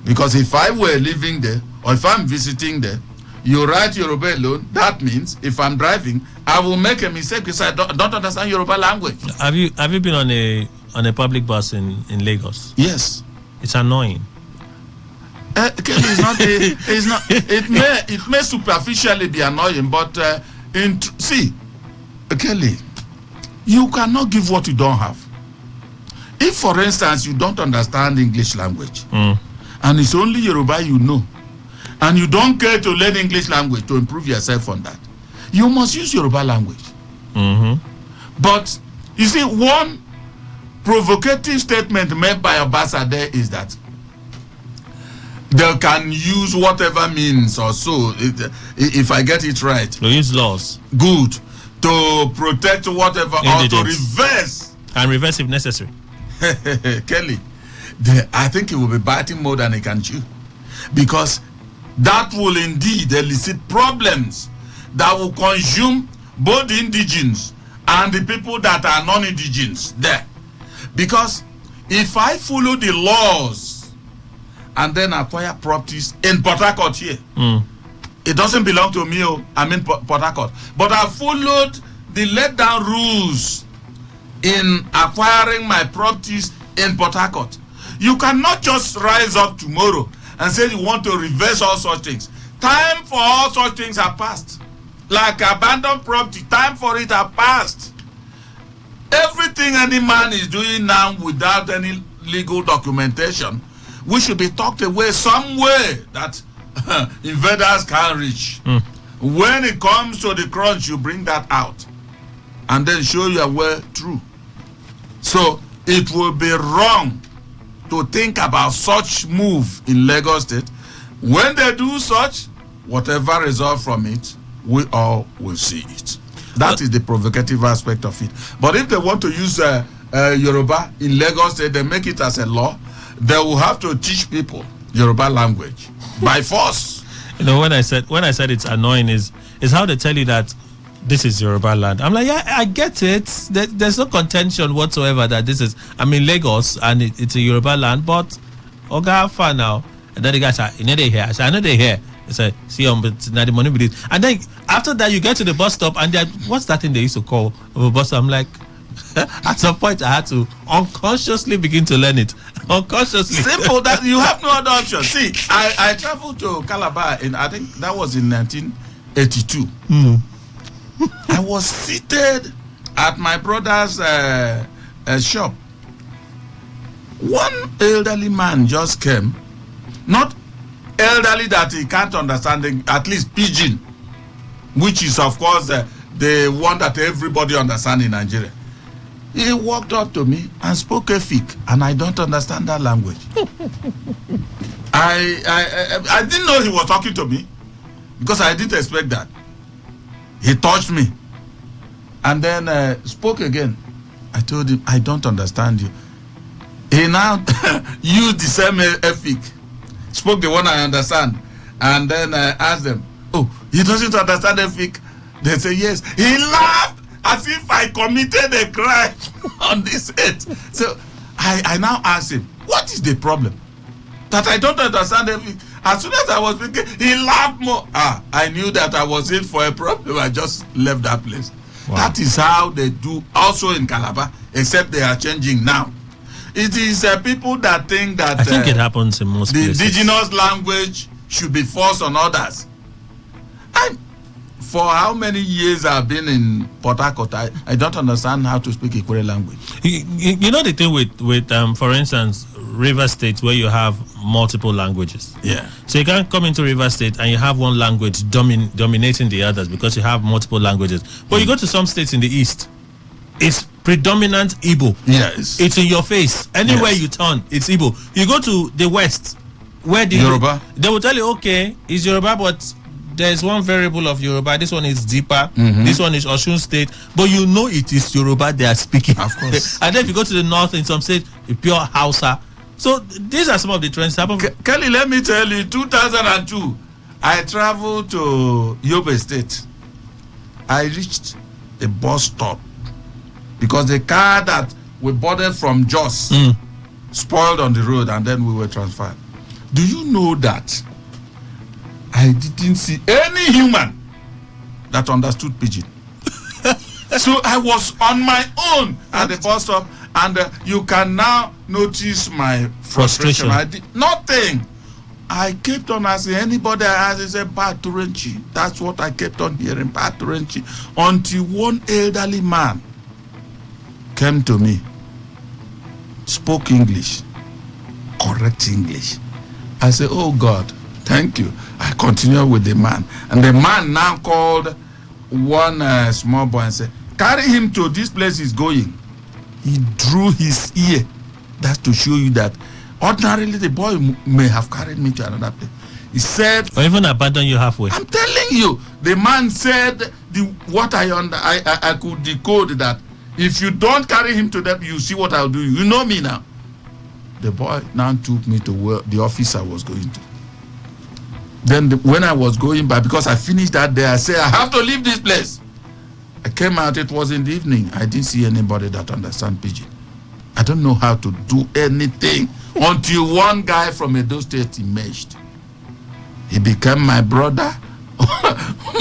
Because if I were living there or if I'm visiting there, you write Yoruba alone, that means if I'm driving, I will make a mistake because I don't understand Yoruba language. Have you been on a public bus in Lagos? Yes. It's annoying. It's not. It may superficially be annoying, but see, Kelly, you cannot give what you don't have. If, for instance, you don't understand English language, and it's only Yoruba you know, and you don't care to learn English language to improve yourself on that, you must use Yoruba language. But you see, one provocative statement made by Obasa there is that they can use whatever means or so, if I get it right. To use laws. Good. To protect whatever or to reverse. And reverse if necessary. Kelly, I think it will be biting more than it can chew. Because that will indeed elicit problems that will consume both the indigenes and the people that are non-indigenes there. Because if I follow the laws and then acquire properties in Port Harcourt here, it doesn't belong to me, I'm in Port Harcourt. But I followed the let down rules in acquiring my properties in Port Harcourt. You cannot just rise up tomorrow and say you want to reverse all such things. Time for all such things are past. Like abandoned property, time for it are past. Everything any man is doing now without any legal documentation, we should be tucked away some way that invaders can't reach. When it comes to the crunch, you bring that out and then show your way through. So it will be wrong to think about such move in Lagos State. When they do such, whatever result from it, we all will see it. That is the provocative aspect of it. But if they want to use Yoruba in Lagos State, they make it as a law, they will have to teach people Yoruba language by force. You know, when I said it's annoying is how they tell you that this is Yoruba land. I'm like, yeah, I get it. There's no contention whatsoever that this is. I'm in Lagos and it's a Yoruba land, but Oga far now. And then the guy said, you know they here. I said, I know they here. He said, see, but now the money with it. And then after that, you get to the bus stop and what's that thing they used to call a bus stop? I'm like, at some point I had to unconsciously begin to learn it. Unconsciously. Simple, that you have no other option. See, I traveled to Calabar I think that was in 1982. I was seated at my brother's shop. One elderly man just came, not elderly that he can't understand, at least pidgin, which is of course the one that everybody understands in Nigeria. He walked up to me and spoke Efik, and I don't understand that language. I didn't know he was talking to me because I didn't expect that. He touched me and then spoke again. I told him, I don't understand you. He now used the same Efik, spoke the one I understand, and then asked them, oh, he doesn't understand Efik? They say yes. He laughed as if I committed a crime on this head. So I now asked him, what is the problem? That I don't understand Efik. As soon as I was speaking, he laughed more. I knew that I was in for a problem. I just left that place. Wow. That is how they do also in Calabar, except they are changing now. It is people that think that I think it happens in most places. The indigenous language should be forced on others. And for how many years I've been in Port Harcourt, I don't understand how to speak Ikwe language. You know the thing with for instance, River State, where you have multiple languages. Yeah. So you can't come into River State and you have one language dominating the others because you have multiple languages. But you go to some states in the east, it's predominant Igbo. Yes. It's in your face. Anywhere you turn, it's Igbo. You go to the west, where Yoruba. They will tell you, okay, it's Yoruba, but there's one variable of Yoruba. This one is deeper. This one is Osun State. But you know it is Yoruba they are speaking. Of course. And then if you go to the north, in some states, pure Hausa. So these are some of the trends happen. Kelly, let me tell you, 2002, I traveled to Yobe State. I reached a bus stop because the car that we boarded from Jos spoiled on the road, and then we were transferred. Do you know that I didn't see any human that understood pidgin? So I was on my own at the bus stop, and you can now notice my frustration. I did nothing. I kept on asking anybody I asked, they said Baturenchi. That's what I kept on hearing, Baturenchi, until one elderly man came to me, spoke English, correct English. I said, oh God, thank you. I continued with the man, and the man now called one small boy and said, carry him to this place he's going. He drew his ear. That's to show you that ordinarily the boy may have carried me to another place. He said, or even abandon you halfway. I'm telling you, the man said what I could decode, that if you don't carry him to them, you see what I'll do. You know me now. The boy now took me to where the office I was going to. Then when I was going by, because I finished that day, I said, I have to leave this place. I came out, it was in the evening. I didn't see anybody that understand pidgin. I don't know how to do anything until one guy from Edo State emerged. He became my brother.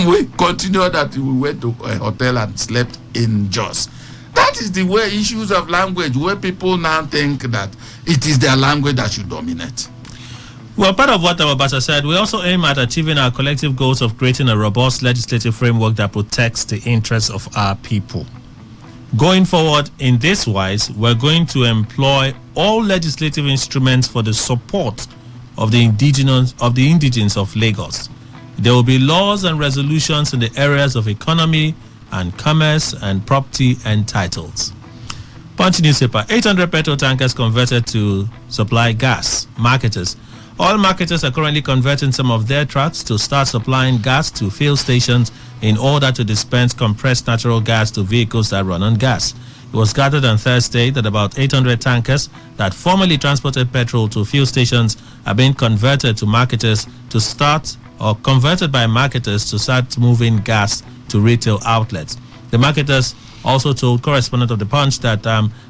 We continued that. We went to a hotel and slept in Jos. That is the way issues of language, where people now think that it is their language that should dominate. Well, part of what our Abasa said, we also aim at achieving our collective goals of creating a robust legislative framework that protects the interests of our people. Going forward in this wise, we're going to employ all legislative instruments for the support of the indigenes of Lagos. There will be laws and resolutions in the areas of economy and commerce and property and titles. Punch newspaper, 800 petrol tankers converted to supply gas. Marketers. All marketers are currently converting some of their trucks to start supplying gas to fuel stations in order to dispense compressed natural gas to vehicles that run on gas. It was gathered on Thursday that about 800 tankers that formerly transported petrol to fuel stations are being converted to marketers to start, or converted by marketers to start moving gas to retail outlets. The marketers also told correspondent of the Punch that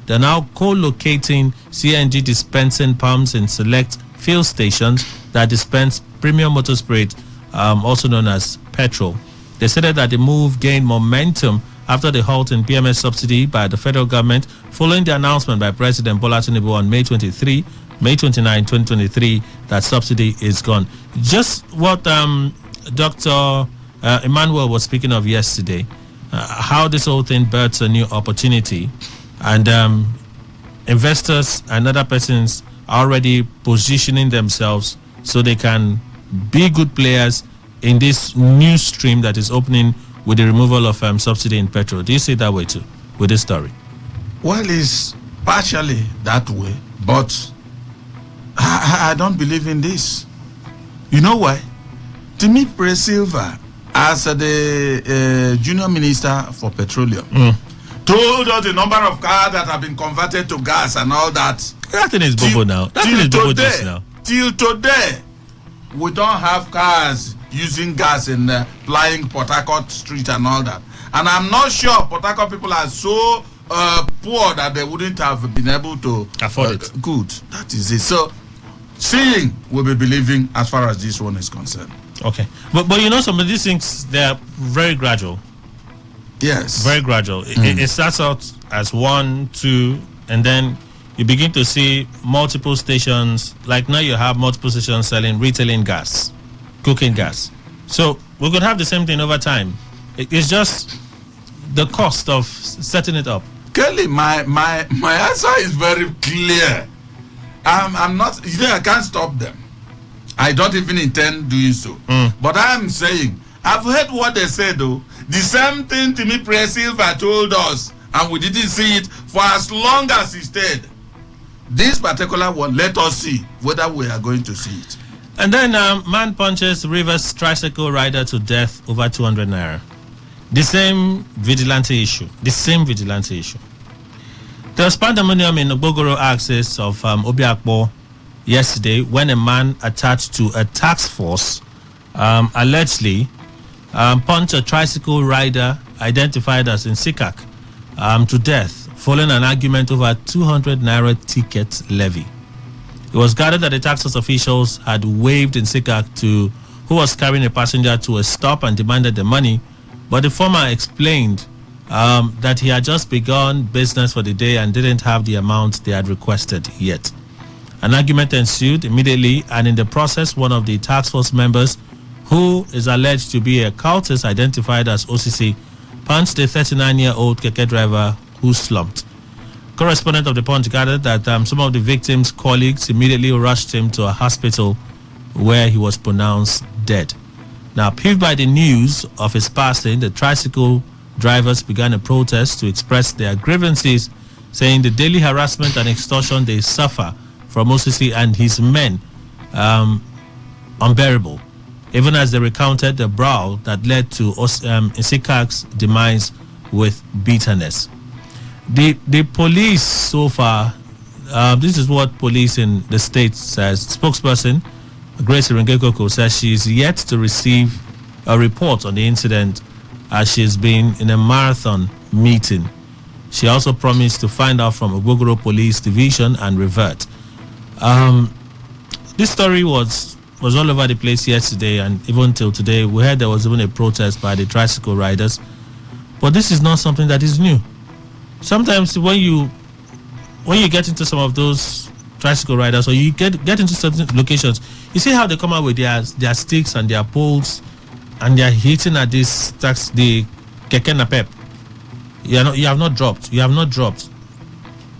they're now co-locating CNG dispensing pumps in select fuel stations that dispense premium motor spirit, also known as petrol. They said that the move gained momentum after the halt in PMS subsidy by the federal government following the announcement by President Bola Tinubu on May 29, 2023, that subsidy is gone. Just what Dr. Emmanuel was speaking of yesterday, how this whole thing births a new opportunity, and investors and other persons are already positioning themselves so they can be good players in this new stream that is opening with the removal of subsidy in petrol. Do you see it that way too with this story? Well, it's partially that way, but I don't believe in this. You know why? Timi Pre-Silva, as the junior minister for petroleum, told us the number of cars that have been converted to gas and all that. Nothing is bobo now. Nothing is bobo just now. Till today, we don't have cars using gas in plying Port Harcourt Street and all that. And I'm not sure Port Harcourt people are so poor that they wouldn't have been able to afford it. Good. That is it. So, seeing will be believing as far as this one is concerned. Okay. But you know, some of these things, they're very gradual. Yes. Very gradual. It starts out as 1, 2, and then you begin to see multiple stations. Like now you have multiple stations selling, retailing gas, cooking gas. So we could have the same thing over time. It's just the cost of setting it up. Kelly, my answer is very clear. I'm not, I can't stop them. I don't even intend doing so. But I'm saying, I've heard what they said though. The same thing Timi Pre-Silva told us, and we didn't see it for as long as he stayed. This particular one, let us see whether we are going to see it. And then man punches Rivers tricycle rider to death over 200 naira. The same vigilante issue. There was pandemonium in the Ogbogoro axis of Obiakpo yesterday when a man attached to a task force allegedly punched a tricycle rider identified as in Sikak to death following an argument over 200 naira ticket levy. It was gathered that the task force officials had waved in Sikak to who was carrying a passenger to a stop and demanded the money, but the former explained that he had just begun business for the day and didn't have the amount they had requested yet. An argument ensued immediately, and in the process, one of the task force members, who is alleged to be a cultist identified as OCC, punched a 39-year-old keke driver who slumped. Correspondent of the Punch gathered that some of the victim's colleagues immediately rushed him to a hospital where he was pronounced dead. Now, peeved by the news of his passing, the tricycle drivers began a protest to express their grievances, saying the daily harassment and extortion they suffer from OCC and his men unbearable, even as they recounted the brawl that led to Isikak's demise with bitterness. The police so far, this is what police in the state says. Spokesperson Grace Irengekoko says she is yet to receive a report on the incident as she has been in a marathon meeting. She also promised to find out from Ogbogoro Police Division and revert. This story was all over the place yesterday, and even till today we heard there was even a protest by the tricycle riders. But this is not something that is new. Sometimes when you get into some of those tricycle riders, or you get into certain locations, you see how they come out with their sticks and their poles, and they're hitting at the keke napep. You have not dropped.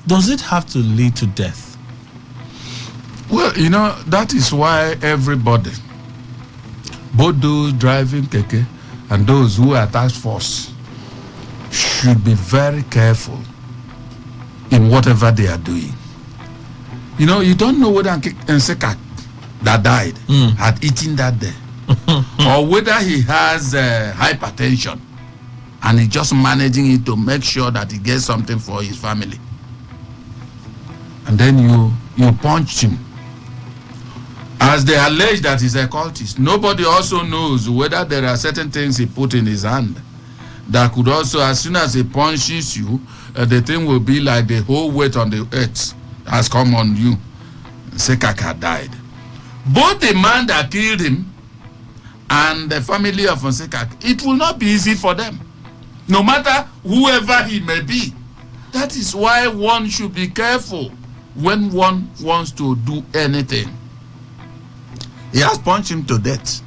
Does it have to lead to death? Well, that is why everybody, both those driving keke and those who are task force, should be very careful in whatever they are doing. You know, you don't know whether Nseka that died had eaten that day, or whether he has hypertension and he's just managing it to make sure that he gets something for his family. And then you punched him. As they allege that he's a cultist, nobody also knows whether there are certain things he put in his hand that could also, as soon as he punches you, the thing will be like the whole weight on the earth has come on you. Sekaka died. Both the man that killed him and the family of Sekaka, it will not be easy for them, no matter whoever he may be. That is why one should be careful when one wants to do anything. He has punched him to death.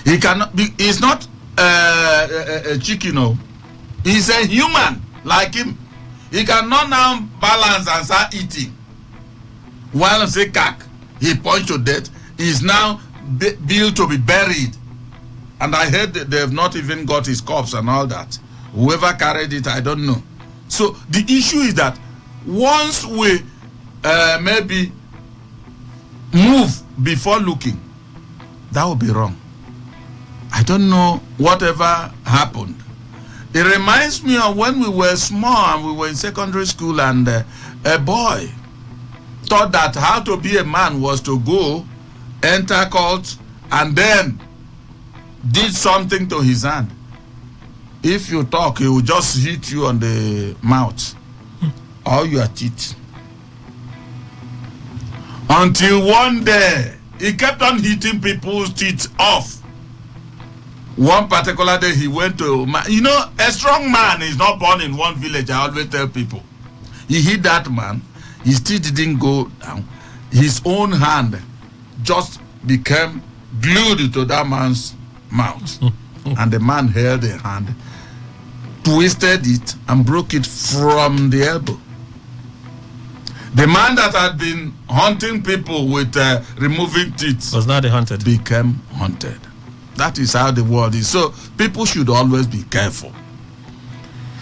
He cannot be, he's not a chicken, no. He's a human like him. He cannot now balance and start eating. While Sekak, he punched to death, is now built to be buried. And I heard that they have not even got his corpse and all that. Whoever carried it, I don't know. So the issue is that once we maybe move before looking, that would be wrong. I don't know whatever happened. It reminds me of when we were small and we were in secondary school, and a boy thought that how to be a man was to go, enter court, and then did something to his hand. If you talk, he will just hit you on the mouth or your teeth. Until one day, he kept on hitting people's teeth off. One particular day, he went to, you know, a strong man is not born in one village, I always tell people. He hit that man, his teeth didn't go down. His own hand just became glued to that man's mouth. And the man held the hand, twisted it, and broke it from the elbow. The man that had been hunting people with removing teeth was not the hunted. Became hunted. That is how the world is. So people should always be careful.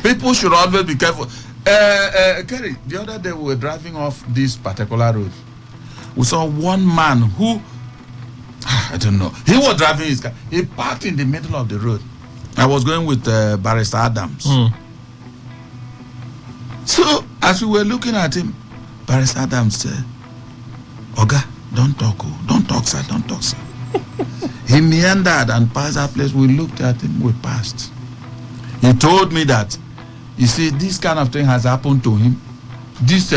People should always be careful. Kerry, the other day we were driving off this particular road. We saw one man who, I don't know, he was driving his car. He parked in the middle of the road. I was going with Barrister Adams. So as we were looking at him, Barrister Adams said, "Oga, don't talk, sir, don't talk, sir." He meandered and passed that place. We looked at him, we passed. He told me that, you see, this kind of thing has happened to him. This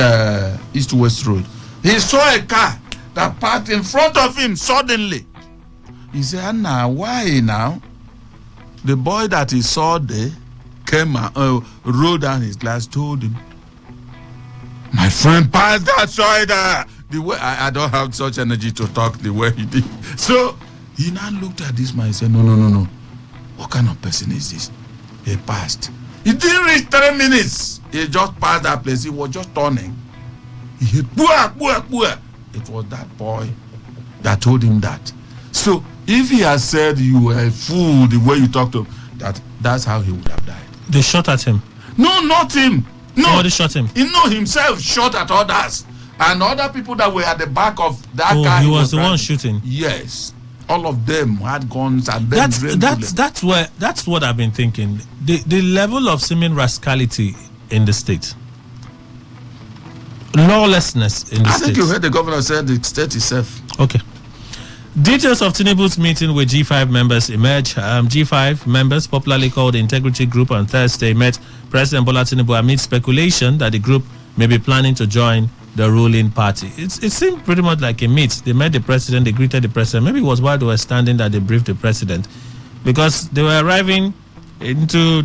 East-West Road. He saw a car that parked in front of him suddenly. He said, "Anna, why now?" The boy that he saw there came and rolled down his glass, told him, "My friend passed that side." The way I don't have such energy to talk the way he did. So he now looked at this man and said, No. What kind of person is this? He passed. He didn't reach 3 minutes. He just passed that place. He was just turning. He hit, bua. It was that boy that told him that. So if he had said you were a fool the way you talked to him, that's how he would have died. They shot at him. No, not him. No, somebody shot him. He himself shot at others, and other people that were at the back of that car. He was the one shooting. Yes, all of them had guns, and that's what I've been thinking. The level of seeming rascality in the state, lawlessness in the state. I think you heard the governor said the state is safe. Okay. Details of Tinubu's meeting with G5 members emerge. G5 members, popularly called the Integrity Group, on Thursday met President Bola Tinubu amid speculation that the group may be planning to join the ruling party. It seemed pretty much like a meet. They met the president, they greeted the president. Maybe it was while they were standing that they briefed the president, because they were arriving into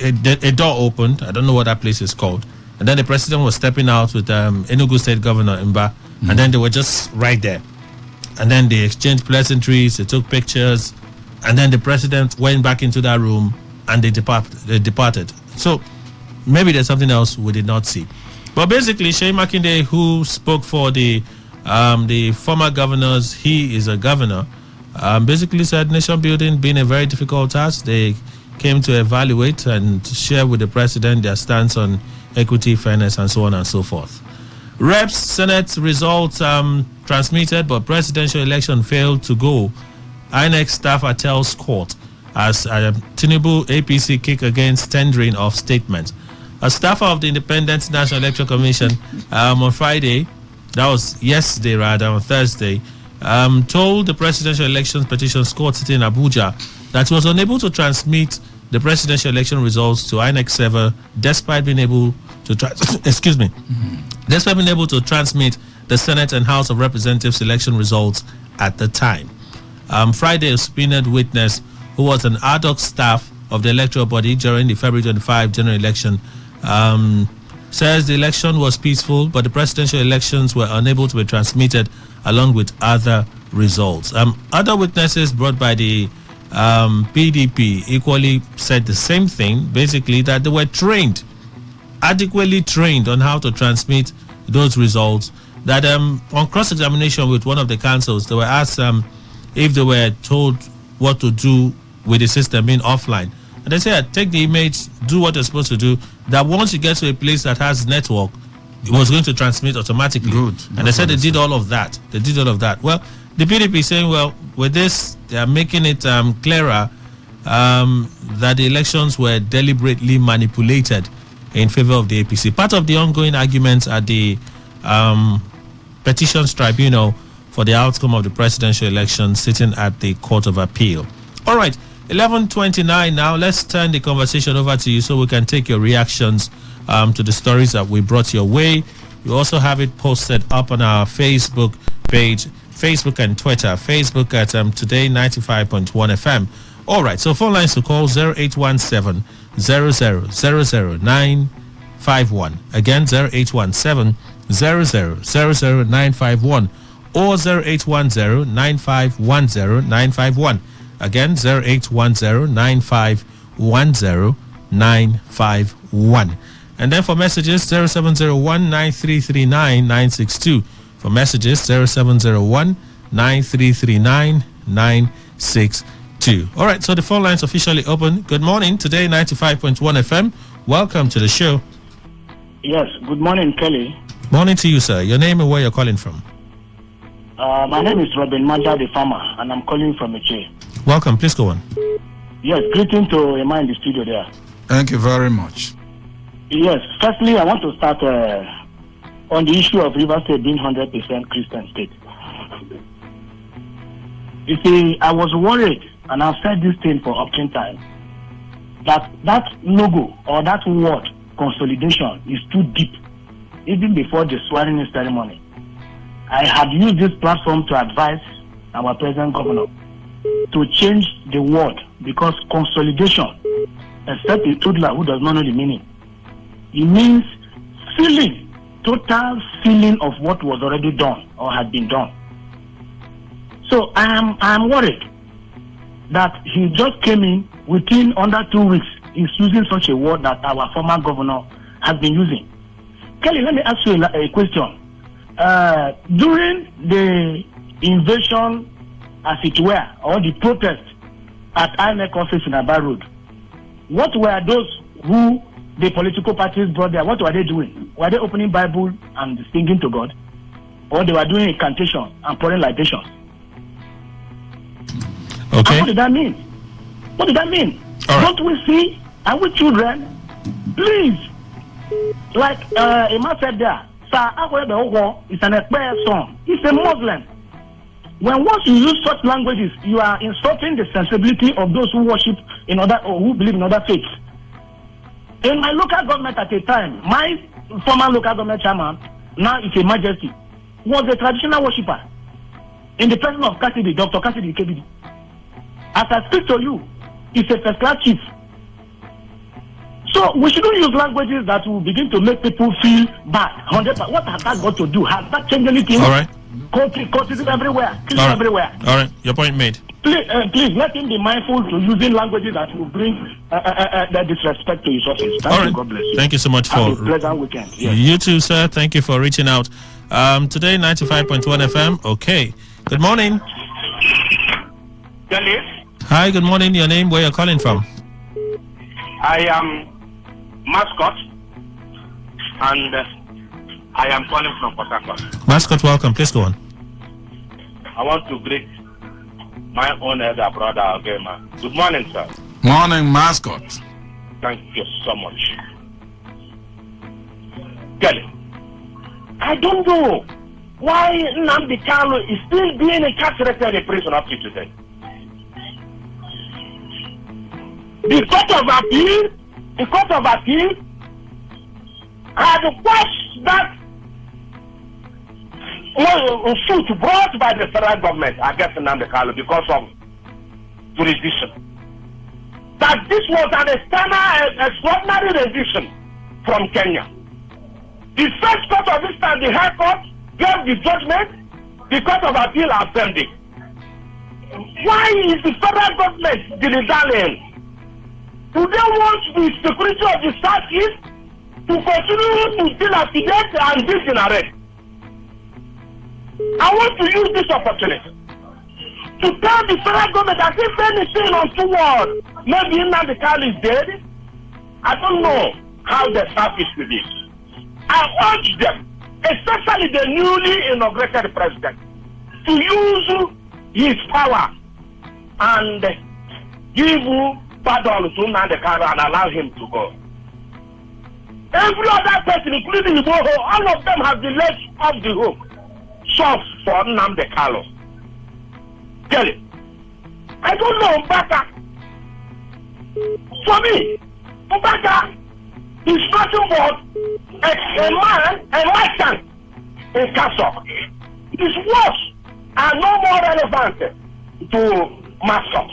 a door opened. I don't know what that place is called. And then the president was stepping out with Enugu State Governor Mba, and then they were just right there. And then they exchanged pleasantries, they took pictures, and then the president went back into that room and they departed. So maybe there's something else we did not see. But basically, Seyi Makinde, who spoke for the former governors, he is a governor, basically said nation building being a very difficult task. They came to evaluate and share with the president their stance on equity, fairness, and so on and so forth. Reps Senate results transmitted, but presidential election failed to go. INEC staff tells court as Tinubu APC kick against tendering of statements. A staffer of the Independent National Electoral Commission on Friday, that was yesterday rather, on Thursday, told the Presidential Elections Petitions Court sitting in Abuja that he was unable to transmit the presidential election results to INEC server despite being able to despite being able to transmit the Senate and House of Representatives election results at the time. Friday, a subpoenaed witness who was an ad hoc staff of the electoral body during the February 25 general election says the election was peaceful, but the presidential elections were unable to be transmitted along with other results. Other witnesses brought by the PDP equally said the same thing, basically that they were adequately trained on how to transmit those results. That on cross-examination with one of the councils, they were asked if they were told what to do with the system being offline. And they said, take the image, do what you're supposed to do, that once you get to a place that has network, it was going to transmit automatically. Good. And they said they did all of that. Well, the PDP is saying, well, with this, they are making it clearer that the elections were deliberately manipulated in favor of the APC. Part of the ongoing arguments at the Petitions Tribunal for the outcome of the presidential election sitting at the Court of Appeal. All right, 11:29 now. Let's turn the conversation over to you so we can take your reactions to the stories that we brought your way. You also have it posted up on our Facebook page, Facebook and Twitter. Facebook at Today95.1 FM. All right, so phone lines to call 0817 0000951. Again, 0817 0000951 or 0810-9510-951. Again, 0810-9510-951. And then for messages, 0701-9339-962. For messages, 0701-9339-962. All right, so the phone line's officially open. Good morning. Today, 95.1 FM. Welcome to the show. Yes, good morning, Kelly. Morning to you, sir. Your name and where you're calling from? My name is Robin Manja, the farmer, and I'm calling from Eche. Welcome. Please go on. Yes, greeting to Emma in the studio there. Thank you very much. Yes, firstly, I want to start on the issue of River State being 100% Christian state. You see, I was worried, and I've said this thing for upton time, that logo or that word, consolidation, is too deep, even before the swearing-in ceremony. I had used this platform to advise our present governor to change the word, because consolidation, except a toddler who does not know the meaning, it means sealing, total sealing of what was already done or had been done. So I am worried that he just came in within under 2 weeks. He's using such a word that our former governor has been using. Kelly, let me ask you a question. During the invasion, as it were, or the protest at INEC office in Aba Road, what were those who the political parties brought there? What were they doing? Were they opening Bible and singing to God? Or they were doing incantation and pouring libations? Okay. And what did that mean? What did that mean? Right. Don't we see? Are we children? Please. Like Emma said there, Sir Akwebe is an Ekpe song. He's a Muslim. When once you use such languages, you are insulting the sensibility of those who worship in other or who believe in other faiths. In my local government at a time, my former local government chairman, now it's a majesty, was a traditional worshipper in the person of Cassidy, Dr. Cassidy KBD. As I speak to you, it's a first-class chief. So we shouldn't use languages that will begin to make people feel bad. 100%. What has that got to do? Has that changed anything? All right. Courses everywhere. Killing everywhere. All right. Your point made. Please let him be mindful to using languages that will bring the disrespect to his office. Thank you. God bless you. Thank you so much for Have a pleasant weekend. Yes. You too, sir. Thank you for reaching out. Today, 95.1 FM. Okay. Good morning. Kelly, Hi. Good morning. Your name? Where you're calling from? I am Mascot. and I am calling from Port Harcourt. Mascot, welcome. Please go on. I want to greet my own elder brother, Ogema. Good morning, sir. Morning, Mascot. Thank you so much. Kelly, I don't know why Nnamdi Kanu is still being incarcerated in prison up to today. The Court of Appeal had quashed that suit brought by the federal government against Nnamdi Kanu because of jurisdiction. That this was an extraordinary rendition from Kenya. The first court of instance, the High Court, gave the judgment. The Court of Appeal affirmed it. Why is the federal government dilly-dallying? Do they want the security of the Southeast to continue to dilapidate and disinherit? I want to use this opportunity to tell the federal government that if anything untoward, maybe Nnamdi Kanu is dead, I don't know how the Southeast will be. I urge them, especially the newly inaugurated president, to use his power and give pardon to Nnamdi Kanu and allow him to go. Every other person, including the Igbo, all of them have been let off the hook. Soft for Nnamdi Kanu. Kelly, I don't know Mbaka. For me, Mbaka is nothing but a merchant in Castle. His words are no more relevant to Mascot.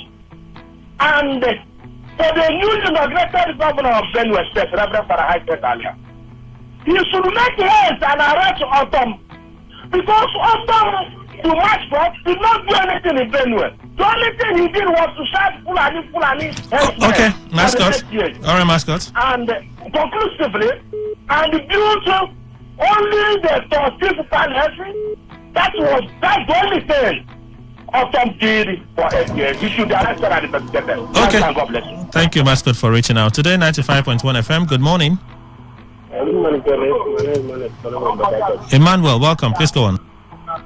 And for the newly inaugurated governor of Benue State, Reverend Father High State earlier, he should make haste and arrest Autumn, because Autumn to Mascot did not do anything in Benue. The only thing he did was to shout Fulani. Okay, Mascot. All right, Mascot. And conclusively, and built only the Tostifu Palace. That's the only thing Autumn did for 8 years. You should be arrested and investigated. Okay. God bless you. Thank you, Mascot, for reaching out. Today, 95.1 FM. Good morning. Good morning, Emmanuel, welcome. Please go on.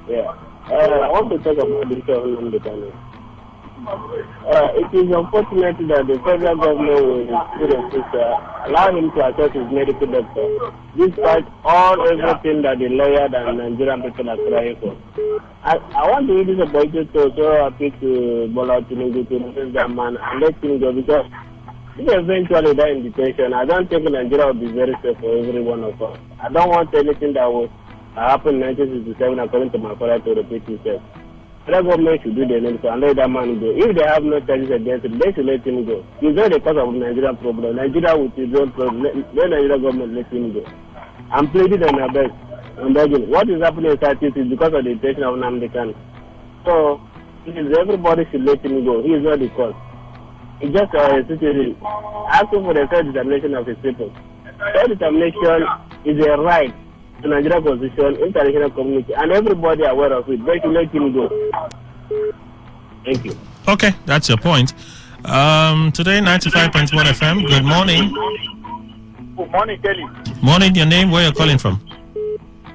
Yeah. I want to talk about the issue of Nnamdi Kanu. It is unfortunate that the federal government will allow him to access his medical doctor, despite everything that the lawyer and Nigerian people are crying for. I want to use this opportunity to also appeal to Bola Tinubu to release that man and let him go, because if eventually die in detention, I don't think Nigeria will be very safe for every one of us. I don't want anything that was happened in 1967, according to my father, to repeat itself. The government should do the needful and let that man go. If they have no charges against him, they should let him go. It's not the cause of Nigerian problem. Nigeria with his own problem. Let Nigeria government let him go. I'm pleading on my best. I'm begging. What is happening in Southeast is because of the detention of Nnamdi Kanu. So, everybody should let him go. He is not the cause. It's just a situation. Asking for the self-determination of his people. Self-determination is a right to Nigerian constitution, international community, and everybody aware of it. They should let him go. Thank you. Okay, that's your point. Today, 95.1 FM. Good morning. Good morning, Kelly. Morning, your name, where you're calling from?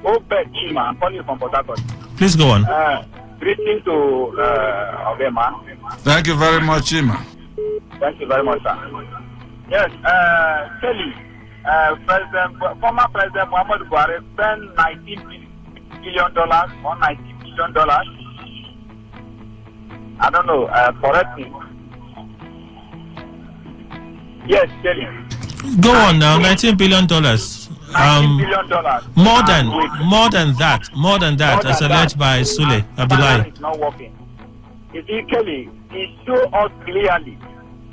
Obed Chima, I'm calling from Port Harcourt. Please go on. Greeting to Obema. Thank you very much, Chima. Thank you very much, sir. Yes, Kelly. Former President Muhammad Buhari spent $19 billion or $90 billion. I don't know, correct me. Yes, Kelly. Go on now, $19 billion. $19 billion. More than that, as alleged by Sule Abdullahi. It's not working. You see, Kelly, it shows us clearly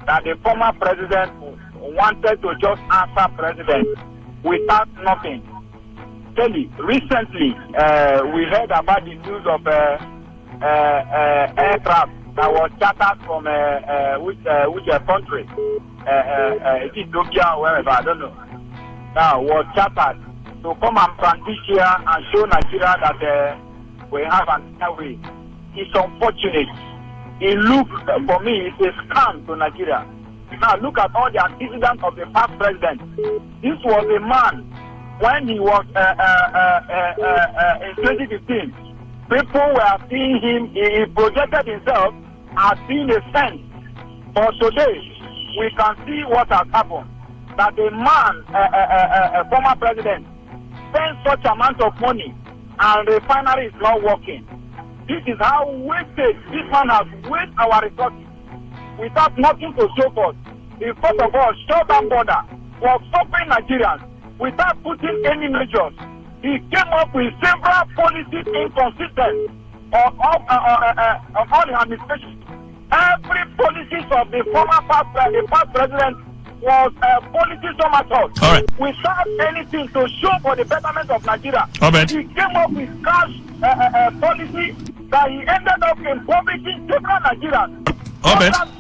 that the former president wanted to just answer president without nothing. Kelly, recently we heard about the news of aircraft that was chartered from which country, Ethiopia or wherever, I don't know. Now was chartered to come and practice here and show Nigeria that we have an way. It's unfortunate. It looks, for me, it's a scam to Nigeria. Now look at all the antecedents of the past president. This was a man when he was in 2015, people were seeing him, he projected himself as being a saint. But today, we can see what has happened. That a man, a former president, spends such amount of money and the refinery is not working. This is how wasted this man has wasted our resources without nothing to show for us. He first of all shut down border for suffering Nigerians without putting any measures. He came up with several policies inconsistent on all the administration. Every policies of the past president was policy somersault without anything to show for the betterment of Nigeria. He came up with cash policy that he ended up impoverishing several Nigerians.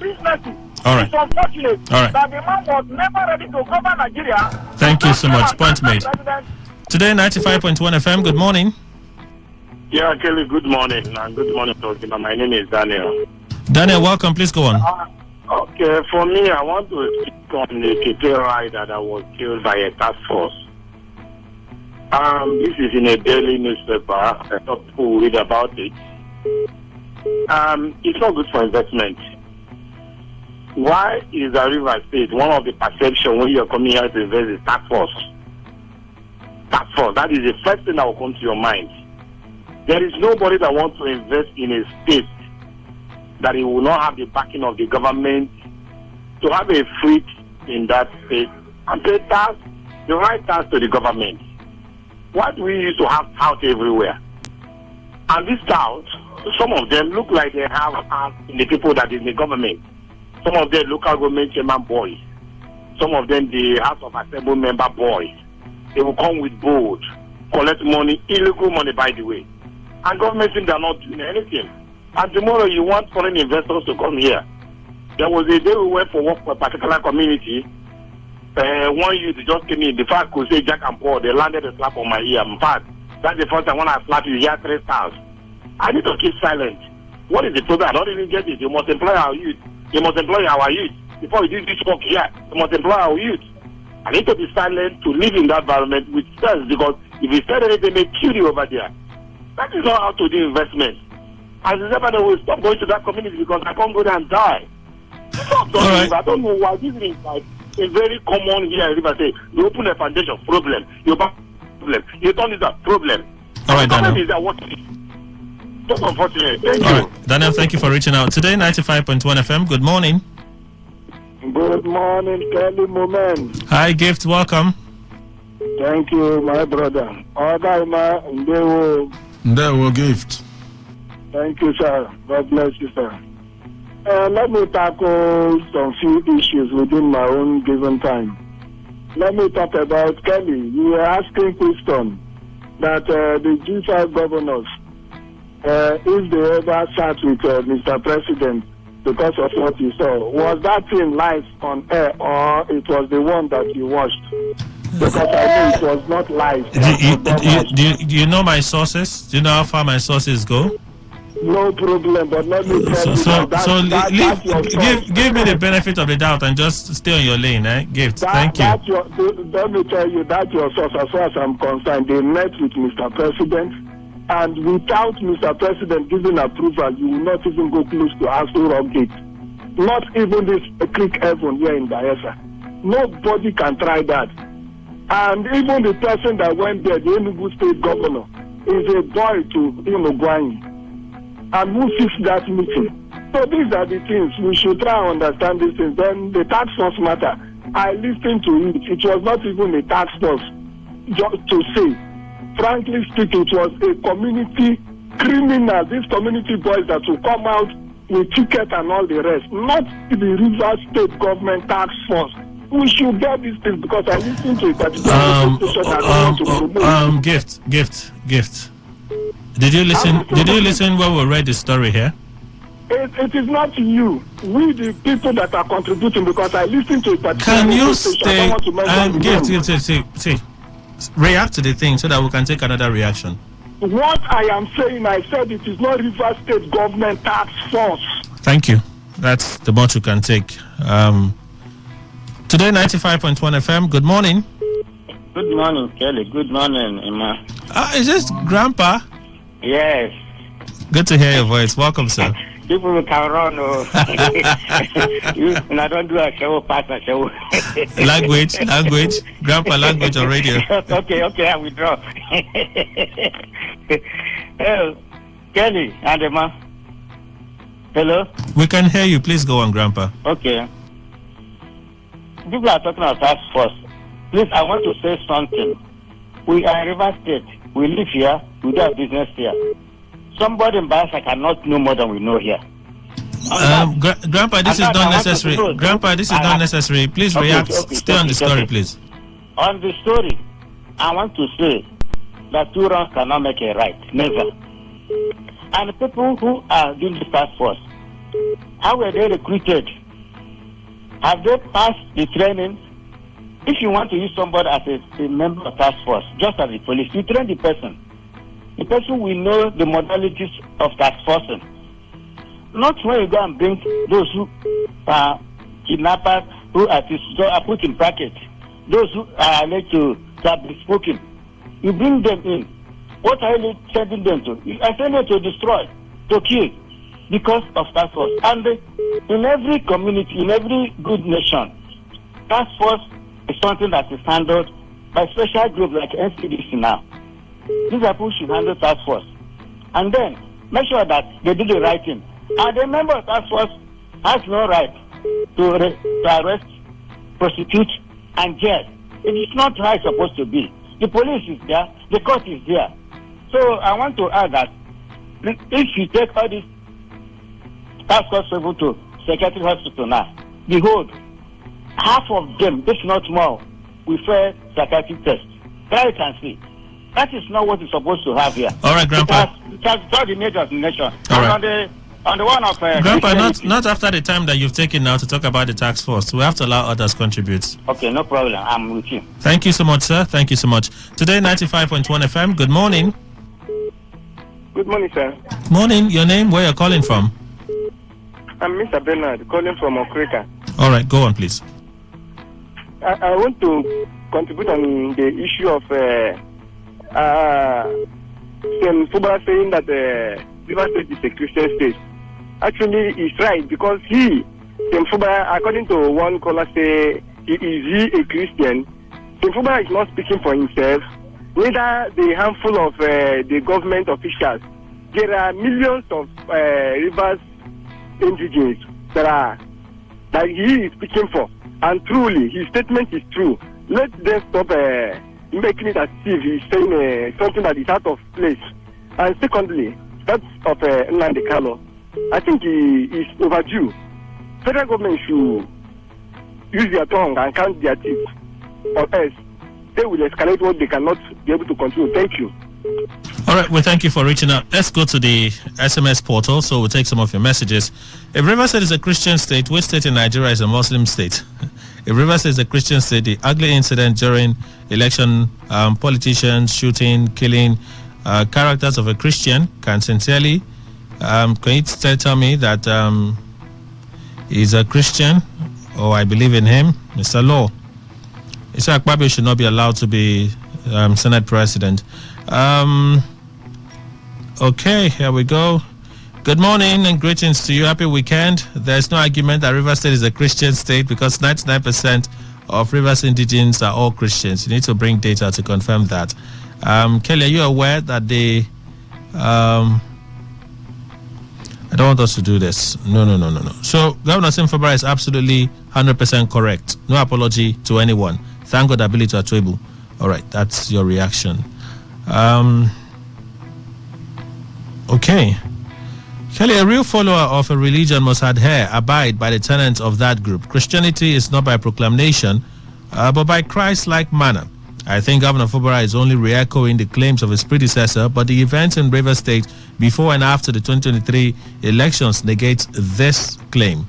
Businesses. It's unfortunate that the man was never ready to govern Nigeria. Thank you so much. Point made. Today, 95.1 FM. Good morning. Yeah, Kelly. Good morning. And good morning, Tosima. My name is Daniel. Daniel, welcome. Please go on. Okay, for me, I want to speak on the Kete rider that was killed by a task force. This is in a daily newspaper. I thought people will read about it. It's not good for investment. Why is the River State one of the perception when you're coming here to invest is task force? Task force, that is the first thing that will come to your mind. There is nobody that wants to invest in a state that it will not have the backing of the government to have a fleet in that state and pay tax, the right tax to the government. Why do we used to have touts everywhere? And these touts, some of them look like they have in the people that is in the government. Some of them local government chairman boys. Some of them the House of Assembly member boys. They will come with board, collect money, illegal money by the way. And government think they're not doing anything. And tomorrow you want foreign investors to come here. There was a day we went for work for a particular community. One youth just came in. The fact could say Jack and Paul, they landed a slap on my ear. In fact, that's the first time when I slap you, hear 3 stars. I need to keep silent. What is the problem? I don't even get it. You must employ our youth. You must employ our youth. Before you do this work here, you must employ our youth. I need to be silent to live in that environment with sense, because if you say anything, they kill you over there. That is not how to do investment. As a Zephaniah will stop going to that community because I can't go there and die. I don't know why this is like a very common here in River State. You open a foundation, problem. You back problem. You turn it up, problem. All right, Daniel. Is that what it is? Just unfortunate. Thank you. Right. Daniel, thank you for reaching out. Today, 95.1 FM. Good morning. Good morning, Kelly Moment. Hi, Gift. Welcome. Thank you, my brother. Ndewo Gift. Thank you, sir. God bless you, sir. Let me tackle some few issues within my own given time. Let me talk about Kelly. You were asking question that the G5 governors, if they ever sat with Mr. President because of what you saw, was that thing live on air or it was the one that you watched? Because I know it was not live. Do you know my sources? Do you know how far my sources go? No problem, but let me tell you give me the benefit of the doubt and just stay on your lane, Gift. Thank you. Let me tell you that your source, as far as I'm concerned, they met with Mr. President, and without Mr. President giving approval, you will not even go close to Aso Rock Gate. Not even this Creek Heaven here in Bayelsa. Nobody can try that. And even the person that went there, the Enugu State Governor, is a boy to Gwani. And who fixed that meeting? So these are the things. We should try and understand these things. Then the task force matter, I listened to it. It was not even a task force, just to say. Frankly speaking, it was a community criminal, these community boys that will come out with ticket and all the rest. Not the River State government task force. We should get these things because I listened to a particular Gift. Did you listen when we read the story here? It is not you. We the people that are contributing, because I listened to a particular. Can you stay and Gift, react to the thing so that we can take another reaction? What I am saying, I said it is not River State government task force. Thank you. That's the much you can take. Today, 95.1 FM. Good morning. Good morning, Kelly. Good morning, Emma. Is this Grandpa? Yes. Good to hear your voice. Welcome, sir. People can run. And I don't do a show, pass a show. Language. Grandpa, language on radio. Okay, I withdraw. Kelly and Emma. Hello? We can hear you. Please go on, Grandpa. Okay. People are talking about task force. Please, I want to say something. We are in River State. We live here. We do our business here. Somebody in Bayelsa cannot know more than we know here. Grandpa, this is not necessary. Grandpa, this is not necessary. Please react. Stay on the story, please. On the story, I want to say that two wrongs cannot make a right. Never. And the people who are doing the task force, how were they recruited? Have they passed the training? If you want to use somebody as a member of task force, just as the police, you train the person. The person will know the modalities of task forcing. Not when you go and bring those who are kidnappers, who are put in bracket, those who are alleged to have been spoken. You bring them in. What are you sending them to? You are sending them to destroy, to kill, because of task force. And in every community, in every good nation, task force is something that is handled by special groups like NCDC now. These are people who should handle task force. And then make sure that they do the right thing. And the member of task force has no right to arrest, prosecute, and jail. It is not how it's supposed to be. The police is there, the court is there. So I want to add that if you take all these task force people to psychiatric hospital now, behold, half of them, if not more, will fail psychiatric test. Try it and see. That is not what is supposed to have here. All right, Grandpa. It has got the nature of the nation. All and right. on the one of Grandpa, not after the time that you've taken now to talk about the task force. We have to allow others contribute. Okay, no problem. I'm with you. Thank you so much, sir. Thank you so much. Today, 95.1 FM. Good morning. Good morning, sir. Morning. Your name? Where you're calling from? I'm Mr. Bernard, calling from Okrika. All right, go on, please. I want to contribute on the issue of St. Fuba saying that River State is a Christian state. Actually, he's right, because St. Fuba, according to one caller, say is he a Christian? St. Fuba is not speaking for himself. Neither the handful of the government officials. There are millions of Rivers indigenous that he is speaking for. And truly, his statement is true. Let them stop making it as if he's saying something that is out of place. And secondly, that of Nnamdi Kanu, I think he is overdue. Federal government should use their tongue and count their teeth, or else they will escalate what they cannot be able to control. Thank you. All right, well, thank you for reaching out. Let's go to the SMS portal, so we'll take some of your messages. If Rivers State is a Christian state, which state in Nigeria is a Muslim state? If Rivers State is a Christian state, the ugly incident during election, politicians shooting, killing characters of a Christian, can sincerely, can you tell me that he's a Christian, or I believe in him? Mr. Law. Isaac Babi should not be allowed to be Senate President. Okay, here we go. Good morning and greetings to you. Happy weekend. There's no argument that Rivers State is a Christian state because 99% of Rivers indigents are all Christians. You need to bring data to confirm that. Kelly, are you aware that they... I don't want us to do this. No. So, Governor Simfabara is absolutely 100% correct. No apology to anyone. Thank God ability to Atwebu. All right, that's your reaction. Okay. Kelly, a real follower of a religion must abide by the tenets of that group. Christianity is not by proclamation, but by Christ-like manner. I think Governor Fubara is only re-echoing the claims of his predecessor, but the events in Rivers State before and after the 2023 elections negates this claim.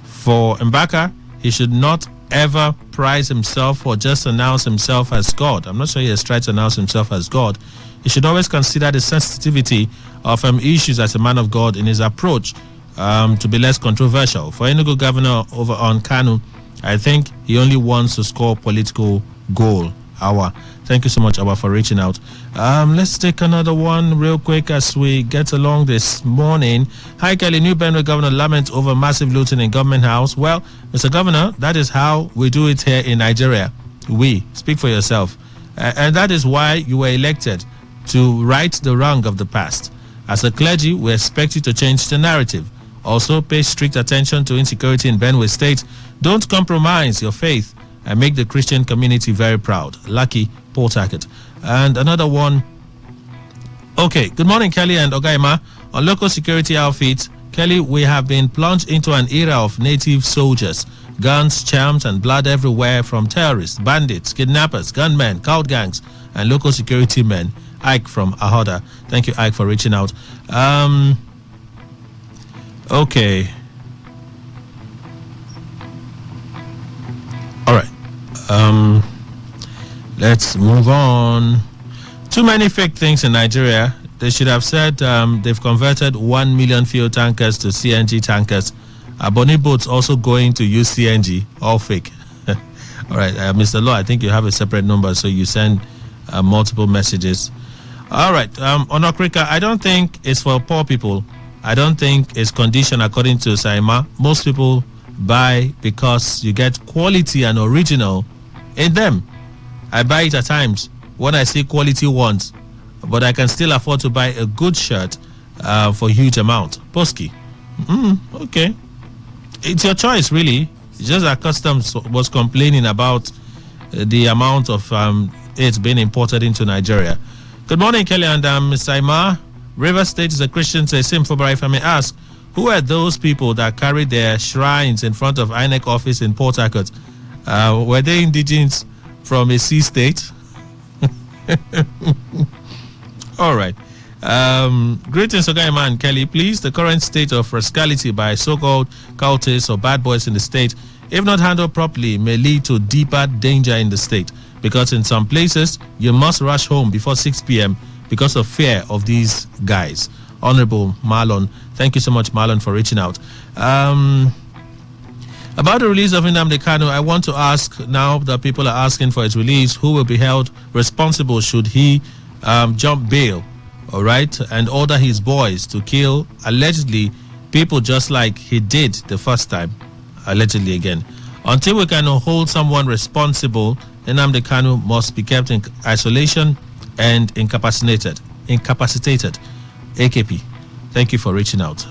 For Mbaka, he should not ever prize himself or just announce himself as God. I'm not sure he has tried to announce himself as God. He should always consider the sensitivity of issues as a man of God in his approach to be less controversial. For any good governor over on Kanu, I think he only wants to score political goal. Awa. Thank you so much, Awa, for reaching out. Let's take another one real quick as we get along this morning. Hi, Kelly. New Benue Governor laments over massive looting in Government House. Well, Mr. Governor, that is how we do it here in Nigeria. We. Speak for yourself. And that is why you were elected, to right the wrong of the past. As a clergy, we expect you to change the narrative. Also, pay strict attention to insecurity in Benue State. Don't compromise your faith and make the Christian community very proud. Lucky Port Harcourt. And another one. Okay, good morning, Kelly and Ogaima. On local security outfits, Kelly, we have been plunged into an era of native soldiers. Guns, charms, and blood everywhere from terrorists, bandits, kidnappers, gunmen, cult gangs, and local security men. Ike from Ahoda. Thank you, Ike, for reaching out. Okay. All right. Let's move on. Too many fake things in Nigeria. They should have said they've converted 1 million fuel tankers to CNG tankers. Bonny boats also going to use CNG. All fake. All right, Mr. Law, I think you have a separate number, so you send multiple messages. All right, on Okrika, I don't think it's for poor people. I don't think it's conditioned according to Saima. Most people buy because you get quality and original in them. I buy it at times when I see quality ones, but I can still afford to buy a good shirt for a huge amount. Posky. Okay. It's your choice, really. It's just that Customs was complaining about the amount of it being imported into Nigeria. Good morning, Kelly and Mr. Ima. River State is a Christian state. If I may ask, who are those people that carried their shrines in front of INEC office in Port Harcourt? Were they indigenous from a sea state? All right. Greetings, Ogaima and Kelly. Please, the current state of rascality by so-called cultists or bad boys in the state, if not handled properly, may lead to deeper danger in the state. Because in some places, you must rush home before 6 p.m. because of fear of these guys. Honorable Marlon, thank you so much, Marlon, for reaching out. About the release of Nnamdi Kanu, I want to ask, now that people are asking for its release, who will be held responsible should he jump bail, all right, and order his boys to kill, allegedly, people just like he did the first time, allegedly again. Until we can hold someone responsible, Nnamdi Kanu must be kept in isolation and incapacitated. AKP, thank you for reaching out.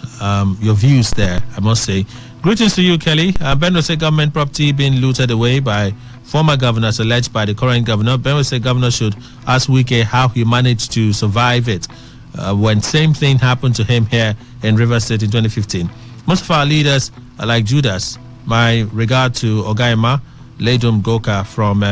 Your views there, I must say. Greetings to you, Kelly. Benue State government property being looted away by former governors alleged by the current governor. Benue State governor should ask Wike how he managed to survive it when same thing happened to him here in River State in 2015. Most of our leaders are like Judas. My regard to Ogaima Ledum Goka from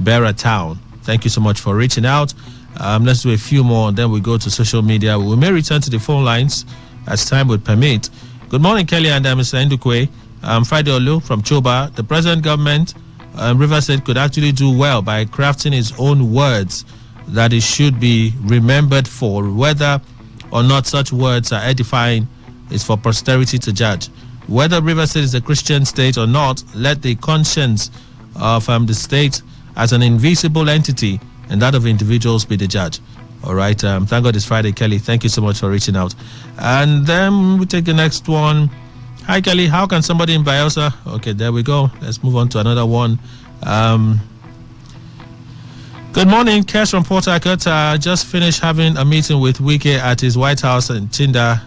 Beira Town. Thank you so much for reaching out. Let's do a few more, and then we go to social media. We may return to the phone lines as time would permit. Good morning, Kelly and Mr. Ndukwe. Friday Olu from Choba. The present government, River State, could actually do well by crafting its own words that it should be remembered for. Whether or not such words are edifying is for posterity to judge. Whether River State is a Christian state or not, let the conscience of the state as an invisible entity and that of individuals be the judge. All right. Thank God it's Friday, Kelly. Thank you so much for reaching out. And then we take the next one. Hi, Kelly. How can somebody in Bielsa? Okay, there we go. Let's move on to another one. Good morning, Cash from Port Harcourt. Just finished having a meeting with Wike at his White House in Chinda.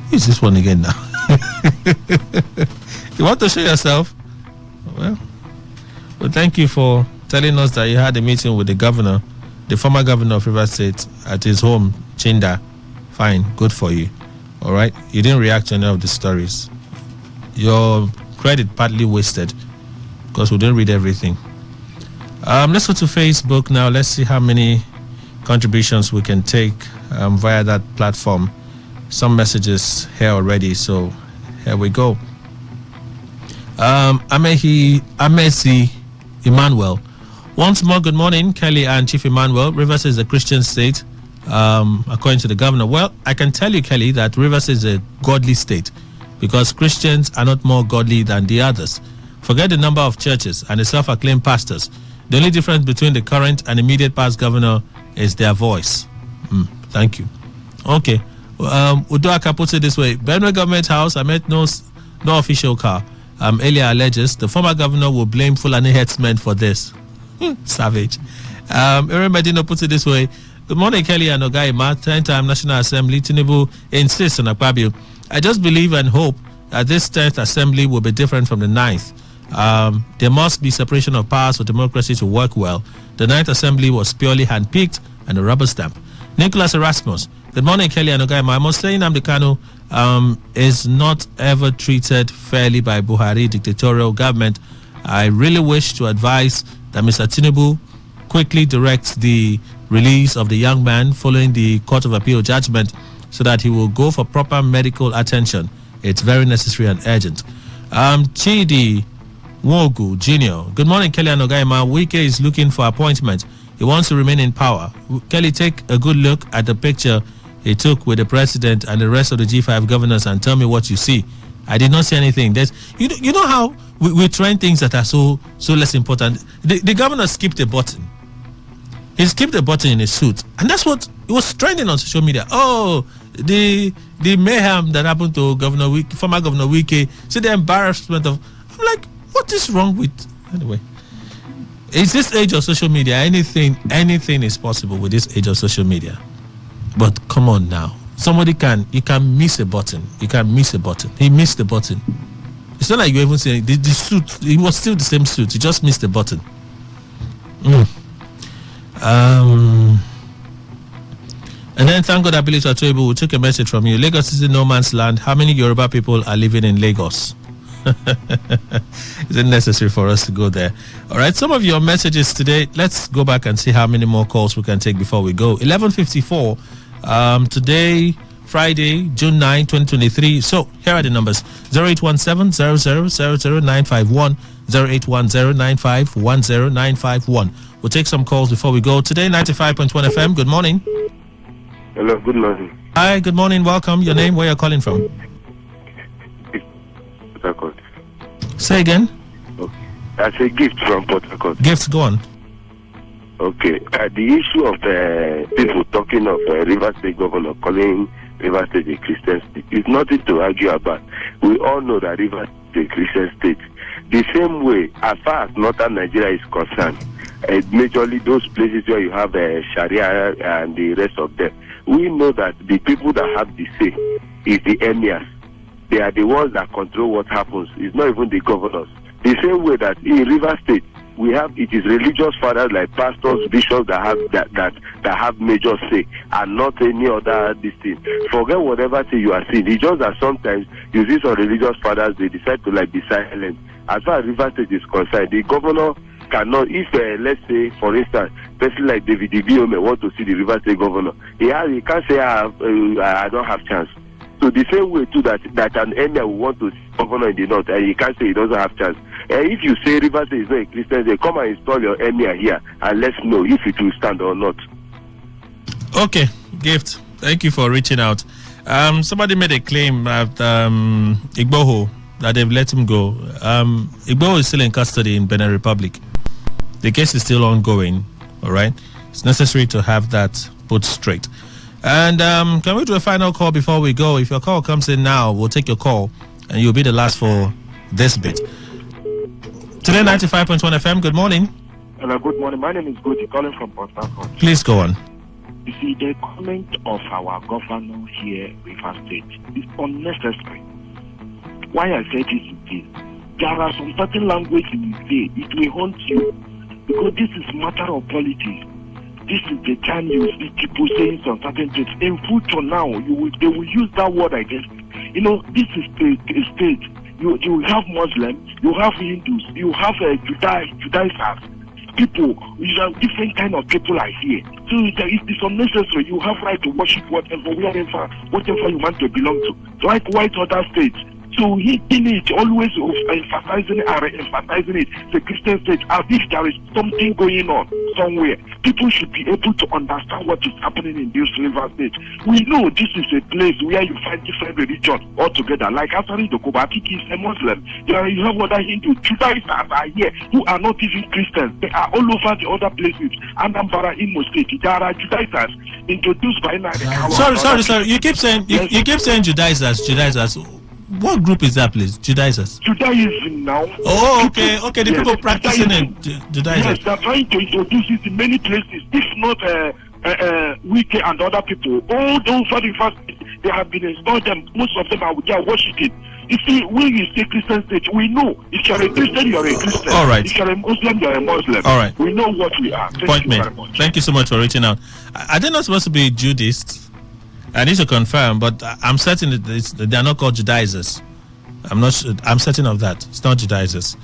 Who is this one again now? You want to show yourself? Well, thank you for telling us that you had a meeting with the governor, the former governor of River State, at his home, Chinda. Fine, good for you. All right, you didn't react to any of the stories. Your credit partly wasted because we didn't read everything. Let's go to Facebook now. Let's see how many contributions we can take via that platform. Some messages here already, so here we go. Amesi Emmanuel. Once more, good morning, Kelly and Chief Emmanuel. Rivers is a Christian state, according to the governor. Well, I can tell you, Kelly, that Rivers is a godly state because Christians are not more godly than the others. Forget the number of churches and the self-acclaimed pastors. The only difference between the current and immediate past governor is their voice. Thank you. Okay. Udoaka puts it this way. Benue Government House, I met no official car. Elia alleges the former governor will blame Fulani headsmen for this. Savage. Aaron Medina puts it this way. Good morning, Kelly and Ogaima. 10th National Assembly. Tinubu insists on Akpabio. I just believe and hope that this 10th Assembly will be different from the 9th. There must be separation of powers for democracy to work well. The 9th Assembly was purely handpicked and a rubber stamp. Nicholas Erasmus. Good morning, Kelly and Ogaima. I must say Nnamdi Kanu is not ever treated fairly by Buhari dictatorial government. I really wish to advise that Mr. Tinubu quickly directs the release of the young man following the Court of Appeal judgment so that he will go for proper medical attention. It's very necessary and urgent. Chidi Wogu Jr. Good morning, Kelly and Ogaima. Wike is looking for appointment. He wants to remain in power. Kelly, take a good look at the picture he took with the president and the rest of the G5 governors and tell me what you see. I did not see anything. You know how we trend things that are so less important. The governor skipped a button. He skipped a button in his suit, and that's what it was trending on social media. Oh, the mayhem that happened to former Governor Wike. See the embarrassment of. I'm like, what is wrong with? Anyway, it's this age of social media. Anything is possible with this age of social media. But come on now, you can miss a button. You can miss a button. He missed the button. It's not like you even saying the suit. It was still the same suit. He just missed the button. And then thank God Ability Atoibu, we took a message from you. Lagos is in no man's land. How many Yoruba people are living in Lagos? Is it necessary for us to go there? All right, some of your messages today. Let's go back and see how many more calls we can take before we go. 11:54 today, Friday, June 9, 2023. So here are the numbers: 0817 0000951, 0810951091. We'll take some calls before we go. Today, 95.1 FM. Good morning. Hello, good morning. Hi, good morning. Welcome. Your name, where you're calling from? Port Harcourt. Say again. Okay. I say gift from Port Harcourt. Gifts, go on. Okay. The issue of people talking of River State governor calling River State a Christian state is nothing to argue about. We all know that River State is a Christian state. The same way, as far as northern Nigeria is concerned, majorly those places where you have Sharia and the rest of them, we know that the people that have the say is the emirs. They are the ones that control what happens. It's not even the governors. The same way that in River State, it is religious fathers like pastors, bishops that have major say, and not any other this thing. Forget whatever thing you are seeing. It's just that sometimes you see some religious fathers, they decide to be silent. As far as River State is concerned, the governor cannot, if let's say for instance, person like David Ibiome want to see the River State governor, he can't say I don't have chance. So the same way too that an emir will want to see governor in the north, and he can't say he doesn't have chance. If you say River State is not a Christian, they come and install your emir here and let's know if it will stand or not. Okay, Gift. Thank you for reaching out. Somebody made a claim at Igboho that they've let him go. Igboho is still in custody in Benin Republic. The case is still ongoing. All right, it's necessary to have that put straight. And can we do a final call before we go? If your call comes in now, we'll take your call, and you'll be the last for this bit. Today, 95.1 FM. Good morning. Hello, good morning. My name is Goti, calling from Port Harcourt. Please go on. You see, the comment of our governor here, River State, is unnecessary. Why I say this is this. There are some certain language you say, it will haunt you, because this is matter of politics. This is the time you see people saying some certain things. In future now, they will use that word against you. You know, this is a state. You have Muslims, you have Hindus, you have Judaizers. People, different kind of people are here. So it is unnecessary. You have right to worship whatever you want to belong to. Like white other states. So hitting it, always emphasizing and re-emphasizing it, the Christian state, as if there is something going on somewhere. People should be able to understand what is happening in this river state. We know this is a place where you find different religions all together. Like Asari Dokuba, I think he's a Muslim. You have other Hindu, Judaizers are here who are not even Christians. They are all over the other places. Anambra, Imo State, there are Judaizers introduced by now. Sorry. You keep saying Judaizers. What group is that, please? Judaizers. Judaism now. Oh, okay. The people practicing Judaism. Yes, they're trying to introduce it in many places. If not Wiki and other people, all those they have been installed. Them, most of them are worshiping. You see, when you say Christian state, we know if you're a Christian, you're a Christian. All right. If you're a Muslim, you're a Muslim. All right. We know what we are. Thank you very much. Thank you so much for reaching out. Are they not supposed to be Judists? I need to confirm, but I'm certain that they are not called Judaizers. I'm not sure. I'm certain of that. It's not Judaizers.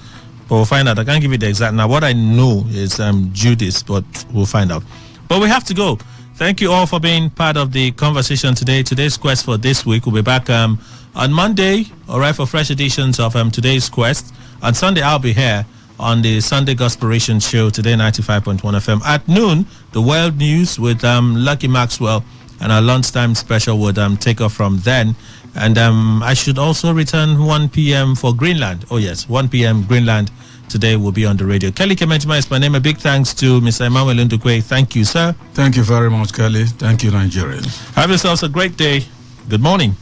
But we'll find out. I can't give you the exact. Now, what I know is Judists, but we'll find out. But we have to go. Thank you all for being part of the conversation today. Today's Quest for this week. We'll be back on Monday, all right, for fresh editions of Today's Quest. On Sunday, I'll be here on the Sunday Gospiration Show, Today 95.1 FM. At noon, the world news with Lucky Maxwell, and our lunchtime special would take off from then. And I should also return 1 p.m. for Greenland. Oh, yes, 1 p.m. Greenland today will be on the radio. Kelly Kemenjima is my name. A big thanks to Mr. Emmanuel Ndukwe. Thank you, sir. Thank you very much, Kelly. Thank you, Nigerians. Have yourselves a great day. Good morning.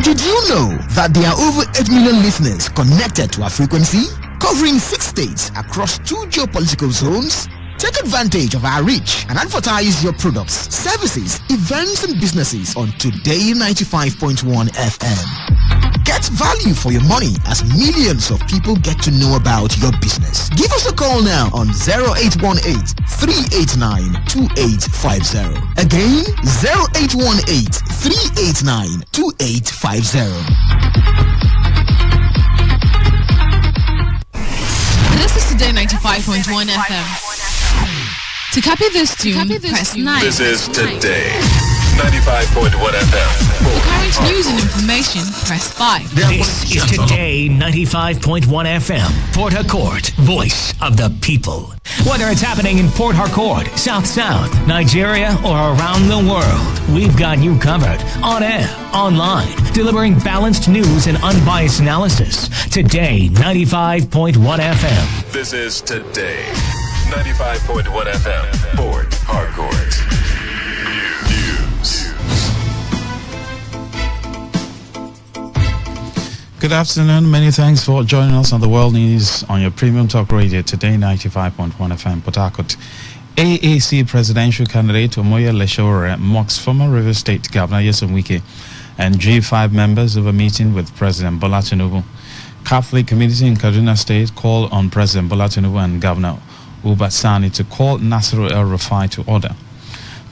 Did you know that there are over 8 million listeners connected to our frequency, covering 6 states across 2 geopolitical zones? Take advantage of our reach and advertise your products, services, events and businesses on Today 95.1 FM. Get value for your money as millions of people get to know about your business. Give us a call now on 0818-389-2850. Again, 0818-389-2850. This is Today 95.1 FM. To copy this tune, press 9. This is Today 95.1 FM. For current news and information, press 5. This is Today 95.1 FM, Port Harcourt, voice of the people. Whether it's happening in Port Harcourt, South Sound, Nigeria, or around the world, we've got you covered. On air, online, delivering balanced news and unbiased analysis. Today 95.1 FM. This is Today 95.1 FM, Port Harcourt. Good afternoon. Many thanks for joining us on the World News on your premium talk radio, Today 95.1 FM, Port Harcourt. AAC presidential candidate Omoyele Sowore mocks former River State Governor Nyesom Wike and G5 members over meeting with President Bola Tinubu. Catholic community in Kaduna State called on President Bola Tinubu and Governor Uba Sani to call Nasiru El-Rufai to order.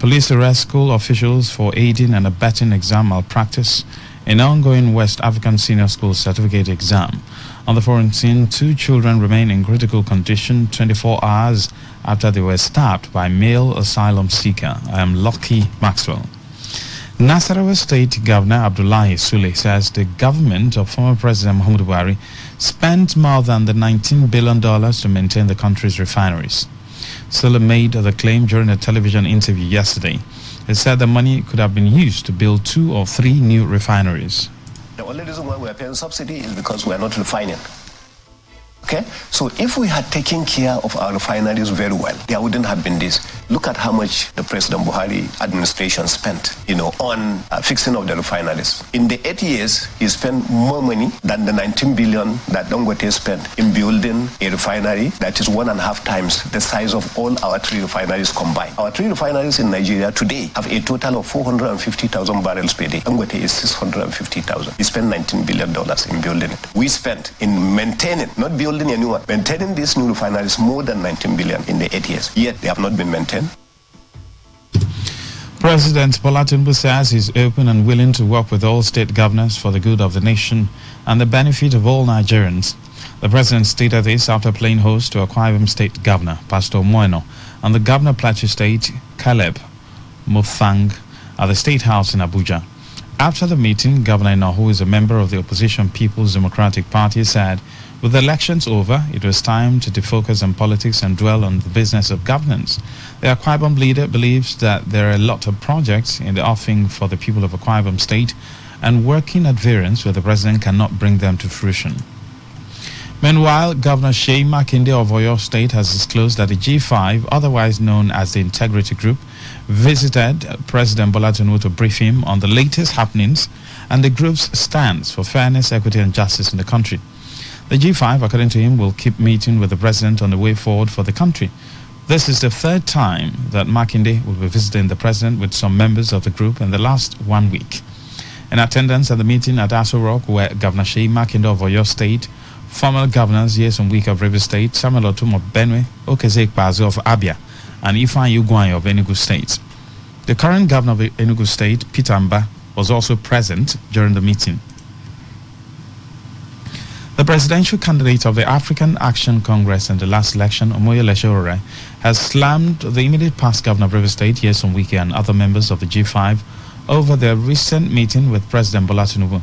Police arrest school officials for aiding and abetting exam malpractice in ongoing West African Senior School Certificate exam. On the foreign scene, 2 children remain in critical condition 24 hours after they were stabbed by male asylum seeker. I am Lucky Maxwell. Nasarawa State Governor Abdullahi Sule says the government of former President Muhammadu Buhari spent more than the $19 billion to maintain the country's refineries. Sule made the claim during a television interview yesterday. He said the money could have been used to build 2 or 3 new refineries. The only reason why we are paying subsidy is because we are not refining. Okay? So if we had taken care of our refineries very well, there wouldn't have been this. Look at how much the President Buhari administration spent, on fixing of the refineries. In the 8 years, he spent more money than the 19 billion that Dangote spent in building a refinery that is 1.5 times the size of all our 3 refineries combined. Our 3 refineries in Nigeria today have a total of 450,000 barrels per day. Dangote is 650,000. He spent $19 billion in building it. We spent in maintaining, not building a new one, maintaining these new refineries more than 19 billion in the 8 years. Yet they have not been maintained. President Bola Tinubu says he's open and willing to work with all state governors for the good of the nation and the benefit of all Nigerians. The president stated this after playing host to Akwa Ibom State Governor Pastor Moeno and the Governor Plateau State Caleb Muthang at the State House in Abuja. After the meeting, Governor Ina, who is a member of the opposition People's Democratic Party, said, with the elections over, it was time to defocus on politics and dwell on the business of governance. The Akwa Ibom leader believes that there are a lot of projects in the offing for the people of Akwa Ibom State and working at variance where the president cannot bring them to fruition. Meanwhile, Governor Seyi Makinde of Oyo State has disclosed that the G5, otherwise known as the Integrity Group, visited President Bola Tinubu to brief him on the latest happenings and the group's stance for fairness, equity and justice in the country. The G5, according to him, will keep meeting with the president on the way forward for the country. This is the third time that Makinde will be visiting the president with some members of the group in the last 1 week. In attendance at the meeting at Aso Rock, where Governor Seyi Makinde of Oyo State, former governors Nyesom Wike of Rivers State, Samuel Otum of Benue, Okezek Bazo of Abia, and Ifeanyi Ugwuanyi of Enugu State. The current governor of Enugu State, Peter Mba, was also present during the meeting. The presidential candidate of the African Action Congress in the last election, Omoyele Sowore, has slammed the immediate past governor of Rivers State, Nyesom Wike, and other members of the G5 over their recent meeting with President Bola Tinubu.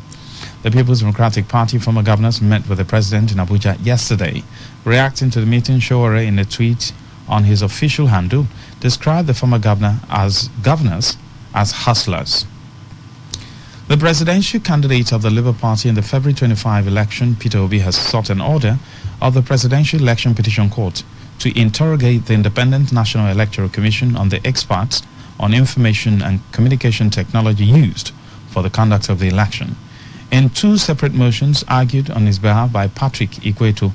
The People's Democratic Party former governors met with the president in Abuja yesterday. Reacting to the meeting, Sowore, in a tweet on his official handle, described the former governors as hustlers. The presidential candidate of the Labour Party in the February 25 election, Peter Obi, has sought an order of the Presidential Election Petition Court to interrogate the Independent National Electoral Commission on the experts on information and communication technology used for the conduct of the election. In two separate motions argued on his behalf by Patrick Ikweto,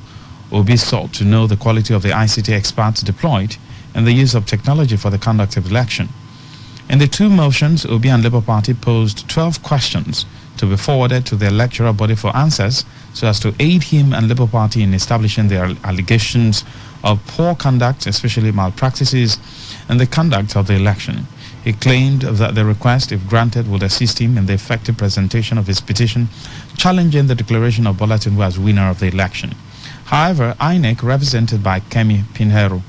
Obi sought to know the quality of the ICT experts deployed and the use of technology for the conduct of the election. In the two motions, Obi and Labour Party posed 12 questions to be forwarded to the electoral body for answers so as to aid him and Labour Party in establishing their allegations of poor conduct, especially malpractices, in the conduct of the election. He claimed that the request, if granted, would assist him in the effective presentation of his petition challenging the declaration of Bola Tinubu as winner of the election. However, INEC, represented by Kemi Pinheiro,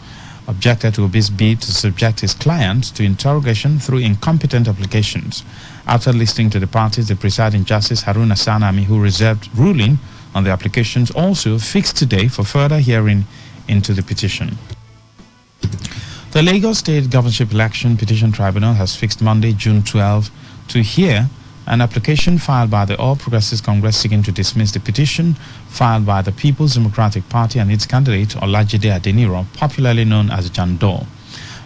objected to Obi's bid to subject his client to interrogation through incompetent applications. After listening to the parties, the presiding justice Haruna Sanami, who reserved ruling on the applications, also fixed today for further hearing into the petition. The Lagos State Governorship Election Petition Tribunal has fixed Monday, June 12, to hear an application filed by the All Progressives Congress seeking to dismiss the petition filed by the People's Democratic Party and its candidate Olajide Adeniro, popularly known as Jandor.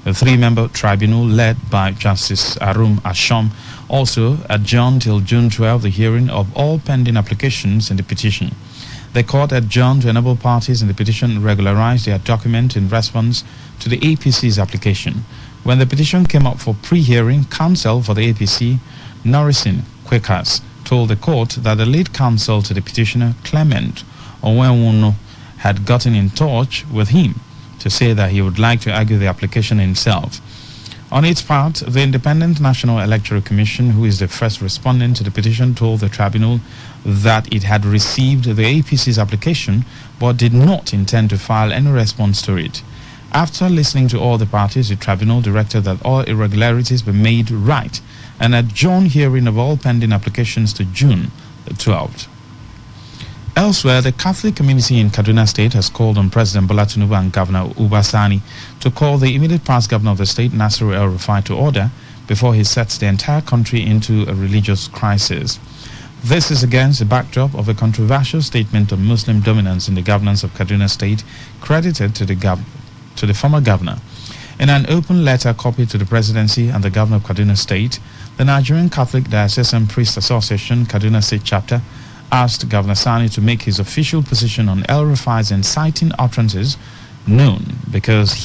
The three-member tribunal led by Justice Arum Ashom also adjourned till June 12 the hearing of all pending applications in the petition. The court adjourned to enable parties in the petition regularize their document in response to the APC's application. When the petition came up for pre-hearing, counsel for the APC, Norrisin Quakers, told the court that the lead counsel to the petitioner, Clement Onwenwuno, had gotten in touch with him to say that he would like to argue the application himself. On its part, the Independent National Electoral Commission, who is the first respondent to the petition, told the tribunal that it had received the APC's application but did not intend to file any response to it. After listening to all the parties, the tribunal directed that all irregularities be made right and adjourned hearing of all pending applications to June the 12th. Elsewhere, the Catholic community in Kaduna State has called on President Bola Tinubu and Governor Uba Sani to call the immediate past governor of the state, Nasiru El-Rufai, to order before he sets the entire country into a religious crisis. This is against the backdrop of a controversial statement on Muslim dominance in the governance of Kaduna State credited to the former governor. In an open letter copied to the presidency and the governor of Kaduna State, the Nigerian Catholic Diocesan Priest Association, Kaduna State Chapter, asked Governor Sani to make his official position on El-Rufai's inciting utterances known because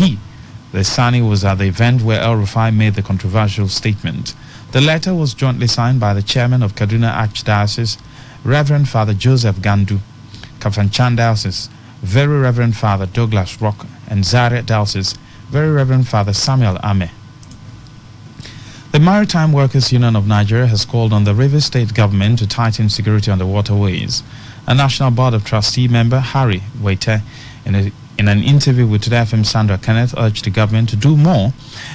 the Sani, was at the event where El-Rufai made the controversial statement. The letter was jointly signed by the chairman of Kaduna Archdiocese, Reverend Father Joseph Gandu, Kafanchan Diocese, Very Reverend Father Douglas Rock, and Zaria Diocese, Very Reverend Father Samuel Ame. The Maritime Workers Union of Nigeria has called on the Rivers State government to tighten security on the waterways. A National Board of Trustee member, Harry Waite, in a In an interview with Today FM, Sandra Kenneth urged the government to do more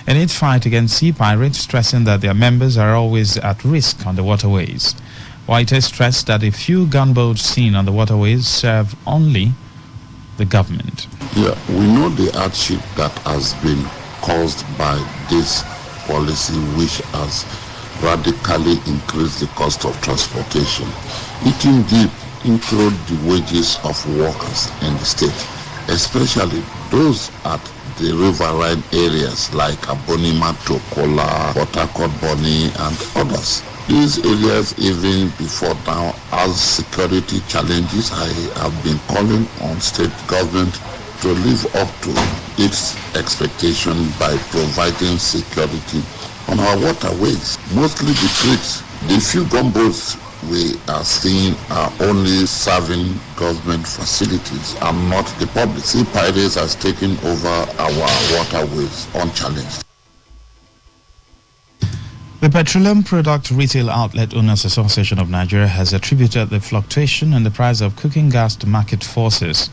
in its fight against sea pirates, stressing that their members are always at risk on the waterways. White stressed that a few gunboats seen on the waterways serve only the government. Yeah, we know the hardship that has been caused by this policy, which has radically increased the cost of transportation, eating deep into the wages of workers in the state, especially those at the riverine areas like Abonima, Tokola, Port Harcourt, Bonny, and others. These areas, even before now, as security challenges, I have been calling on state government to live up to its expectation by providing security on our waterways. Mostly the trades, the few gunboats we are seeing are only serving government facilities and not the public. Sea pirates has taken over our waterways unchallenged. The Petroleum Product Retail Outlet Owners Association of Nigeria has attributed the fluctuation in the price of cooking gas to market forces.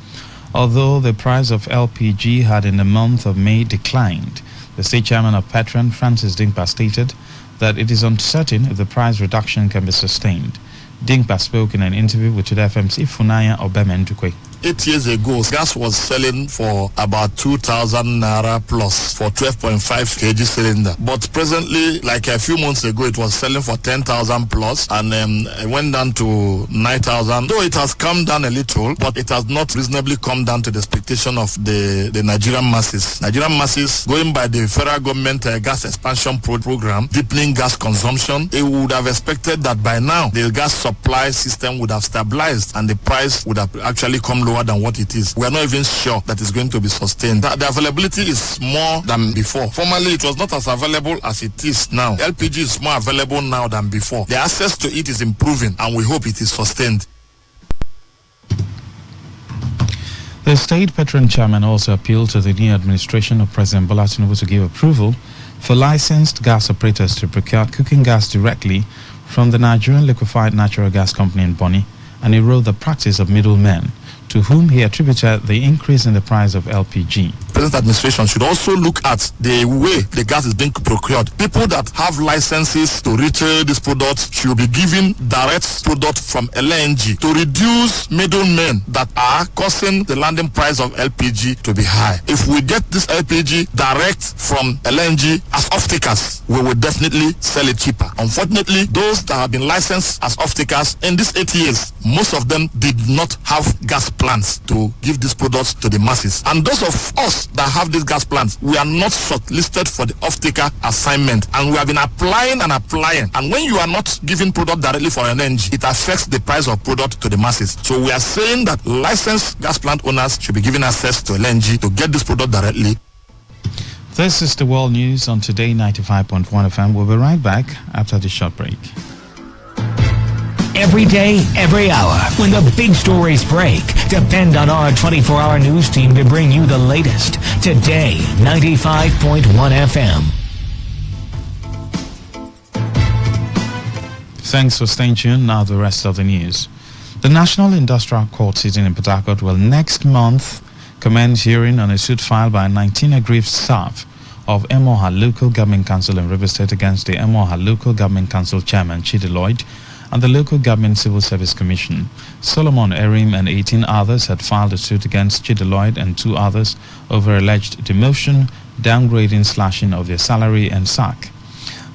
Although the price of LPG had in the month of May declined, the state chairman of Petron, Francis Dinkpa, stated that it is uncertain if the price reduction can be sustained. Dinkpa spoke in an interview with Today FM's Ifunanya Obemendukwe. 8 years ago, gas was selling for about 2,000 naira plus for 12.5 kg cylinder. But presently, like a few months ago, it was selling for 10,000 plus, and it went down to 9,000. Though it has come down a little, but it has not reasonably come down to the expectation of the Nigerian masses. Nigerian masses, going by the federal government gas expansion program, deepening gas consumption, it would have expected that by now the gas supply system would have stabilized and the price would have actually come lower than what it is. We are not even sure that it's going to be sustained. The availability is more than before. Formerly, it was not as available as it is now. LPG is more available now than before. The access to it is improving, and we hope it is sustained. The state Petron chairman also appealed to the new administration of President Bola Tinubu to give approval for licensed gas operators to procure cooking gas directly from the Nigerian Liquefied Natural Gas Company in Bonny and erode the practice of middlemen, to whom he attributed the increase in the price of LPG. The present administration should also look at the way the gas is being procured. People that have licenses to retail these products should be given direct product from LNG to reduce middlemen that are causing the landing price of LPG to be high. If we get this LPG direct from LNG as off-takers, we will definitely sell it cheaper. Unfortunately, those that have been licensed as off-takers in these 8 years, most of them did not have gas plants to give these products to the masses. And those of us that have these gas plants, we are not shortlisted for the off-taker assignment, and we have been applying. And when you are not giving product directly for LNG, it affects the price of product to the masses. So we are saying that licensed gas plant owners should be given access to LNG to get this product directly. This is the World News on Today 95.1 FM. We'll be right back after the short break. Every day, every hour, when the big stories break, depend on our 24-hour news team to bring you the latest. Today, 95.1 FM. Thanks for staying tuned. Now the rest of the news. The National Industrial Court sitting in Port Harcourt will next month commence hearing on a suit filed by 19 aggrieved staff of Emoha Local Government Council in River State against the Emoha Local Government Council Chairman Chidi Lloyd and the Local Government Civil Service Commission. Solomon Erim and 18 others had filed a suit against Chidi Lloyd and 2 others over alleged demotion, downgrading, slashing of their salary and sack.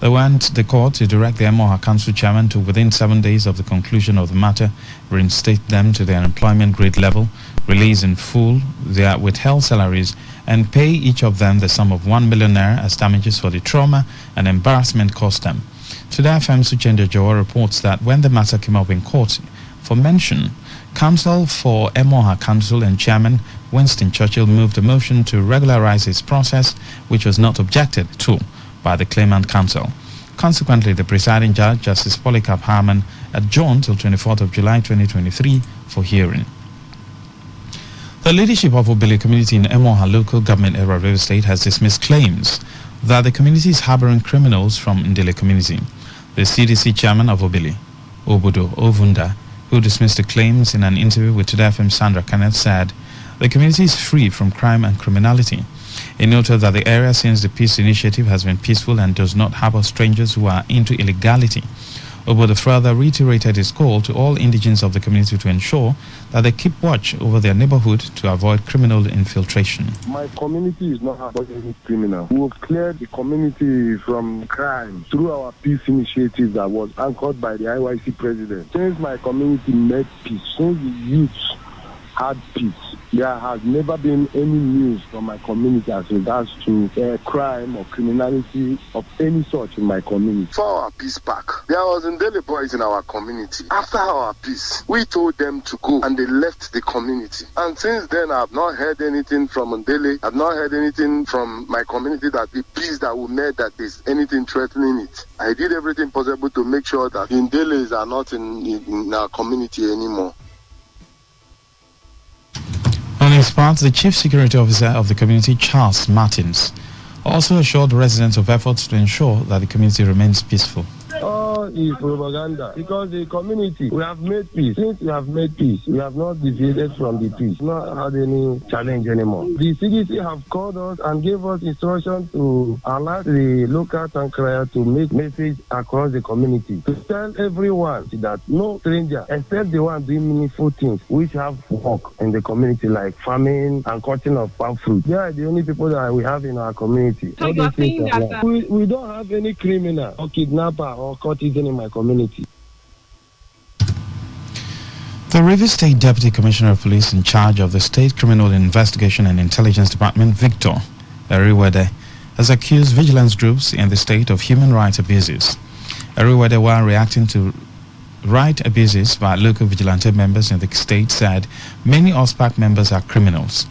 They went the court to direct the Emoha Council Chairman to, within 7 days of the conclusion of the matter, reinstate them to their employment grade level, release in full their withheld salaries, and pay each of them the sum of 1 million naira as damages for the trauma and embarrassment caused them. Today FM Suchenda Jowa reports that when the matter came up in court for mention, Counsel for Emoha Council and Chairman Winston Churchill moved a motion to regularize his process, which was not objected to by the claimant counsel. Consequently, the presiding judge, Justice Polycarp Harman, adjourned till 24th of July 2023 for hearing. The leadership of Obili community in Emoha Local Government area of River State has dismissed claims that the community is harboring criminals from Ndele community. The CDC chairman of Obili, Obodo Ovunda, who dismissed the claims in an interview with Today FM Sandra Kenneth, said The community is free from crime and criminality. He noted that the area since the peace initiative has been peaceful and does not harbor strangers who are into illegality. Obodo further reiterated his call to all indigents of the community to ensure that they keep watch over their neighborhood to avoid criminal infiltration. My community is not harboring any criminal. We have cleared the community from crime through our peace initiative that was anchored by the IYC president. Since my community made peace, since the youth had peace, there has never been any news from my community as regards to crime or criminality of any sort in my community. For our peace pack, there was Ndele boys in our community. After our peace, we told them to go and they left the community. And since then, I have not heard anything from Ndele. I have not heard anything from my community that the peace that we made, that there's anything threatening it. I did everything possible to make sure that the Ndeles are not in our community anymore. On his part, the Chief Security Officer of the community, Charles Martins, also assured residents of efforts to ensure that the community remains peaceful. All is propaganda because the community, we have made peace. Since we have made peace, we have not deviated from the peace, not had any challenge anymore. The CDC have called us and gave us instructions to alert the local town crier to make message across the community to tell everyone that no stranger, except the one doing meaningful things which have work in the community, like farming and cutting of palm fruit. They are the only people that we have in our community. So you are saying that we don't have any criminal or kidnapper or courtesan in my community. The Rivers State Deputy Commissioner of Police in charge of the State Criminal Investigation and Intelligence Department, Victor Eriwede, has accused vigilance groups in the state of human rights abuses. Eriwede, while reacting to right abuses by local vigilante members in the state, said many OSPAC members are criminals.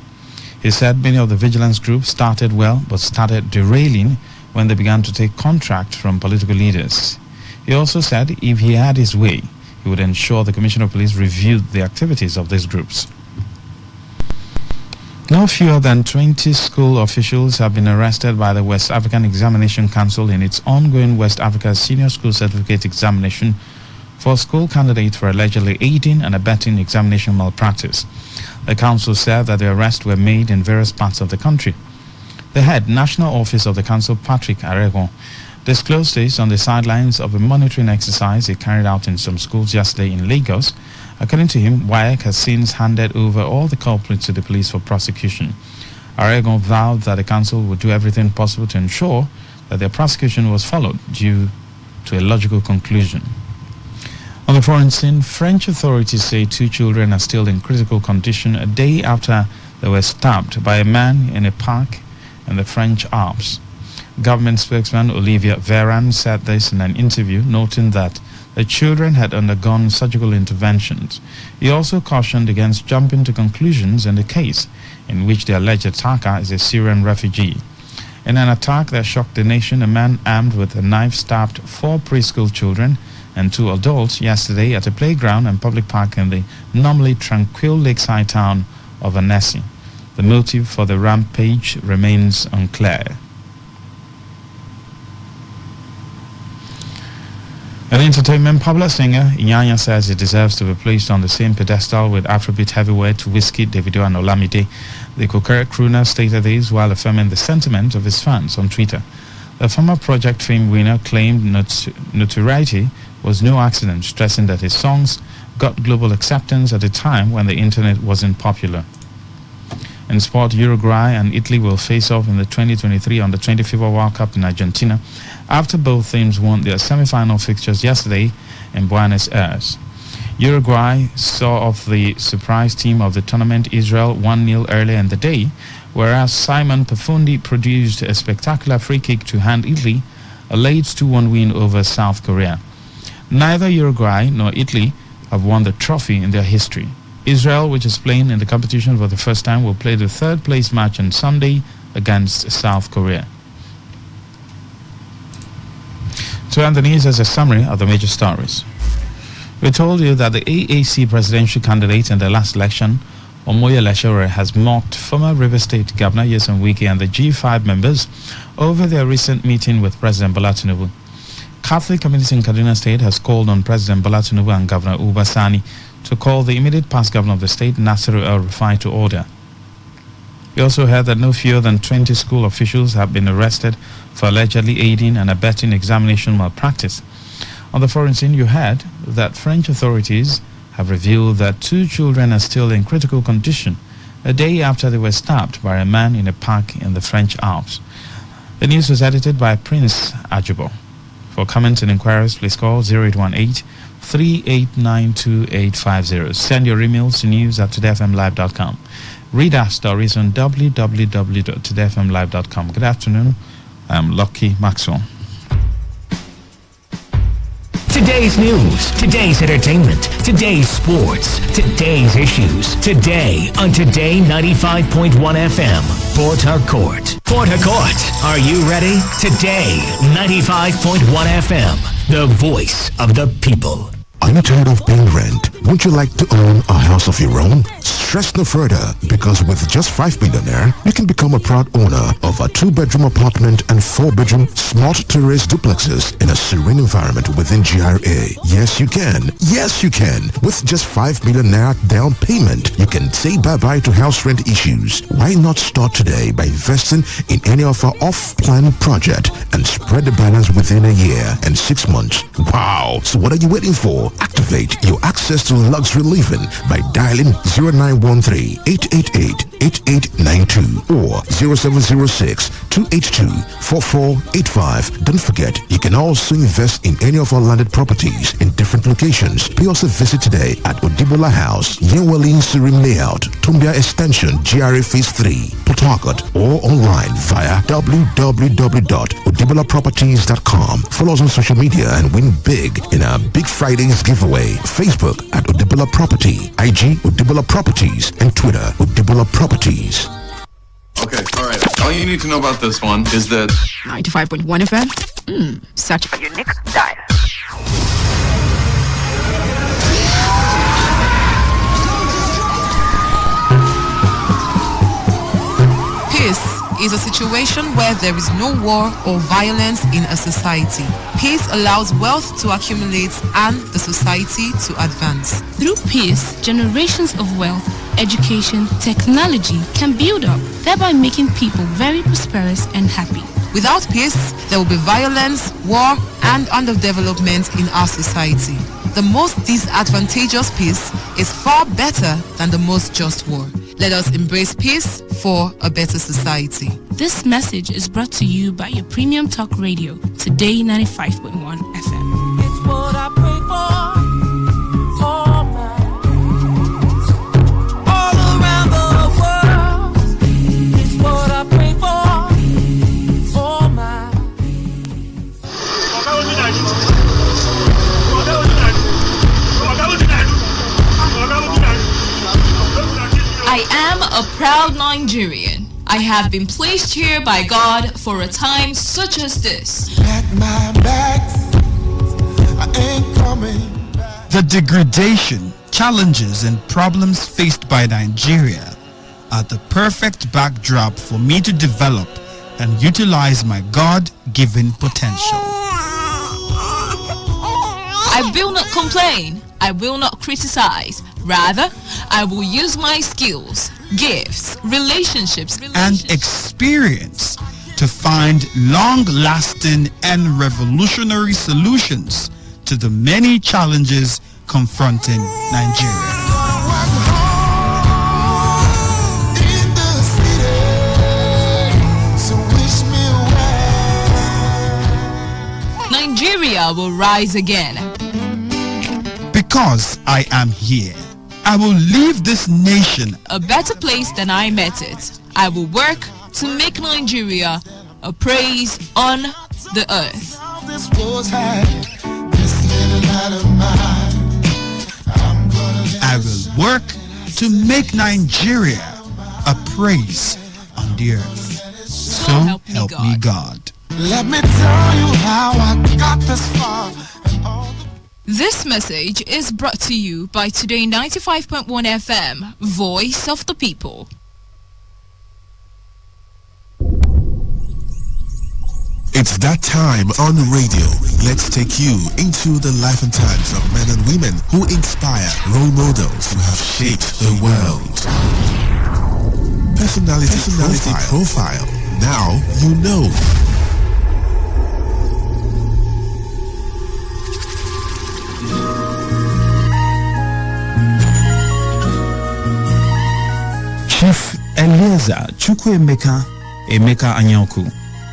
He said many of the vigilance groups started well but started derailing when they began to take contract from political leaders. He also said if he had his way, he would ensure the Commissioner of Police reviewed the activities of these groups. No fewer than 20 school officials have been arrested by the West African Examination Council in its ongoing West Africa Senior School Certificate Examination for school candidates for allegedly aiding and abetting examination malpractice. The council said that the arrests were made in various parts of the country. The head national office of the council, Patrick Aregon, disclosed this on the sidelines of a monitoring exercise he carried out in some schools yesterday in Lagos. According to him, WAEC has since handed over all the culprits to the police for prosecution. Aregon vowed that the council would do everything possible to ensure that their prosecution was followed due to a logical conclusion. On the foreign scene, French authorities say 2 children are still in critical condition a day after they were stabbed by a man in a park in the French Alps. Government spokesman Olivier Véran said this in an interview, noting that the children had undergone surgical interventions. He also cautioned against jumping to conclusions in the case, in which the alleged attacker is a Syrian refugee. In an attack that shocked the nation, a man armed with a knife stabbed 4 preschool children and 2 adults yesterday at a playground and public park in the normally tranquil lakeside town of Annecy. The motive for the rampage remains unclear. An entertainment popular singer, Inyanya says he deserves to be placed on the same pedestal with Afrobeat heavyweight Wizkid, Davido and Olamide. The Kokere crooner stated this while affirming the sentiment of his fans on Twitter. The former Project Fame winner claimed notoriety was no accident, stressing that his songs got global acceptance at a time when the internet wasn't popular. In sport, Uruguay and Italy will face off in the 2023 Under-20 FIFA World Cup in Argentina after both teams won their semi-final fixtures yesterday in Buenos Aires. Uruguay saw off the surprise team of the tournament, Israel, 1-0 earlier in the day, whereas Simon Pafundi produced a spectacular free kick to hand Italy a late 2-1 win over South Korea. Neither Uruguay nor Italy have won the trophy in their history. Israel, which is playing in the competition for the first time, will play the third-place match on Sunday against South Korea. To end the news as a summary of the major stories. We told you that the AAC presidential candidate in the last election, Omoyele Sowore, has mocked former Rivers State Governor Nyesom Wike and the G5 members over their recent meeting with President Bola Tinubu. Catholic community in Kaduna State has called on President Bola Tinubu and Governor Uba Sani to call the immediate past governor of the state, Nasiru El-Rufai, to order. We also heard that no fewer than 20 school officials have been arrested for allegedly aiding and abetting examination malpractice. On the foreign scene, you heard that French authorities have revealed that 2 children are still in critical condition a day after they were stabbed by a man in a park in the French Alps. The news was edited by Prince Ajubo. For comments and inquiries, please call 0818-3892850. Send your emails to news@todayfmlive.com. Read our stories on www.todayfmlive.com. Good afternoon. I'm Lucky Maxwell. Today's news, today's entertainment, today's sports, today's issues. Today on Today 95.1 FM, Port Harcourt. Port Harcourt, are you ready? Today 95.1 FM, the voice of the people. Are you tired of paying rent? Wouldn't you like to own a house of your own? Stress no further, because with just 5 million naira, you can become a proud owner of a 2-bedroom apartment and 4-bedroom smart terrace duplexes in a serene environment within GRA. Yes, you can. Yes, you can. With just 5 million naira down payment, you can say bye-bye to house rent issues. Why not start today by investing in any of our off-plan project and spread the balance within a year and 6 months? Wow! So what are you waiting for? Activate your access to luxury living by dialing 0913-888-8892 or 0706-282-4485. Don't forget, you can also invest in any of our landed properties in different locations. Pay us a visit today at Odibola House, Yenwelin Surim Layout, Tumbia Extension, GRA Phase 3, Port Harcourt, or online via www.odibolaproperties.com. Follow us on social media and win big in our Big Fridays giveaway. Facebook at Odibola Property, IG Odibola Properties, and Twitter Odibola Properties. Okay, alright. All you need to know about this one is that 95.1 FM? Such a unique dial. Peace is a situation where there is no war or violence in a society. Peace allows wealth to accumulate and the society to advance. Through peace, generations of wealth, education, technology can build up, thereby making people very prosperous and happy. Without peace, there will be violence, war, and underdevelopment in our society. The most disadvantageous peace is far better than the most just war. Let us embrace peace for a better society. This message is brought to you by your premium talk radio, Today 95.1 FM. It's what I pray for. All around the world. It's what I pray for. For my. I am a proud Nigerian. I have been placed here by God for a time such as this. The degradation, challenges, and problems faced by Nigeria are the perfect backdrop for me to develop and utilize my God-given potential. I will not complain. I will not criticize. Rather, I will use my skills, gifts, relationships, and experience to find long-lasting and revolutionary solutions to the many challenges confronting Nigeria. Nigeria will rise again. Because I am here, I will leave this nation a better place than I met it. I will work to make Nigeria a praise on the earth. I will work to make Nigeria a praise on the earth. So help me God. Let me tell you how I got this far. This message is brought to you by Today 95.1 FM, Voice of the People. It's that time on radio. Let's take you into the life and times of men and women who inspire, role models who have shaped the world. Personality profile. Now you know. Chief Eliezer Chukwuemeka Anyaoku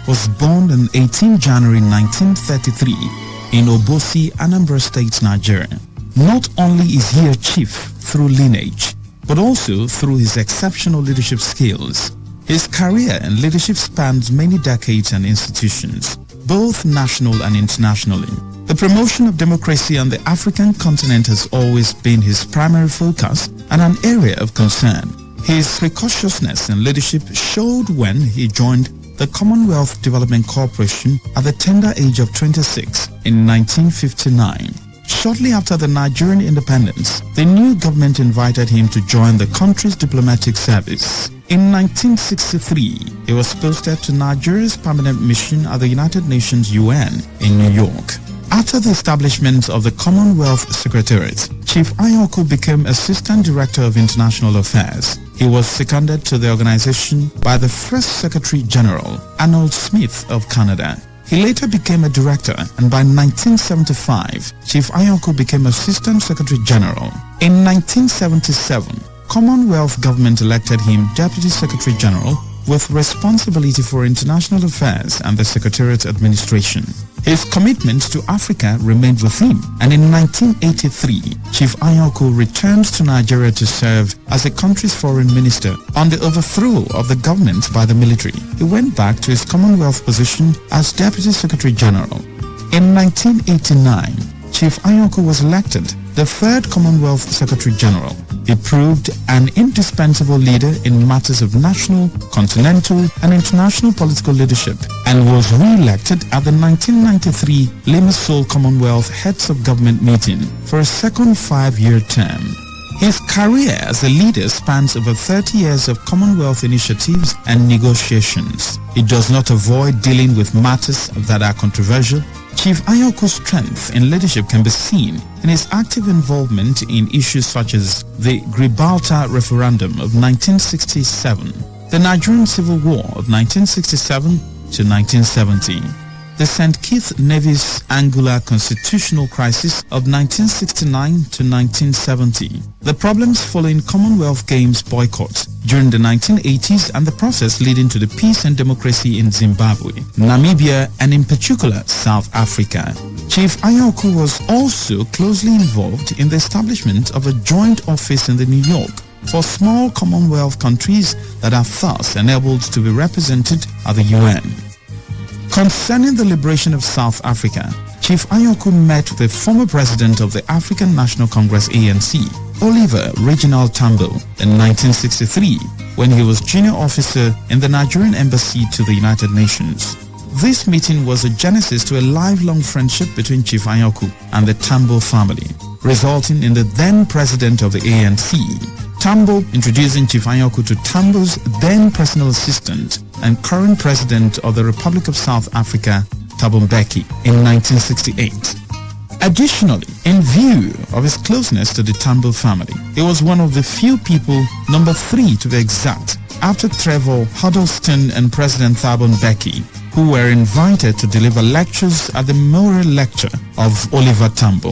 was born on 18 January 1933 in Obosi, Anambra State, Nigeria. Not only is he a chief through lineage, but also through his exceptional leadership skills. His career in leadership spans many decades and institutions, both national and internationally. The promotion of democracy on the African continent has always been his primary focus and an area of concern. His precociousness in leadership showed when he joined the Commonwealth Development Corporation at the tender age of 26 in 1959. Shortly after the Nigerian independence, the new government invited him to join the country's diplomatic service. In 1963, he was posted to Nigeria's permanent mission at the United Nations UN in New York. After the establishment of the Commonwealth Secretariat, Chief Anyaoku became Assistant Director of International Affairs. He was seconded to the organization by the first Secretary General, Arnold Smith of Canada. He later became a director, and by 1975, Chief Anyaoku became Assistant Secretary General. In 1977, Commonwealth government elected him Deputy Secretary General with responsibility for international affairs and the Secretariat administration. His commitment to Africa remained with him, and in 1983, Chief Anyaoku returned to Nigeria to serve as the country's foreign minister. On the overthrow of the government by the military, he went back to his Commonwealth position as Deputy Secretary General. In 1989, Chief Anyaoku was elected the third Commonwealth Secretary General. He proved an indispensable leader in matters of national, continental, and international political leadership, and was re-elected at the 1993 Limassol Commonwealth Heads of Government meeting for a second 5-year term. His career as a leader spans over 30 years of Commonwealth initiatives and negotiations. He does not avoid dealing with matters that are controversial. Chief Anyaoku's strength in leadership can be seen in his active involvement in issues such as the Gibraltar referendum of 1967, the Nigerian Civil War of 1967 to 1970, the St. Kitts Nevis Angular constitutional crisis of 1969 to 1970, the problems following Commonwealth Games boycott during the 1980s and the process leading to the peace and democracy in Zimbabwe, Namibia, and in particular South Africa. Chief Anyaoku was also closely involved in the establishment of a joint office in New York for small Commonwealth countries that are thus enabled to be represented at the UN. Concerning the liberation of South Africa, Chief Anyaoku met the former president of the African National Congress ANC, Oliver Reginald Tambo, in 1963 when he was junior officer in the Nigerian embassy to the United Nations. This meeting was a genesis to a lifelong friendship between Chief Anyaoku and the Tambo family, resulting in the then president of the ANC, Tambo, introducing Chief Anyaoku to Tambo's then personal assistant and current president of the Republic of South Africa, Thabo Mbeki, in 1968. Additionally, in view of his closeness to the Tambo family, he was one of the few people, number 3 to be exact, after Trevor Huddleston and President Thabo Mbeki, who were invited to deliver lectures at the memorial lecture of Oliver Tambo.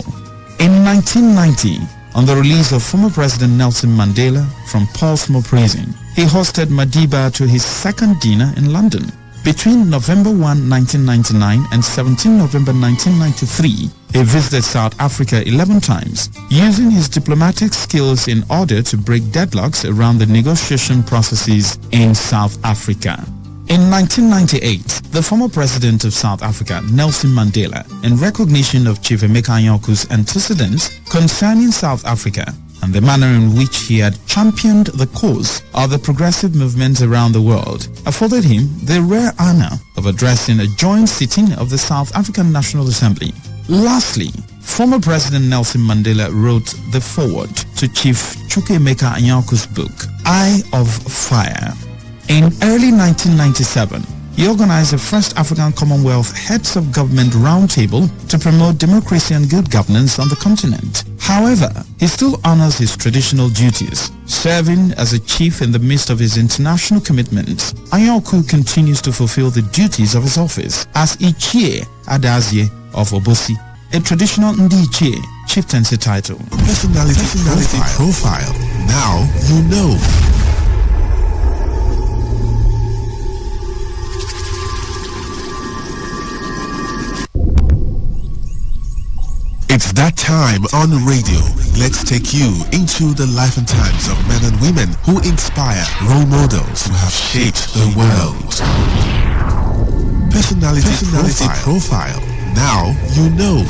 In 1990, on the release of former President Nelson Mandela from Portsmouth prison, he hosted Madiba to his second dinner in London. Between November 1, 1999 and 17 November 1993, he visited South Africa 11 times, using his diplomatic skills in order to break deadlocks around the negotiation processes in South Africa. In 1998, the former president of South Africa, Nelson Mandela, in recognition of Chief Emeka Anyaoku's antecedents concerning South Africa and the manner in which he had championed the cause of the progressive movements around the world, afforded him the rare honor of addressing a joint sitting of the South African National Assembly. Lastly, former President Nelson Mandela wrote the foreword to Chief Chukwuemeka Anyaoku's book, Eye of Fire. In early 1997, he organized the first African Commonwealth Heads of Government Roundtable to promote democracy and good governance on the continent. However, he still honors his traditional duties, serving as a chief in the midst of his international commitments. Anyaoku continues to fulfill the duties of his office as Ichie Adazie of Obosi, a traditional Ndichie chieftaincy title. Personality profile. Now you know. It's that time on radio. Let's take you into the life and times of men and women who inspire, role models who have shaped the world. Personality profile. Now you know.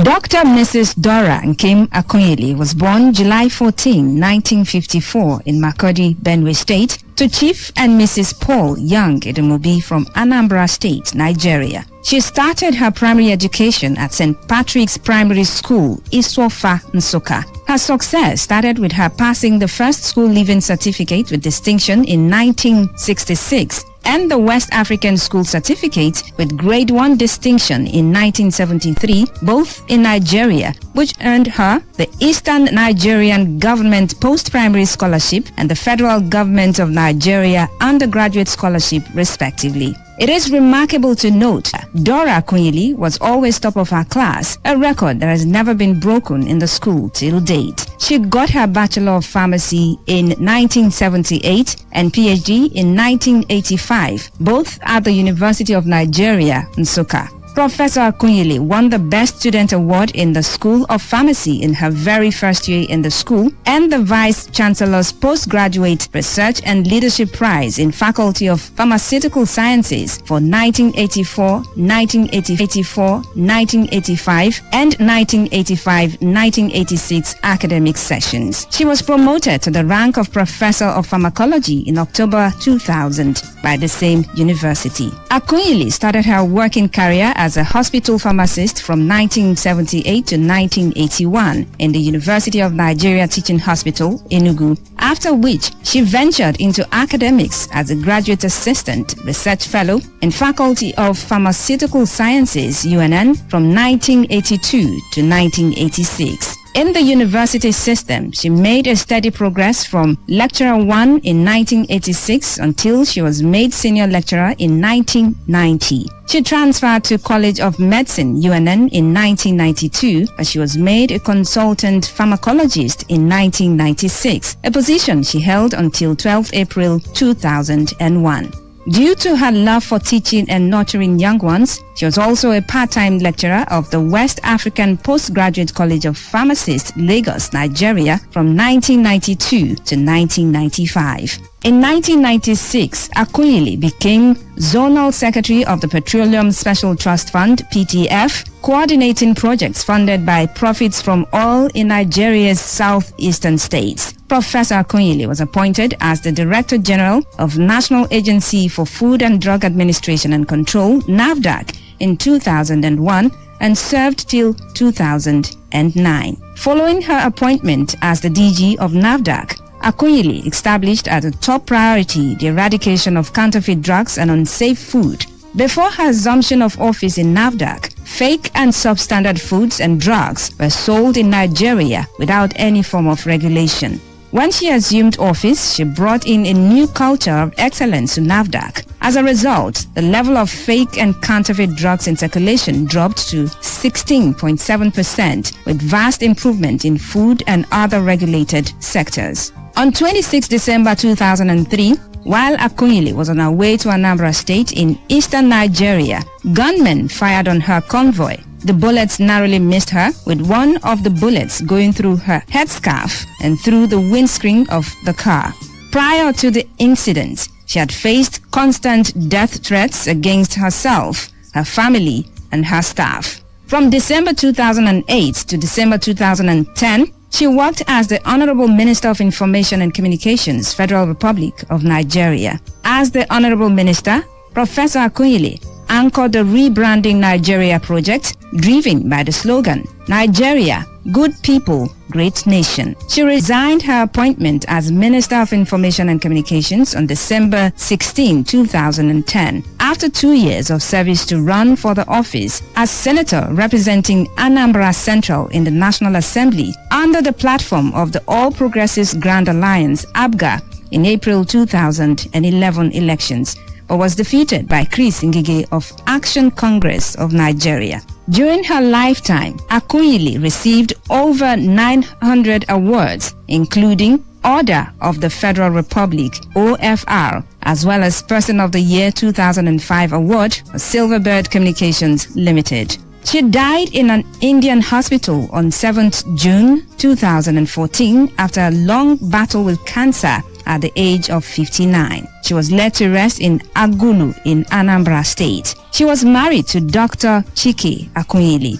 Dr. Mrs. Dora Nkem Akunyili was born July 14, 1954 in Makurdi, Benue State, to Chief and Mrs. Paul Young Edemobi from Anambra State, Nigeria. She started her primary education at St. Patrick's Primary School, Iswofa, Nsukka. Her success started with her passing the first school leaving certificate with distinction in 1966 and the West African School Certificate with Grade 1 distinction in 1973, both in Nigeria, which earned her the Eastern Nigerian Government Post-Primary Scholarship and the Federal Government of Nigeria Undergraduate Scholarship, respectively. It is remarkable to note Dora Akunyili was always top of her class, a record that has never been broken in the school till date. She got her Bachelor of Pharmacy in 1978 and PhD in 1985, both at the University of Nigeria, Nsukka. Professor Akunyili won the Best Student Award in the School of Pharmacy in her very first year in the school and the Vice Chancellor's Postgraduate Research and Leadership Prize in Faculty of Pharmaceutical Sciences for 1984, 1984, 1985 and 1985-1986 academic sessions. She was promoted to the rank of Professor of Pharmacology in October 2000 by the same university. Akunyili started her working career as a hospital pharmacist from 1978 to 1981 in the University of Nigeria Teaching Hospital, Enugu, after which she ventured into academics as a graduate assistant research fellow in Faculty of Pharmaceutical Sciences, UNN, from 1982 to 1986. In the university system, she made a steady progress from Lecturer 1 in 1986 until she was made Senior Lecturer in 1990. She transferred to College of Medicine, UNN, in 1992, but she was made a Consultant Pharmacologist in 1996, a position she held until 12 April 2001. Due to her love for teaching and nurturing young ones, she was also a part-time lecturer of the West African Postgraduate College of Pharmacists, Lagos, Nigeria, from 1992 to 1995. In 1996, Akunyili became Zonal Secretary of the Petroleum Special Trust Fund, PTF, coordinating projects funded by profits from oil in Nigeria's southeastern states. Professor Akunyili was appointed as the Director General of National Agency for Food and Drug Administration and Control, NAFDAC, in 2001 and served till 2009. Following her appointment as the DG of NAFDAC, Akunyili established as a top priority the eradication of counterfeit drugs and unsafe food. Before her assumption of office in NAFDAC, fake and substandard foods and drugs were sold in Nigeria without any form of regulation. When she assumed office, she brought in a new culture of excellence to NAFDAC. As a result, the level of fake and counterfeit drugs in circulation dropped to 16.7%, with vast improvement in food and other regulated sectors. On 26 December 2003, while Akunyili was on her way to Anambra State in eastern Nigeria, gunmen fired on her convoy. The bullets narrowly missed her, with one of the bullets going through her headscarf and through the windscreen of the car. Prior to the incident, she had faced constant death threats against herself, her family, and her staff. From December 2008 to December 2010, she worked as the Honorable Minister of Information and Communications, Federal Republic of Nigeria. As the Honorable Minister, Professor Akunyili anchored the Rebranding Nigeria project, driven by the slogan, Nigeria, Good People, Great Nation. She resigned her appointment as Minister of Information and Communications on December 16, 2010, after 2 years of service to run for the office as Senator representing Anambra Central in the National Assembly under the platform of the All Progressives Grand Alliance, ABGA, in April 2011 elections, but was defeated by Chris Ngige of Action Congress of Nigeria. During her lifetime, Akunyili received over 900 awards, including Order of the Federal Republic, OFR, as well as Person of the Year 2005 Award for Silverbird Communications Limited. She died in an Indian hospital on 7th June 2014 after a long battle with cancer at the age of 59. She was laid to rest in Agulu in Anambra State. She was married to Dr. Chike Akunyili.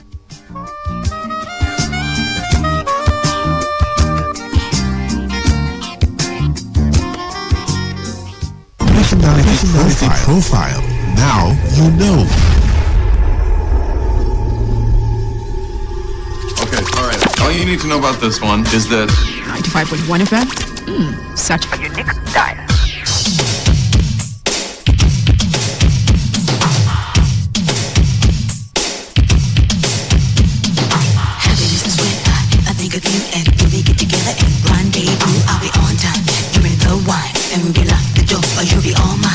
Personality profile. Now you know. Okay, alright. All you need to know about this one is that 95.1 FM? Such a unique style. Happiness is when I think of you and we get together and rendezvous. I'll be on time, you're in the wine, and we'll be lock the door, or you'll be all mine.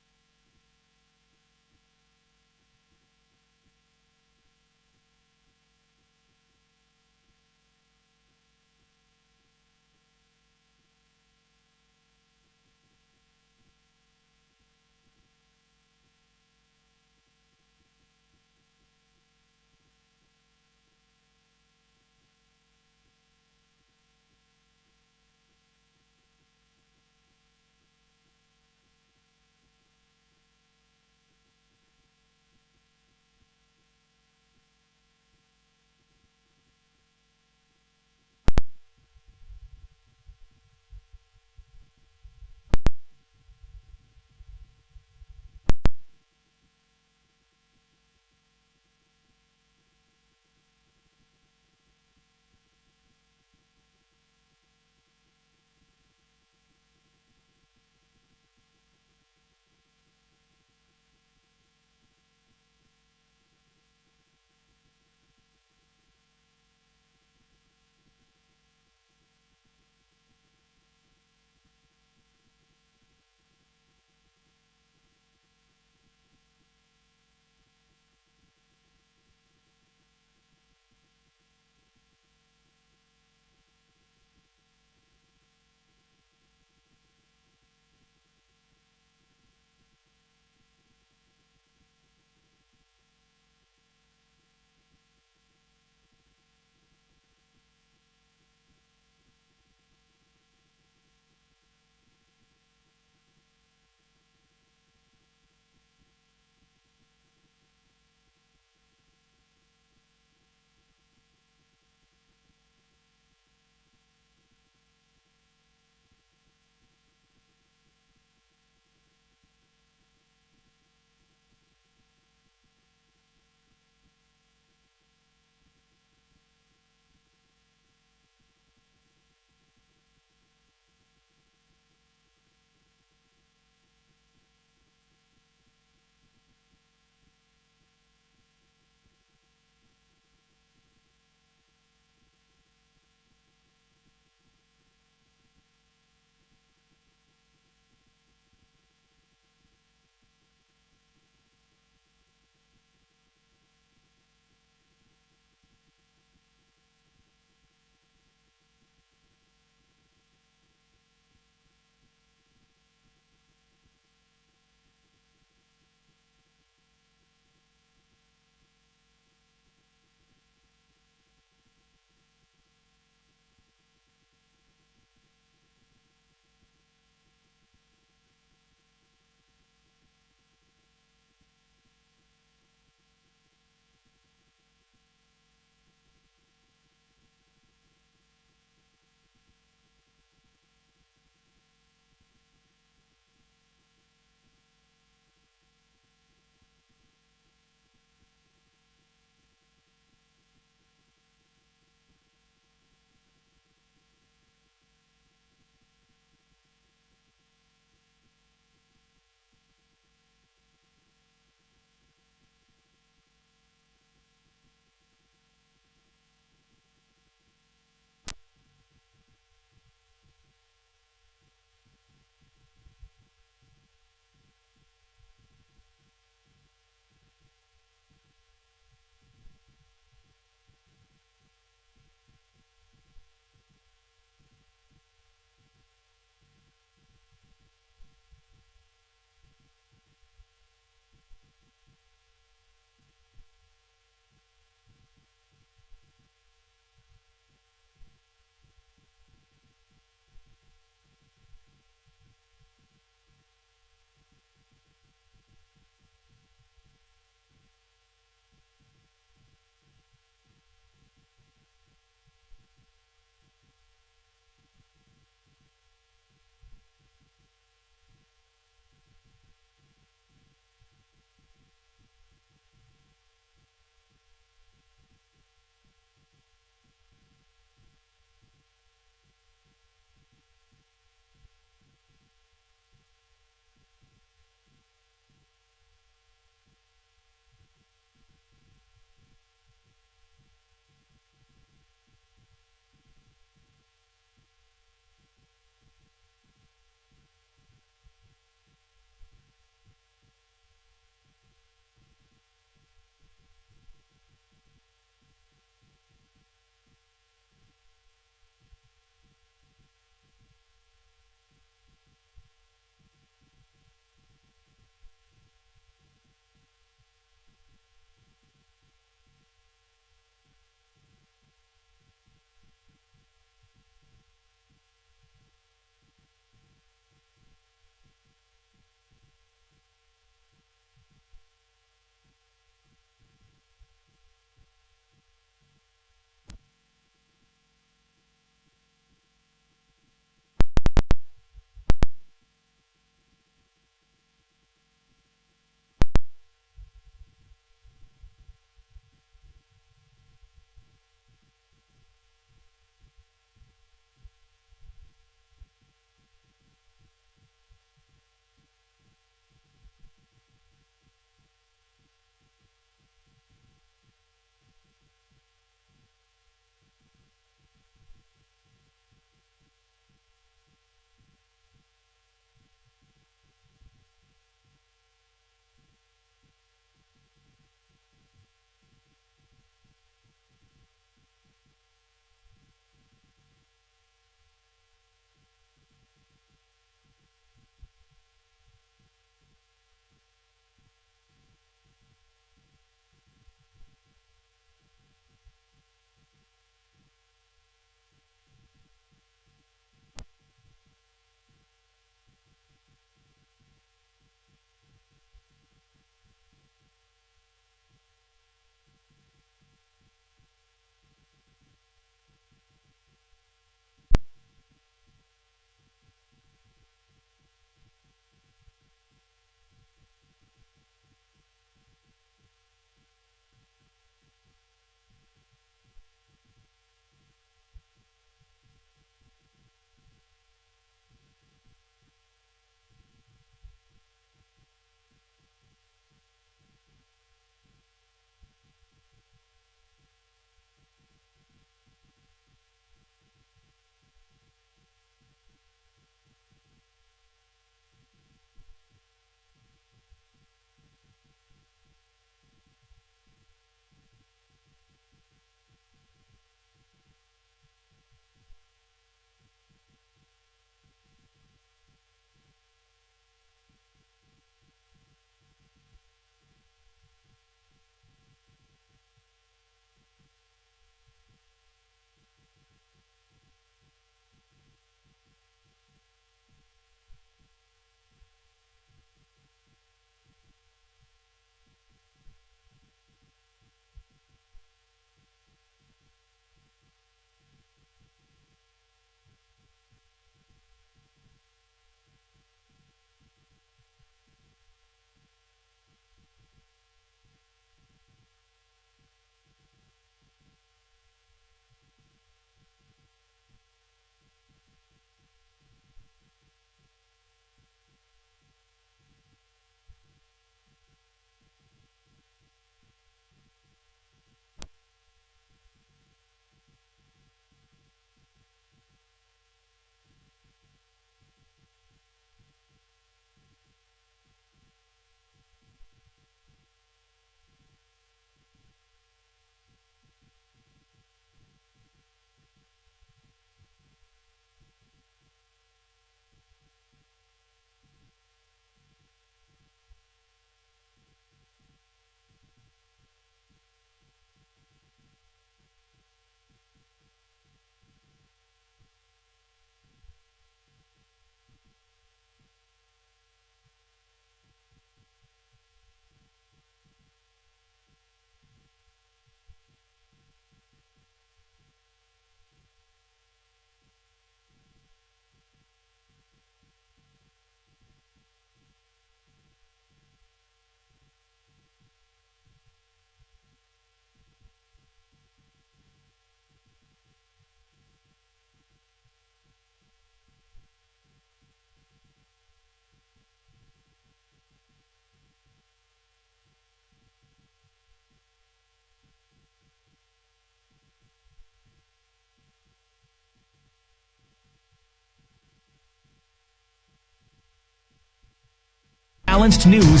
balanced news and